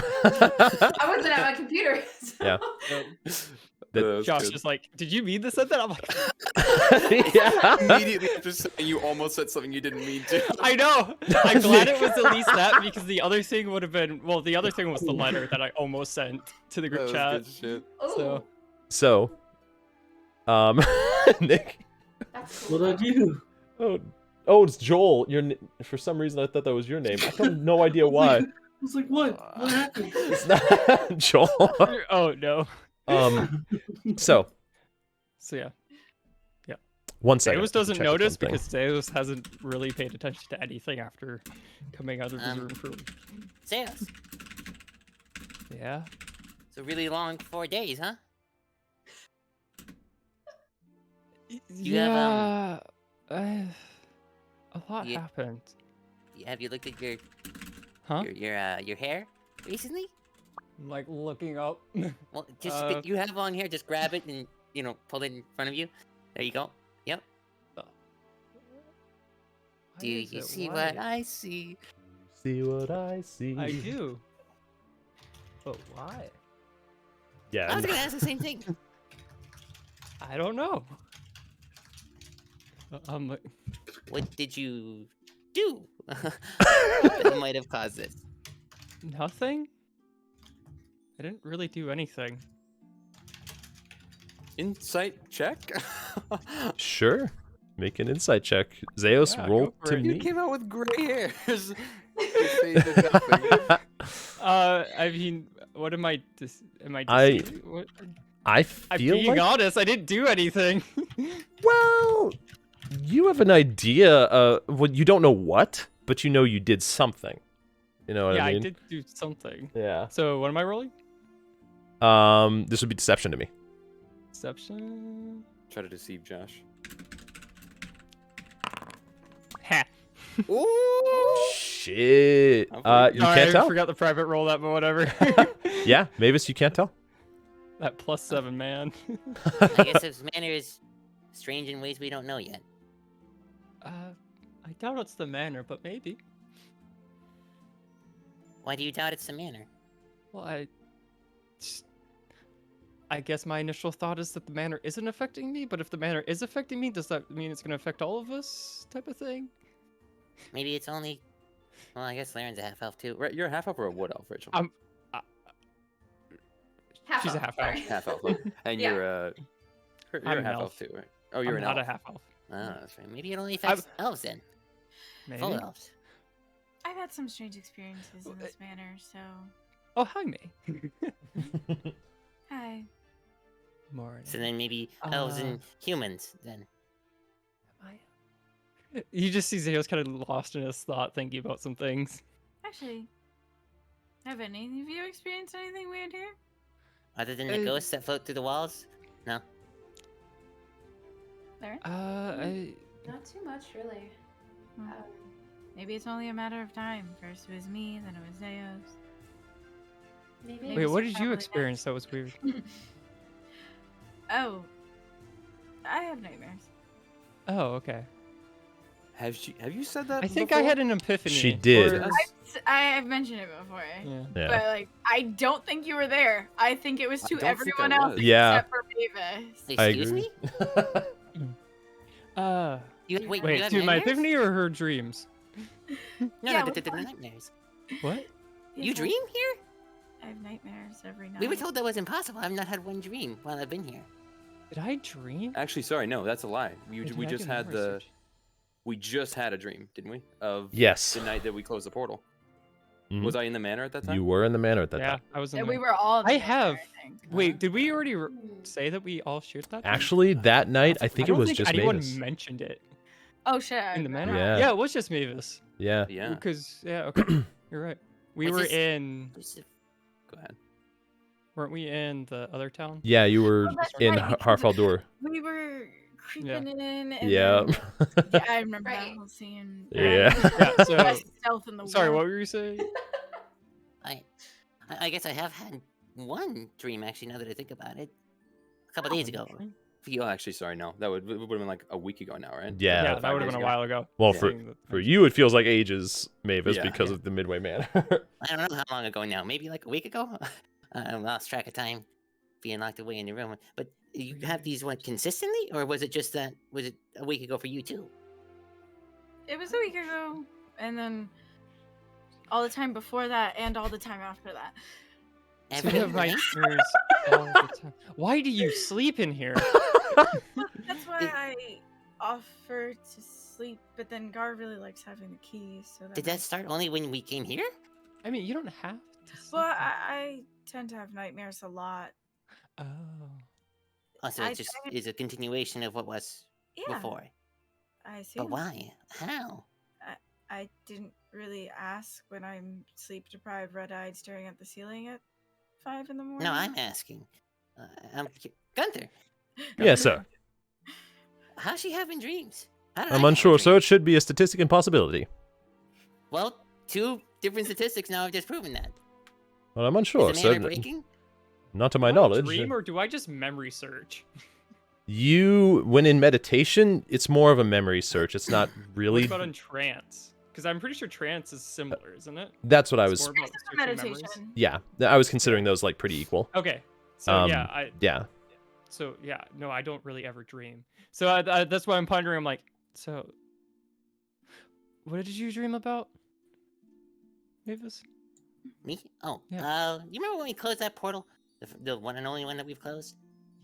wasn't at my computer. So. Yeah. That's Josh good. is like, did you mean to say that? I'm like, Yeah. Immediately after saying you almost said something you didn't mean to. I know. I'm glad it was at least that because the other thing would have been, well, the other thing was the letter that I almost sent to the group chat. Good shit. Oh, So, Nick. that's cool. What I do? Oh, it's Joel. For some reason I thought that was your name. I have no idea why. I was like, what? What happened? It's not Joel. oh no. So yeah. one second. Zeus doesn't Check notice something. because Zeus hasn't really paid attention to anything after coming out of his room. Zeus, Yeah. it's a really long 4 days, huh? You have, A lot Yeah. happened. Have you looked at your Huh? your hair recently? I'm like looking up. Well, just you have long hair. Just grab it and pull it in front of you. There you go. Yep. Do you see what I see? See what I see. I do. But why? Yeah. I was gonna ask the same thing. I don't know. I'm like, What did you do that might have caused this? nothing? I didn't really do anything. Insight check. Sure. Make an insight check. Zeus, Yeah, roll go for to it. You me. came out with gray hairs. You say you did nothing. I mean, what am I? Am I? Deceiving? What? I I'm feel being like, honest. I didn't do anything. well, you have an idea. Well, you don't know what, but you know you did something. You know what yeah, I mean? I did do something. Yeah. So what am I rolling? This would be deception to me. Deception. Try to deceive Josh. Ha. Ooh. Shit. You Sorry, can't I tell. forgot the private roll that, but whatever. Yeah, Mavis, you can't tell. That +7, man. I guess his manner is strange in ways we don't know yet. I doubt it's the manner, but maybe. Why do you doubt it's the manner? Well, I guess my initial thought is that the manner isn't affecting me, but if the manner is affecting me, does that mean it's going to affect all of us type of thing? Maybe it's only. Well, I guess Laryn's a half elf too. Right, you're a half elf or a wood elf, Rachel? Half She's a elf, half sorry. elf. Half elf. And Yeah. you're I'm a an half elf. elf too, right? Oh, you're I'm an not elf. a half elf. Oh, that's right. Maybe it only affects elves then. Maybe. Full elves. I've had some strange experiences in this manner, so Oh, hi, May. hi. Morning. So then maybe elves and humans then. You just see Zeus kind of lost in his thought, thinking about some things. Actually, have any of you experienced anything weird here? Other than the ghosts that float through the walls? No. Laryn? Not too much, really. Hmm. Maybe it's only a matter of time. First it was me, then it was Zeus. Maybe. Wait, what it's did you probably experience that was weird? Oh, I have nightmares. Oh, okay. Have you said that? I think before? I had an epiphany. She did. or- I've mentioned it before, Yeah. Yeah. but like I don't think you were there. I think it was I to don't think I everyone else was. Yeah. except for Mavis. Excuse agree. me? Wait, you have to my nightmares? epiphany or her dreams? No, Yeah, no, which the one? nightmares. What? You Yes, dream here? I have nightmares every night. We were told that was impossible. I've not had one dream while I've been here. Did I dream? Actually, sorry, no, that's a lie. Wait, did We I just do had memory the. search? We just had a dream, didn't we? Of Yes. the night that we closed the portal. Mhm. Was I in the manor at that time? You were in the manor at that Yeah, time. I was in And there. we were all. in I the have. manor, I think. Wait, did we already say that we all shared that? Actually, that night, I think it don't was think just anyone Mavis. mentioned it Oh shit! in the manor. Yeah. Yeah, it was just Mavis. Yeah. Yeah. Because okay, you're right. We Was were this- in. Go ahead. Weren't we in the other town? Yeah, you were Oh, that's in right, because Harfaldur. We were creeping in, and Yeah. then, yeah, I remember that Right. whole scene. Yeah. Yeah, so- Best stealth in the Sorry, what world. were you saying? I guess I have had one dream actually. Now that I think about it, a couple days ago. For you, actually, sorry, no. That would have been like a week ago now, right? Yeah. Yeah, Five that would have days been a ago. while ago. Well, Yeah. for you, it feels like ages, Mavis, Yeah, because yeah. of the Midway Manor. I don't know how long ago now. Maybe like a week ago. I lost track of time, being locked away in the room. But you have these what consistently, or was it just that? Was it a week ago for you too? It was a week ago, and then all the time before that, and all the time after that. So Every you have night? nightmares all the time. Why do you sleep in here? That's why It- I offer to sleep, but then Gar really likes having the key, so Did that start only when we came here? I mean, you don't have to sleep. Well, I tend to have nightmares a lot. Oh. Oh, so I- it just is a continuation of what was Yeah, before. I see. But why? How? I didn't really ask when I'm sleep deprived, red eyed, staring at the ceiling at 5 in the morning. No, I'm asking. Gunther, Yes, sir. how's she having dreams? How did I I'm have a unsure, so dream? it should be a statistic and possibility. Well, 2 different statistics now have just proven that. Well, I'm unsure, Is the manor so breaking? not to my Do I knowledge. dream or do I just memory search? You, when in meditation, it's more of a memory search. It's not What really. about in trance? Because I'm pretty sure trance is similar, isn't it? That's what I It's was. more about It's searching meditation. memories. Yeah, I was considering those like pretty equal. Okay. So yeah, Yeah. no, I don't really ever dream. So that's why I'm pondering. I'm like, so what did you dream about, Mavis? Me? Oh, Yeah. you remember when we closed that portal? The one and only one that we've closed?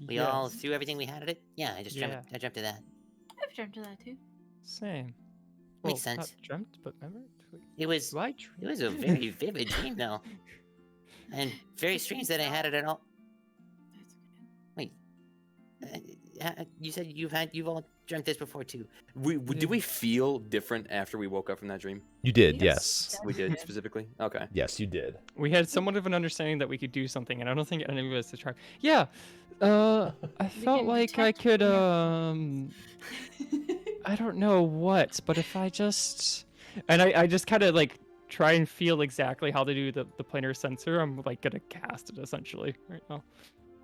We all Yes. threw everything we had at it? Yeah, I just dreamt, Yeah. I dreamt of that. I've dreamt of that too. Same. Well, Makes sense. Not dreamt, but remember? It was Do I it dream? was a very vivid dream though. And very strange that I had it at all. That's good. Wait. You said you've all dreamt this before too. Did we feel different after we woke up from that dream? You did, Yes. yes. We did specifically. Okay. Yes, you did. We had somewhat of an understanding that we could do something, and I don't think any of us had tried. Yeah, I felt can like I detect could, fear. I don't know what, but if I just, and I just kind of like try and feel exactly how to do the planar sensor, I'm like gonna cast it essentially right now.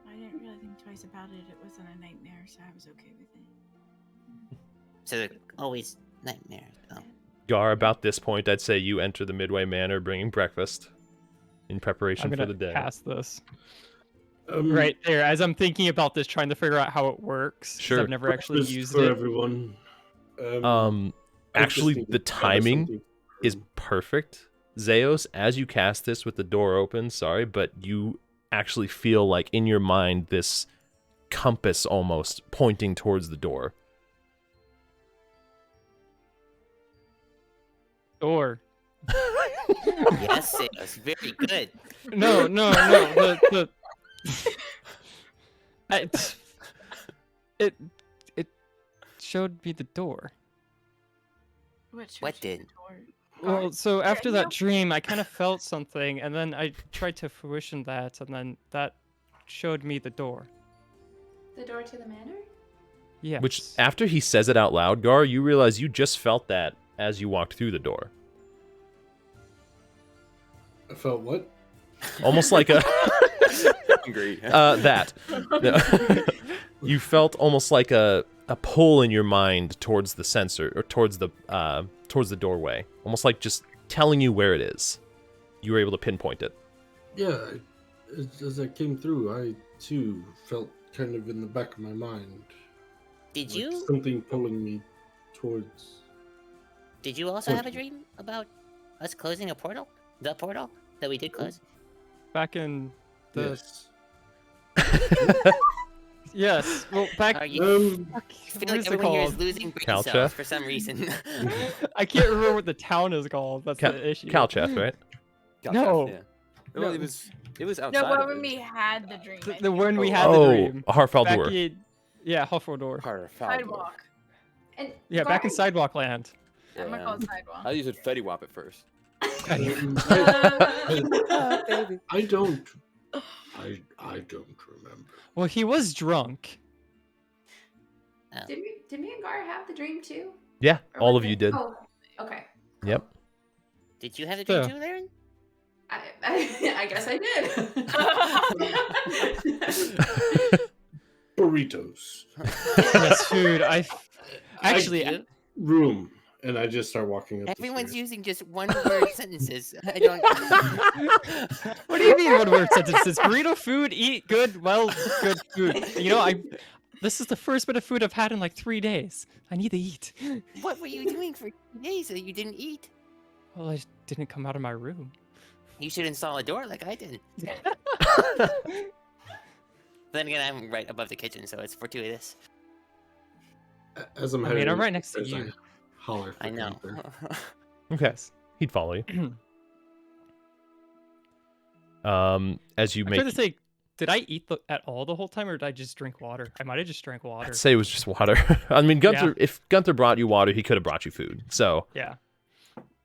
I didn't really think twice about it. It wasn't a nightmare, so I was okay with it. So they're always nightmares. Oh. Gar, about this point, I'd say you enter the Midway Manor bringing breakfast in preparation I'm for gonna the day. cast this Um, right there as I'm thinking about this, trying to figure out how it works. 'cause Sure. I've never actually breakfast used for it. everyone. I just Actually, need the to gather timing something is from- perfect. Zeos, as you cast this with the door open, sorry, but you actually feel like in your mind this compass almost pointing towards the door. Or Yes, it was very good. no. It showed me the door. What did? Well, so after you that know- dream, I kind of felt something, and then I tried to fruition that, and then that showed me the door. The door to the manor? Yeah. Which, after he says it out loud, Gar, you realize you just felt that as you walked through the door. I felt what? Almost like a... Hungry. that. No. You felt almost like a pull in your mind towards the sensor, or towards the doorway. Almost like just telling you where it is. You were able to pinpoint it. Yeah, as I came through, I too felt kind of in the back of my mind. Did like you? Something pulling me towards. Did you also have a Okay. dream about us closing a portal? The portal that we did close? back in the Yes. yes, well back. Are you? Fuck, I feel what like is it everyone here is called? losing brain Calcha? cells for some reason. I can't remember what the town is called. That's the issue. Calcheth, right? No. Yeah. Well, No. it was outside. No, of when it. we had the dream. I The think when it we was had the Oh, dream. Harfaldur. Back in, yeah, Huffledore. Har- Faldor. sidewalk. And Yeah, back in Gar- Sidewalk Land. I'm gonna call it sidewalk. I used Fetty Wap at first. I don't remember. Well, he was drunk. Did me and Gar have the dream too? Yeah, Or all was of you it- did. Oh, okay. Yep. Did you have the dream So- too, Laryn? I guess I did. Burritos. Yes, food. Actually, You? Room. And I just start walking up the Everyone's stairs. using just one-word sentences. I don't. what do you mean one-word sentences? Burrito food, eat good, well, good food. You know, this is the first bit of food I've had in like 3 days. I need to eat. What were you doing for days that you didn't eat? Well, I didn't come out of my room. You should install a door like I did. Then again, I'm right above the kitchen, so it's fortuitous. As I'm I mean, heading I'm right next to upstairs, you. I holler for I know. Gunther. Okay. He'd follow you. As you I'm make, trying to say, did I eat at all the whole time, or did I just drink water? I might have just drank water. I'd say it was just water. I mean, Gunther. If Gunther brought you water, he could have brought you food. So Yeah.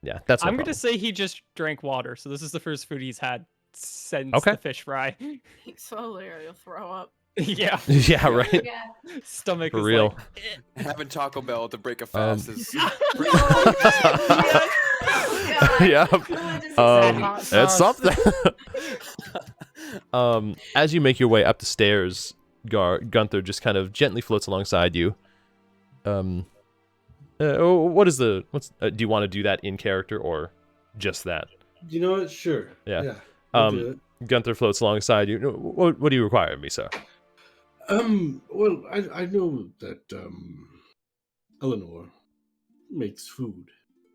yeah, that's. No I'm problem. gonna say he just drank water, so this is the first food he's had since Okay. the fish fry. Eat slowly or you'll throw up. Yeah, Yeah, right. Yeah. stomach For is real. like, Having Taco Bell to break a fast is. Yeah. hot It's sauce. something. As you make your way up the stairs, Gunther just kind of gently floats alongside you. Do you want to do that in character or just that? You know what? Sure. Yeah. I'll do it. Gunther floats alongside you. What do you require of me, sir? Well, I know that Eleanor makes food.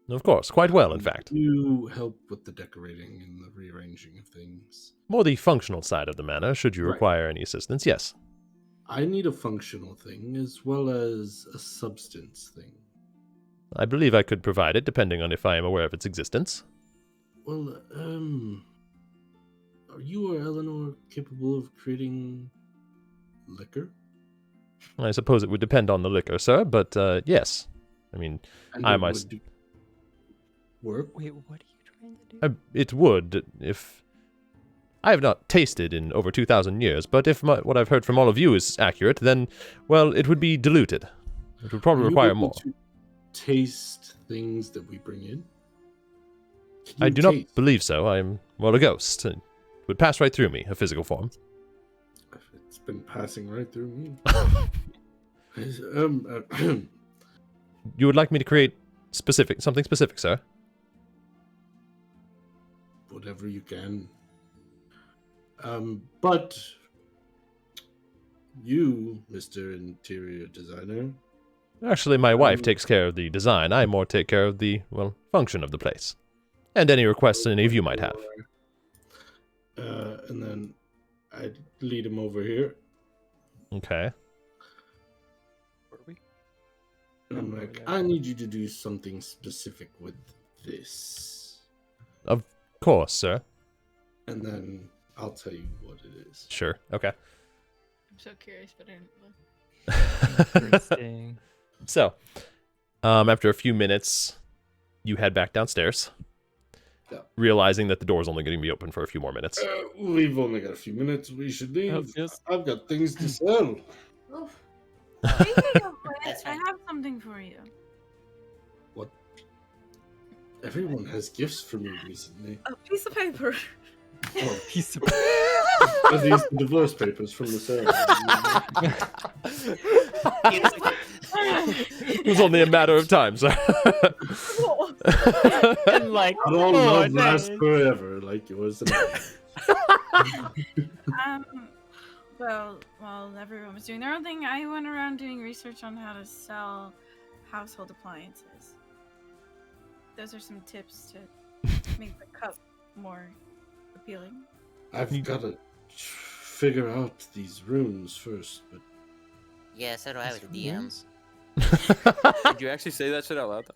Of course, quite well, in fact. You help with the decorating and the rearranging of things. More the functional side of the manor, should you Right. require any assistance, yes. I need a functional thing as well as a substance thing. I believe I could provide it, depending on if I am aware of its existence. Well, are you or Eleanor capable of creating liquor? I suppose it would depend on the liquor, sir, but yes. I mean, And I it must- would work. wait, what are you trying to do? it would if... I have not tasted in over 2,000 years, but if what I've heard from all of you is accurate, then, well, it would be diluted. It would probably Are you require able more. to taste things that we bring in? Can I you do not taste? believe so. I am, well, a ghost. It would pass right through me, a physical form. It's been passing right through me. You would like me to create something specific, sir? Whatever you can. But you, Mr. Interior Designer, Actually, my wife takes care of the design. I more take care of the, well, function of the place. And any requests any of you might have. and then I'd lead him over here. Okay. Were we? And I'm like, I need you to do something specific with this. Of course, sir. And then I'll tell you what it is. Sure. Okay. I'm so curious, but I didn't look. Interesting. So, after a few minutes, you head back downstairs, Yeah. realizing that the door's only going to be open for a few more minutes. We've only got a few minutes. We should leave. Oh, yes. I've got things to sell. Oof. Speaking of which, That's I fine. have something for you. Everyone has gifts for me recently. A piece of paper. Oh, Piece of are these the divorce papers from the ceremony? It was only a matter of time, sir. and like, Not all oh, love lasts no. forever, like yours and mine. While everyone was doing their own thing, I went around doing research on how to sell household appliances. Those are some tips to make the cup more appealing. I've got to figure out these runes first, but Yeah, so do I with the DMs. Did you actually say that shit out loud?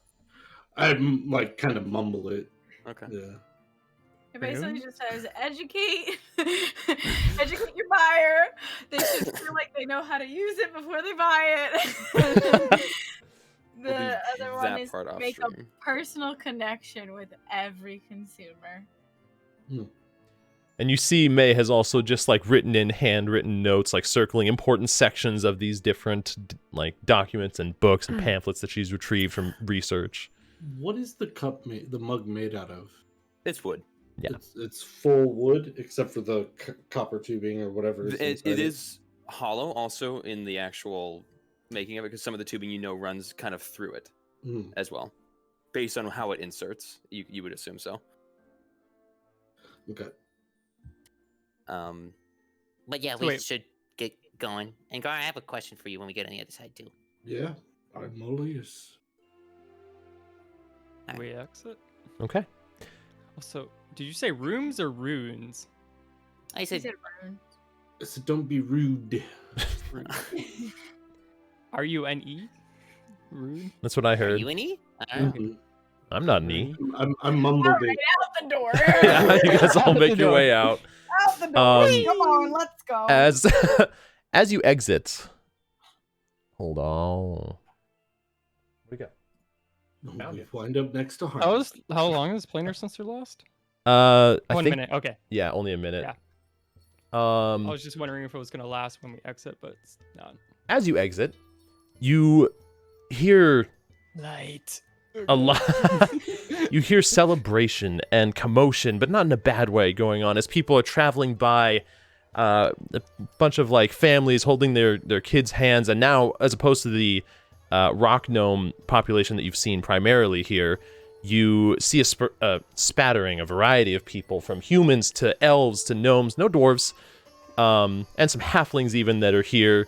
I like kind of mumble it. Okay. Yeah. It basically Rooms? just says educate, educate your buyer. They should feel like they know how to use it before they buy it. We'll The do other one that is part to off make a stream. personal connection with every consumer. And you see May has also just like written in handwritten notes, like circling important sections of these different like documents and books and pamphlets that she's retrieved from research. What is the mug made out of? It's wood. Yeah. It's full wood except for the copper tubing or whatever. It is hollow also in the actual making of it, because some of the tubing runs kind of through it as well, based on how it inserts. You would assume so. Okay. But yeah, So we wait. should get going. And Gar, I have a question for you when we get on the other side too. Yeah, I'm all ears. We exit. Okay. Also, did you say rooms or runes? I He said, said rune. So don't be rude. R-U-N-E? Rune? That's what I are heard. you an E? Mhm. I'm not an E. I'm mumbled. Alright, out the door. Yeah, you guys all make your way out. Out the door. Come on, let's go. As you exit. Hold on. Where'd it go? We wind up next to Harm. How long is Planar Sensor last? I 1 think, minute. Okay. yeah, only a minute. Yeah. Yeah. I was just wondering if it was gonna last when we exit, but it's not. As you exit, you hear Light. a lot. You hear celebration and commotion, but not in a bad way, going on as people are traveling by. A bunch of like families holding their kids' hands, and now, as opposed to the rock gnome population that you've seen primarily here, you see a spattering, a variety of people, from humans to elves to gnomes, no dwarves, and some halflings even that are here,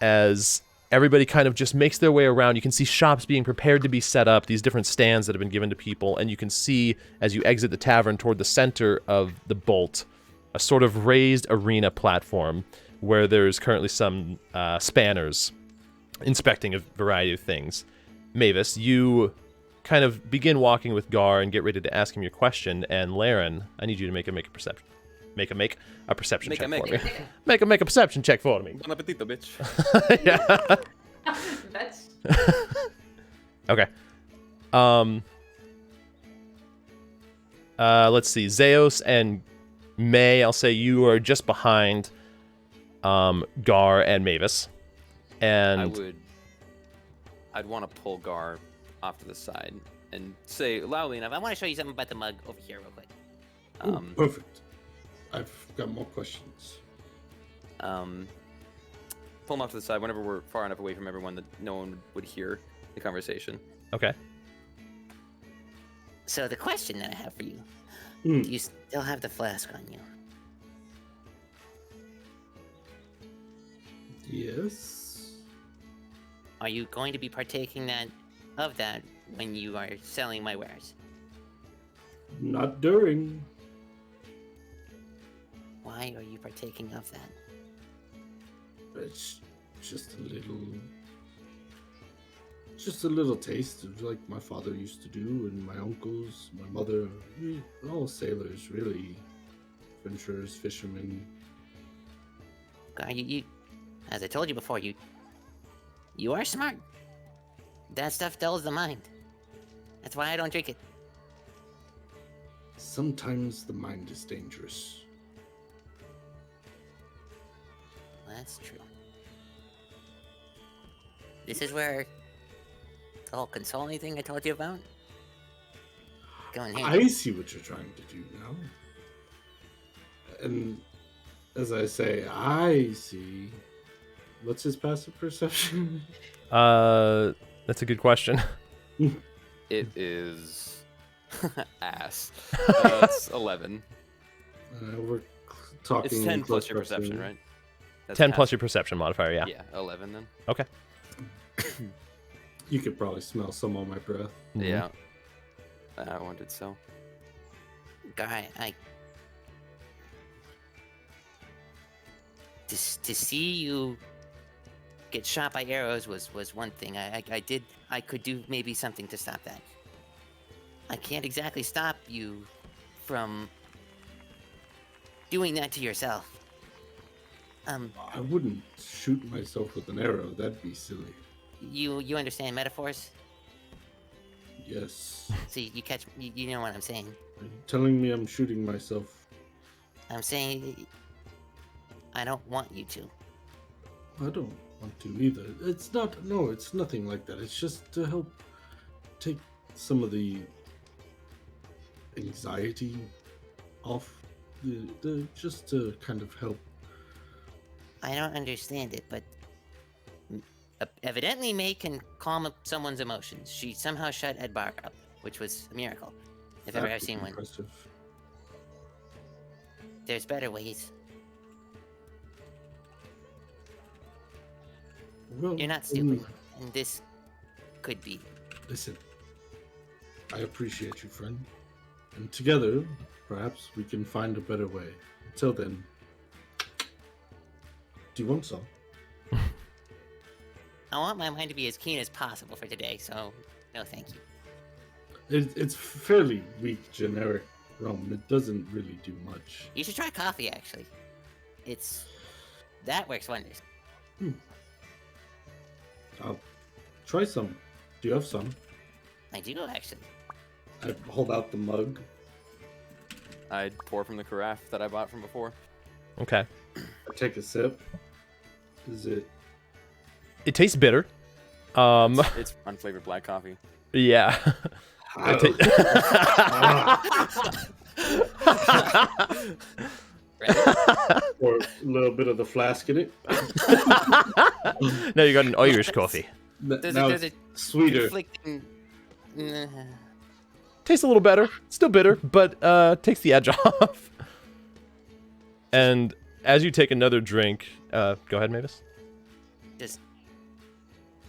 as everybody kind of just makes their way around. You can see shops being prepared to be set up, these different stands that have been given to people, and you can see, as you exit the tavern toward the center of the Bolt, a sort of raised arena platform where there's currently some spanners inspecting a variety of things. Mavis, you kind of begin walking with Gar and get ready to ask him your question, and Laryn, I need you to make a perception check for me. Make a perception check for me. Bon appetito, bitch. Yeah. That's Okay. Let's see. Zeos and May, I'll say you are just behind Gar and Mavis. And I'd want to pull Gar off to the side and say loudly enough, I want to show you something about the mug over here real quick. Ooh, perfect. I've got more questions. Pull him off to the side whenever we're far enough away from everyone that no one would hear the conversation. okay. So the question that I have for you, Hmm. do you still have the flask on you? Yes. Are you going to be partaking of that when you are selling my wares? Not during. Why are you partaking of that? It's just a little taste of like my father used to do, and my uncles, my mother, all sailors, really, adventurers, fishermen. Gar, you, as I told you before, you are smart. That stuff dulls the mind. That's why I don't drink it. Sometimes the mind is dangerous. That's true. This is where the whole consoling thing I told you about? Go in here. I see what you're trying to do now. And as I say, I see. What's his passive perception? That's a good question. It is ass. It's 11. We're talking. It's 10 plus close your perception, proximity. right? That's 10 plus passive. your perception modifier, yeah. Yeah, 11 then. Okay. You could probably smell some on my breath. Mhm. Yeah. I wanted so. Gar, to see you get shot by arrows was one thing. I could do maybe something to stop that. I can't exactly stop you from doing that to yourself. I wouldn't shoot myself with an arrow. That'd be silly. You understand metaphors? Yes. See, you know what I'm saying. Are you telling me I'm shooting myself? I'm saying I don't want you to. I don't want to either. It's nothing like that. It's just to help take some of the anxiety off. Just to kind of help. I don't understand it, but evidently May can calm someone's emotions. She somehow shut Edbar up, which was a miracle, if ever I've seen one. Impressive. There's better ways. Well, You're not stupid, and this could be. Listen, I appreciate you, friend. And together, perhaps we can find a better way. Until then, do you want some? I want my mind to be as keen as possible for today, so no thank you. It's fairly weak, generic rum. It doesn't really do much. You should try coffee, actually. That works wonders. I'll try some. Do you have some? I do, actually. I hold out the mug. I'd pour from the carafe that I bought from before. Okay. I take a sip. Is it? It tastes bitter. It's unflavored black coffee. Yeah. Or a little bit of the flask in it. Now you got an Irish coffee. There's Now a it's sweeter. conflicting... Tastes a little better. Still bitter, but takes the edge off. And as you take another drink, go ahead, Mavis. Just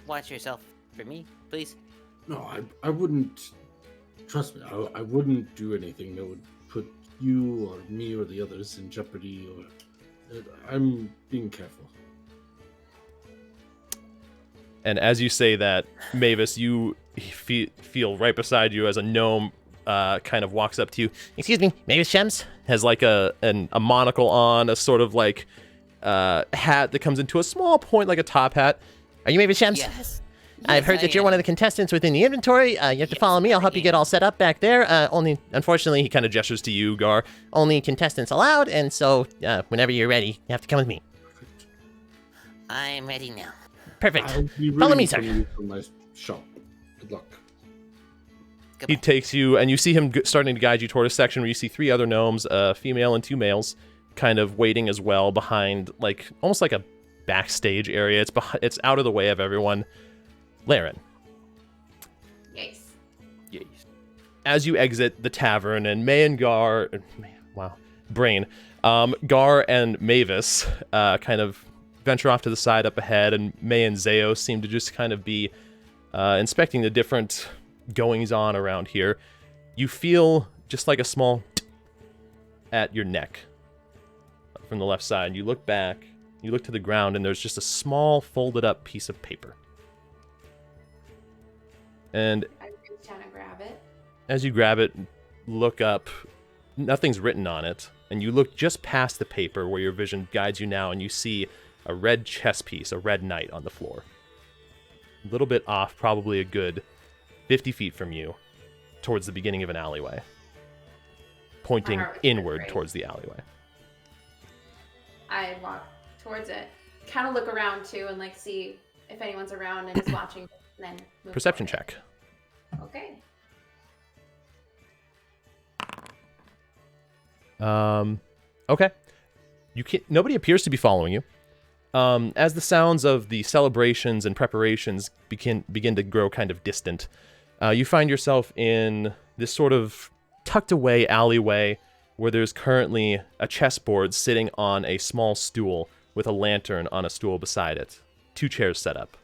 watch yourself for me, please. No, I wouldn't. Trust me, I wouldn't do anything that would put you or me or the others in jeopardy. Or I'm being careful. And as you say that, Mavis, you feel right beside you as a gnome kind of walks up to you. Excuse me, Mavis Shems? Has like a monocle on, a sort of like hat that comes into a small point, like a top hat. Are you Mavis Shems? Yes. I've heard Yes, that I you're am. one of the contestants within the inventory. You have to Yes, follow me. I'll help I you get all set up back there. Only, unfortunately, He kind of gestures to you, Gar. only contestants allowed, and so whenever you're ready, you have to come with me. I'm ready now. Perfect. I'll be Follow me, rooting sir. for you from my shop. Good luck. Goodbye. He takes you, and you see him starting to guide you toward a section where you see 3 other gnomes, a female and 2 males, kind of waiting as well behind, like almost like a backstage area. It's out of the way of everyone. Laryn, Yes. Yes. as you exit the tavern, and May and Gar, Brain, Gar and Mavis kind of venture off to the side up ahead, and May and Zeo seem to just kind of be inspecting the different goings-on around here. You feel just like a small at your neck from the left side. You look back, you look to the ground, and there's just a small folded-up piece of paper. And I reach down and grab it. as you grab it, look up, nothing's written on it, and you look just past the paper where your vision guides you now, and you see a red chess piece, a red knight on the floor. A little bit off, probably a good 50 feet from you, towards the beginning of an alleyway. Pointing Alright, inward great. towards the alleyway. I walk towards it, kind of look around too, and like see if anyone's around and is watching, and then move Perception forward. check. Okay. Okay. Nobody appears to be following you. As the sounds of the celebrations and preparations begin to grow kind of distant, you find yourself in this sort of tucked away alleyway where there's currently a chessboard sitting on a small stool with a lantern on a stool beside it. 2 chairs set up.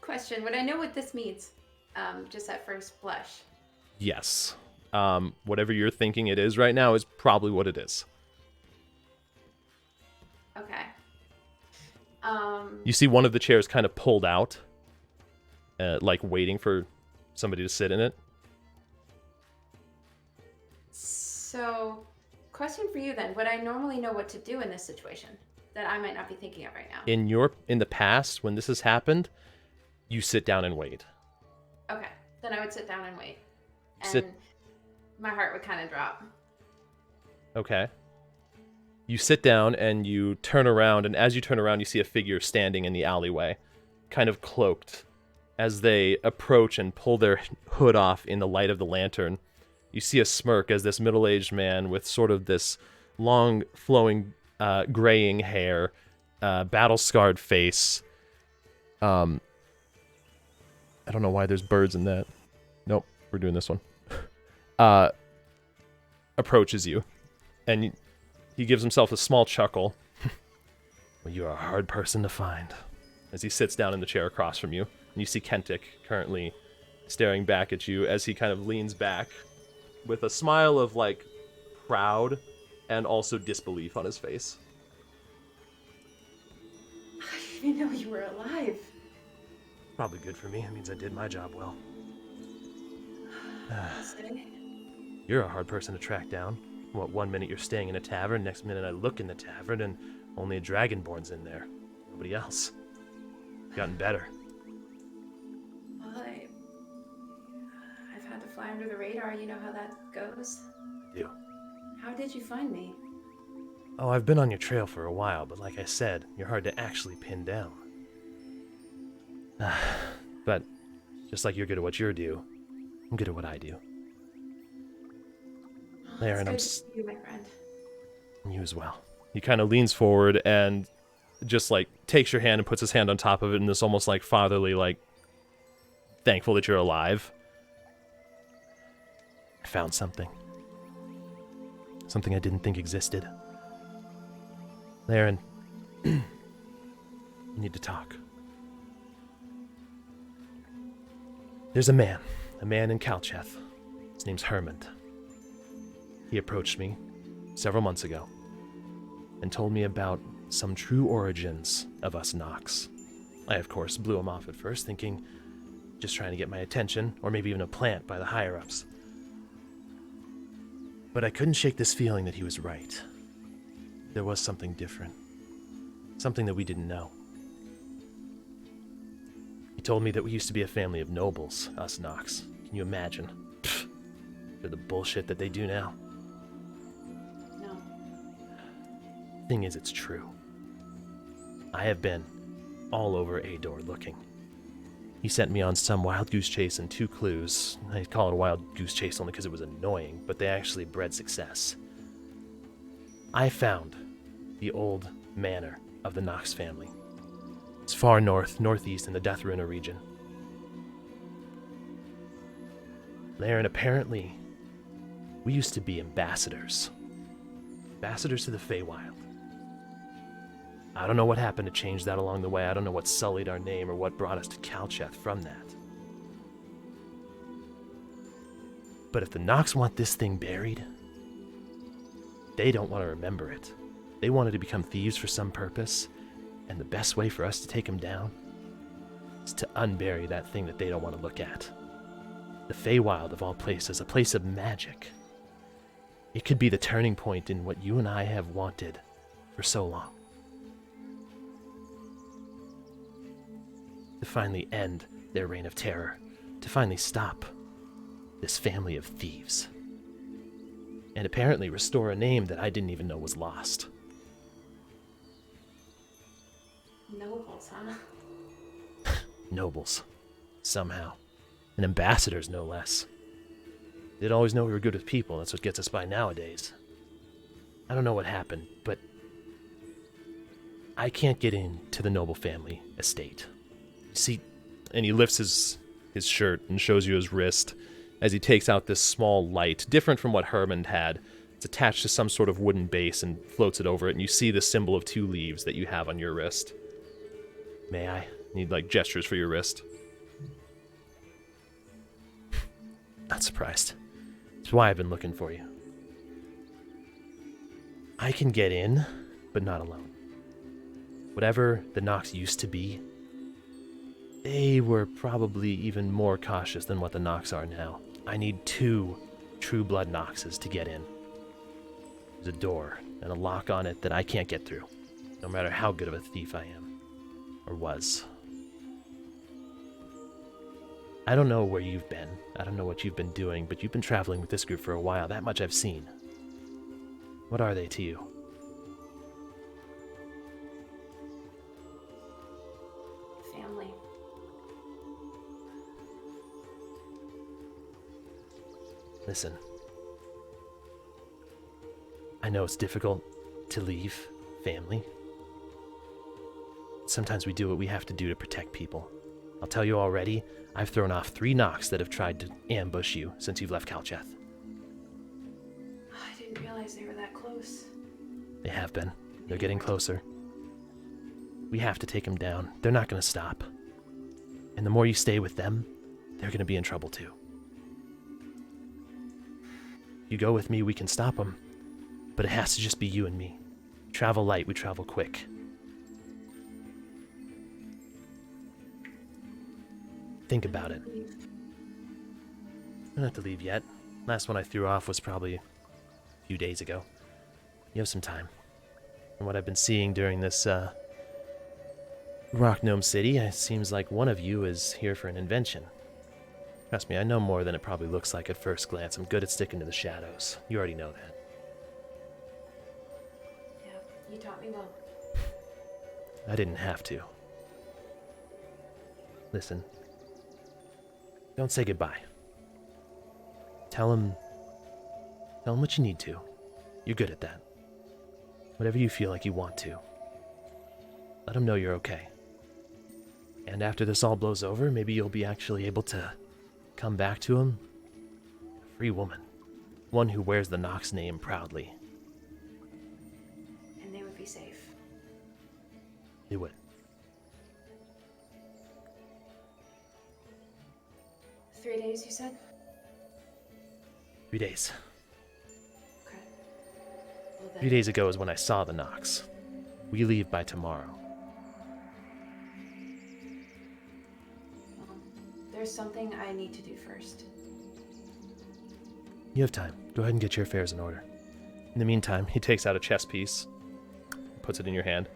Question: would I know what this means? Just at first blush. Yes. Whatever you're thinking it is right now is probably what it is. Okay. You see one of the chairs kind of pulled out, like waiting for somebody to sit in it. So So, question for you then. Would I normally know what to do in this situation that I might not be thinking of right now? In the past, when this has happened, you sit down and wait. Okay. Then I would sit down and wait. And Sit- my heart would kind of drop. Okay. You sit down and you turn around, and as you turn around, you see a figure standing in the alleyway, kind of cloaked. As they approach and pull their hood off in the light of the lantern, you see a smirk as this middle-aged man with sort of this long, flowing, graying hair, battle-scarred face. I don't know why there's birds in that. Nope, we're doing this one. Approaches you, and he gives himself a small chuckle. Well, you are a hard person to find. As he sits down in the chair across from you, and you see Kentic currently staring back at you as he kind of leans back with a smile of, like, proud and also disbelief on his face. I didn't know you were alive. Probably good for me. It means I did my job well. Say? You're a hard person to track down. What, one minute you're staying in a tavern, next minute I look in the tavern and only a dragonborn's in there. Nobody else. Gotten better. Well, I've had to fly under the radar. You know how that goes. I do. How did you find me? Oh, I've been on your trail for a while, but like I said, you're hard to actually pin down. But just like you're good at what you do, I'm good at what I do. Laryn, It's good to see you, my friend. You as well. He kind of leans forward and just, like, takes your hand and puts his hand on top of it in this almost, like, fatherly, like, thankful that you're alive. I found something. Something I didn't think existed. Laryn, we need to talk. There's a man in Kalcheth. His name's Hermond. He approached me several months ago and told me about some true origins of us Nox. I, of course, blew him off at first, thinking just trying to get my attention, or maybe even a plant by the higher-ups. But I couldn't shake this feeling that he was right. There was something different. Something that we didn't know. He told me that we used to be a family of nobles, us Nox. Can you imagine? Pfft, for the bullshit that they do now. No. Thing is, it's true. I have been all over Ador looking. He sent me on some wild goose chase and 2 clues. I call it a wild goose chase only because it was annoying, but they actually bred success. I found the old manor of the Nox family. It's far northeast in the Death Runa region. Laryn, apparently, we used to be ambassadors. Ambassadors to the Feywild. I don't know what happened to change that along the way. I don't know what sullied our name or what brought us to Kalcheth from that. But if the Nox want this thing buried, they don't want to remember it. They wanted to become thieves for some purpose, and the best way for us to take them down is to unbury that thing that they don't want to look at. The Feywild, of all places, a place of magic. It could be the turning point in what you and I have wanted for so long. To finally end their reign of terror. To finally stop this family of thieves. And apparently restore a name that I didn't even know was lost. Nobles, huh? Nobles. Somehow. And ambassadors, no less. They'd always know we were good with people. That's what gets us by nowadays. I don't know what happened, but I can't get into the noble family estate. See, and he lifts his shirt and shows you his wrist as he takes out this small light, different from what Hermond had. It's attached to some sort of wooden base and floats it over it, and you see the symbol of 2 leaves that you have on your wrist. May I? Need, like, gestures for your wrist. Not surprised. That's why I've been looking for you. I can get in, but not alone. Whatever the Nox used to be, they were probably even more cautious than what the Nox are now. I need 2 true blood Noxes to get in. There's a door and a lock on it that I can't get through, no matter how good of a thief I am. Or was. I don't know where you've been. I don't know what you've been doing, but you've been traveling with this group for a while. That much I've seen. What are they to you? Family. Listen. I know it's difficult to leave family. Sometimes we do what we have to do to protect people. I'll tell you already, I've thrown off 3 Nox that have tried to ambush you since you've left Kalcheth. I didn't realize they were that close. They have been. They're getting closer. We have to take them down. They're not going to stop. And the more you stay with them, they're going to be in trouble too. You go with me, we can stop them. But it has to just be you and me. We travel light, we travel quick. Think about it. You don't have to leave yet. Last one I threw off was probably a few days ago. You have some time. From what I've been seeing during this, Rock Gnome City, it seems like one of you is here for an invention. Trust me, I know more than it probably looks like at first glance. I'm good at sticking to the shadows. You already know that. Yeah, you taught me well. I didn't have to. Listen. Don't say goodbye. Tell him what you need to. You're good at that. Whatever you feel like you want to. Let him know you're okay. And after this all blows over, maybe you'll be actually able to come back to him. A free woman. One who wears the Nox name proudly. And they would be safe. They would. 3 days, you said? 3 days. Okay. Well, then, 3 days ago is when I saw the Nox. We leave by tomorrow. well, there's something I need to do first. You have time. Go ahead and get your affairs in order. In the meantime, he takes out a chess piece, puts it in your hand.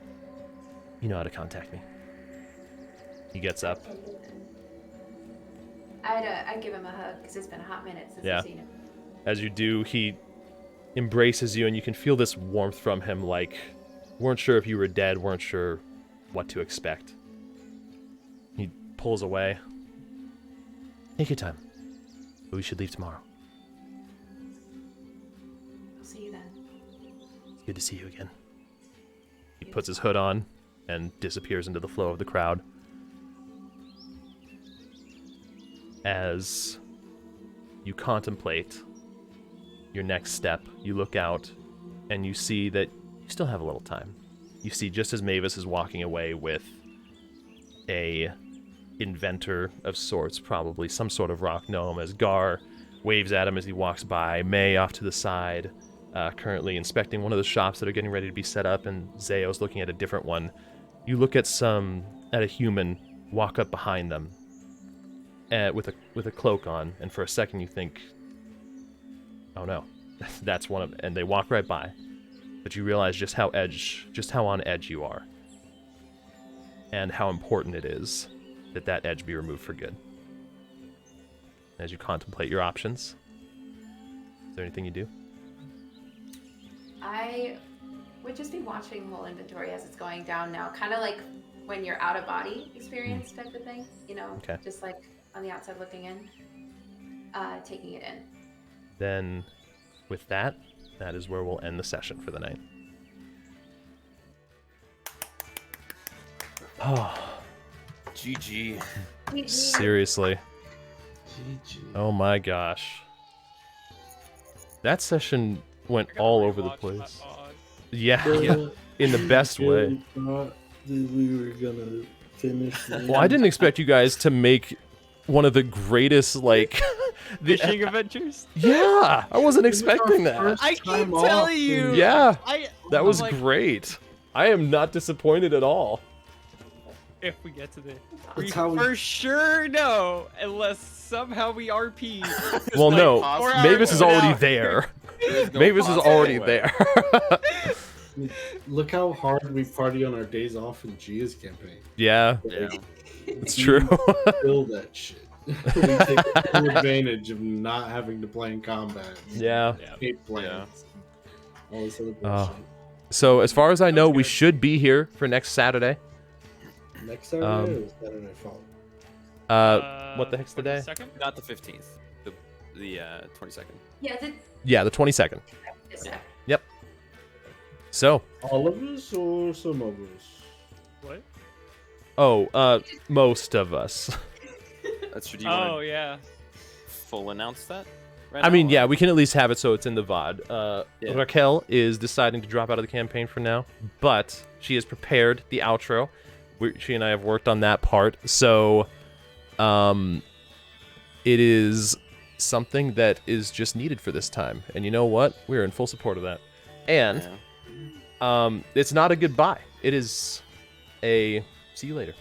You know how to contact me. He gets up. I'd give him a hug because it's been a hot minute since Yeah. I've seen him. As you do, he embraces you, and you can feel this warmth from him, like weren't sure if you were dead, weren't sure what to expect. He pulls away. Take your time. But we should leave tomorrow. I'll see you then. It's good to see you again. He puts his hood on and disappears into the flow of the crowd. As you contemplate your next step, you look out and you see that you still have a little time. You see, just as Mavis is walking away with a inventor of sorts, probably some sort of rock gnome, as Gar waves at him as he walks by, May off to the side, currently inspecting one of the shops that are getting ready to be set up, and Zayo's looking at a different one. You look at a human walk up behind them, with a cloak on, and for a second you think, oh no, that's one of, and they walk right by, but you realize just how on edge you are, and how important it is that edge be removed for good. As you contemplate your options, is there anything you do? I would just be watching the whole inventory as it's going down now, kind of like when you're out of body experience type of thing, you know, Okay. just like on the outside looking in, taking it in. Then, with that is where we'll end the session for the night. Oh, GG. seriously. GG. Oh my gosh. That session went all over the place. Yeah, in the best way. Really thought that we were gonna finish. Well, I didn't expect you guys to make one of the greatest, like, Fishing adventures. yeah, I wasn't expecting that. I keep Time off, telling you. Yeah, I that was I'm like, great. I am not disappointed at all. if we get to the. That's We how we- for sure know, unless somehow we RP. Well, like, no, 4 hours Mavis is already without- there. There's no Mavis is possible already way. there. Look how hard we party on our days off in Gia's campaign. Yeah, Yeah. it's true. Kill that shit. We take full advantage of not having to play in combat. Yeah. Hate plans. All this other Oh. bullshit. So as far as I know, we good. should be here for next Saturday. Next Saturday Um, or Saturday fall? What the heck's the day? 22nd? Not the 15th. The 22nd. Yeah, Yeah, the 22nd. this Yep. So, All of us or some of us? What? most of us. That's true. Do you Oh want yeah. to full announce that? Right I mean, now, yeah, or- we can at least have it so it's in the VOD. Yeah. Raquel is deciding to drop out of the campaign for now, but she has prepared the outro. She and I have worked on that part, so it is something that is just needed for this time. And you know what? We're in full support of that. And Yeah. it's not a goodbye. It is a see you later.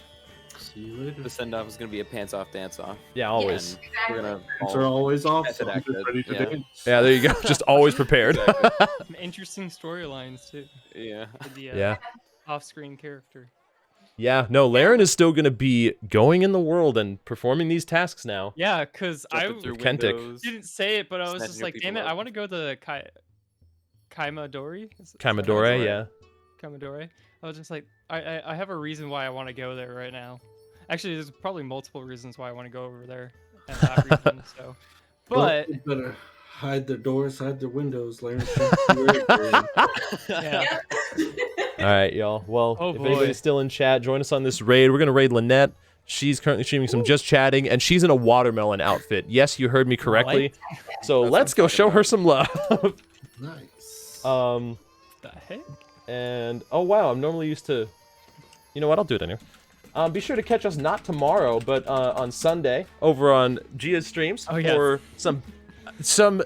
See you later. The send off is gonna be a pants off, dance off. Yeah, always. And Exactly. we're gonna. Pants are always off. Method So I'm just acted, ready to yeah. dance. Yeah, there you go. Just always prepared. Exactly. Some interesting storylines too. Yeah. With the Yeah. off-screen character. Yeah, no, Laryn is still going to be going in the world and performing these tasks now. Yeah, because I Jumping through Kentic. windows. didn't say it, but I was snatching just your like, people damn it, I up. want to go to the Kaimadori. Is that Kamadore, Kamadore. yeah. Kaimadori. I was just like, I have a reason why I want to go there right now. Actually, there's probably multiple reasons why I want to go over there and that region. So, but You better hide their doors, hide their windows. Laryn's trying yeah, All right, y'all. Well, Oh, if boy. anybody's still in chat, join us on this raid. We're going to raid Lynette. She's currently streaming some Just Chatting, and she's in a watermelon outfit. Yes, you heard me correctly. So That's let's what go I'm show talking her some love. Nice. the heck? And, oh, wow, I'm normally used to... You know what? I'll do it anyway. Be sure to catch us not tomorrow, but on Sunday over on Gia's streams Oh, yes. for some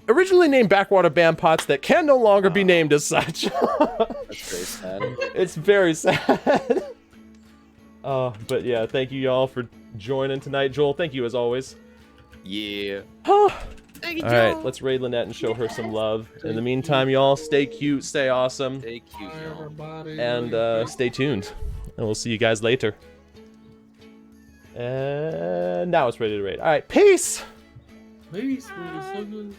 originally named Backwater Band Pots that can no longer be named as such. That's very sad. It's very sad. But yeah, thank you y'all for joining tonight. Joel, thank you as always. Yeah. All right, let's raid Lynette and show her some love. In the meantime, y'all, stay cute, stay awesome, Stay cute, Bye, y'all. everybody. and stay tuned. And we'll see you guys later. And now it's ready to raid. All right, peace! Peace, motherfuckers.